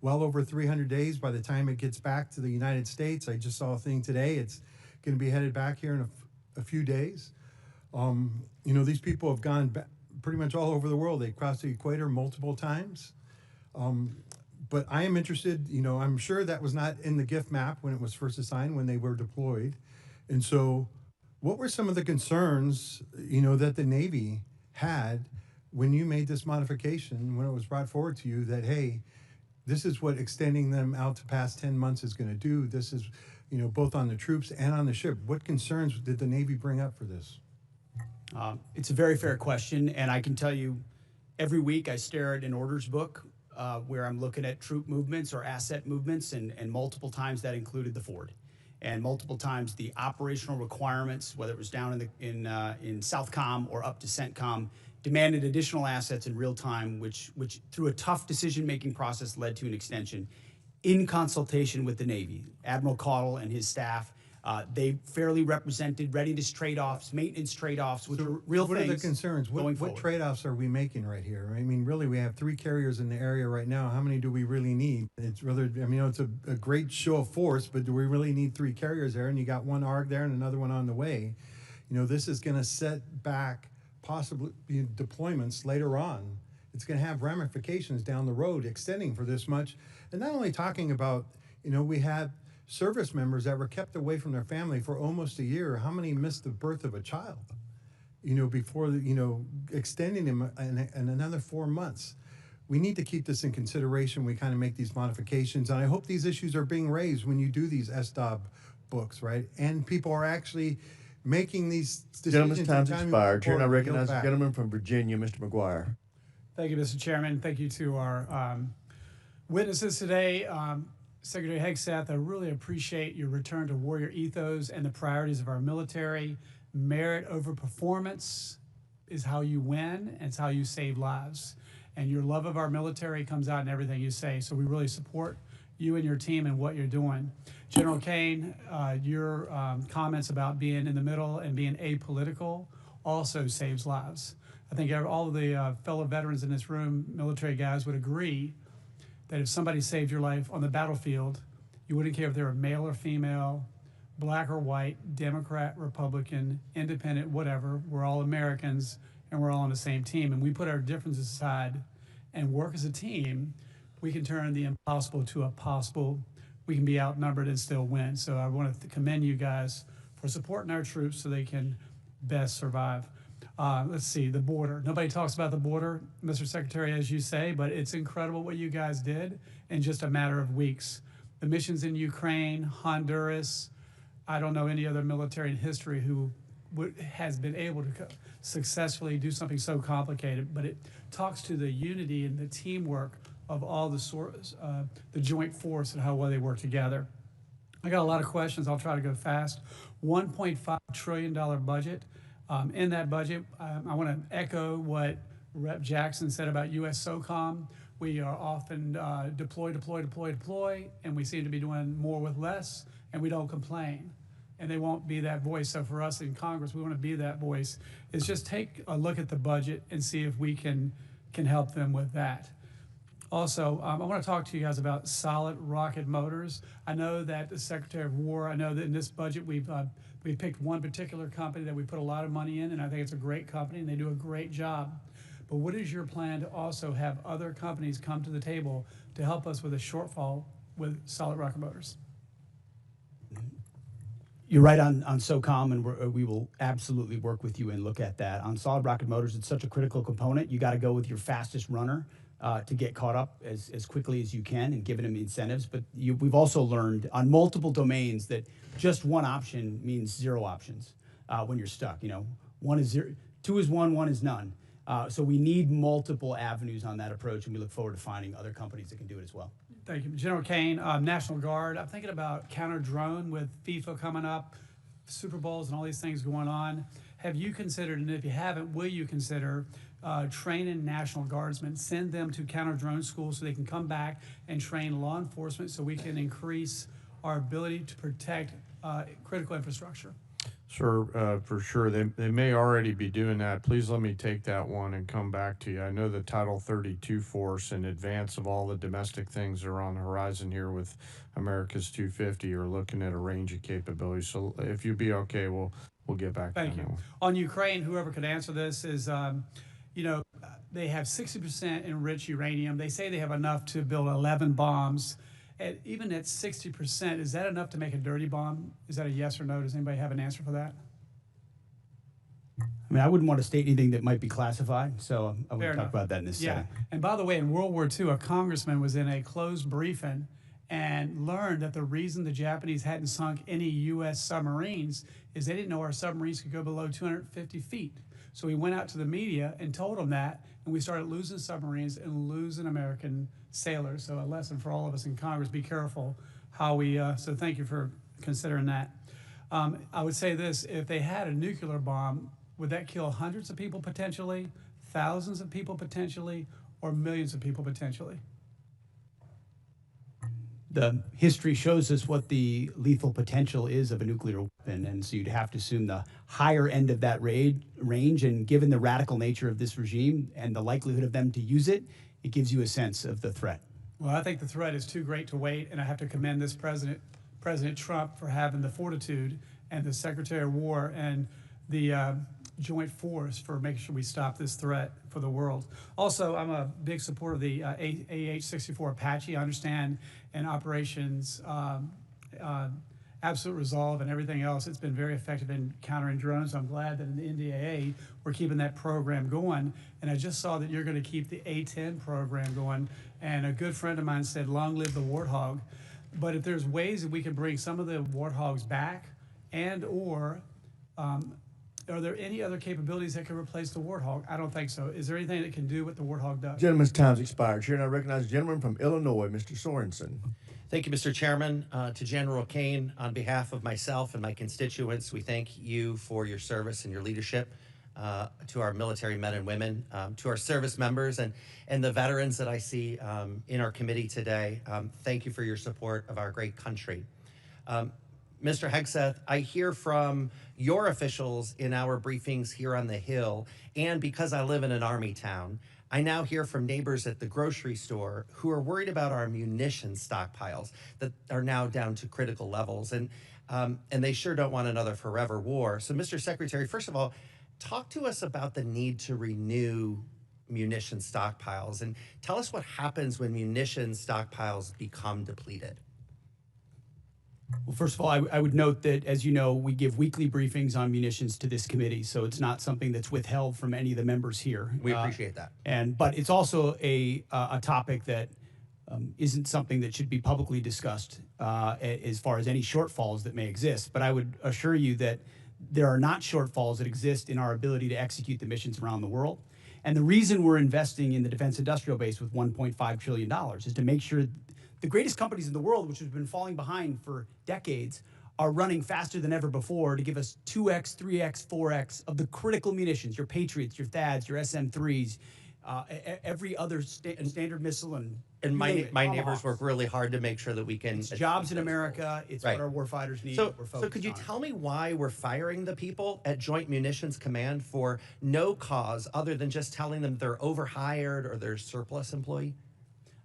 well over 300 days by the time it gets back to the United States. I just saw a thing today. It's going to be headed back here in a few days. You know, these people have gone back pretty much all over the world. They crossed the equator multiple times. But I am interested, you know, I'm sure that was not in the gift map when it was first assigned, when they were deployed. And so what were some of the concerns, you know, that the Navy had when you made this modification, when it was brought forward to you that, hey, this is what extending them out to past 10 months is going to do. This is, you know, both on the troops and on the ship. What concerns did the Navy bring up for this? It's a very fair question, and I can tell you every week I stare at an orders book where I'm looking at troop movements or asset movements, and multiple times that included the Ford. And multiple times the operational requirements, whether it was down in Southcom or up to CENTCOM, demanded additional assets in real time, which through a tough decision-making process led to an extension. in consultation with the Navy. Admiral Caudle and his staff, they fairly represented readiness trade-offs, maintenance trade-offs, which are real what things. What are the concerns? What trade-offs are we making right here? I mean, really, we have 3 carriers in the area right now. How many do we really need? It's rather, I mean, it's a great show of force, but do we really need 3 carriers there? And you got 1 ARG there and another one on the way. This is going to set back possibly deployments later on. It's going to have ramifications down the road extending for this much. And not only talking about, we had service members that were kept away from their family for almost a year. How many missed the birth of a child, before, extending them in another 4 months? We need to keep this in consideration. We kind of make these modifications. And I hope these issues are being raised when you do these SDOB books, right? And people are actually making these decisions. Gentleman's time's expired. Chair, I Yield recognize the back. gentleman from Virginia, Mr. McGuire. Thank you, Mr. Chairman. Thank you to our witnesses today. Secretary Hegseth, I really appreciate your return to warrior ethos and the priorities of our military. Merit over performance is how you win, and it's how you save lives. And your love of our military comes out in everything you say. So we really support you and your team and what you're doing. General Caine, your comments about being in the middle and being apolitical also saves lives. I think all of the fellow veterans in this room, military guys, would agree that if somebody saved your life on the battlefield, you wouldn't care if they were male or female, black or white, Democrat, Republican, independent, whatever. We're all Americans, and we're all on the same team. And we put our differences aside and work as a team, we can turn the impossible to a possible. We can be outnumbered and still win. So I want to commend you guys for supporting our troops so they can best survive. Let's see, the border. Nobody talks about the border, Mr. Secretary, as you say, but it's incredible what you guys did in just a matter of weeks. The missions in Ukraine, Honduras, I don't know any other military in history who has been able to successfully do something so complicated, but it talks to the unity and the teamwork of all the joint force and how well they work together. I got a lot of questions. I'll try to go fast. $1.5 trillion budget. In that budget, I want to echo what Rep. Jackson said about U.S. SOCOM. We are often deploy, and we seem to be doing more with less, and we don't complain. And they won't be that voice. So for us in Congress, we want to be that voice. Is just take a look at the budget and see if we can help them with that. Also, I want to talk to you guys about solid rocket motors. I know that the Secretary of War, I know that in this budget we've picked one particular company that we put a lot of money in, and I think it's a great company and they do a great job. But what is your plan to also have other companies come to the table to help us with a shortfall with solid rocket motors? You're right on SOCOM, and we will absolutely work with you and look at that. On solid rocket motors, it's such a critical component. You got to go with your fastest runner to get caught up as quickly as you can and giving them incentives. But we've also learned on multiple domains that just one option means 0 options when you're stuck. 1 is 0, 2 is 1, 1 is none. So we need multiple avenues on that approach, and we look forward to finding other companies that can do it as well. Thank you. General Caine, National Guard, I'm thinking about counter-drone with FIFA coming up, Super Bowls and all these things going on. Have you considered, and if you haven't, will you consider training National Guardsmen, send them to counter-drone schools so they can come back and train law enforcement so we can increase our ability to protect critical infrastructure? Sir, for sure. They may already be doing that. Please let me take that one and come back to you. I know the Title 32 force, in advance of all the domestic things that are on the horizon here with America's 250, are looking at a range of capabilities. So if you'd be okay, we'll get back to that. Thank you. On Ukraine, whoever could answer this is, they have 60% enriched uranium. They say they have enough to build 11 bombs. Even at 60%, is that enough to make a dirty bomb? Is that a yes or no? Does anybody have an answer for that? I mean, I wouldn't want to state anything that might be classified, so I wouldn't Fair talk enough. about that in this setting. And by the way, in World War II, a congressman was in a closed briefing and learned that the reason the Japanese hadn't sunk any U.S. submarines is they didn't know our submarines could go below 250 feet. So he went out to the media and told them that, and we started losing submarines and losing American sailors. So a lesson for all of us in Congress, be careful how we, so thank you for considering that. I would say this, if they had a nuclear bomb, would that kill hundreds of people potentially, thousands of people potentially, or millions of people potentially? The history shows us what the lethal potential is of a nuclear weapon, and so you'd have to assume the higher end of that range, and given the radical nature of this regime and the likelihood of them to use it, it gives you a sense of the threat. Well, I think the threat is too great to wait, and I have to commend this President Trump for having the fortitude, and the Secretary of War and the Joint Force for making sure we stop this threat for the world. Also, I'm a big supporter of the AH-64 Apache. I understand in operations Absolute Resolve and everything else, it's been very effective in countering drones. I'm glad that in the NDAA, we're keeping that program going. And I just saw that you're going to keep the A-10 program going. And a good friend of mine said, long live the Warthog. But if there's ways that we can bring some of the Warthogs back, and or are there any other capabilities that can replace the Warthog? I don't think so. Is there anything that can do what the Warthog does? Gentleman's time's expired. Chair, and I recognize the gentleman from Illinois, Mr. Sorensen. Thank you, Mr. Chairman. To General Caine, on behalf of myself and my constituents, we thank you for your service and your leadership. To our military men and women, to our service members and the veterans that I see in our committee today, thank you for your support of our great country. Mr. Hegseth, I hear from your officials in our briefings here on the Hill, and because I live in an Army town, I now hear from neighbors at the grocery store who are worried about our munitions stockpiles that are now down to critical levels, and they sure don't want another forever war. So, Mr. Secretary, first of all, talk to us about the need to renew munition stockpiles, and tell us what happens when munition stockpiles become depleted. Well, first of all, I would note that, as you know, we give weekly briefings on munitions to this committee, so it's not something that's withheld from any of the members here. We appreciate that. But it's also a topic that isn't something that should be publicly discussed as far as any shortfalls that may exist. But I would assure you that there are not shortfalls that exist in our ability to execute the missions around the world. And the reason we're investing in the defense industrial base with $1.5 trillion is to make sure the greatest companies in the world, which have been falling behind for decades, are running faster than ever before to give us 2x, 3x, 4x of the critical munitions, your Patriots, your THAADs, your SM-3s, every other standard missile. And my neighbors work really hard to make sure that we can... It's jobs in America. It's what our warfighters need. So could you tell me why we're firing the people at Joint Munitions Command for no cause other than just telling them they're overhired or they're surplus employee?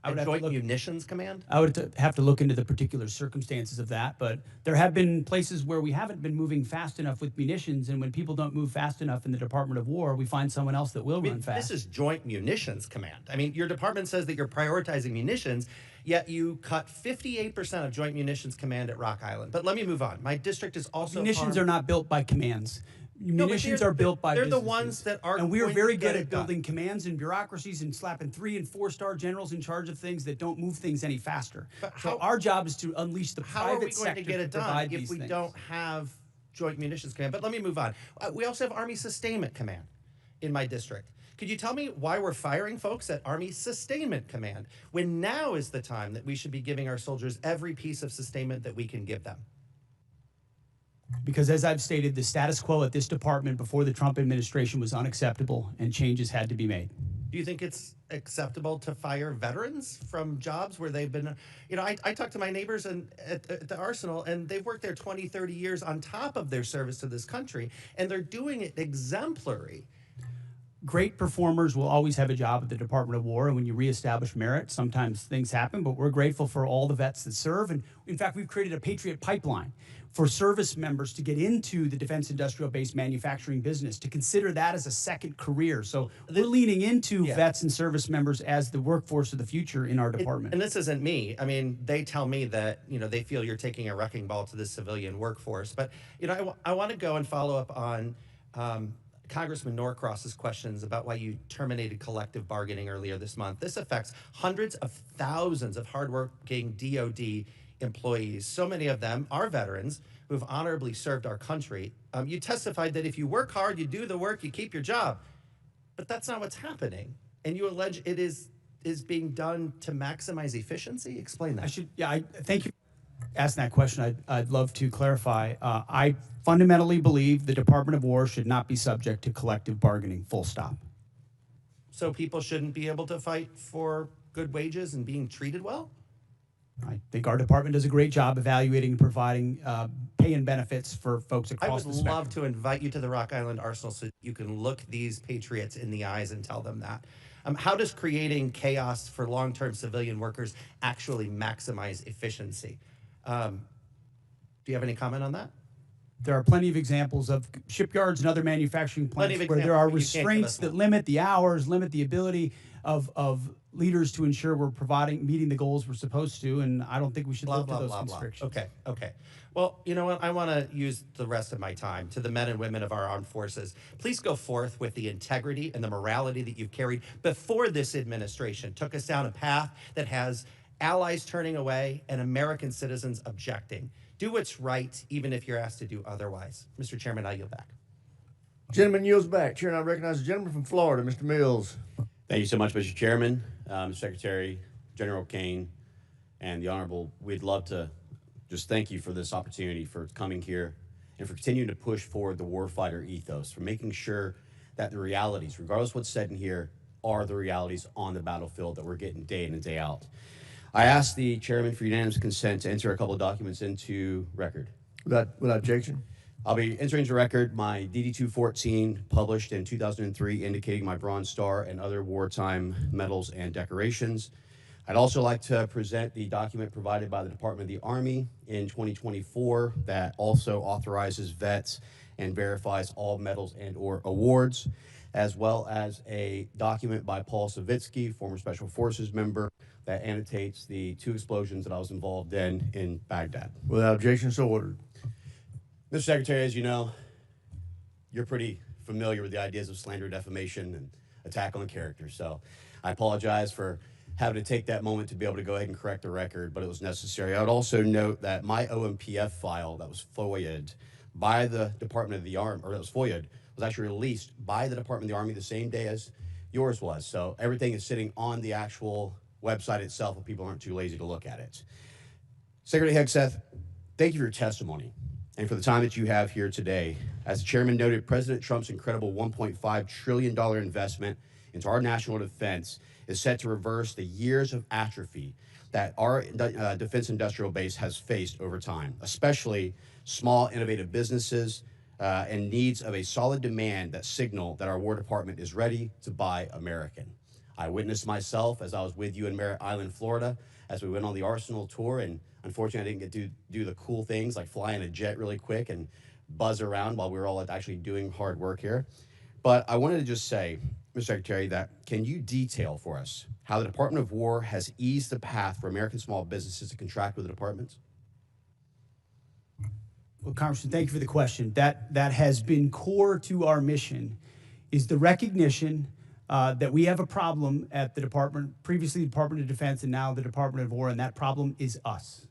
Joint Munitions Command? I would have to look into the particular circumstances of that, but there have been places where we haven't been moving fast enough with munitions, and when people don't move fast enough in the Department of War, we find someone else that will run fast. This is Joint Munitions Command. I mean, your department says that you're prioritizing munitions, yet you cut 58% of Joint Munitions Command at Rock Island. But let me move on. My district is also munitions are not built by commands. Munitions are built by they're the businesses. ones that are and we are going very to good get at it done. building commands and bureaucracies and slapping 3- and 4-star generals in charge of things that don't move things any faster. So our job is to unleash the How are we private going sector to get it done provide if these we things. don't have Joint Munitions Command? But let me move on. We also have Army Sustainment Command in my district. Could you tell me why we're firing folks at Army Sustainment Command when now is the time that we should be giving our soldiers every piece of sustainment that we can give them? Because as I've stated, the status quo at this department before the Trump administration was unacceptable and changes had to be made. Do you think it's acceptable to fire veterans from jobs where they've been, you know, I talk to my neighbors at the Arsenal, and they've worked there 20, 30 years on top of their service to this country, and they're doing it exemplary. Great performers will always have a job at the Department of War, and when you reestablish merit, sometimes things happen, but we're grateful for all the vets that serve. And in fact, we've created a Patriot pipeline for service members to get into the defense industrial base manufacturing business, to consider that as a second career. So we're leaning into vets and service members as the workforce of the future in our department. And this isn't me. I mean, they tell me that, you know, they feel you're taking a wrecking ball to the civilian workforce. But, you know, I want to go and follow up on Congressman Norcross's questions about why you terminated collective bargaining earlier this month. This affects hundreds of thousands of hardworking DOD employees. So many of them are veterans who have honorably served our country. You testified that if you work hard, you do the work, you keep your job. But that's not what's happening. And you allege it is being done to maximize efficiency? Explain that. I thank you for asking that question. I'd love to clarify. I fundamentally believe the Department of War should not be subject to collective bargaining, full stop. So people shouldn't be able to fight for good wages and being treated well? I think our department does a great job evaluating and providing pay and benefits for folks I across would the spectrum. love to invite you to the Rock Island Arsenal so you can look these patriots in the eyes and tell them that. How does creating chaos for long-term civilian workers actually maximize efficiency? Do you have any comment on that? There are plenty of examples of shipyards and other manufacturing Plenty plants of where there are examples, but you can't give us restraints that one. limit the hours, limit the ability of leaders to ensure we're meeting the goals we're supposed to, and I don't think we should live to those constrictions. Okay. Well, you know what? I want to use the rest of my time to the men and women of our armed forces. Please go forth with the integrity and the morality that you've carried before this administration took us down a path that has allies turning away and American citizens objecting. Do what's right, even if you're asked to do otherwise. Mr. Chairman, I yield back. Gentleman yields back. Chair, and I recognize the gentleman from Florida, Mr. Mills. Thank you so much, Mr. Chairman, Mr. Secretary, General Caine, and the Honorable. We'd love to just thank you for this opportunity, for coming here, and for continuing to push forward the warfighter ethos, for making sure that the realities, regardless of what's said in here, are the realities on the battlefield that we're getting day in and day out. I asked the chairman for unanimous consent to enter a couple of documents into record. Without objection. I'll be entering into record my DD-214, published in 2003, indicating my Bronze Star and other wartime medals and decorations. I'd also like to present the document provided by the Department of the Army in 2024 that also authorizes vets and verifies all medals and/or awards, as well as a document by Paul Savitsky, former Special Forces member, that annotates the 2 explosions that I was involved in Baghdad. Without objection, so ordered. Mr. Secretary, as you know, you're pretty familiar with the ideas of slander, defamation, and attack on character. So I apologize for having to take that moment to be able to go ahead and correct the record, but it was necessary. I would also note that my OMPF file that was FOIA'd by the Department of the Army, or that was FOIA'd, was actually released by the Department of the Army the same day as yours was. So everything is sitting on the actual website itself if people aren't too lazy to look at it. Secretary Hegseth, thank you for your testimony and for the time that you have here today. As the chairman noted, President Trump's incredible $1.5 trillion investment into our national defense is set to reverse the years of atrophy that our defense industrial base has faced over time, especially small innovative businesses and needs of a solid demand that signal that our War Department is ready to buy American. I witnessed myself as I was with you in Merritt Island, Florida, as we went on the Arsenal tour, and unfortunately I didn't get to do the cool things like fly in a jet really quick and buzz around while we were all actually doing hard work here. But I wanted to just say, Mr. Secretary, that can you detail for us how the Department of War has eased the path for American small businesses to contract with the departments? Well, Congressman, thank you for the question. That has been core to our mission, is the recognition that we have a problem at the department, previously the Department of Defense and now the Department of War, and that problem is us.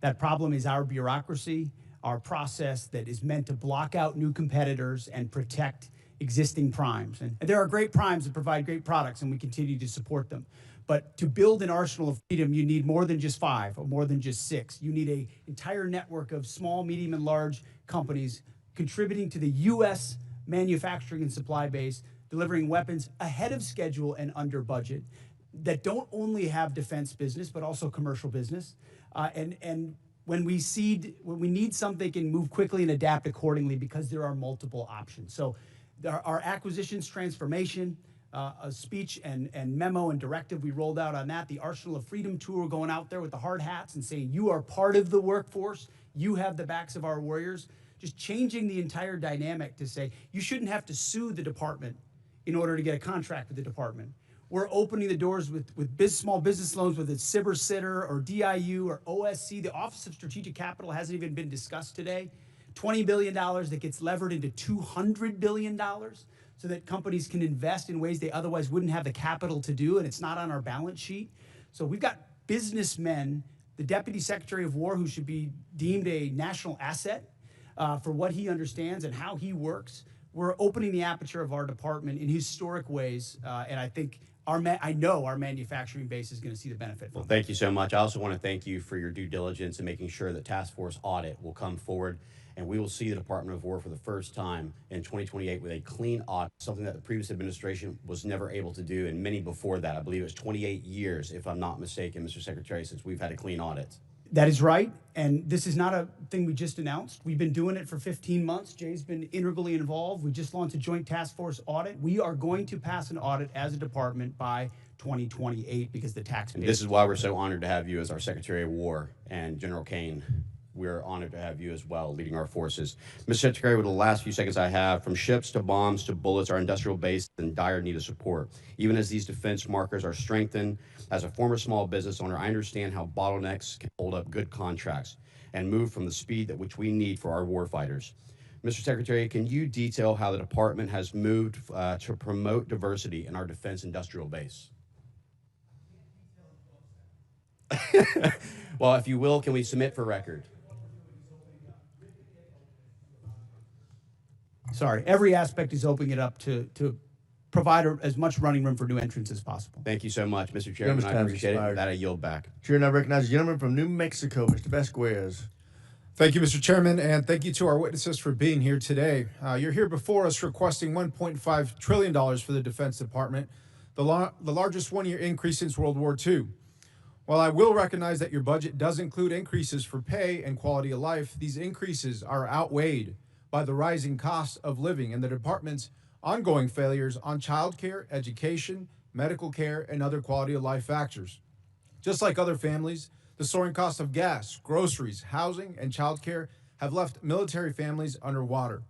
That problem is our bureaucracy, our process that is meant to block out new competitors and protect existing primes. And there are great primes that provide great products, and we continue to support them. But to build an arsenal of freedom, you need more than just 5 or more than just 6. You need an entire network of small, medium, and large companies contributing to the U.S. manufacturing and supply base, delivering weapons ahead of schedule and under budget that don't only have defense business, but also commercial business. And when we need something, they can move quickly and adapt accordingly because there are multiple options. So our acquisitions transformation, a speech and memo and directive we rolled out on that, the Arsenal of Freedom tour, going out there with the hard hats and saying, you are part of the workforce, you have the backs of our warriors, just changing the entire dynamic to say, you shouldn't have to sue the department in order to get a contract with the department. We're opening the doors with small business loans, whether it's SIBR, SITR, or DIU, or OSC. The Office of Strategic Capital hasn't even been discussed today. $20 billion that gets levered into $200 billion so that companies can invest in ways they otherwise wouldn't have the capital to do, and it's not on our balance sheet. So we've got businessmen, the Deputy Secretary of War, who should be deemed a national asset for what he understands and how he works. We're opening the aperture of our department in historic ways, and I think I know our manufacturing base is going to see the benefit. Well, thank you so much. I also want to thank you for your due diligence in making sure that Task Force Audit will come forward And we will see the Department of War for the first time in 2028 with a clean audit, something that the previous administration was never able to do, and many before that. I believe it was 28 years, if I'm not mistaken, Mr. Secretary, since we've had a clean audit. That is right, and this is not a thing we just announced. We've been doing it for 15 months. Jay's been integrally involved. We just launched a joint task force audit. We are going to pass an audit as a department by 2028 because the tax base. And this is why we're so honored to have you as our Secretary of War, and General Caine. We're honored to have you as well, leading our forces. Mr. Secretary, with the last few seconds I have, from ships to bombs to bullets, our industrial base is in dire need of support. Even as these defense markers are strengthened, as a former small business owner, I understand how bottlenecks can hold up good contracts and move from the speed at which we need for our warfighters. Mr. Secretary, can you detail how the department has moved to promote diversity in our defense industrial base? Well, if you will, can we submit for record? Sorry, every aspect is opening it up to provide as much running room for new entrants as possible. Thank you so much, Mr. Chairman. I appreciate it. With that, I yield back. Chair now recognizes the gentleman from New Mexico, Mr. Vasquez. Thank you, Mr. Chairman, and thank you to our witnesses for being here today. You're here before us requesting $1.5 trillion for the Defense Department, the largest one-year increase since World War II. While I will recognize that your budget does include increases for pay and quality of life, these increases are outweighed by the rising cost of living and the department's ongoing failures on child care, education, medical care, and other quality of life factors. Just like other families, the soaring cost of gas, groceries, housing, and child care have left military families underwater.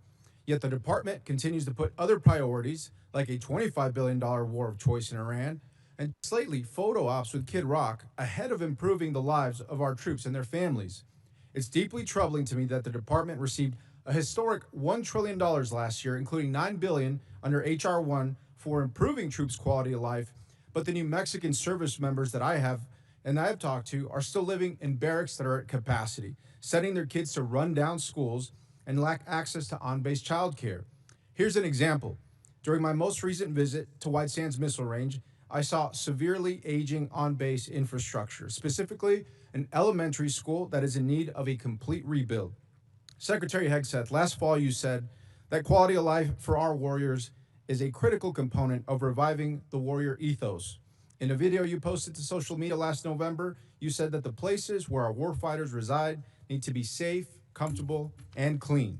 Yet the department continues to put other priorities, like a $25 billion war of choice in Iran, and lately photo ops with Kid Rock, ahead of improving the lives of our troops and their families. It's deeply troubling to me that the department received a historic $1 trillion last year, including $9 billion under H.R. 1 for improving troops' quality of life, but the New Mexican service members that I have talked to are still living in barracks that are at capacity, sending their kids to run-down schools and lack access to on-base child care. Here's an example. During my most recent visit to White Sands Missile Range, I saw severely aging on-base infrastructure, specifically an elementary school that is in need of a complete rebuild. Secretary Hegseth, last fall you said that quality of life for our warriors is a critical component of reviving the warrior ethos. In a video you posted to social media last November, you said that the places where our warfighters reside need to be safe, comfortable, and clean.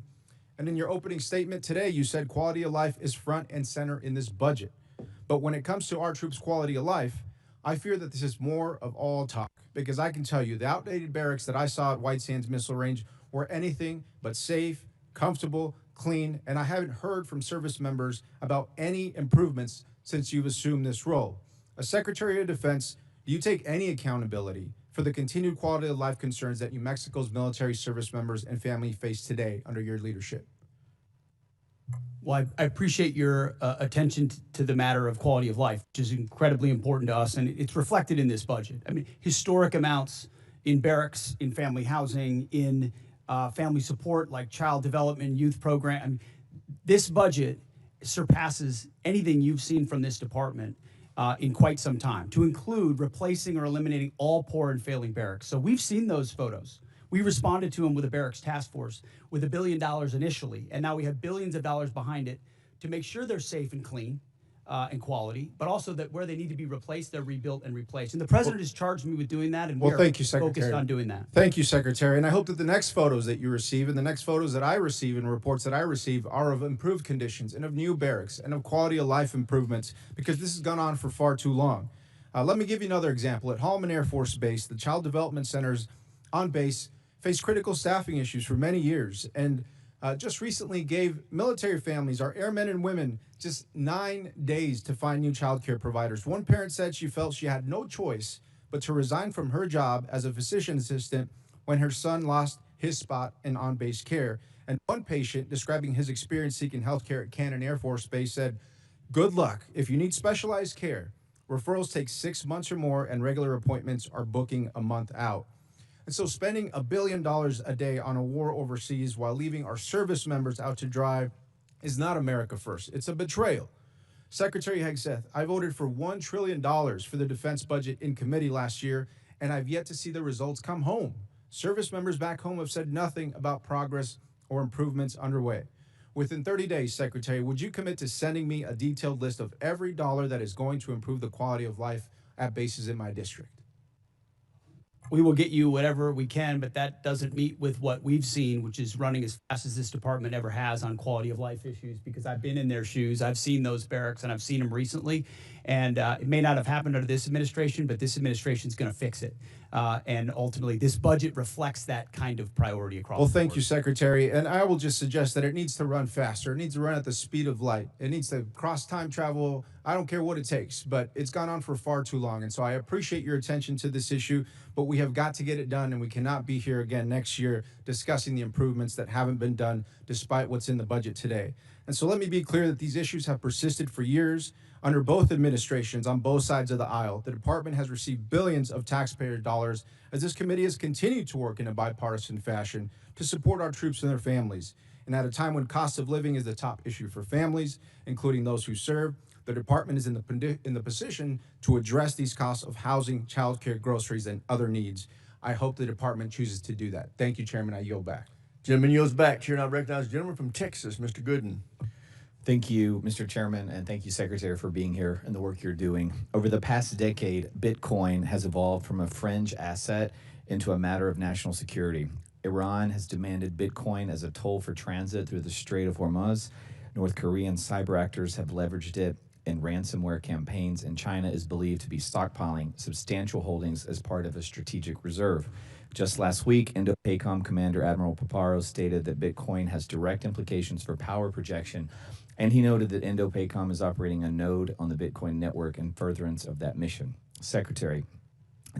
And in your opening statement today, you said quality of life is front and center in this budget. But when it comes to our troops' quality of life, I fear that this is more of all talk, because I can tell you the outdated barracks that I saw at White Sands Missile Range were anything but safe, comfortable, clean, and I haven't heard from service members about any improvements since you've assumed this role. As Secretary of Defense, do you take any accountability for the continued quality of life concerns that New Mexico's military service members and family face today under your leadership? Well, I appreciate your attention to the matter of quality of life, which is incredibly important to us, and it's reflected in this budget. I mean, historic amounts in barracks, in family housing, in family support like child development, youth program. This budget surpasses anything you've seen from this department in quite some time, to include replacing or eliminating all poor and failing barracks. So we've seen those photos. We responded to them with a barracks task force with $1 billion initially, and now we have billions of dollars behind it to make sure they're safe and clean and quality, but also that where they need to be replaced, they're rebuilt and replaced. And the president has charged me with doing that, and we're thank you, Secretary. focused on doing that. Thank you, Secretary. And I hope that the next photos that you receive and the next photos that I receive and reports that I receive are of improved conditions and of new barracks and of quality of life improvements, because this has gone on for far too long. Let me give you another example. At Holloman Air Force Base, the Child Development Centers on base faced critical staffing issues for many years, and just recently gave military families, our airmen and women, just 9 days to find new child care providers. One parent said she felt she had no choice but to resign from her job as a physician assistant when her son lost his spot in on-base care. And one patient, describing his experience seeking health care at Caine Air Force Base, said, "Good luck. If you need specialized care, referrals take 6 months or more, and regular appointments are booking a month out." And so spending $1 billion a day on a war overseas while leaving our service members out to dry is not America first. It's a betrayal. Secretary Hegseth, I voted for $1 trillion for the defense budget in committee last year, and I've yet to see the results come home. Service members back home have said nothing about progress or improvements underway. Within 30 days, Secretary, would you commit to sending me a detailed list of every dollar that is going to improve the quality of life at bases in my district? We will get you whatever we can, but that doesn't meet with what we've seen, which is running as fast as this department ever has on quality of life issues, because I've been in their shoes. I've seen those barracks, and I've seen them recently. And it may not have happened under this administration, but this administration is going to fix it. And ultimately, this budget reflects that kind of priority across Well, the board. thank you, Secretary. And I will just suggest that it needs to run faster. It needs to run at the speed of light. It needs to cross time travel. I don't care what it takes, but it's gone on for far too long. And so I appreciate your attention to this issue, but we have got to get it done, and we cannot be here again next year discussing the improvements that haven't been done despite what's in the budget today. And so let me be clear that these issues have persisted for years. Under both administrations on both sides of the aisle, the department has received billions of taxpayer dollars as this committee has continued to work in a bipartisan fashion to support our troops and their families. And at a time when cost of living is the top issue for families, including those who serve, the department is in the position to address these costs of housing, childcare, groceries, and other needs. I hope the department chooses to do that. Thank you, Chairman. I yield back. Gentleman yields back. Chair now recognizes the gentleman from Texas, Mr. Gooden. Thank you, Mr. Chairman, and thank you, Secretary, for being here and the work you're doing. Over the past decade, Bitcoin has evolved from a fringe asset into a matter of national security. Iran has demanded Bitcoin as a toll for transit through the Strait of Hormuz. North Korean cyber actors have leveraged it in ransomware campaigns, and China is believed to be stockpiling substantial holdings as part of a strategic reserve. Just last week, Indo-PACOM Commander Admiral Paparo stated that Bitcoin has direct implications for power projection, and he noted that Indo-PACOM is operating a node on the Bitcoin network in furtherance of that mission. Secretary,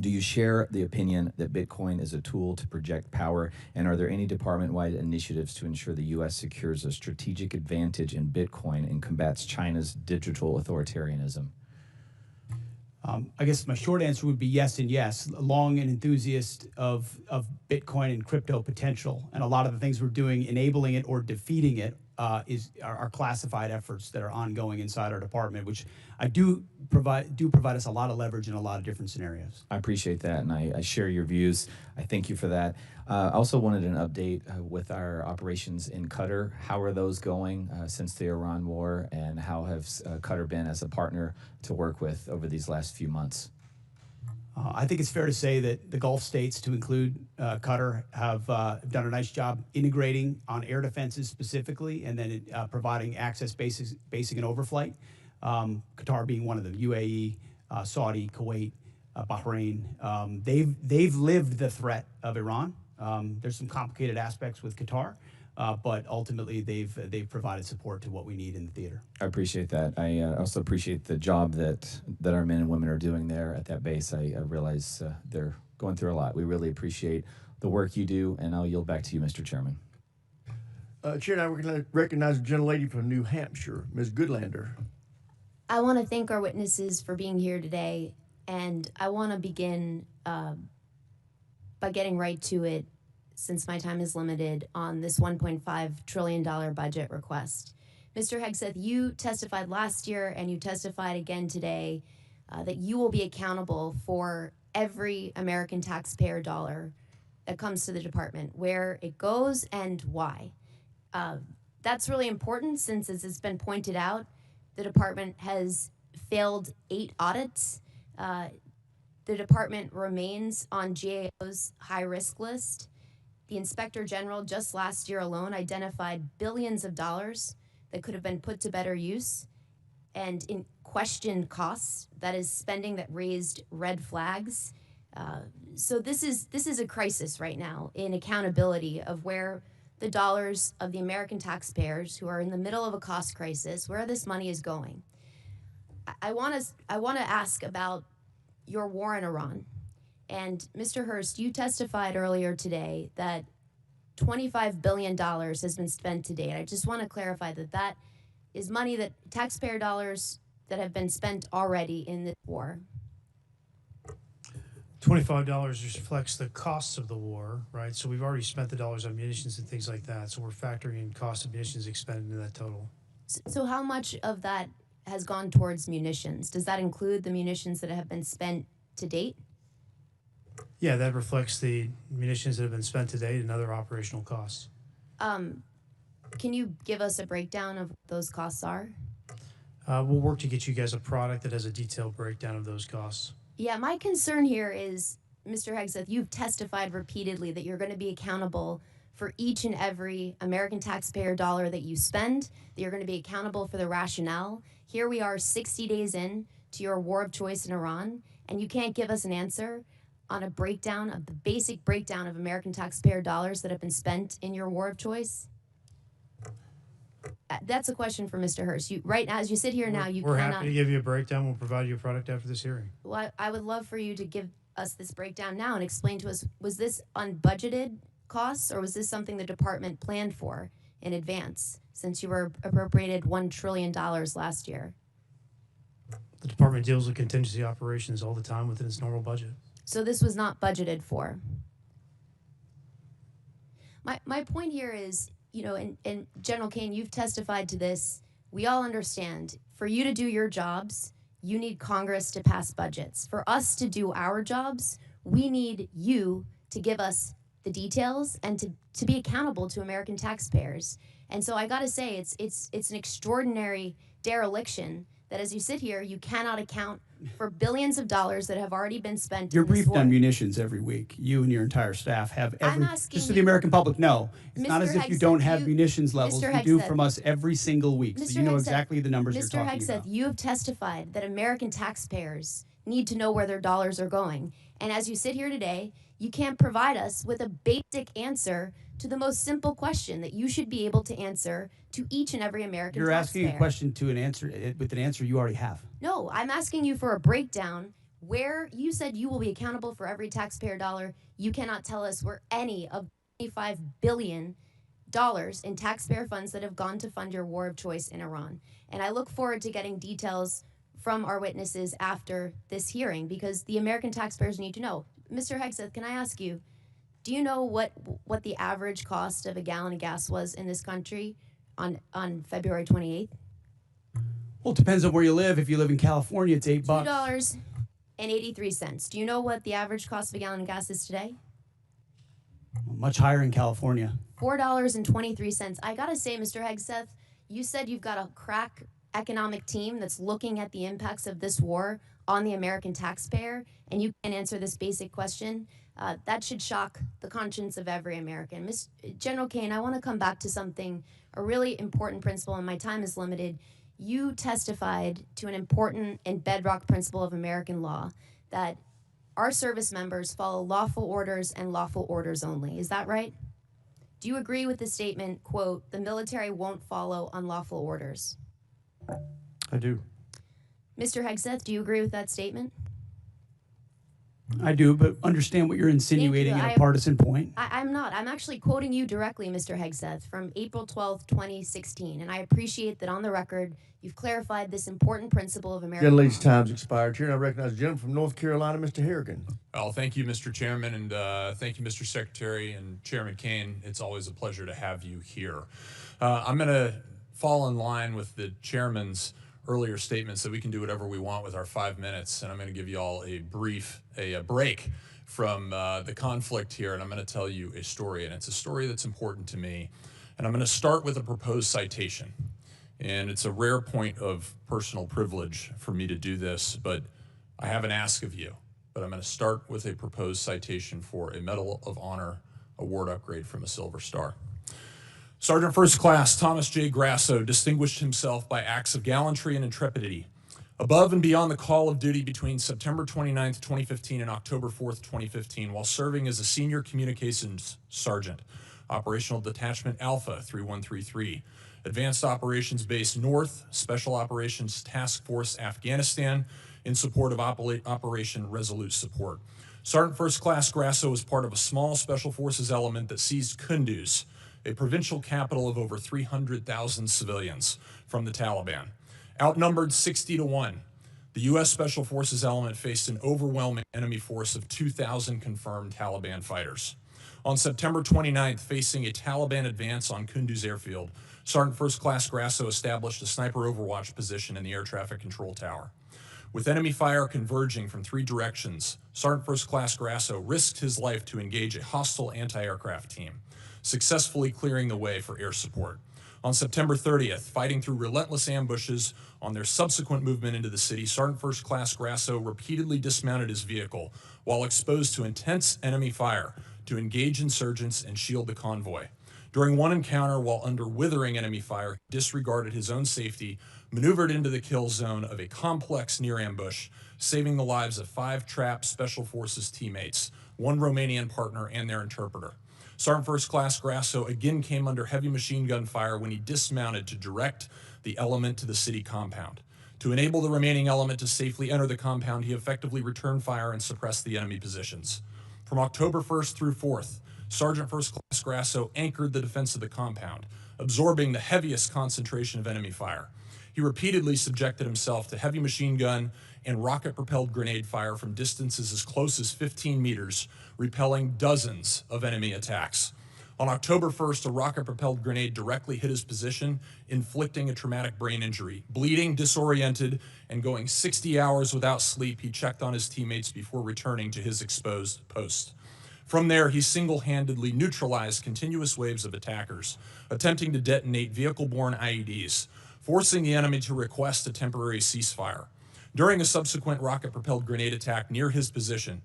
do you share the opinion that Bitcoin is a tool to project power, and are there any department-wide initiatives to ensure the U.S. secures a strategic advantage in Bitcoin and combats China's digital authoritarianism? I guess my short answer would be yes and yes. Long an enthusiast of Bitcoin and crypto potential, and a lot of the things we're doing enabling it or defeating it are classified efforts that are ongoing inside our department, which do provide us a lot of leverage in a lot of different scenarios. I appreciate that, and I share your views. I thank you for that. I also wanted an update with our operations in Qatar. How are those going since the Iran war, and how has Qatar been as a partner to work with over these last few months? I think it's fair to say that the Gulf states, to include Qatar, have done a nice job integrating on air defenses specifically, and then providing access basic and overflight. Qatar being one of them, UAE, Saudi, Kuwait, Bahrain. They've lived the threat of Iran. There's some complicated aspects with Qatar, but ultimately they've provided support to what we need in the theater. I appreciate that. I also appreciate the job that our men and women are doing there at that base. I realize they're going through a lot. We really appreciate the work you do, and I'll yield back to you, Mr. Chairman. Chair, now we're going to recognize a gentlelady from New Hampshire, Ms. Goodlander. I want to thank our witnesses for being here today, and I want to begin by getting right to it, since my time is limited, on this $1.5 trillion budget request. Mr. Hegseth, you testified last year and you testified again today that you will be accountable for every American taxpayer dollar that comes to the department, where it goes and why. That's really important since, as it's been pointed out, the department has failed 8 audits. The department remains on GAO's high-risk list. The Inspector General just last year alone identified billions of dollars that could have been put to better use, and in questioned costs, that is spending that raised red flags. So this is a crisis right now in accountability of where the dollars of the American taxpayers who are in the middle of a cost crisis, where this money is going. I want to ask about your war in Iran. And Mr. Hurst, you testified earlier today that $25 billion has been spent to date. I just want to clarify that that is money, that taxpayer dollars that have been spent already in this war. $25 reflects the costs of the war, right? So we've already spent the dollars on munitions and things like that. So we're factoring in cost of munitions expended into that total. So how much of that has gone towards munitions? Does that include the munitions that have been spent to date? Yeah, that reflects the munitions that have been spent to date and other operational costs. Can you give us a breakdown of what those costs are? We'll work to get you guys a product that has a detailed breakdown of those costs. Yeah, my concern here is, Mr. Hegseth, you've testified repeatedly that you're going to be accountable for each and every American taxpayer dollar that you spend, that you're going to be accountable for the rationale. Here we are 60 days in to your war of choice in Iran, and you can't give us an answer on a breakdown of the basic breakdown of American taxpayer dollars that have been spent in your war of choice? That's a question for Mr. Hurst. You, right now, as you sit here now, you We're cannot... happy to give you a breakdown. We'll provide you a product after this hearing. Well, I would love for you to give us this breakdown now and explain to us, was this unbudgeted costs, or was this something the department planned for in advance, since you were appropriated $1 trillion last year? The department deals with contingency operations all the time within its normal budget. So this was not budgeted for. My point here is, you know, and General Caine, you've testified to this. We all understand, for you to do your jobs, you need Congress to pass budgets. For us to do our jobs, we need you to give us the details and to be accountable to American taxpayers. And so I gotta say, it's an extraordinary dereliction that as you sit here, you cannot account for billions of dollars that have already been spent. You're in this briefed war. on munitions every week. You and your entire staff have every, asking just so the American public know, it's not Mr. as if you Hegseth, don't have munitions levels. Mr. You do Hegseth. from us every single week. Mr. So you know Hegseth, exactly the numbers you're Mr. talking Hegseth, about. you have testified that American taxpayers need to know where their dollars are going. And as you sit here today, you can't provide us with a basic answer to the most simple question that you should be able to answer to each and every American You're taxpayer. asking a question to an answer with an answer you already have. No, I'm asking you for a breakdown where you said you will be accountable for every taxpayer dollar. You cannot tell us where any of $25 billion in taxpayer funds that have gone to fund your war of choice in Iran. And I look forward to getting details from our witnesses after this hearing, because the American taxpayers need to know. Mr. Hegseth, can I ask you, do you know what the average cost of a gallon of gas was in this country on February 28th? Well, it depends on where you live. If you live in California, it's $8. $2.83. Do you know what the average cost of a gallon of gas is today? Much higher in California. $4.23. I gotta say, Mr. Hegseth, you said you've got a crack economic team that's looking at the impacts of this war on the American taxpayer, and you can't answer this basic question. That should shock the conscience of every American. General Caine, I want to come back to something, a really important principle, and my time is limited. You testified to an important and bedrock principle of American law, that our service members follow lawful orders and lawful orders only. Is that right? Do you agree with the statement, quote, the military won't follow unlawful orders? I do. Mr. Hegseth, do you agree with that statement? I do, but understand what you're insinuating in a partisan point. I'm not. I'm actually quoting you directly, Mr. Hegseth, from April 12th, 2016. And I appreciate that on the record, you've clarified this important principle of American Gentlelady's time's expired. Here, and I recognize the gentleman from North Carolina, Mr. Harrigan. Well, thank you, Mr. Chairman, and thank you, Mr. Secretary and Chairman Caine. It's always a pleasure to have you here. I'm going to fall in line with the chairman's earlier statements that we can do whatever we want with our 5 minutes, and I'm going to give you all a break from the conflict here, and I'm going to tell you a story, and it's a story that's important to me. And I'm going to start with a proposed citation. And it's a rare point of personal privilege for me to do this, but I have an ask of you. But I'm going to start with a proposed citation for a Medal of Honor award upgrade from a Silver Star. Sergeant First Class Thomas J. Grasso distinguished himself by acts of gallantry and intrepidity above and beyond the call of duty between September 29th, 2015 and October 4th, 2015, while serving as a senior communications sergeant, Operational Detachment Alpha 3133, Advanced Operations Base North, Special Operations Task Force Afghanistan, in support of Operation Resolute Support. Sergeant First Class Grasso was part of a small Special Forces element that seized Kunduz, a provincial capital of over 300,000 civilians, from the Taliban. Outnumbered 60 to 1, the U.S. Special Forces element faced an overwhelming enemy force of 2,000 confirmed Taliban fighters. On September 29th, facing a Taliban advance on Kunduz airfield, Sergeant First Class Grasso established a sniper overwatch position in the air traffic control tower. With enemy fire converging from 3 directions, Sergeant First Class Grasso risked his life to engage a hostile anti-aircraft team. successfully clearing the way for air support. On September 30th, fighting through relentless ambushes on their subsequent movement into the city, Sergeant First Class Grasso repeatedly dismounted his vehicle while exposed to intense enemy fire to engage insurgents and shield the convoy. During one encounter, while under withering enemy fire, he disregarded his own safety, maneuvered into the kill zone of a complex near ambush, saving the lives of 5 trapped Special Forces teammates, 1 Romanian partner, and their interpreter. Sergeant First Class Grasso again came under heavy machine gun fire when he dismounted to direct the element to the city compound. To enable the remaining element to safely enter the compound, he effectively returned fire and suppressed the enemy positions. From October 1st through 4th, Sergeant First Class Grasso anchored the defense of the compound, absorbing the heaviest concentration of enemy fire. He repeatedly subjected himself to heavy machine gun and rocket-propelled grenade fire from distances as close as 15 meters, repelling dozens of enemy attacks. On October 1st, a rocket-propelled grenade directly hit his position, inflicting a traumatic brain injury. Bleeding, disoriented, and going 60 hours without sleep, he checked on his teammates before returning to his exposed post. From there, he single-handedly neutralized continuous waves of attackers, attempting to detonate vehicle-borne IEDs, forcing the enemy to request a temporary ceasefire. During a subsequent rocket-propelled grenade attack near his position,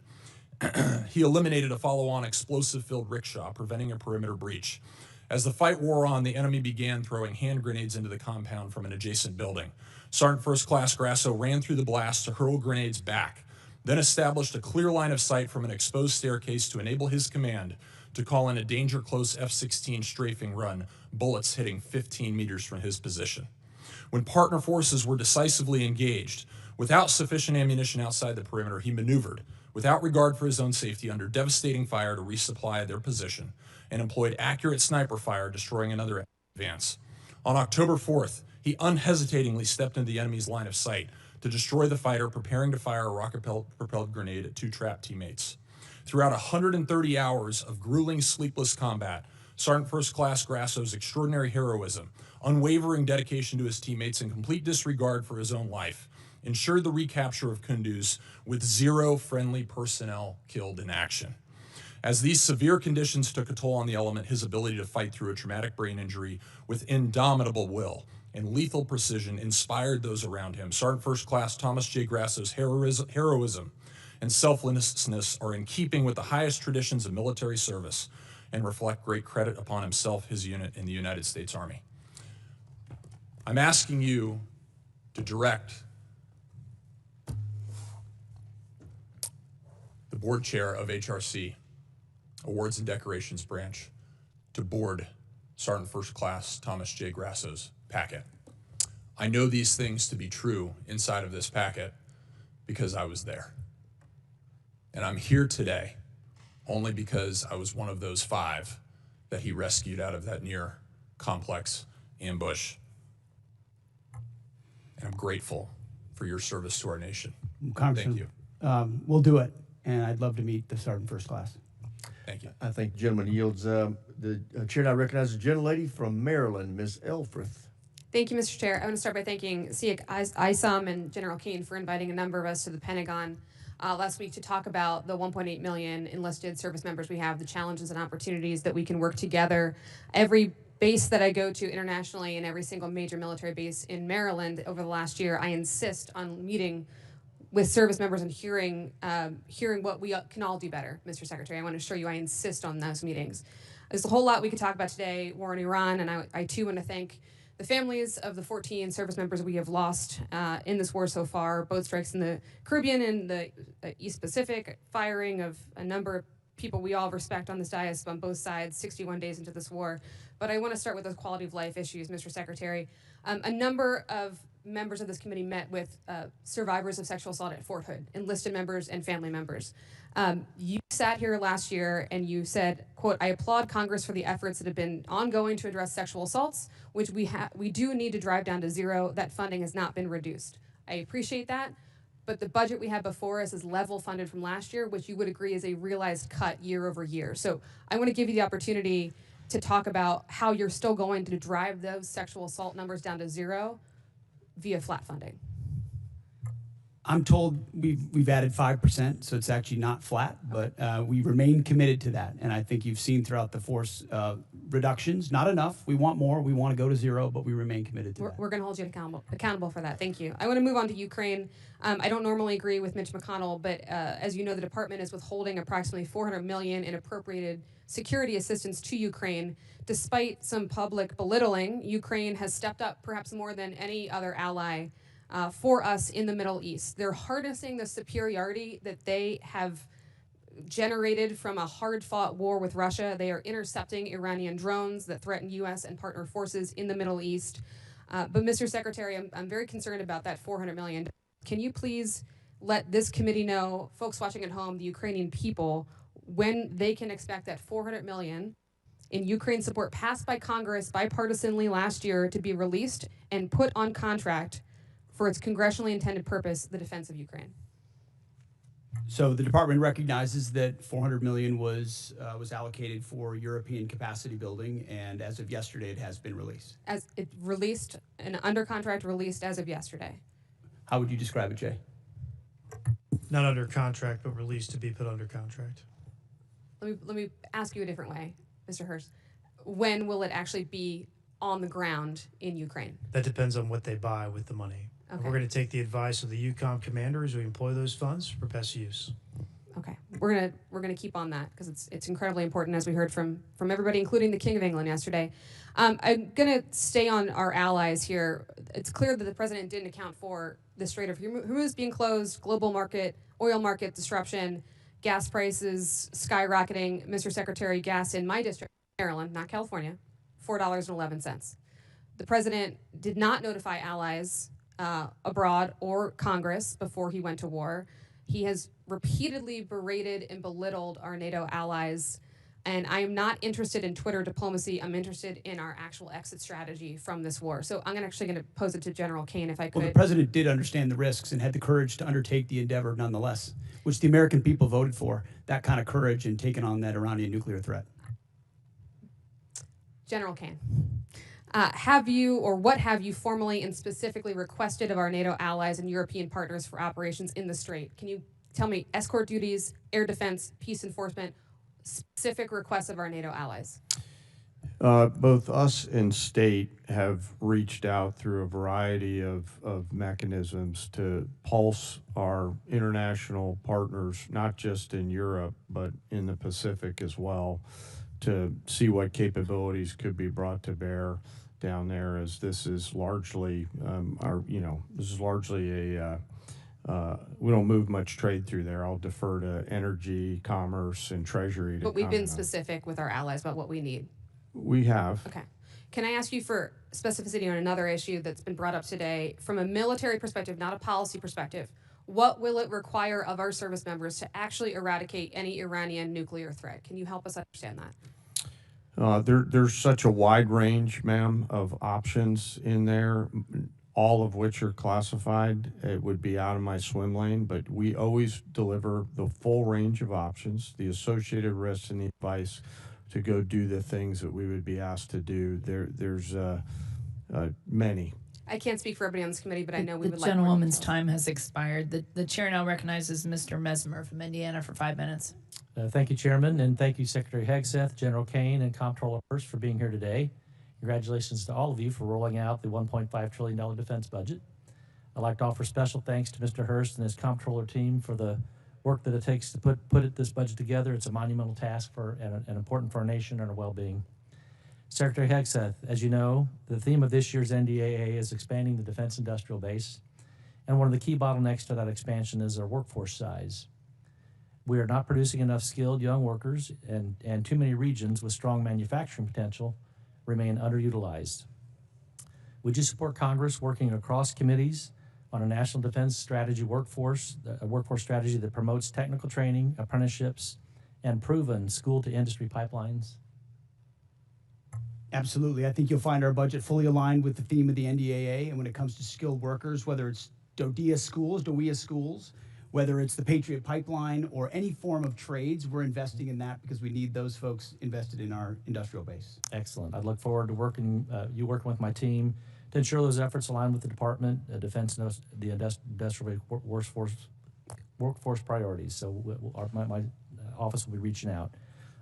he eliminated a follow-on explosive-filled rickshaw, preventing a perimeter breach. As the fight wore on, the enemy began throwing hand grenades into the compound from an adjacent building. Sergeant First Class Grasso ran through the blast to hurl grenades back, then established a clear line of sight from an exposed staircase to enable his command to call in a danger-close F-16 strafing run, bullets hitting 15 meters from his position. When partner forces were decisively engaged, without sufficient ammunition outside the perimeter, he maneuvered, without regard for his own safety, under devastating fire to resupply their position, and employed accurate sniper fire, destroying another advance. On October 4th, he unhesitatingly stepped into the enemy's line of sight to destroy the fighter preparing to fire a rocket-propelled grenade at 2 trapped teammates. Throughout 130 hours of grueling, sleepless combat, Sergeant First Class Grasso's extraordinary heroism, unwavering dedication to his teammates, and complete disregard for his own life ensured the recapture of Kunduz with 0 friendly personnel killed in action. As these severe conditions took a toll on the element, his ability to fight through a traumatic brain injury with indomitable will and lethal precision inspired those around him. Sergeant First Class Thomas J. Grasso's heroism and selflessness are in keeping with the highest traditions of military service and reflect great credit upon himself, his unit, and the United States Army. I'm asking you to direct the board chair of HRC, Awards and Decorations Branch, to board Sergeant First Class Thomas J. Grasso's packet. I know these things to be true inside of this packet because I was there. And I'm here today only because I was one of those 5 that he rescued out of that near complex ambush. And I'm grateful for your service to our nation. Congressman, Thank you. We'll do it, and I'd love to meet the Sergeant First Class. Thank you. I think the gentleman yields. The chair now recognizes the gentlelady from Maryland, Ms. Elfrith. Thank you, Mr. Chair. I want to start by thanking SEAC ISOM and General Caine for inviting a number of us to the Pentagon last week to talk about the 1.8 million enlisted service members we have, the challenges and opportunities that we can work together. Every base that I go to internationally and every single major military base in Maryland over the last year, I insist on meeting with service members and hearing what we can all do better, Mr. Secretary. I want to assure you I insist on those meetings. There's a whole lot we could talk about today, war in Iran, and I too want to thank the families of the 14 service members we have lost in this war so far, both strikes in the Caribbean and the East Pacific, firing of a number of people we all respect on this dais on both sides, 61 days into this war. But I want to start with those quality of life issues, Mr. Secretary. A number of members of this committee met with survivors of sexual assault at Fort Hood, enlisted members and family members. You sat here last year and you said, quote, "I applaud Congress for the efforts that have been ongoing to address sexual assaults, which we do need to drive down to 0. That funding has not been reduced." I appreciate that, but the budget we have before us is level funded from last year, which you would agree is a realized cut year over year. So I want to give you the opportunity to talk about how you're still going to drive those sexual assault numbers down to 0 via flat funding. I'm told we've added 5%, so it's actually not flat, but we remain committed to that. And I think you've seen throughout the force reductions, not enough. We want more. We want to go to zero, but we remain committed to that. We're going to hold you accountable for that. Thank you. I want to move on to Ukraine. I don't normally agree with Mitch McConnell, but as you know, the department is withholding approximately $400 million in appropriated security assistance to Ukraine. Despite some public belittling, Ukraine has stepped up perhaps more than any other ally for us in the Middle East. They're harnessing the superiority that they have generated from a hard-fought war with Russia. They are intercepting Iranian drones that threaten U.S. and partner forces in the Middle East. But Mr. Secretary, I'm very concerned about that $400 million. Can you please let this committee know, folks watching at home, the Ukrainian people, when they can expect that $400 million in Ukraine support passed by Congress bipartisanly last year to be released and put on contract for its congressionally intended purpose, the defense of Ukraine? So the department recognizes that $400 million was allocated for European capacity building, and as of yesterday, it has been released. As it released, an under contract released as of yesterday. How would you describe it, Jay? Not under contract, but released to be put under contract. Let me ask you a different way, Mr. Hurst. When will it actually be on the ground in Ukraine? That depends on what they buy with the money. Okay. We're going to take the advice of the EUCOM commander as we employ those funds for best use. Okay, we're gonna keep on that because it's incredibly important, as we heard from everybody, including the King of England yesterday. I'm gonna stay on our allies here. It's clear that the president didn't account for the Strait of Hormuz being closed, global market, oil market disruption, gas prices skyrocketing. Mr. Secretary, gas in my district, Maryland, not California, $4.11. The president did not notify allies abroad or Congress before he went to war. He has repeatedly berated and belittled our NATO allies, and I am not interested in Twitter diplomacy. I'm interested in our actual exit strategy from this war. So I'm actually going to pose it to General Caine, if I could. Well, the president did understand the risks and had the courage to undertake the endeavor nonetheless, which the American people voted for, that kind of courage in taking on that Iranian nuclear threat. General Caine, have you, or what have you formally and specifically requested of our NATO allies and European partners for operations in the Strait? Can you tell me escort duties, air defense, peace enforcement, specific requests of our NATO allies? Both us and state have reached out through a variety of mechanisms to pulse our international partners, not just in Europe, but in the Pacific as well, to see what capabilities could be brought to bear down there, as this is largely this is largely a we don't move much trade through there. I'll defer to energy, commerce, and treasury. But we've been specific with our allies about what we need. We have. Okay. Can I ask you for specificity on another issue that's been brought up today? From a military perspective, not a policy perspective, what will it require of our service members to actually eradicate any Iranian nuclear threat? Can you help us understand that? There's such a wide range, ma'am, of options in there, all of which are classified. It would be out of my swim lane, but we always deliver the full range of options, the associated risks, and the advice to go do the things that we would be asked to do. There's many. I can't speak for everybody on this committee, but I know we The would like more gentlewoman's details. time has expired. The chair now recognizes Mr. Mesmer from Indiana for 5 minutes. Thank you, Chairman, and thank you, Secretary Hegseth, General Caine, and Comptroller Hurst for being here today. Congratulations to all of you for rolling out the $1.5 trillion defense budget. I'd like to offer special thanks to Mr. Hurst and his Comptroller team for the work that it takes to put this budget together. It's a monumental task and important for our nation and our well-being. Secretary Hegseth, as you know, the theme of this year's NDAA is expanding the defense industrial base, and one of the key bottlenecks to that expansion is our workforce size. We are not producing enough skilled young workers, and too many regions with strong manufacturing potential remain underutilized. Would you support Congress working across committees on a national defense strategy workforce strategy that promotes technical training, apprenticeships, and proven school-to-industry pipelines? Absolutely. I think you'll find our budget fully aligned with the theme of the NDAA. And when it comes to skilled workers, whether it's DODEA schools, whether it's the Patriot Pipeline or any form of trades, we're investing in that because we need those folks invested in our industrial base. Excellent. I look forward to working with my team To ensure those efforts align with the Department, Defense, and the industrial workforce priorities. So my office will be reaching out.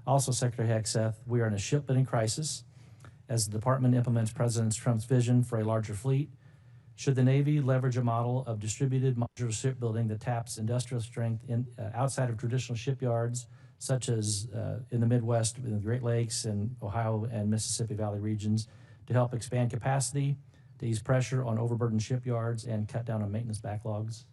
Also, Secretary Hegseth, we are in a shipbuilding crisis as the Department implements President Trump's vision for a larger fleet. Should the Navy leverage a model of distributed modular shipbuilding that taps industrial strength outside of traditional shipyards, such as in the Midwest, in the Great Lakes and Ohio and Mississippi Valley regions, to help expand capacity, to ease pressure on overburdened shipyards, and cut down on maintenance backlogs?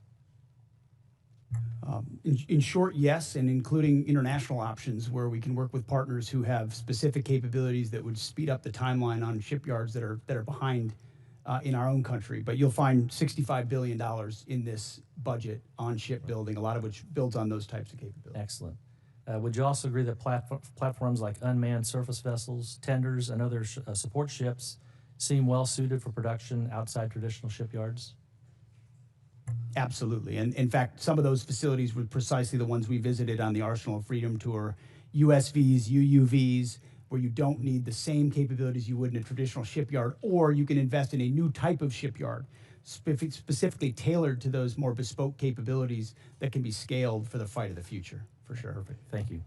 In short, yes, and including international options where we can work with partners who have specific capabilities that would speed up the timeline on shipyards that are behind in our own country. But you'll find $65 billion in this budget on shipbuilding, a lot of which builds on those types of capabilities. Excellent. Would you also agree that platforms like unmanned surface vessels, tenders, and other support ships seem well suited for production outside traditional shipyards? Absolutely. And in fact, some of those facilities were precisely the ones we visited on the Arsenal of Freedom tour, USVs, UUVs, where you don't need the same capabilities you would in a traditional shipyard, or you can invest in a new type of shipyard, specifically tailored to those more bespoke capabilities that can be scaled for the fight of the future, for sure. Perfect. Thank you.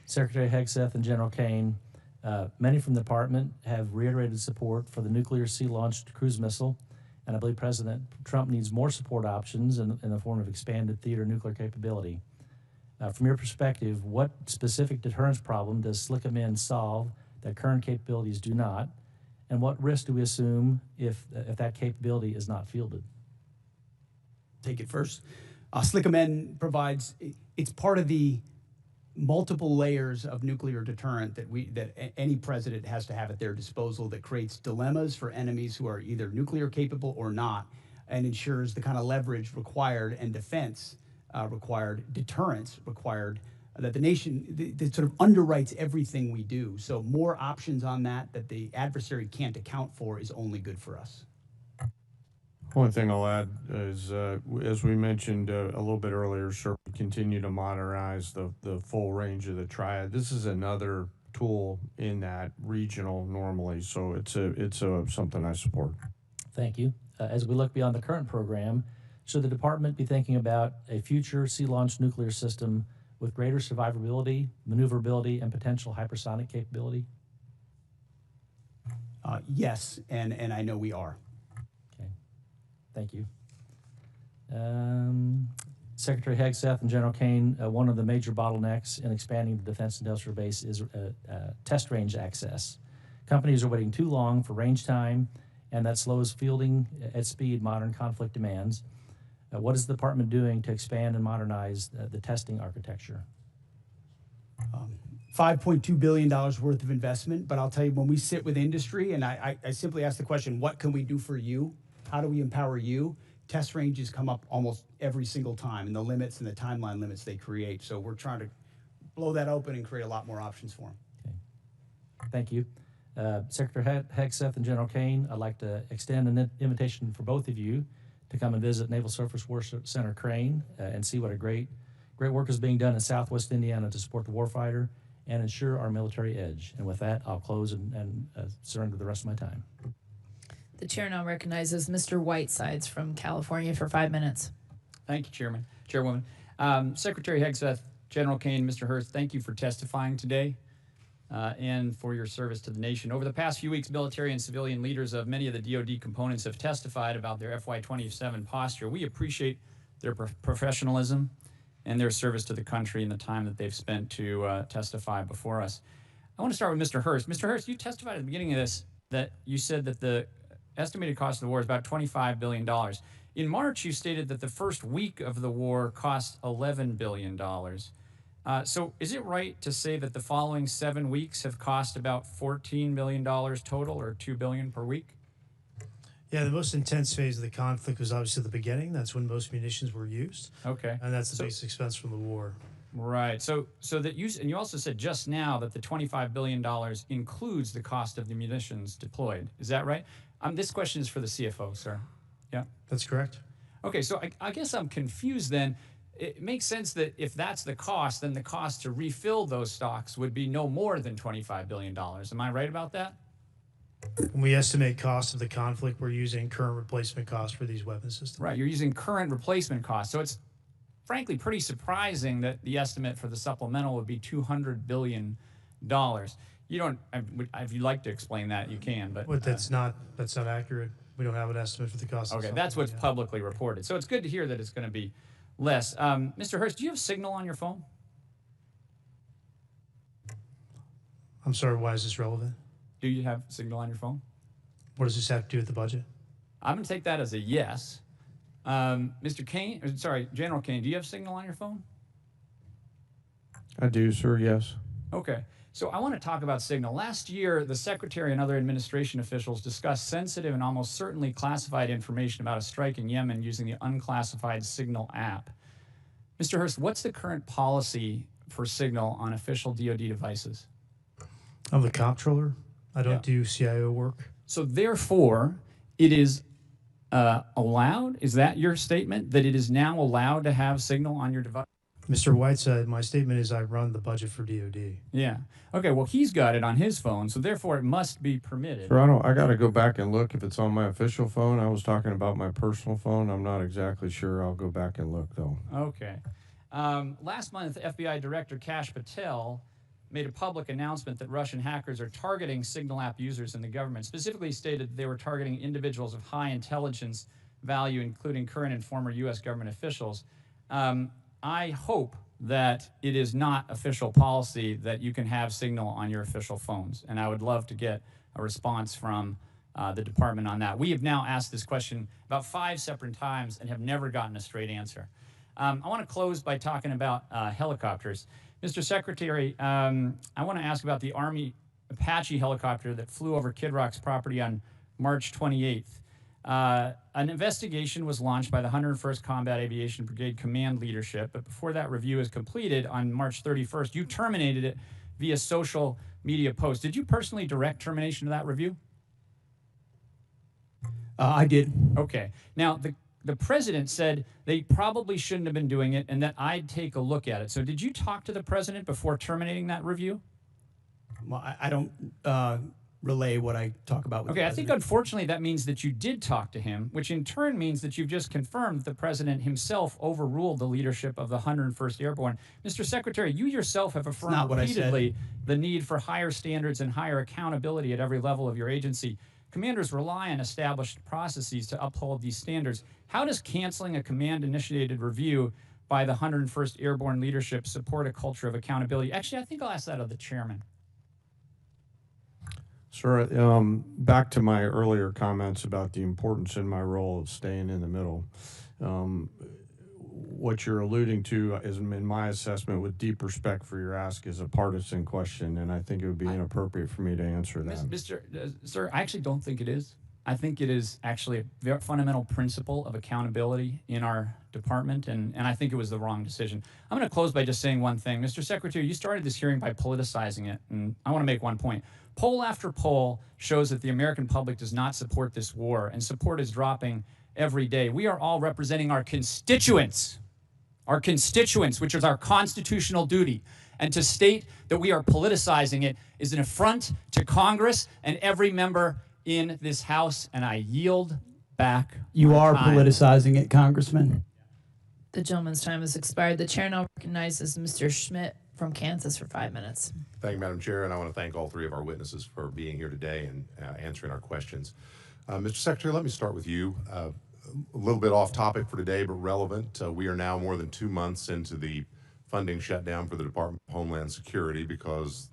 Secretary Hegseth and General Caine, many from the department have reiterated support for the nuclear sea-launched cruise missile, and I believe President Trump needs more support options in the form of expanded theater nuclear capability. From your perspective, what specific deterrence problem does SLCM solve that current capabilities do not? And what risk do we assume if that capability is not fielded? Take it first. SLCM provides, it's part of the multiple layers of nuclear deterrent that any president has to have at their disposal that creates dilemmas for enemies who are either nuclear capable or not, and ensures the kind of leverage required and defense required, deterrence required, that the nation that sort of underwrites everything we do. So more options on that the adversary can't account for is only good for us. One thing I'll add is, as we mentioned a little bit earlier, sir, we continue to modernize the full range of the triad. This is another tool in that regional normally, so it's something I support. Thank you. As we look beyond the current program, should the department be thinking about a future sea-launched nuclear system with greater survivability, maneuverability, and potential hypersonic capability? Yes, and I know we are. Thank you. Secretary Hegseth and General Caine, one of the major bottlenecks in expanding the defense industrial base is test range access. Companies are waiting too long for range time, and that slows fielding at speed modern conflict demands. What is the department doing to expand and modernize the testing architecture? $5.2 billion worth of investment, but I'll tell you, when we sit with industry, and I simply ask the question, what can we do for you? How do we empower you? Test ranges come up almost every single time, and the limits and the timeline limits they create. So we're trying to blow that open and create a lot more options for them. Okay. Thank you. Secretary Hegseth and General Caine, I'd like to extend an invitation for both of you to come and visit Naval Surface Warfare Center Crane and see what a great work is being done in Southwest Indiana to support the warfighter and ensure our military edge. And with that, I'll close and surrender the rest of my time. The chair now recognizes Mr. Whitesides from California for 5 minutes. Thank you, Chairwoman. Secretary Hegseth, General Caine, Mr. Hurst, thank you for testifying today and for your service to the nation. Over the past few weeks, military and civilian leaders of many of the DoD components have testified about their FY27 posture. We appreciate their professionalism and their service to the country and the time that they've spent to testify before us. I want to start with Mr. Hurst. Mr. Hurst, you testified at the beginning of this that you said that the estimated cost of the war is about $25 billion. In March, you stated that the first week of the war cost $11 billion. So is it right to say that the following 7 weeks have cost about $14 million total, or $2 billion per week? Yeah, the most intense phase of the conflict was obviously the beginning. That's when most munitions were used. Okay. And that's the basic expense from the war. Right. So that you also said just now that the $25 billion includes the cost of the munitions deployed. Is that right? This question is for the CFO, sir. Yeah? That's correct. Okay, so I guess I'm confused then. It makes sense that if that's the cost, then the cost to refill those stocks would be no more than $25 billion. Am I right about that? When we estimate costs of the conflict, we're using current replacement costs for these weapon systems. Right, you're using current replacement costs. So it's frankly pretty surprising that the estimate for the supplemental would be $200 billion. You don't, if you'd like to explain that, you can, but. That's not accurate. We don't have an estimate for the cost. Okay, that's what's publicly reported. So it's good to hear that it's going to be less. Mr. Hurst, do you have Signal on your phone? I'm sorry, why is this relevant? Do you have Signal on your phone? What does this have to do with the budget? I'm going to take that as a yes. Mr. Caine, sorry, General Caine, do you have Signal on your phone? I do, sir, yes. Okay. So I want to talk about Signal. Last year, the Secretary and other administration officials discussed sensitive and almost certainly classified information about a strike in Yemen using the unclassified Signal app. Mr. Hurst, what's the current policy for Signal on official DoD devices? I'm the comptroller. I don't do CIO work. So therefore, it is allowed, is that your statement, that it is now allowed to have Signal on your device? Mr. Whiteside, my statement is I run the budget for DoD. Yeah. Okay, well, he's got it on his phone, so therefore it must be permitted. Sir, I got to go back and look if it's on my official phone. I was talking about my personal phone. I'm not exactly sure. I'll go back and look, though. Okay. Last month, FBI Director Kash Patel made a public announcement that Russian hackers are targeting Signal app users in the government, specifically stated that they were targeting individuals of high intelligence value, including current and former U.S. government officials. I hope that it is not official policy that you can have Signal on your official phones, and I would love to get a response from the department on that. We have now asked this question about 5 separate times and have never gotten a straight answer. I want to close by talking about helicopters. Mr. Secretary, I want to ask about the Army Apache helicopter that flew over Kid Rock's property on March 28th. An investigation was launched by the 101st Combat Aviation Brigade Command Leadership, but before that review is completed on March 31st, you terminated it via social media post. Did you personally direct termination of that review? I did. Okay. Now, the president said they probably shouldn't have been doing it and that I'd take a look at it. So did you talk to the president before terminating that review? Well, I don't relay what I talk about with Okay, the I think president. unfortunately that means that you did talk to him, which in turn means that you've just confirmed that the president himself overruled the leadership of the 101st Airborne. Mr. Secretary, you yourself have affirmed not what I said. repeatedly the need for higher standards and higher accountability at every level of your agency. Commanders rely on established processes to uphold these standards. How does canceling a command-initiated review by the 101st Airborne leadership support a culture of accountability? Actually, I think I'll ask that of the chairman. Sir, back to my earlier comments about the importance in my role of staying in the middle. What you're alluding to is, in my assessment, with deep respect for your ask, is a partisan question, and I think it would be inappropriate for me to answer that. Sir, I actually don't think it is. I think it is actually a very fundamental principle of accountability in our department, and I think it was the wrong decision. I'm going to close by just saying one thing. Mr. Secretary, you started this hearing by politicizing it, and I want to make one point. Poll after poll shows that the American public does not support this war, and support is dropping every day. We are all representing our constituents, which is our constitutional duty. And to state that we are politicizing it is an affront to Congress and every member in this House, and I yield back. You are time. politicizing it, Congressman. The gentleman's time has expired. The chair now recognizes Mr. Schmidt from Kansas for 5 minutes. Thank you, Madam Chair, and I want to thank all 3 of our witnesses for being here today and answering our questions. Mr. Secretary, let me start with you. A little bit off topic for today, but relevant. We are now more than 2 months into the funding shutdown for the Department of Homeland Security because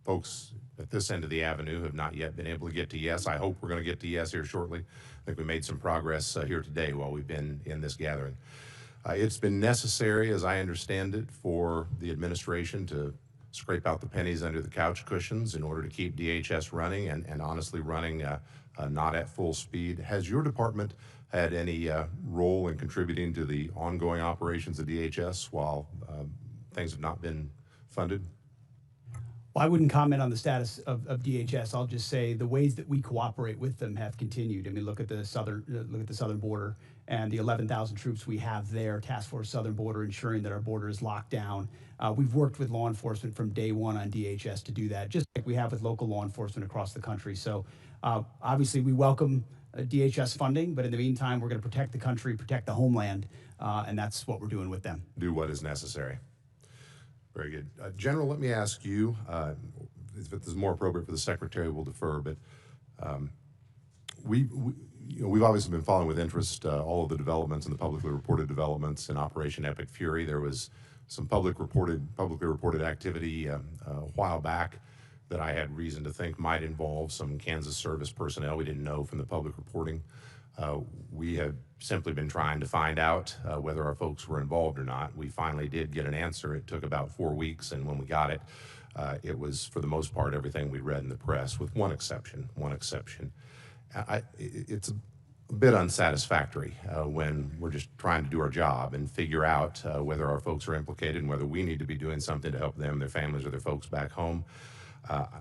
folks at this end of the avenue have not yet been able to get to yes. I hope we're going to get to yes here shortly. I think we made some progress here today while we've been in this gathering. It's been necessary, as I understand it, for the administration to scrape out the pennies under the couch cushions in order to keep DHS running and honestly running not at full speed. Has your department had any role in contributing to the ongoing operations of DHS while things have not been funded? Well, I wouldn't comment on the status of DHS. I'll just say the ways that we cooperate with them have continued. I mean, look at the southern border and the 11,000 troops we have there, Task Force Southern Border, ensuring that our border is locked down. We've worked with law enforcement from day one on DHS to do that, just like we have with local law enforcement across the country. So obviously we welcome DHS funding, but in the meantime, we're going to protect the country, protect the homeland, and that's what we're doing with them. Do what is necessary. Very good. General, let me ask you, if it is more appropriate for the Secretary, we'll defer, but we've obviously been following with interest all of the developments and the publicly reported developments in Operation Epic Fury. There was some publicly reported activity a while back that I had reason to think might involve some Kansas service personnel. We didn't know from the public reporting. We have simply been trying to find out whether our folks were involved or not. We finally did get an answer. It took about 4 weeks, and when we got it, it was, for the most part, everything we read in the press, with one exception. It's a bit unsatisfactory when we're just trying to do our job and figure out whether our folks are implicated and whether we need to be doing something to help them, their families, or their folks back home.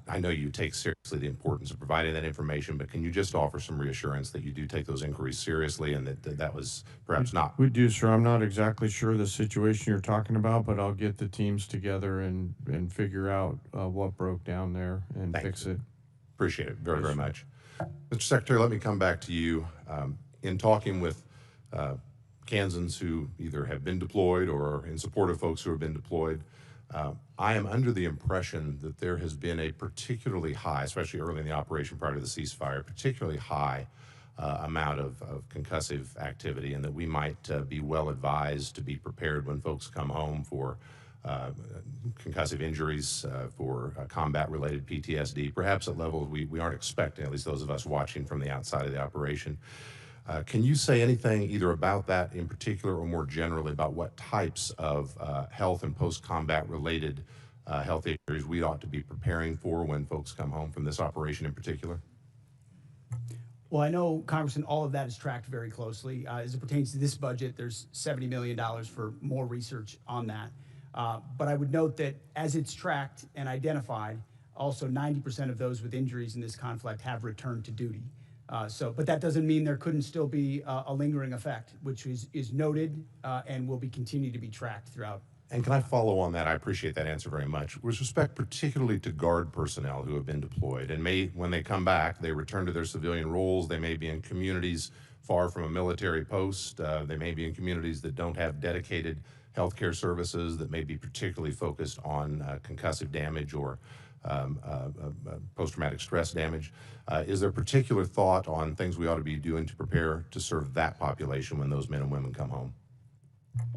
I know you take seriously the importance of providing that information, but can you just offer some reassurance that you do take those inquiries seriously and that was perhaps not? We do, sir. I'm not exactly sure the situation you're talking about, but I'll get the teams together and figure out what broke down there and fix it. Appreciate it very, very much. Mr. Secretary, let me come back to you. In talking with Kansans who either have been deployed or in support of folks who have been deployed, I am under the impression that there has been a particularly high, especially early in the operation prior to the ceasefire, particularly high amount of concussive activity, and that we might be well advised to be prepared when folks come home for concussive injuries, for combat-related PTSD, perhaps at levels we aren't expecting, at least those of us watching from the outside of the operation. Can you say anything either about that in particular or more generally about what types of health and post-combat related health issues we ought to be preparing for when folks come home from this operation in particular? Well, I know, Congressman, all of that is tracked very closely. As it pertains to this budget, there's $70 million for more research on that. But I would note that as it's tracked and identified, also 90% of those with injuries in this conflict have returned to duty. But that doesn't mean there couldn't still be a lingering effect, which is noted and will be continue to be tracked throughout. And can I follow on that? I appreciate that answer very much. With respect particularly to Guard personnel who have been deployed and when they come back, they return to their civilian roles. They may be in communities far from a military post. They may be in communities that don't have dedicated healthcare services, that may be particularly focused on concussive damage or post-traumatic stress damage. Is there particular thought on things we ought to be doing to prepare to serve that population when those men and women come home?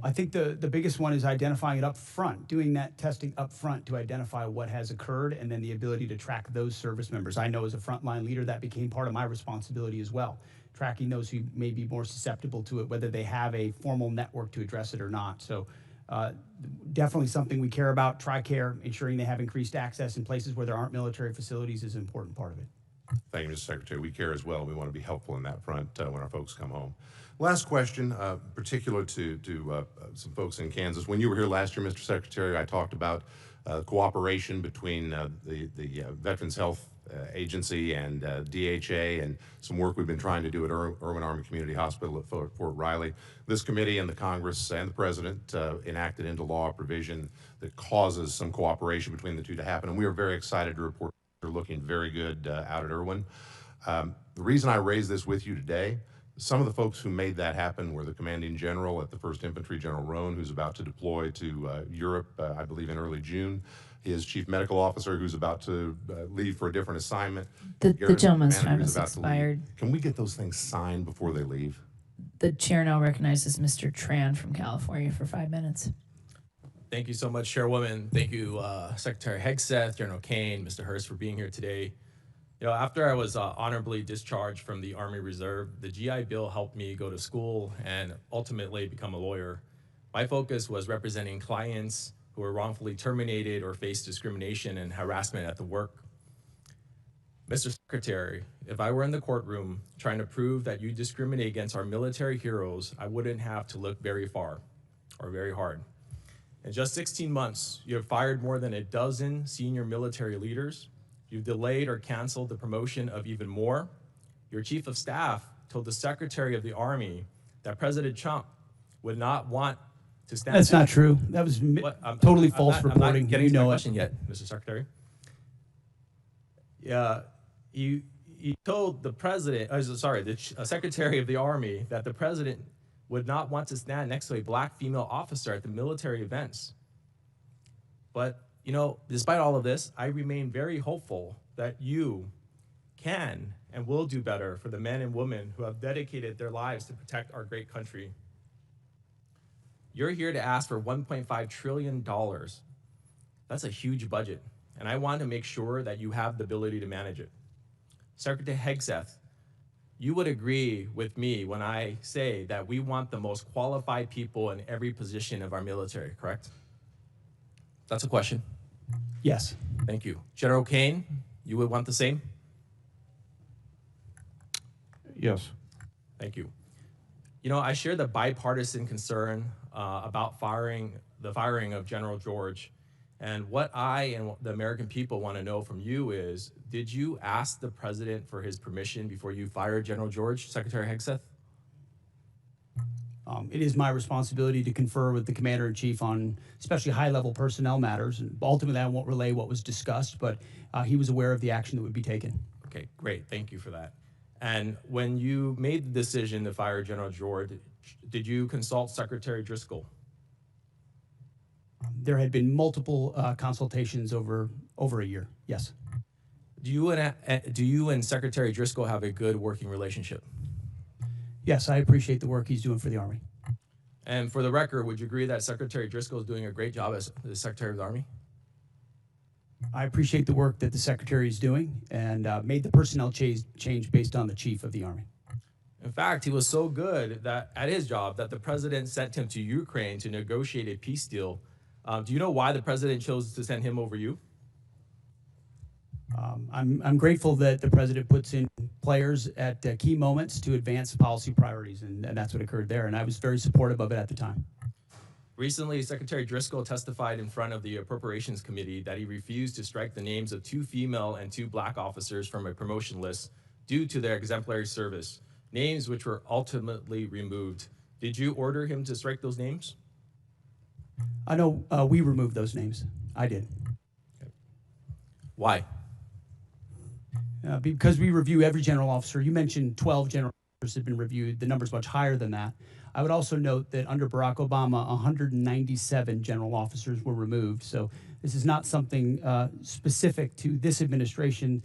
I think the biggest one is identifying it up front, doing that testing up front to identify what has occurred, and then the ability to track those service members. I know as a frontline leader that became part of my responsibility as well, tracking those who may be more susceptible to it, whether they have a formal network to address it or not. So definitely something we care about. TRICARE, ensuring they have increased access in places where there aren't military facilities is an important part of it. Thank you, Mr. Secretary. We care as well. We want to be helpful in that front when our folks come home. Last question, particular to some folks in Kansas. When you were here last year, Mr. Secretary, I talked about cooperation between the Veterans Health Agency and DHA and some work we've been trying to do at Irwin Army Community Hospital at Fort Riley. This committee and the Congress and the President enacted into law a provision that causes some cooperation between the two to happen, and we are very excited to report they're looking very good out at Irwin. The reason I raise this with you today, some of the folks who made that happen were the commanding general at the 1st Infantry, General Roan, who's about to deploy to Europe, I believe in early June. His chief medical officer, who's about to leave for a different assignment. The gentleman's time has expired. Can we get those things signed before they leave? The chair now recognizes Mr. Tran from California for 5 minutes. Thank you so much, Chairwoman. Thank you, Secretary Hegseth, General Caine, Mr. Hurst, for being here today. You know, after I was honorably discharged from the Army Reserve, the GI Bill helped me go to school and ultimately become a lawyer. My focus was representing clients who were wrongfully terminated or faced discrimination and harassment at the work. Mr. Secretary, if I were in the courtroom trying to prove that you discriminate against our military heroes, I wouldn't have to look very far or very hard. In just 16 months, you have fired more than a dozen senior military leaders. You've delayed or canceled the promotion of even more. Your chief of staff told the Secretary of the Army that President Trump would not want to stand. That's not true. That was totally false reporting. I'm not getting to my it. question yet, Mr. Secretary. Yeah, you told the president, the Secretary of the Army, that the president would not want to stand next to a black female officer at the military events. But, you know, despite all of this, I remain very hopeful that you can and will do better for the men and women who have dedicated their lives to protect our great country. You're here to ask for $1.5 trillion. That's a huge budget, and I want to make sure that you have the ability to manage it. Secretary Hegseth, you would agree with me when I say that we want the most qualified people in every position of our military, correct? That's a question. Yes. Thank you. General Caine, you would want the same? Yes. Thank you. You know, I share the bipartisan concern about the firing of General George. And what I and the American people want to know from you is, did you ask the president for his permission before you fired General George, Secretary Hegseth? It is my responsibility to confer with the Commander-in-Chief on especially high-level personnel matters. And ultimately, I won't relay what was discussed, but he was aware of the action that would be taken. Okay, great. Thank you for that. And when you made the decision to fire General George, did you consult Secretary Driscoll? There had been multiple consultations over a year, yes. Do you and Secretary Driscoll have a good working relationship? Yes, I appreciate the work he's doing for the Army. And for the record, would you agree that Secretary Driscoll is doing a great job as the Secretary of the Army? I appreciate the work that the Secretary is doing and made the personnel change based on the Chief of the Army. In fact, he was so good that at his job that the president sent him to Ukraine to negotiate a peace deal. Do you know why the president chose to send him over you? I'm grateful that the president puts in players at key moments to advance policy priorities, and that's what occurred there. And I was very supportive of it at the time. Recently, Secretary Driscoll testified in front of the Appropriations Committee that he refused to strike the names of 2 female and 2 black officers from a promotion list due to their exemplary service, names which were ultimately removed. Did you order him to strike those names? I know we removed those names. I did. Okay. Why? Because we review every general officer. You mentioned 12 general officers have been reviewed. The number's much higher than that. I would also note that under Barack Obama, 197 general officers were removed. So this is not something specific to this administration.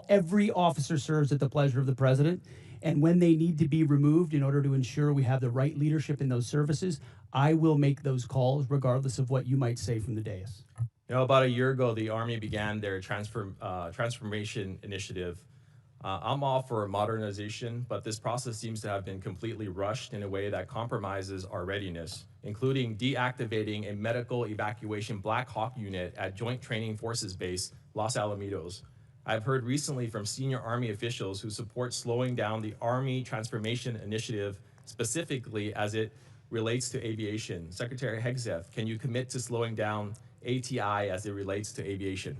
Every officer serves at the pleasure of the president. And when they need to be removed in order to ensure we have the right leadership in those services, I will make those calls regardless of what you might say from the dais. You know, about a year ago, the Army began their transformation initiative. I'm all for modernization, but this process seems to have been completely rushed in a way that compromises our readiness, including deactivating a medical evacuation Black Hawk unit at Joint Training Forces Base, Los Alamitos. I've heard recently from senior Army officials who support slowing down the Army Transformation Initiative, specifically as it relates to aviation. Secretary Hegseth, can you commit to slowing down ATI as it relates to aviation?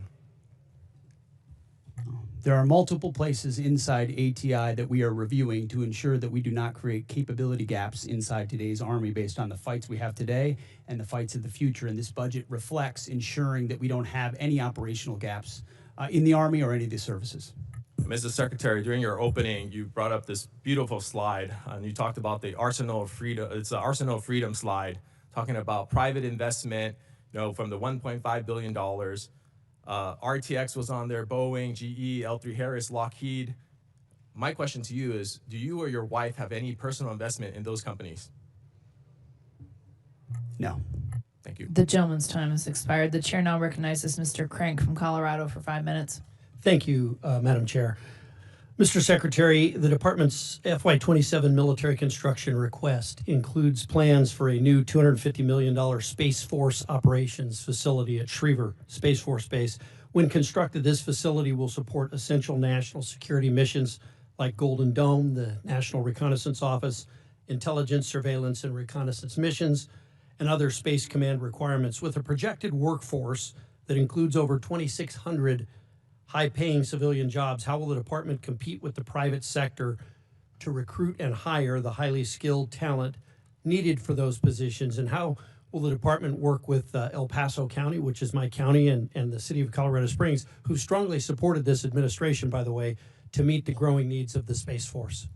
There are multiple places inside ATI that we are reviewing to ensure that we do not create capability gaps inside today's Army based on the fights we have today and the fights of the future. And this budget reflects ensuring that we don't have any operational gaps in the Army or any of the services. Mr. Secretary, during your opening, you brought up this beautiful slide, and you talked about the Arsenal of Freedom. It's the Arsenal of Freedom slide, talking about private investment, you know, from the $1.5 billion. RTX was on there, Boeing, GE, L3 Harris, Lockheed. My question to you is, do you or your wife have any personal investment in those companies? No. Thank you. The gentleman's time has expired. The chair now recognizes Mr. Crank from Colorado for 5 minutes. Thank you, Madam Chair. Mr. Secretary, the Department's FY27 military construction request includes plans for a new $250 million Space Force operations facility at Schriever Space Force Base. When constructed, this facility will support essential national security missions like Golden Dome, the National Reconnaissance Office, intelligence, surveillance, and reconnaissance missions, and other Space Command requirements. With a projected workforce that includes over 2,600 high-paying civilian jobs, how will the department compete with the private sector to recruit and hire the highly skilled talent needed for those positions? And how will the department work with El Paso County, which is my county, and the city of Colorado Springs, who strongly supported this administration, by the way, to meet the growing needs of the Space Force?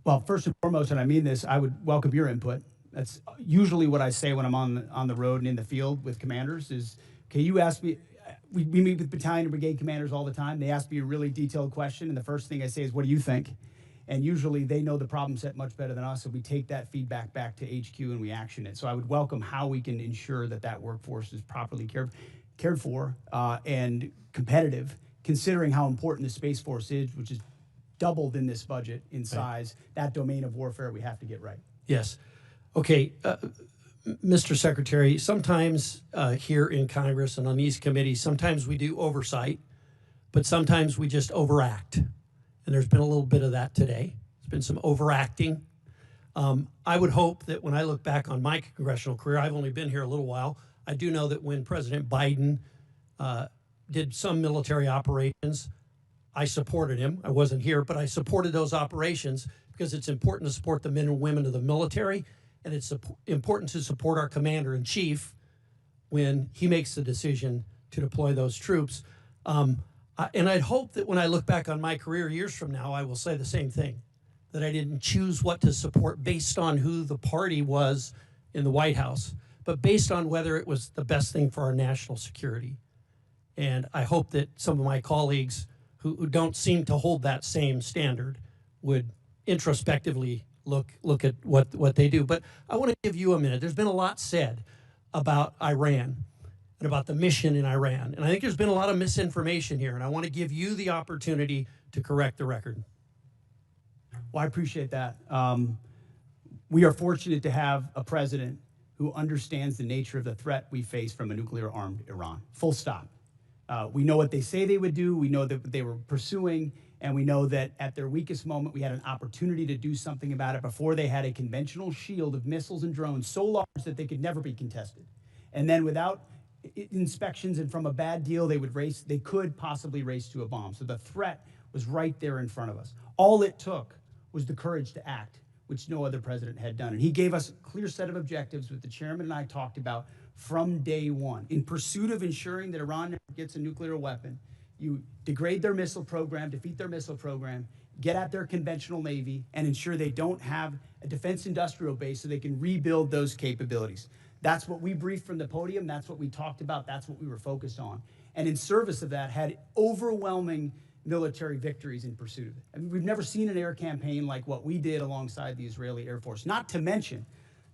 Well, first and foremost, and I mean this, I would welcome your input. That's usually what I say when I'm on the road and in the field with commanders is, okay, you ask me, we meet with battalion and brigade commanders all the time. They ask me a really detailed question, and the first thing I say is, what do you think? And usually they know the problem set much better than us, so we take that feedback back to HQ and we action it. So I would welcome how we can ensure that that workforce is properly cared for and competitive, considering how important the Space Force is, which is doubled in this budget in size. That domain of warfare we have to get right. Yes. Okay, Mr. Secretary, sometimes here in Congress and on these committees, sometimes we do oversight, but sometimes we just overact. And there's been a little bit of that today. There's been some overacting. I would hope that when I look back on my congressional career, I've only been here a little while, I do know that when President Biden did some military operations, I supported him. I wasn't here, but I supported those operations because it's important to support the men and women of the military, and it's important to support our commander-in-chief when he makes the decision to deploy those troops. And I'd hope that when I look back on my career years from now, I will say the same thing, that I didn't choose what to support based on who the party was in the White House, but based on whether it was the best thing for our national security. And I hope that some of my colleagues who don't seem to hold that same standard would introspectively look at what they do. But I want to give you a minute. There's been a lot said about Iran and about the mission in Iran. And I think there's been a lot of misinformation here, and I want to give you the opportunity to correct the record. Well, I appreciate that. We are fortunate to have a president who understands the nature of the threat we face from a nuclear-armed Iran. Full stop. We know what they say they would do. We know that they were pursuing, and we know that at their weakest moment, we had an opportunity to do something about it before they had a conventional shield of missiles and drones so large that they could never be contested. And then without inspections and from a bad deal, they could possibly race to a bomb. So the threat was right there in front of us. All it took was the courage to act, which no other president had done. And he gave us a clear set of objectives, which the chairman and I talked about from day one. In pursuit of ensuring that Iran never gets a nuclear weapon, you degrade their missile program, defeat their missile program, get at their conventional Navy, and ensure they don't have a defense industrial base so they can rebuild those capabilities. That's what we briefed from the podium. That's what we talked about. That's what we were focused on. And in service of that, had overwhelming military victories in pursuit of it. I mean, we've never seen an air campaign like what we did alongside the Israeli Air Force, not to mention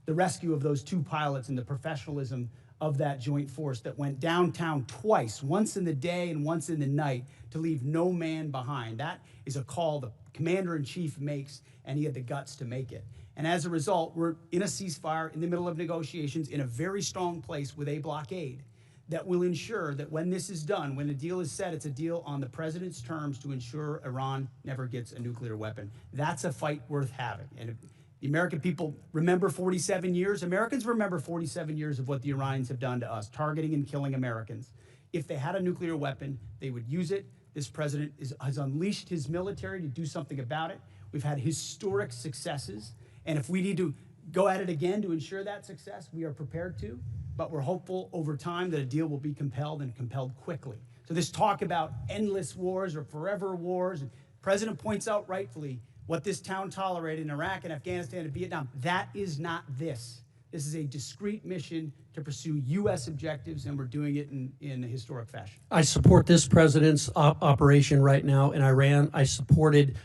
the rescue of those two pilots and the professionalism of that joint force that went downtown twice, once in the day and once in the night, to leave no man behind. That is a call the commander-in-chief makes, and he had the guts to make it. And as a result, we're in a ceasefire in the middle of negotiations in a very strong place with a blockade that will ensure that when this is done, when the deal is set, it's a deal on the president's terms to ensure Iran never gets a nuclear weapon. That's a fight worth having. And if the American people remember 47 years, Americans remember 47 years of what the Iranians have done to us, targeting and killing Americans. If they had a nuclear weapon, they would use it. This president has unleashed his military to do something about it. We've had historic successes. And if we need to go at it again to ensure that success, we are prepared to, but we're hopeful over time that a deal will be compelled and compelled quickly. So this talk about endless wars or forever wars, and the president points out rightfully what this town tolerated in Iraq and Afghanistan and Vietnam, that is not this. This is a discrete mission to pursue U.S. objectives, and we're doing it in a historic fashion. I support this president's operation right now in Iran. I supported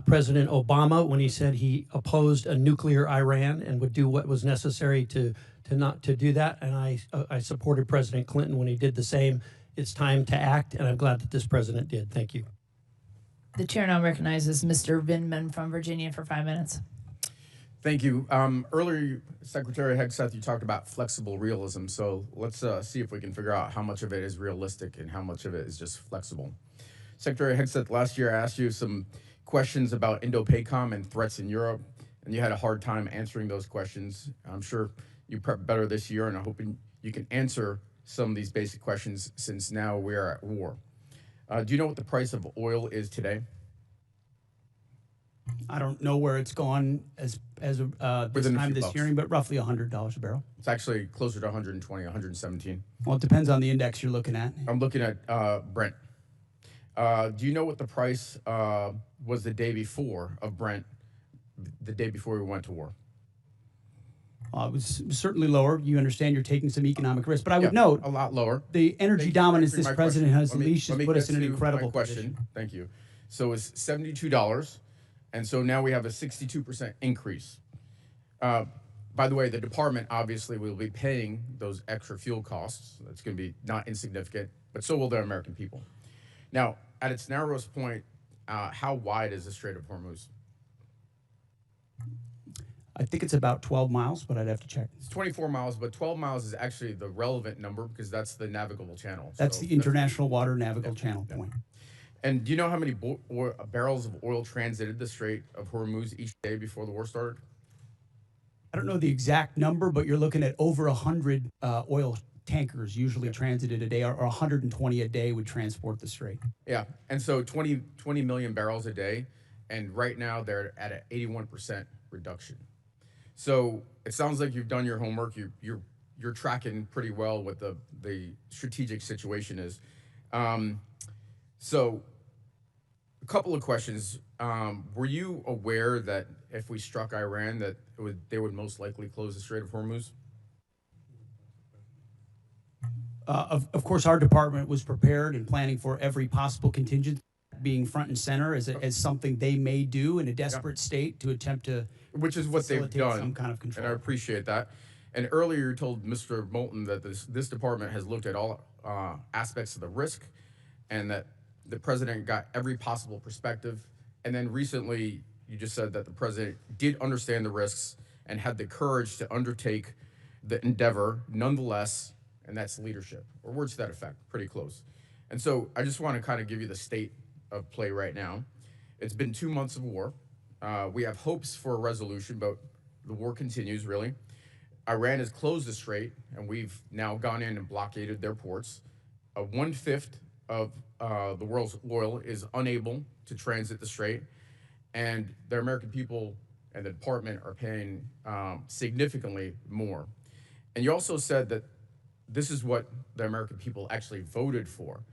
President Obama when he said he opposed a nuclear Iran and would do what was necessary to do that. And I supported President Clinton when he did the same. It's time to act, and I'm glad that this president did. Thank you. The chair now recognizes Mr. Vindman from Virginia for 5 minutes. Thank you. Earlier, Secretary Hegseth, you talked about flexible realism. So let's see if we can figure out how much of it is realistic and how much of it is just flexible. Secretary Hegseth, last year I asked you some questions about Indo-PACOM and threats in Europe. and you had a hard time answering those questions. I'm sure you prepped better this year, and I'm hoping you can answer some of these basic questions since now we are at war. Do you know what the price of oil is today? I don't know where it's gone as this Within a time few of this bucks. hearing, but roughly $100 a barrel. It's actually closer to 120, 117. Well, it depends on the index you're looking at. I'm looking at Brent. Do you know what the price was the day before of Brent, the day before we went to war? It was certainly lower. You understand you're taking some economic risk, but I would Yeah, note a lot lower. the energy Thank you for dominance answering this my president question. has Let me- unleashed let has me put us get in an to incredible my question. position. Thank you. So it's $72, and so now we have a 62% increase. By the way, the department obviously will be paying those extra fuel costs. That's going to be not insignificant, but so will the American people. Now, at its narrowest point, how wide is the Strait of Hormuz? I think it's about 12 miles, but I'd have to check. It's 24 miles, but 12 miles is actually the relevant number because that's the navigable channel. That's So the international water navigable channel point. And do you know how many barrels of oil transited the Strait of Hormuz each day before the war started? I don't know the exact number, but you're looking at over 100 oil tankers usually transited a day, or 120 a day would transport the strait. Yeah, and so 20 million barrels a day, and right now they're at an 81% reduction. So it sounds like you've done your homework. You're tracking pretty well what the strategic situation is. So a couple of questions. Were you aware that if we struck Iran, that they would most likely close the Strait of Hormuz? Of course, our department was prepared and planning for every possible contingency, being front and center as something they may do in a desperate state to attempt to, which is what they've facilitate done, some kind of control. and I appreciate that. And earlier you told Mr. Moulton that this department has looked at all aspects of the risk, and that the president got every possible perspective. And then recently you just said that the president did understand the risks and had the courage to undertake the endeavor nonetheless, and that's leadership, or words to that effect, pretty close. And so I just want to kind of give you the state of play right now. It's been 2 months of war. We have hopes for a resolution, but the war continues, really. Iran has closed the strait, and we've now gone in and blockaded their ports. 1/5 of the world's oil is unable to transit the strait, and the American people and the department are paying significantly more. And you also said that this is what the American people actually voted for.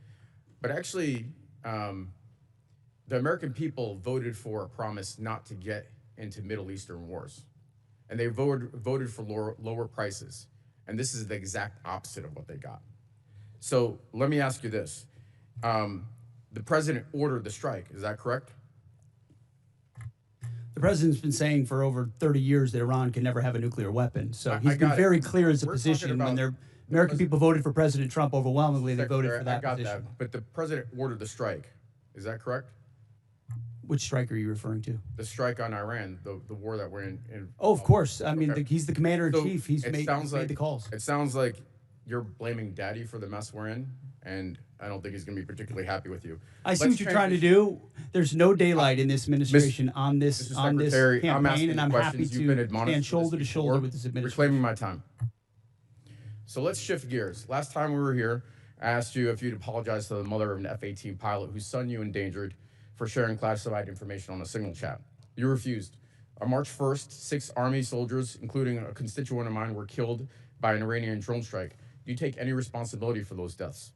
But actually, the American people voted for a promise not to get into Middle Eastern wars. And they voted for lower prices. And this is the exact opposite of what they got. So let me ask you this. The president ordered the strike, is that correct? The president's been saying for over 30 years that Iran can never have a nuclear weapon. So he's been got it. very clear as a We're position talking when about the American people voted for President Trump overwhelmingly. They voted for that I got position. that. But the president ordered the strike, is that correct? Which strike are you referring to? The strike on Iran, the war that we're in. Oh, of course. I mean, Okay. he's the commander in So chief. He's it made sounds like the calls. It sounds like you're blaming Daddy for the mess we're in, and I don't think he's going to be particularly happy with you. I see Let's what you're trying to transition- do. There's no daylight in this administration on this Mr. on this Secretary, I'm campaign, asking and I'm happy questions. You've been to admonished stand for shoulder to this shoulder before. with this administration. Reclaiming my time. So let's shift gears. Last time we were here, I asked you if you'd apologize to the mother of an F-18 pilot whose son you endangered for sharing classified information on a signal chat. You refused. On March 1st, 6 Army soldiers, including a constituent of mine, were killed by an Iranian drone strike. Do you take any responsibility for those deaths?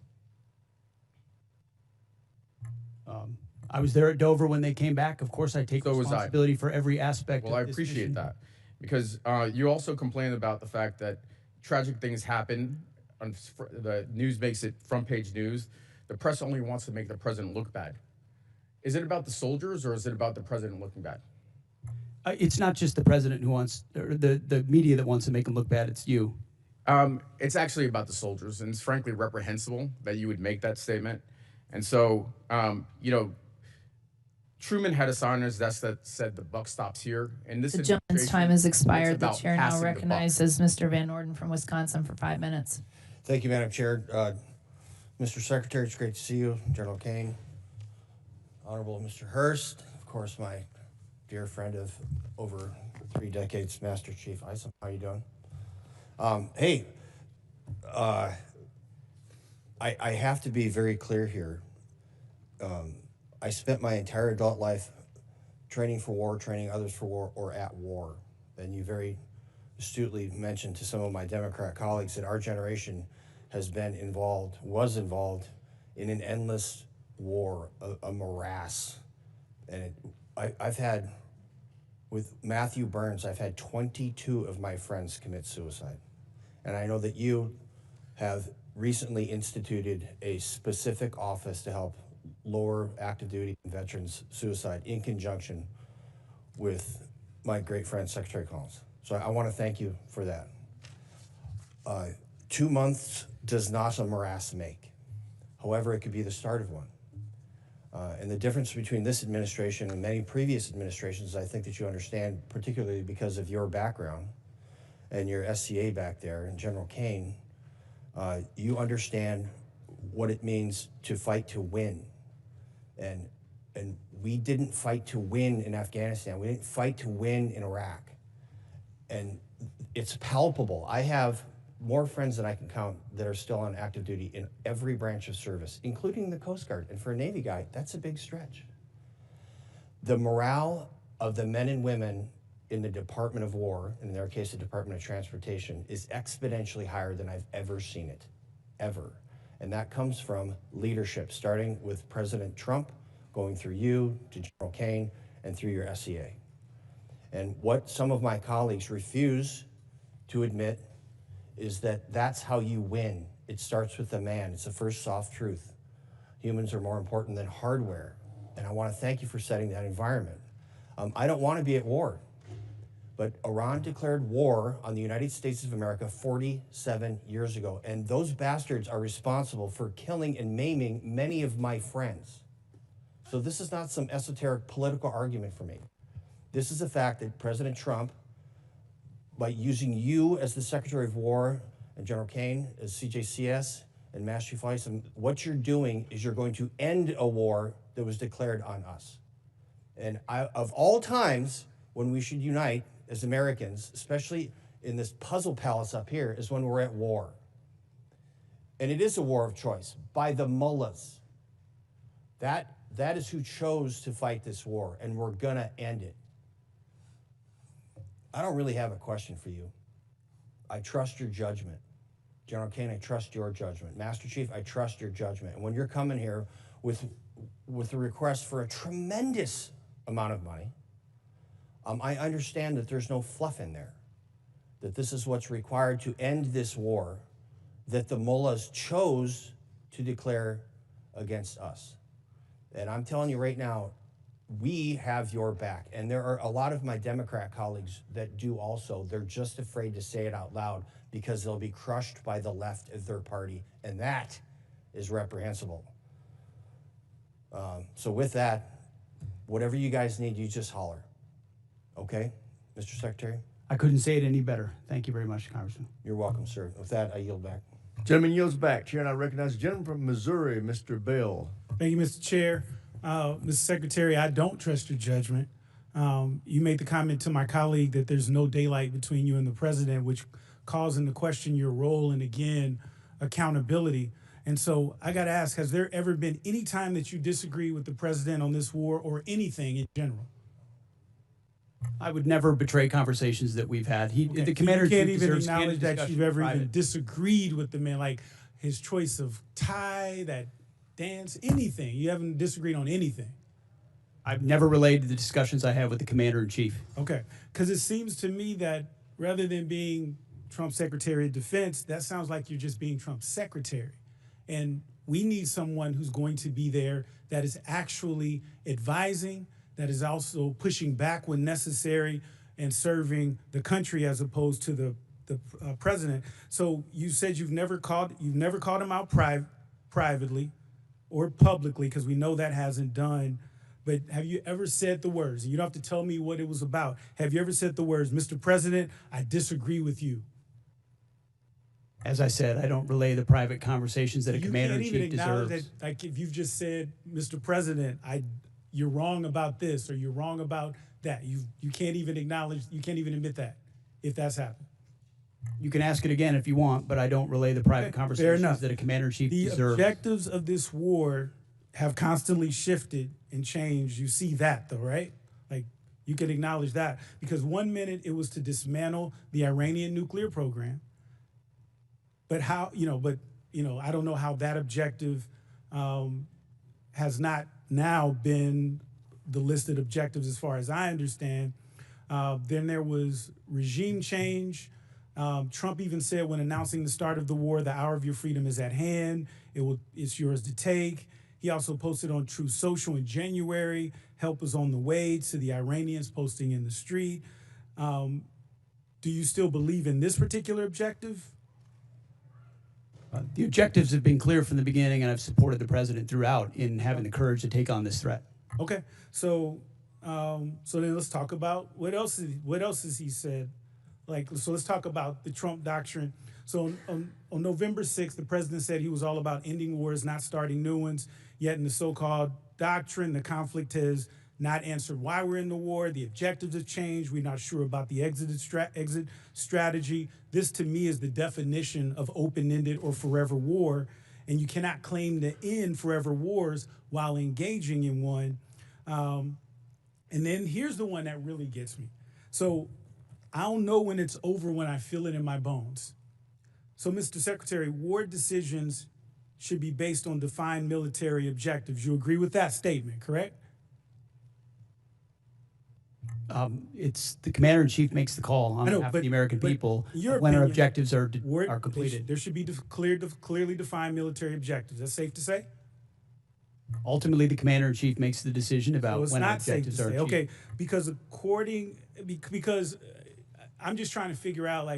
I was there at Dover when they came back. Of course, I take So was I. responsibility for every aspect. Well, of I this appreciate mission. that, because you also complained about the fact that tragic things happen. The news makes it front page news. The press only wants to make the president look bad. Is it about the soldiers, or is it about the president looking bad? It's not just the president who wants, or the media that wants to make him look bad. It's you. It's actually about the soldiers, and it's frankly reprehensible that you would make that statement. And so, Truman had a sign on his desk that said the buck stops here. And this The gentleman's administration, time has it's expired. The about chair now passing the buck. recognizes Mr. Van Orden from Wisconsin for 5 minutes. Thank you, Madam Chair. Mr. Secretary, it's great to see you. General Caine, Honorable Mr. Hurst, of course, my dear friend of over 3 decades, Master Chief Isom. How you doing? Hey, I have to be very clear here. I spent my entire adult life training for war, training others for war, or at war. And you very astutely mentioned to some of my Democrat colleagues that our generation was involved in an endless war, a morass. And I've had, with Matthew Burns, I've had 22 of my friends commit suicide. And I know that you have recently instituted a specific office to help lower active duty veterans suicide in conjunction with my great friend, Secretary Collins. So I want to thank you for that. 2 months does not a morass make. However, it could be the start of one. And the difference between this administration and many previous administrations, I think that you understand, particularly because of your background and your SCA back there and General Caine, you understand what it means to fight to win. And we didn't fight to win in Afghanistan. We didn't fight to win in Iraq. And it's palpable. I have more friends than I can count that are still on active duty in every branch of service, including the Coast Guard. And for a Navy guy, that's a big stretch. The morale of the men and women in the Department of War, in their case, the Department of Transportation, is exponentially higher than I've ever seen it, ever. And that comes from leadership, starting with President Trump, going through you to General Caine, and through your SCA. And what some of my colleagues refuse to admit is that that's how you win. It starts with the man. It's the first soft truth. Humans are more important than hardware. And I want to thank you for setting that environment. I don't want to be at war, but Iran declared war on the United States of America 47 years ago. And those bastards are responsible for killing and maiming many of my friends. So this is not some esoteric political argument for me. This is a fact that President Trump, by using you as the Secretary of War and General Caine as CJCS and Master Chief Isom, what you're doing is you're going to end a war that was declared on us. And of all times when we should unite as Americans, especially in this puzzle palace up here, is when we're at war. And it is a war of choice by the mullahs. That is who chose to fight this war, and we're gonna end it. I don't really have a question for you. I trust your judgment. General Caine, I trust your judgment. Master Chief, I trust your judgment. And when you're coming here with a request for a tremendous amount of money, I understand that there's no fluff in there, that this is what's required to end this war that the mullahs chose to declare against us. And I'm telling you right now, we have your back. And there are a lot of my Democrat colleagues that do also. They're just afraid to say it out loud because they'll be crushed by the left of their party. And that is reprehensible. So with that, whatever you guys need, you just holler. Okay, Mr. Secretary? I couldn't say it any better. Thank you very much, Congressman. You're welcome, sir. With that, I yield back. Gentleman yields back. Chair, and I recognize the gentleman from Missouri, Mr. Bell. Thank you, Mr. Chair. Mr. Secretary, I don't trust your judgment. You made the comment to my colleague that there's no daylight between you and the president, which calls into question your role and, again, accountability. And so I got to ask, has there ever been any time that you disagree with the president on this war or anything in general? I would never betray conversations that we've had. Okay, The so commander you can't in chief even deserves candid acknowledge that discussion you've ever in even private. disagreed with the man, like his choice of tie, that dance, anything. You haven't disagreed on anything. I've never relayed the discussions I have with the commander in chief. Okay, because it seems to me that rather than being Trump's Secretary of Defense, that sounds like you're just being Trump's secretary. And we need someone who's going to be there that is actually advising, that is also pushing back when necessary and serving the country as opposed to the president. So you said you've never called him out privately or publicly, because we know that hasn't done. But have you ever said the words, and you don't have to tell me what it was about, have you ever said the words, Mr. President, I disagree with you? As I said, I don't relay the private conversations that a commander in chief You can't even acknowledge deserves. that, like if you've just said, Mr. President, you're wrong about this or you're wrong about that. You can't even acknowledge, you can't even admit that if that's happened. You can ask it again if you want, but I don't relay the private Fair conversations enough. that a commander-in-chief The deserves. objectives of this war have constantly shifted and changed. You see that though, right? Like you can acknowledge that because 1 minute it was to dismantle the Iranian nuclear program. But how, I don't know how that objective has not now been the listed objectives as far as I understand. Then there was regime change. Trump even said when announcing the start of the war, the hour of your freedom is at hand. It's yours to take. He also posted on Truth Social in January, help is on the way to the Iranians posting in the street. Do you still believe in this particular objective? The objectives have been clear from the beginning, and I've supported the president throughout in having the courage to take on this threat. Okay, so then let's talk about what else has he said? So let's talk about the Trump doctrine. So on November 6th, the president said he was all about ending wars, not starting new ones. Yet in the so-called doctrine, the conflict has not answered why we're in the war. The objectives have changed. We're not sure about the exit strategy. This, to me, is the definition of open-ended or forever war. And you cannot claim to end forever wars while engaging in one. And then here's the one that really gets me. So I don't know when it's over when I feel it in my bones. So, Mr. Secretary, war decisions should be based on defined military objectives. You agree with that statement, correct? It's the commander-in-chief makes the call on behalf of the American people when our objectives are completed. There should be clearly defined military objectives. That's safe to say? Ultimately, the commander-in-chief makes the decision about when our objectives are achieved. Okay, because because I'm just trying to figure out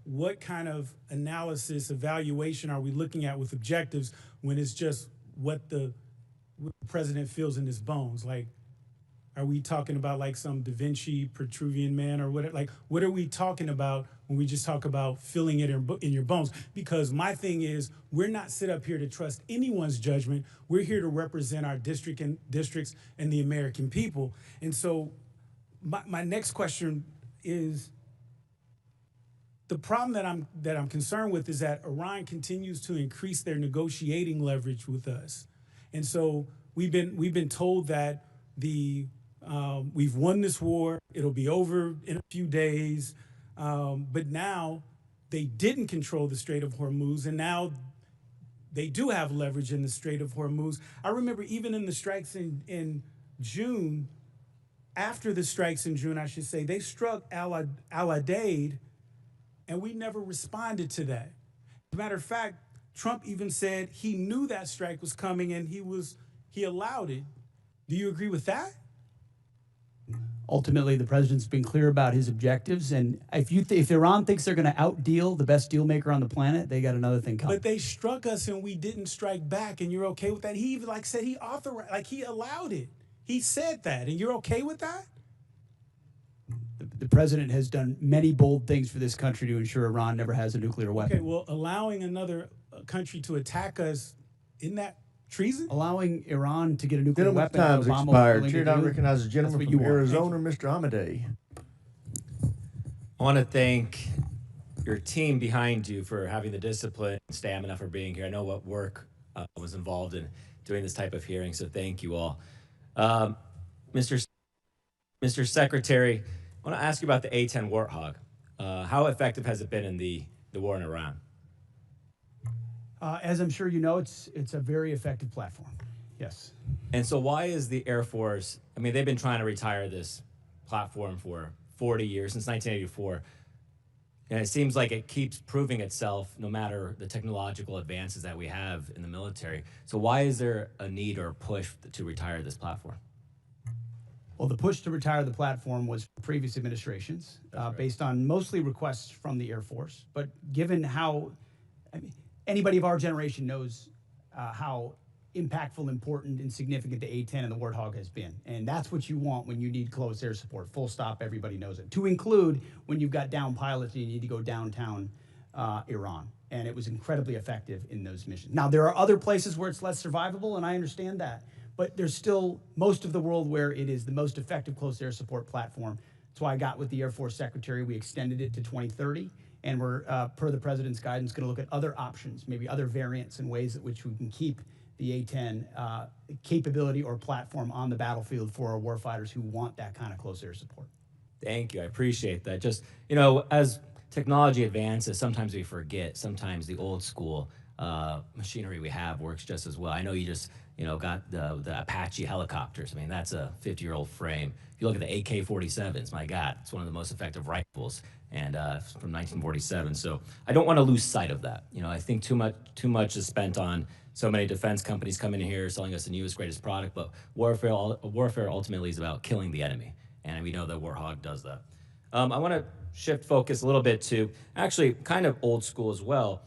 what kind of analysis, evaluation are we looking at with objectives when it's just what the president feels in his bones? Are we talking about some Da Vinci Petruvian man or what? What are we talking about when we just talk about feeling it in your bones? Because my thing is, we're not set up here to trust anyone's judgment. We're here to represent our districts and the American people. And so my next question is, the problem that I'm concerned with is that Iran continues to increase their negotiating leverage with us. And so we've been told that we've won this war, it'll be over in a few days, but now they didn't control the Strait of Hormuz, and now they do have leverage in the Strait of Hormuz. I remember even in the strikes in June, after the strikes in June, I should say, they struck Al-Udeid, and we never responded to that. As a matter of fact, Trump even said he knew that strike was coming and he allowed it. Do you agree with that? Ultimately, the president's been clear about his objectives, and if Iran thinks they're going to outdeal the best deal maker on the planet, they got another thing coming. But they struck us and we didn't strike back, and you're okay with that? He even said he authorized, he allowed it. He said that, and you're okay with that? The president has done many bold things for this country to ensure Iran never has a nuclear weapon. Okay, well, allowing another country to attack us, isn't that treason? Allowing Iran to get a nuclear weapon. Time's Obama expired. Chair now recognizes the gentleman from want. Arizona, Mr. Amadei. I want to thank your team behind you for having the discipline and stamina for being here. I know what work was involved in doing this type of hearing, so thank you all. Mr. Secretary, I want to ask you about the A-10 Warthog. How effective has it been in the war in Iran? As I'm sure you know, it's a very effective platform. Yes. And so why is the Air Force, they've been trying to retire this platform for 40 years, since 1984. And it seems like it keeps proving itself no matter the technological advances that we have in the military. So why is there a need or a push to retire this platform? Well, the push to retire the platform was previous administrations, based on mostly requests from the Air Force. But given how, anybody of our generation knows how impactful, important, and significant the A-10 and the Warthog has been. And that's what you want when you need close air support. Full stop, everybody knows it. To include when you've got down pilots and you need to go downtown Iran. And it was incredibly effective in those missions. Now, there are other places where it's less survivable, and I understand that. but there's still most of the world where it is the most effective close air support platform. That's why I got with the Air Force Secretary. We extended it to 2030, and we're, per the President's guidance, going to look at other options, maybe other variants and ways in which we can keep the A-10 capability or platform on the battlefield for our warfighters who want that kind of close air support. Thank you. I appreciate that. Just, you know, as technology advances, sometimes we forget. Sometimes the old school machinery we have works just as well. I know you just, you know, got the Apache helicopters. I mean, that's a 50-year-old frame. If you look at the AK-47s, my God, it's one of the most effective rifles, and from 1947. So I don't want to lose sight of that. You know, I think too much is spent on so many defense companies coming in here selling us the newest, greatest product, but warfare ultimately is about killing the enemy, and we know that Warthog does that. I want to shift focus a little bit to actually kind of old school as well.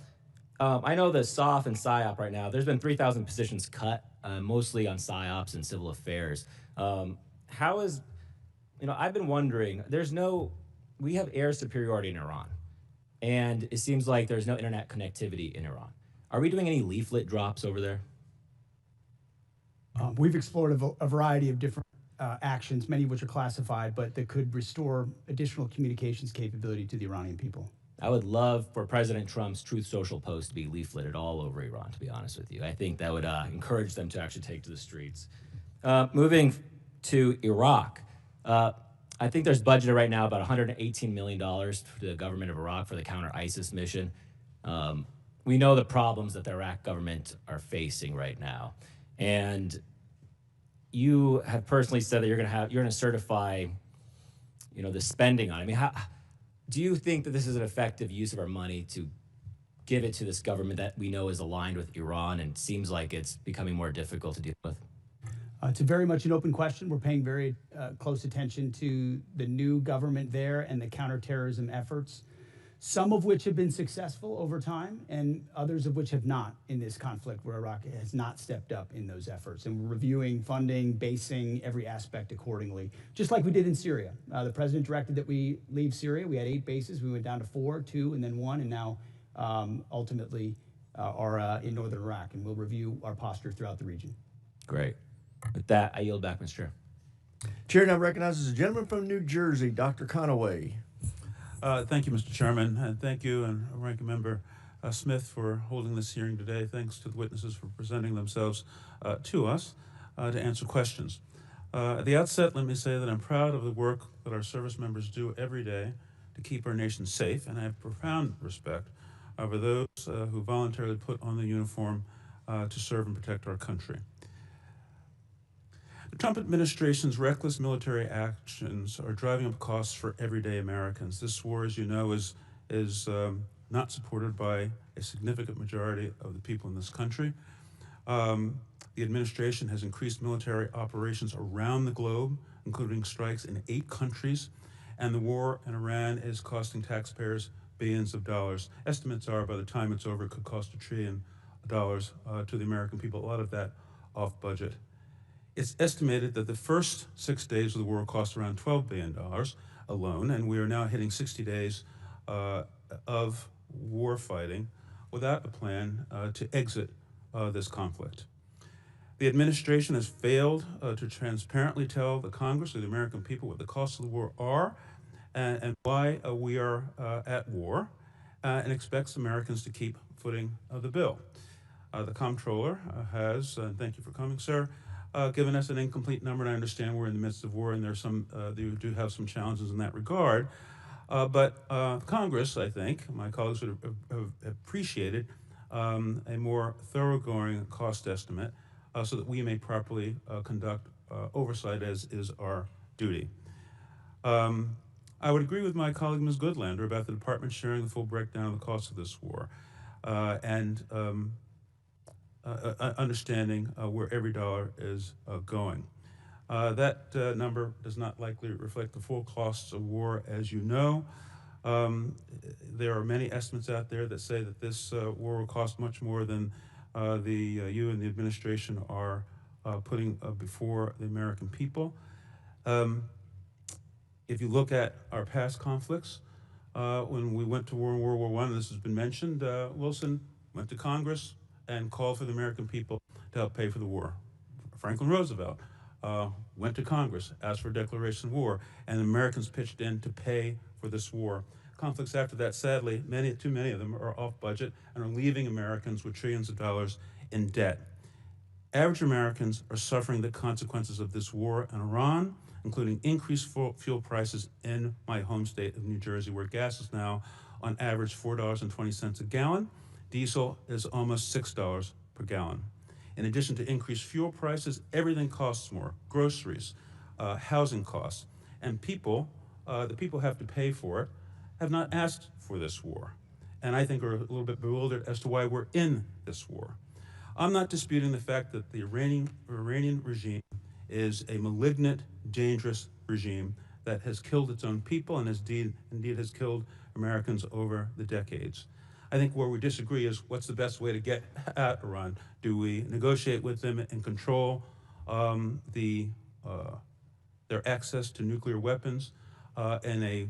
I know the SOF and PSYOP right now, there's been 3,000 positions cut, mostly on PSYOPs and civil affairs. How is, you know, I've been wondering, we have air superiority in Iran, and it seems like there's no internet connectivity in Iran. Are we doing any leaflet drops over there? We've explored a variety of different actions, many of which are classified, but that could restore additional communications capability to the Iranian people. I would love for President Trump's Truth Social post to be leafleted all over Iran, to be honest with you. I think that would encourage them to actually take to the streets. Moving to Iraq, I think there's budgeted right now about $118 million to the government of Iraq for the counter-ISIS mission. We know the problems that the Iraq government are facing right now. And you have personally said that you're going to certify, you know, the spending on it. I mean, do you think that this is an effective use of our money to give it to this government that we know is aligned with Iran and seems like it's becoming more difficult to deal with? It's a very much an open question. We're paying very close attention to the new government there and the counterterrorism efforts, some of which have been successful over time and others of which have not in this conflict where Iraq has not stepped up in those efforts. And we're reviewing funding, basing every aspect accordingly, just like we did in Syria. The president directed that we leave Syria. We had 8 bases. We went down to 4, 2, and then 1, and now ultimately are in northern Iraq. And we'll review our posture throughout the region. Great. With that, I yield back, Mr. Chair. Chair now recognizes a gentleman from New Jersey, Dr. Conaway. Thank you, Mr. Chairman, and thank you and Ranking Member Smith for holding this hearing today. Thanks to the witnesses for presenting themselves to us to answer questions. At the outset, let me say that I'm proud of the work that our service members do every day to keep our nation safe, and I have profound respect for those who voluntarily put on the uniform to serve and protect our country. The Trump administration's reckless military actions are driving up costs for everyday Americans. This war, as you know, is not supported by a significant majority of the people in this country. The administration has increased military operations around the globe, including strikes in 8 countries, and the war in Iran is costing taxpayers billions of dollars. Estimates are by the time it's over, it could cost $1 trillion to the American people, a lot of that off budget. It's estimated that the first 6 days of the war cost around $12 billion alone, and we are now hitting 60 days of war fighting without a plan to exit this conflict. The administration has failed to transparently tell the Congress or the American people what the costs of the war are and why we are at war, and expects Americans to keep footing the bill. The comptroller has, and thank you for coming, sir, given us an incomplete number, and I understand we're in the midst of war and there's some, you do have some challenges in that regard. But Congress, I think, my colleagues would have appreciated a more thoroughgoing cost estimate so that we may properly conduct oversight as is our duty. I would agree with my colleague, Ms. Goodlander, about the department sharing the full breakdown of the cost of this war and understanding where every dollar is going. That number does not likely reflect the full costs of war, as you know. There are many estimates out there that say that this war will cost much more than you and the administration are putting before the American people. If you look at our past conflicts, when we went to war in World War I, this has been mentioned, Wilson went to Congress and called for the American people to help pay for the war Franklin Roosevelt went to Congress, asked for a declaration of war, and the Americans pitched in to pay for this war. Conflicts after that, sadly, too many of them are off budget and are leaving Americans with trillions of dollars in debt. Average Americans are suffering the consequences of this war in Iran, including increased fuel prices in my home state of New Jersey, where gas is now on average $4.20 a gallon. Diesel is almost $6 per gallon. In addition to increased fuel prices, everything costs more: groceries, housing costs, and the people have to pay for it, have not asked for this war, and I think are a little bit bewildered as to why we're in this war. I'm not disputing the fact that the Iranian regime is a malignant, dangerous regime that has killed its own people and indeed has killed Americans over the decades. I think where we disagree is what's the best way to get at Iran. Do we negotiate with them and control their access to nuclear weapons in a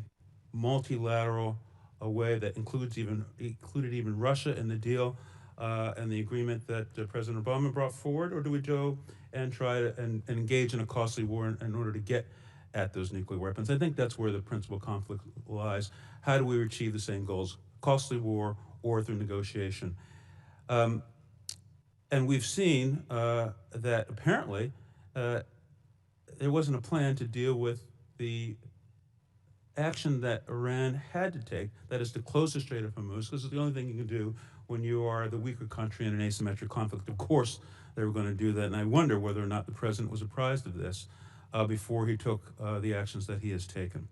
multilateral way that included even Russia in the deal and the agreement that President Obama brought forward, or do we go and try to and engage in a costly war in order to get at those nuclear weapons? I think that's where the principal conflict lies. How do we achieve the same goals? Costly war or through negotiation? And we've seen that apparently there wasn't a plan to deal with the action that Iran had to take, that is to close the Strait of Hormuz, because it's the only thing you can do when you are the weaker country in an asymmetric conflict. Of course, they were going to do that, and I wonder whether or not the president was apprised of this before he took the actions that he has taken.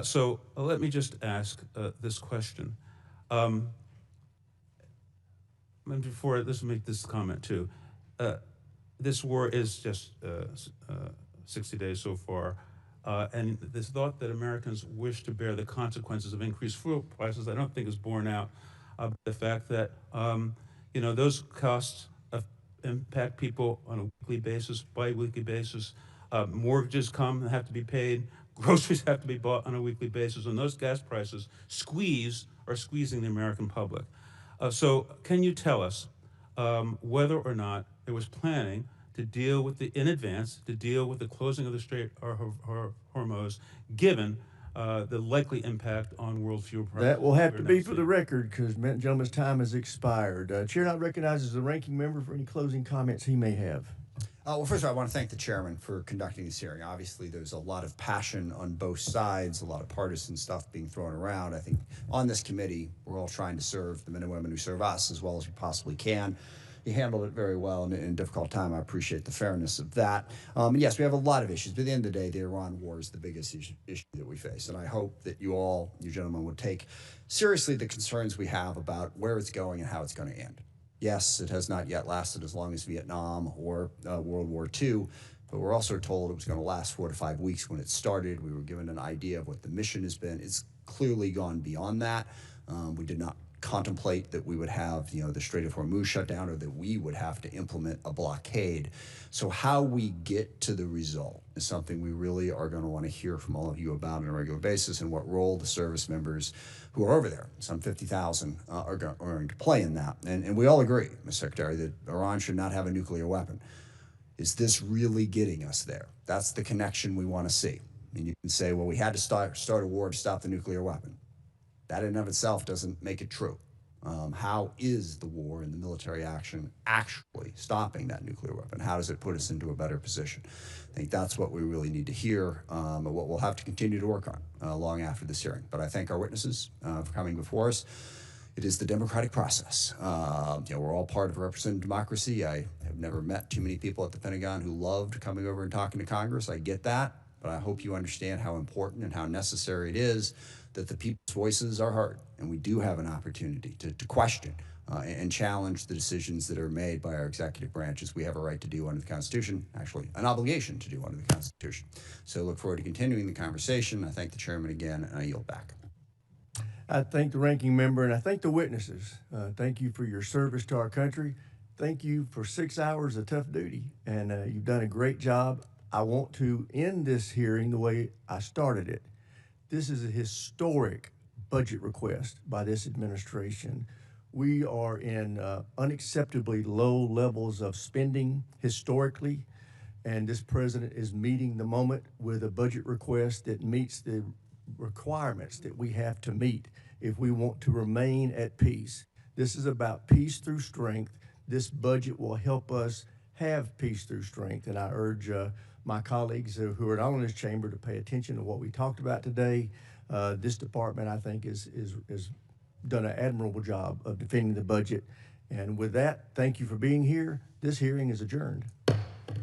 So let me just ask this question. And before this, make this comment too. This war is just 60 days so far. And this thought that Americans wish to bear the consequences of increased fuel prices, I don't think is borne out by the fact that, those costs impact people on a weekly basis, bi-weekly basis. Mortgages come and have to be paid. Groceries have to be bought on a weekly basis. And those gas prices are squeezing the American public. So can you tell us whether or not there was planning to deal with the closing of the Strait of Hormuz, given the likely impact on world fuel prices? That will have to be for the record, because the gentleman's time has expired. Chair now recognizes the ranking member for any closing comments he may have. Well, first of all, I want to thank the chairman for conducting this hearing. Obviously, there's a lot of passion on both sides, a lot of partisan stuff being thrown around. I think on this committee, we're all trying to serve the men and women who serve us as well as we possibly can. You handled it very well in a difficult time. I appreciate the fairness of that. And yes, we have a lot of issues, but at the end of the day, the Iran war is the biggest issue that we face. And I hope that you gentlemen, would take seriously the concerns we have about where it's going and how it's going to end. Yes, it has not yet lasted as long as Vietnam or World War II, but we're also told it was going to last 4 to 5 weeks when it started. We were given an idea of what the mission has been. It's clearly gone beyond that. We did not contemplate that we would have, the Strait of Hormuz shut down, or that we would have to implement a blockade. So how we get to the result is something we really are going to want to hear from all of you about on a regular basis, and what role the service members who are over there, some 50,000, are going to play in that. And we all agree, Mr. Secretary, that Iran should not have a nuclear weapon. Is this really getting us there? That's the connection we want to see. I mean, you can say, well, we had to start a war to stop the nuclear weapon. That in and of itself doesn't make it true. How is the war and the military action actually stopping that nuclear weapon? How does it put us into a better position? I think that's what we really need to hear, and what we'll have to continue to work on long after this hearing. But I thank our witnesses for coming before us. It is the democratic process. We're all part of a representative democracy. I have never met too many people at the Pentagon who loved coming over and talking to Congress. I get that, but I hope you understand how important and how necessary it is that the people's voices are heard, and we do have an opportunity to question and challenge the decisions that are made by our executive branches. We have a right to do under the Constitution, actually an obligation to do under the Constitution. So look forward to continuing the conversation. I thank the chairman again, and I yield back. I thank the ranking member, and I thank the witnesses. Thank you for your service to our country. Thank you for 6 hours of tough duty, and you've done a great job. I want to end this hearing the way I started it. This is a historic budget request by this administration. We are in unacceptably low levels of spending historically, and this president is meeting the moment with a budget request that meets the requirements that we have to meet if we want to remain at peace. This is about peace through strength. This budget will help us have peace through strength, and I urge my colleagues who are not in this chamber to pay attention to what we talked about today. This department, I think, is done an admirable job of defending the budget. And with that, thank you for being here. This hearing is adjourned.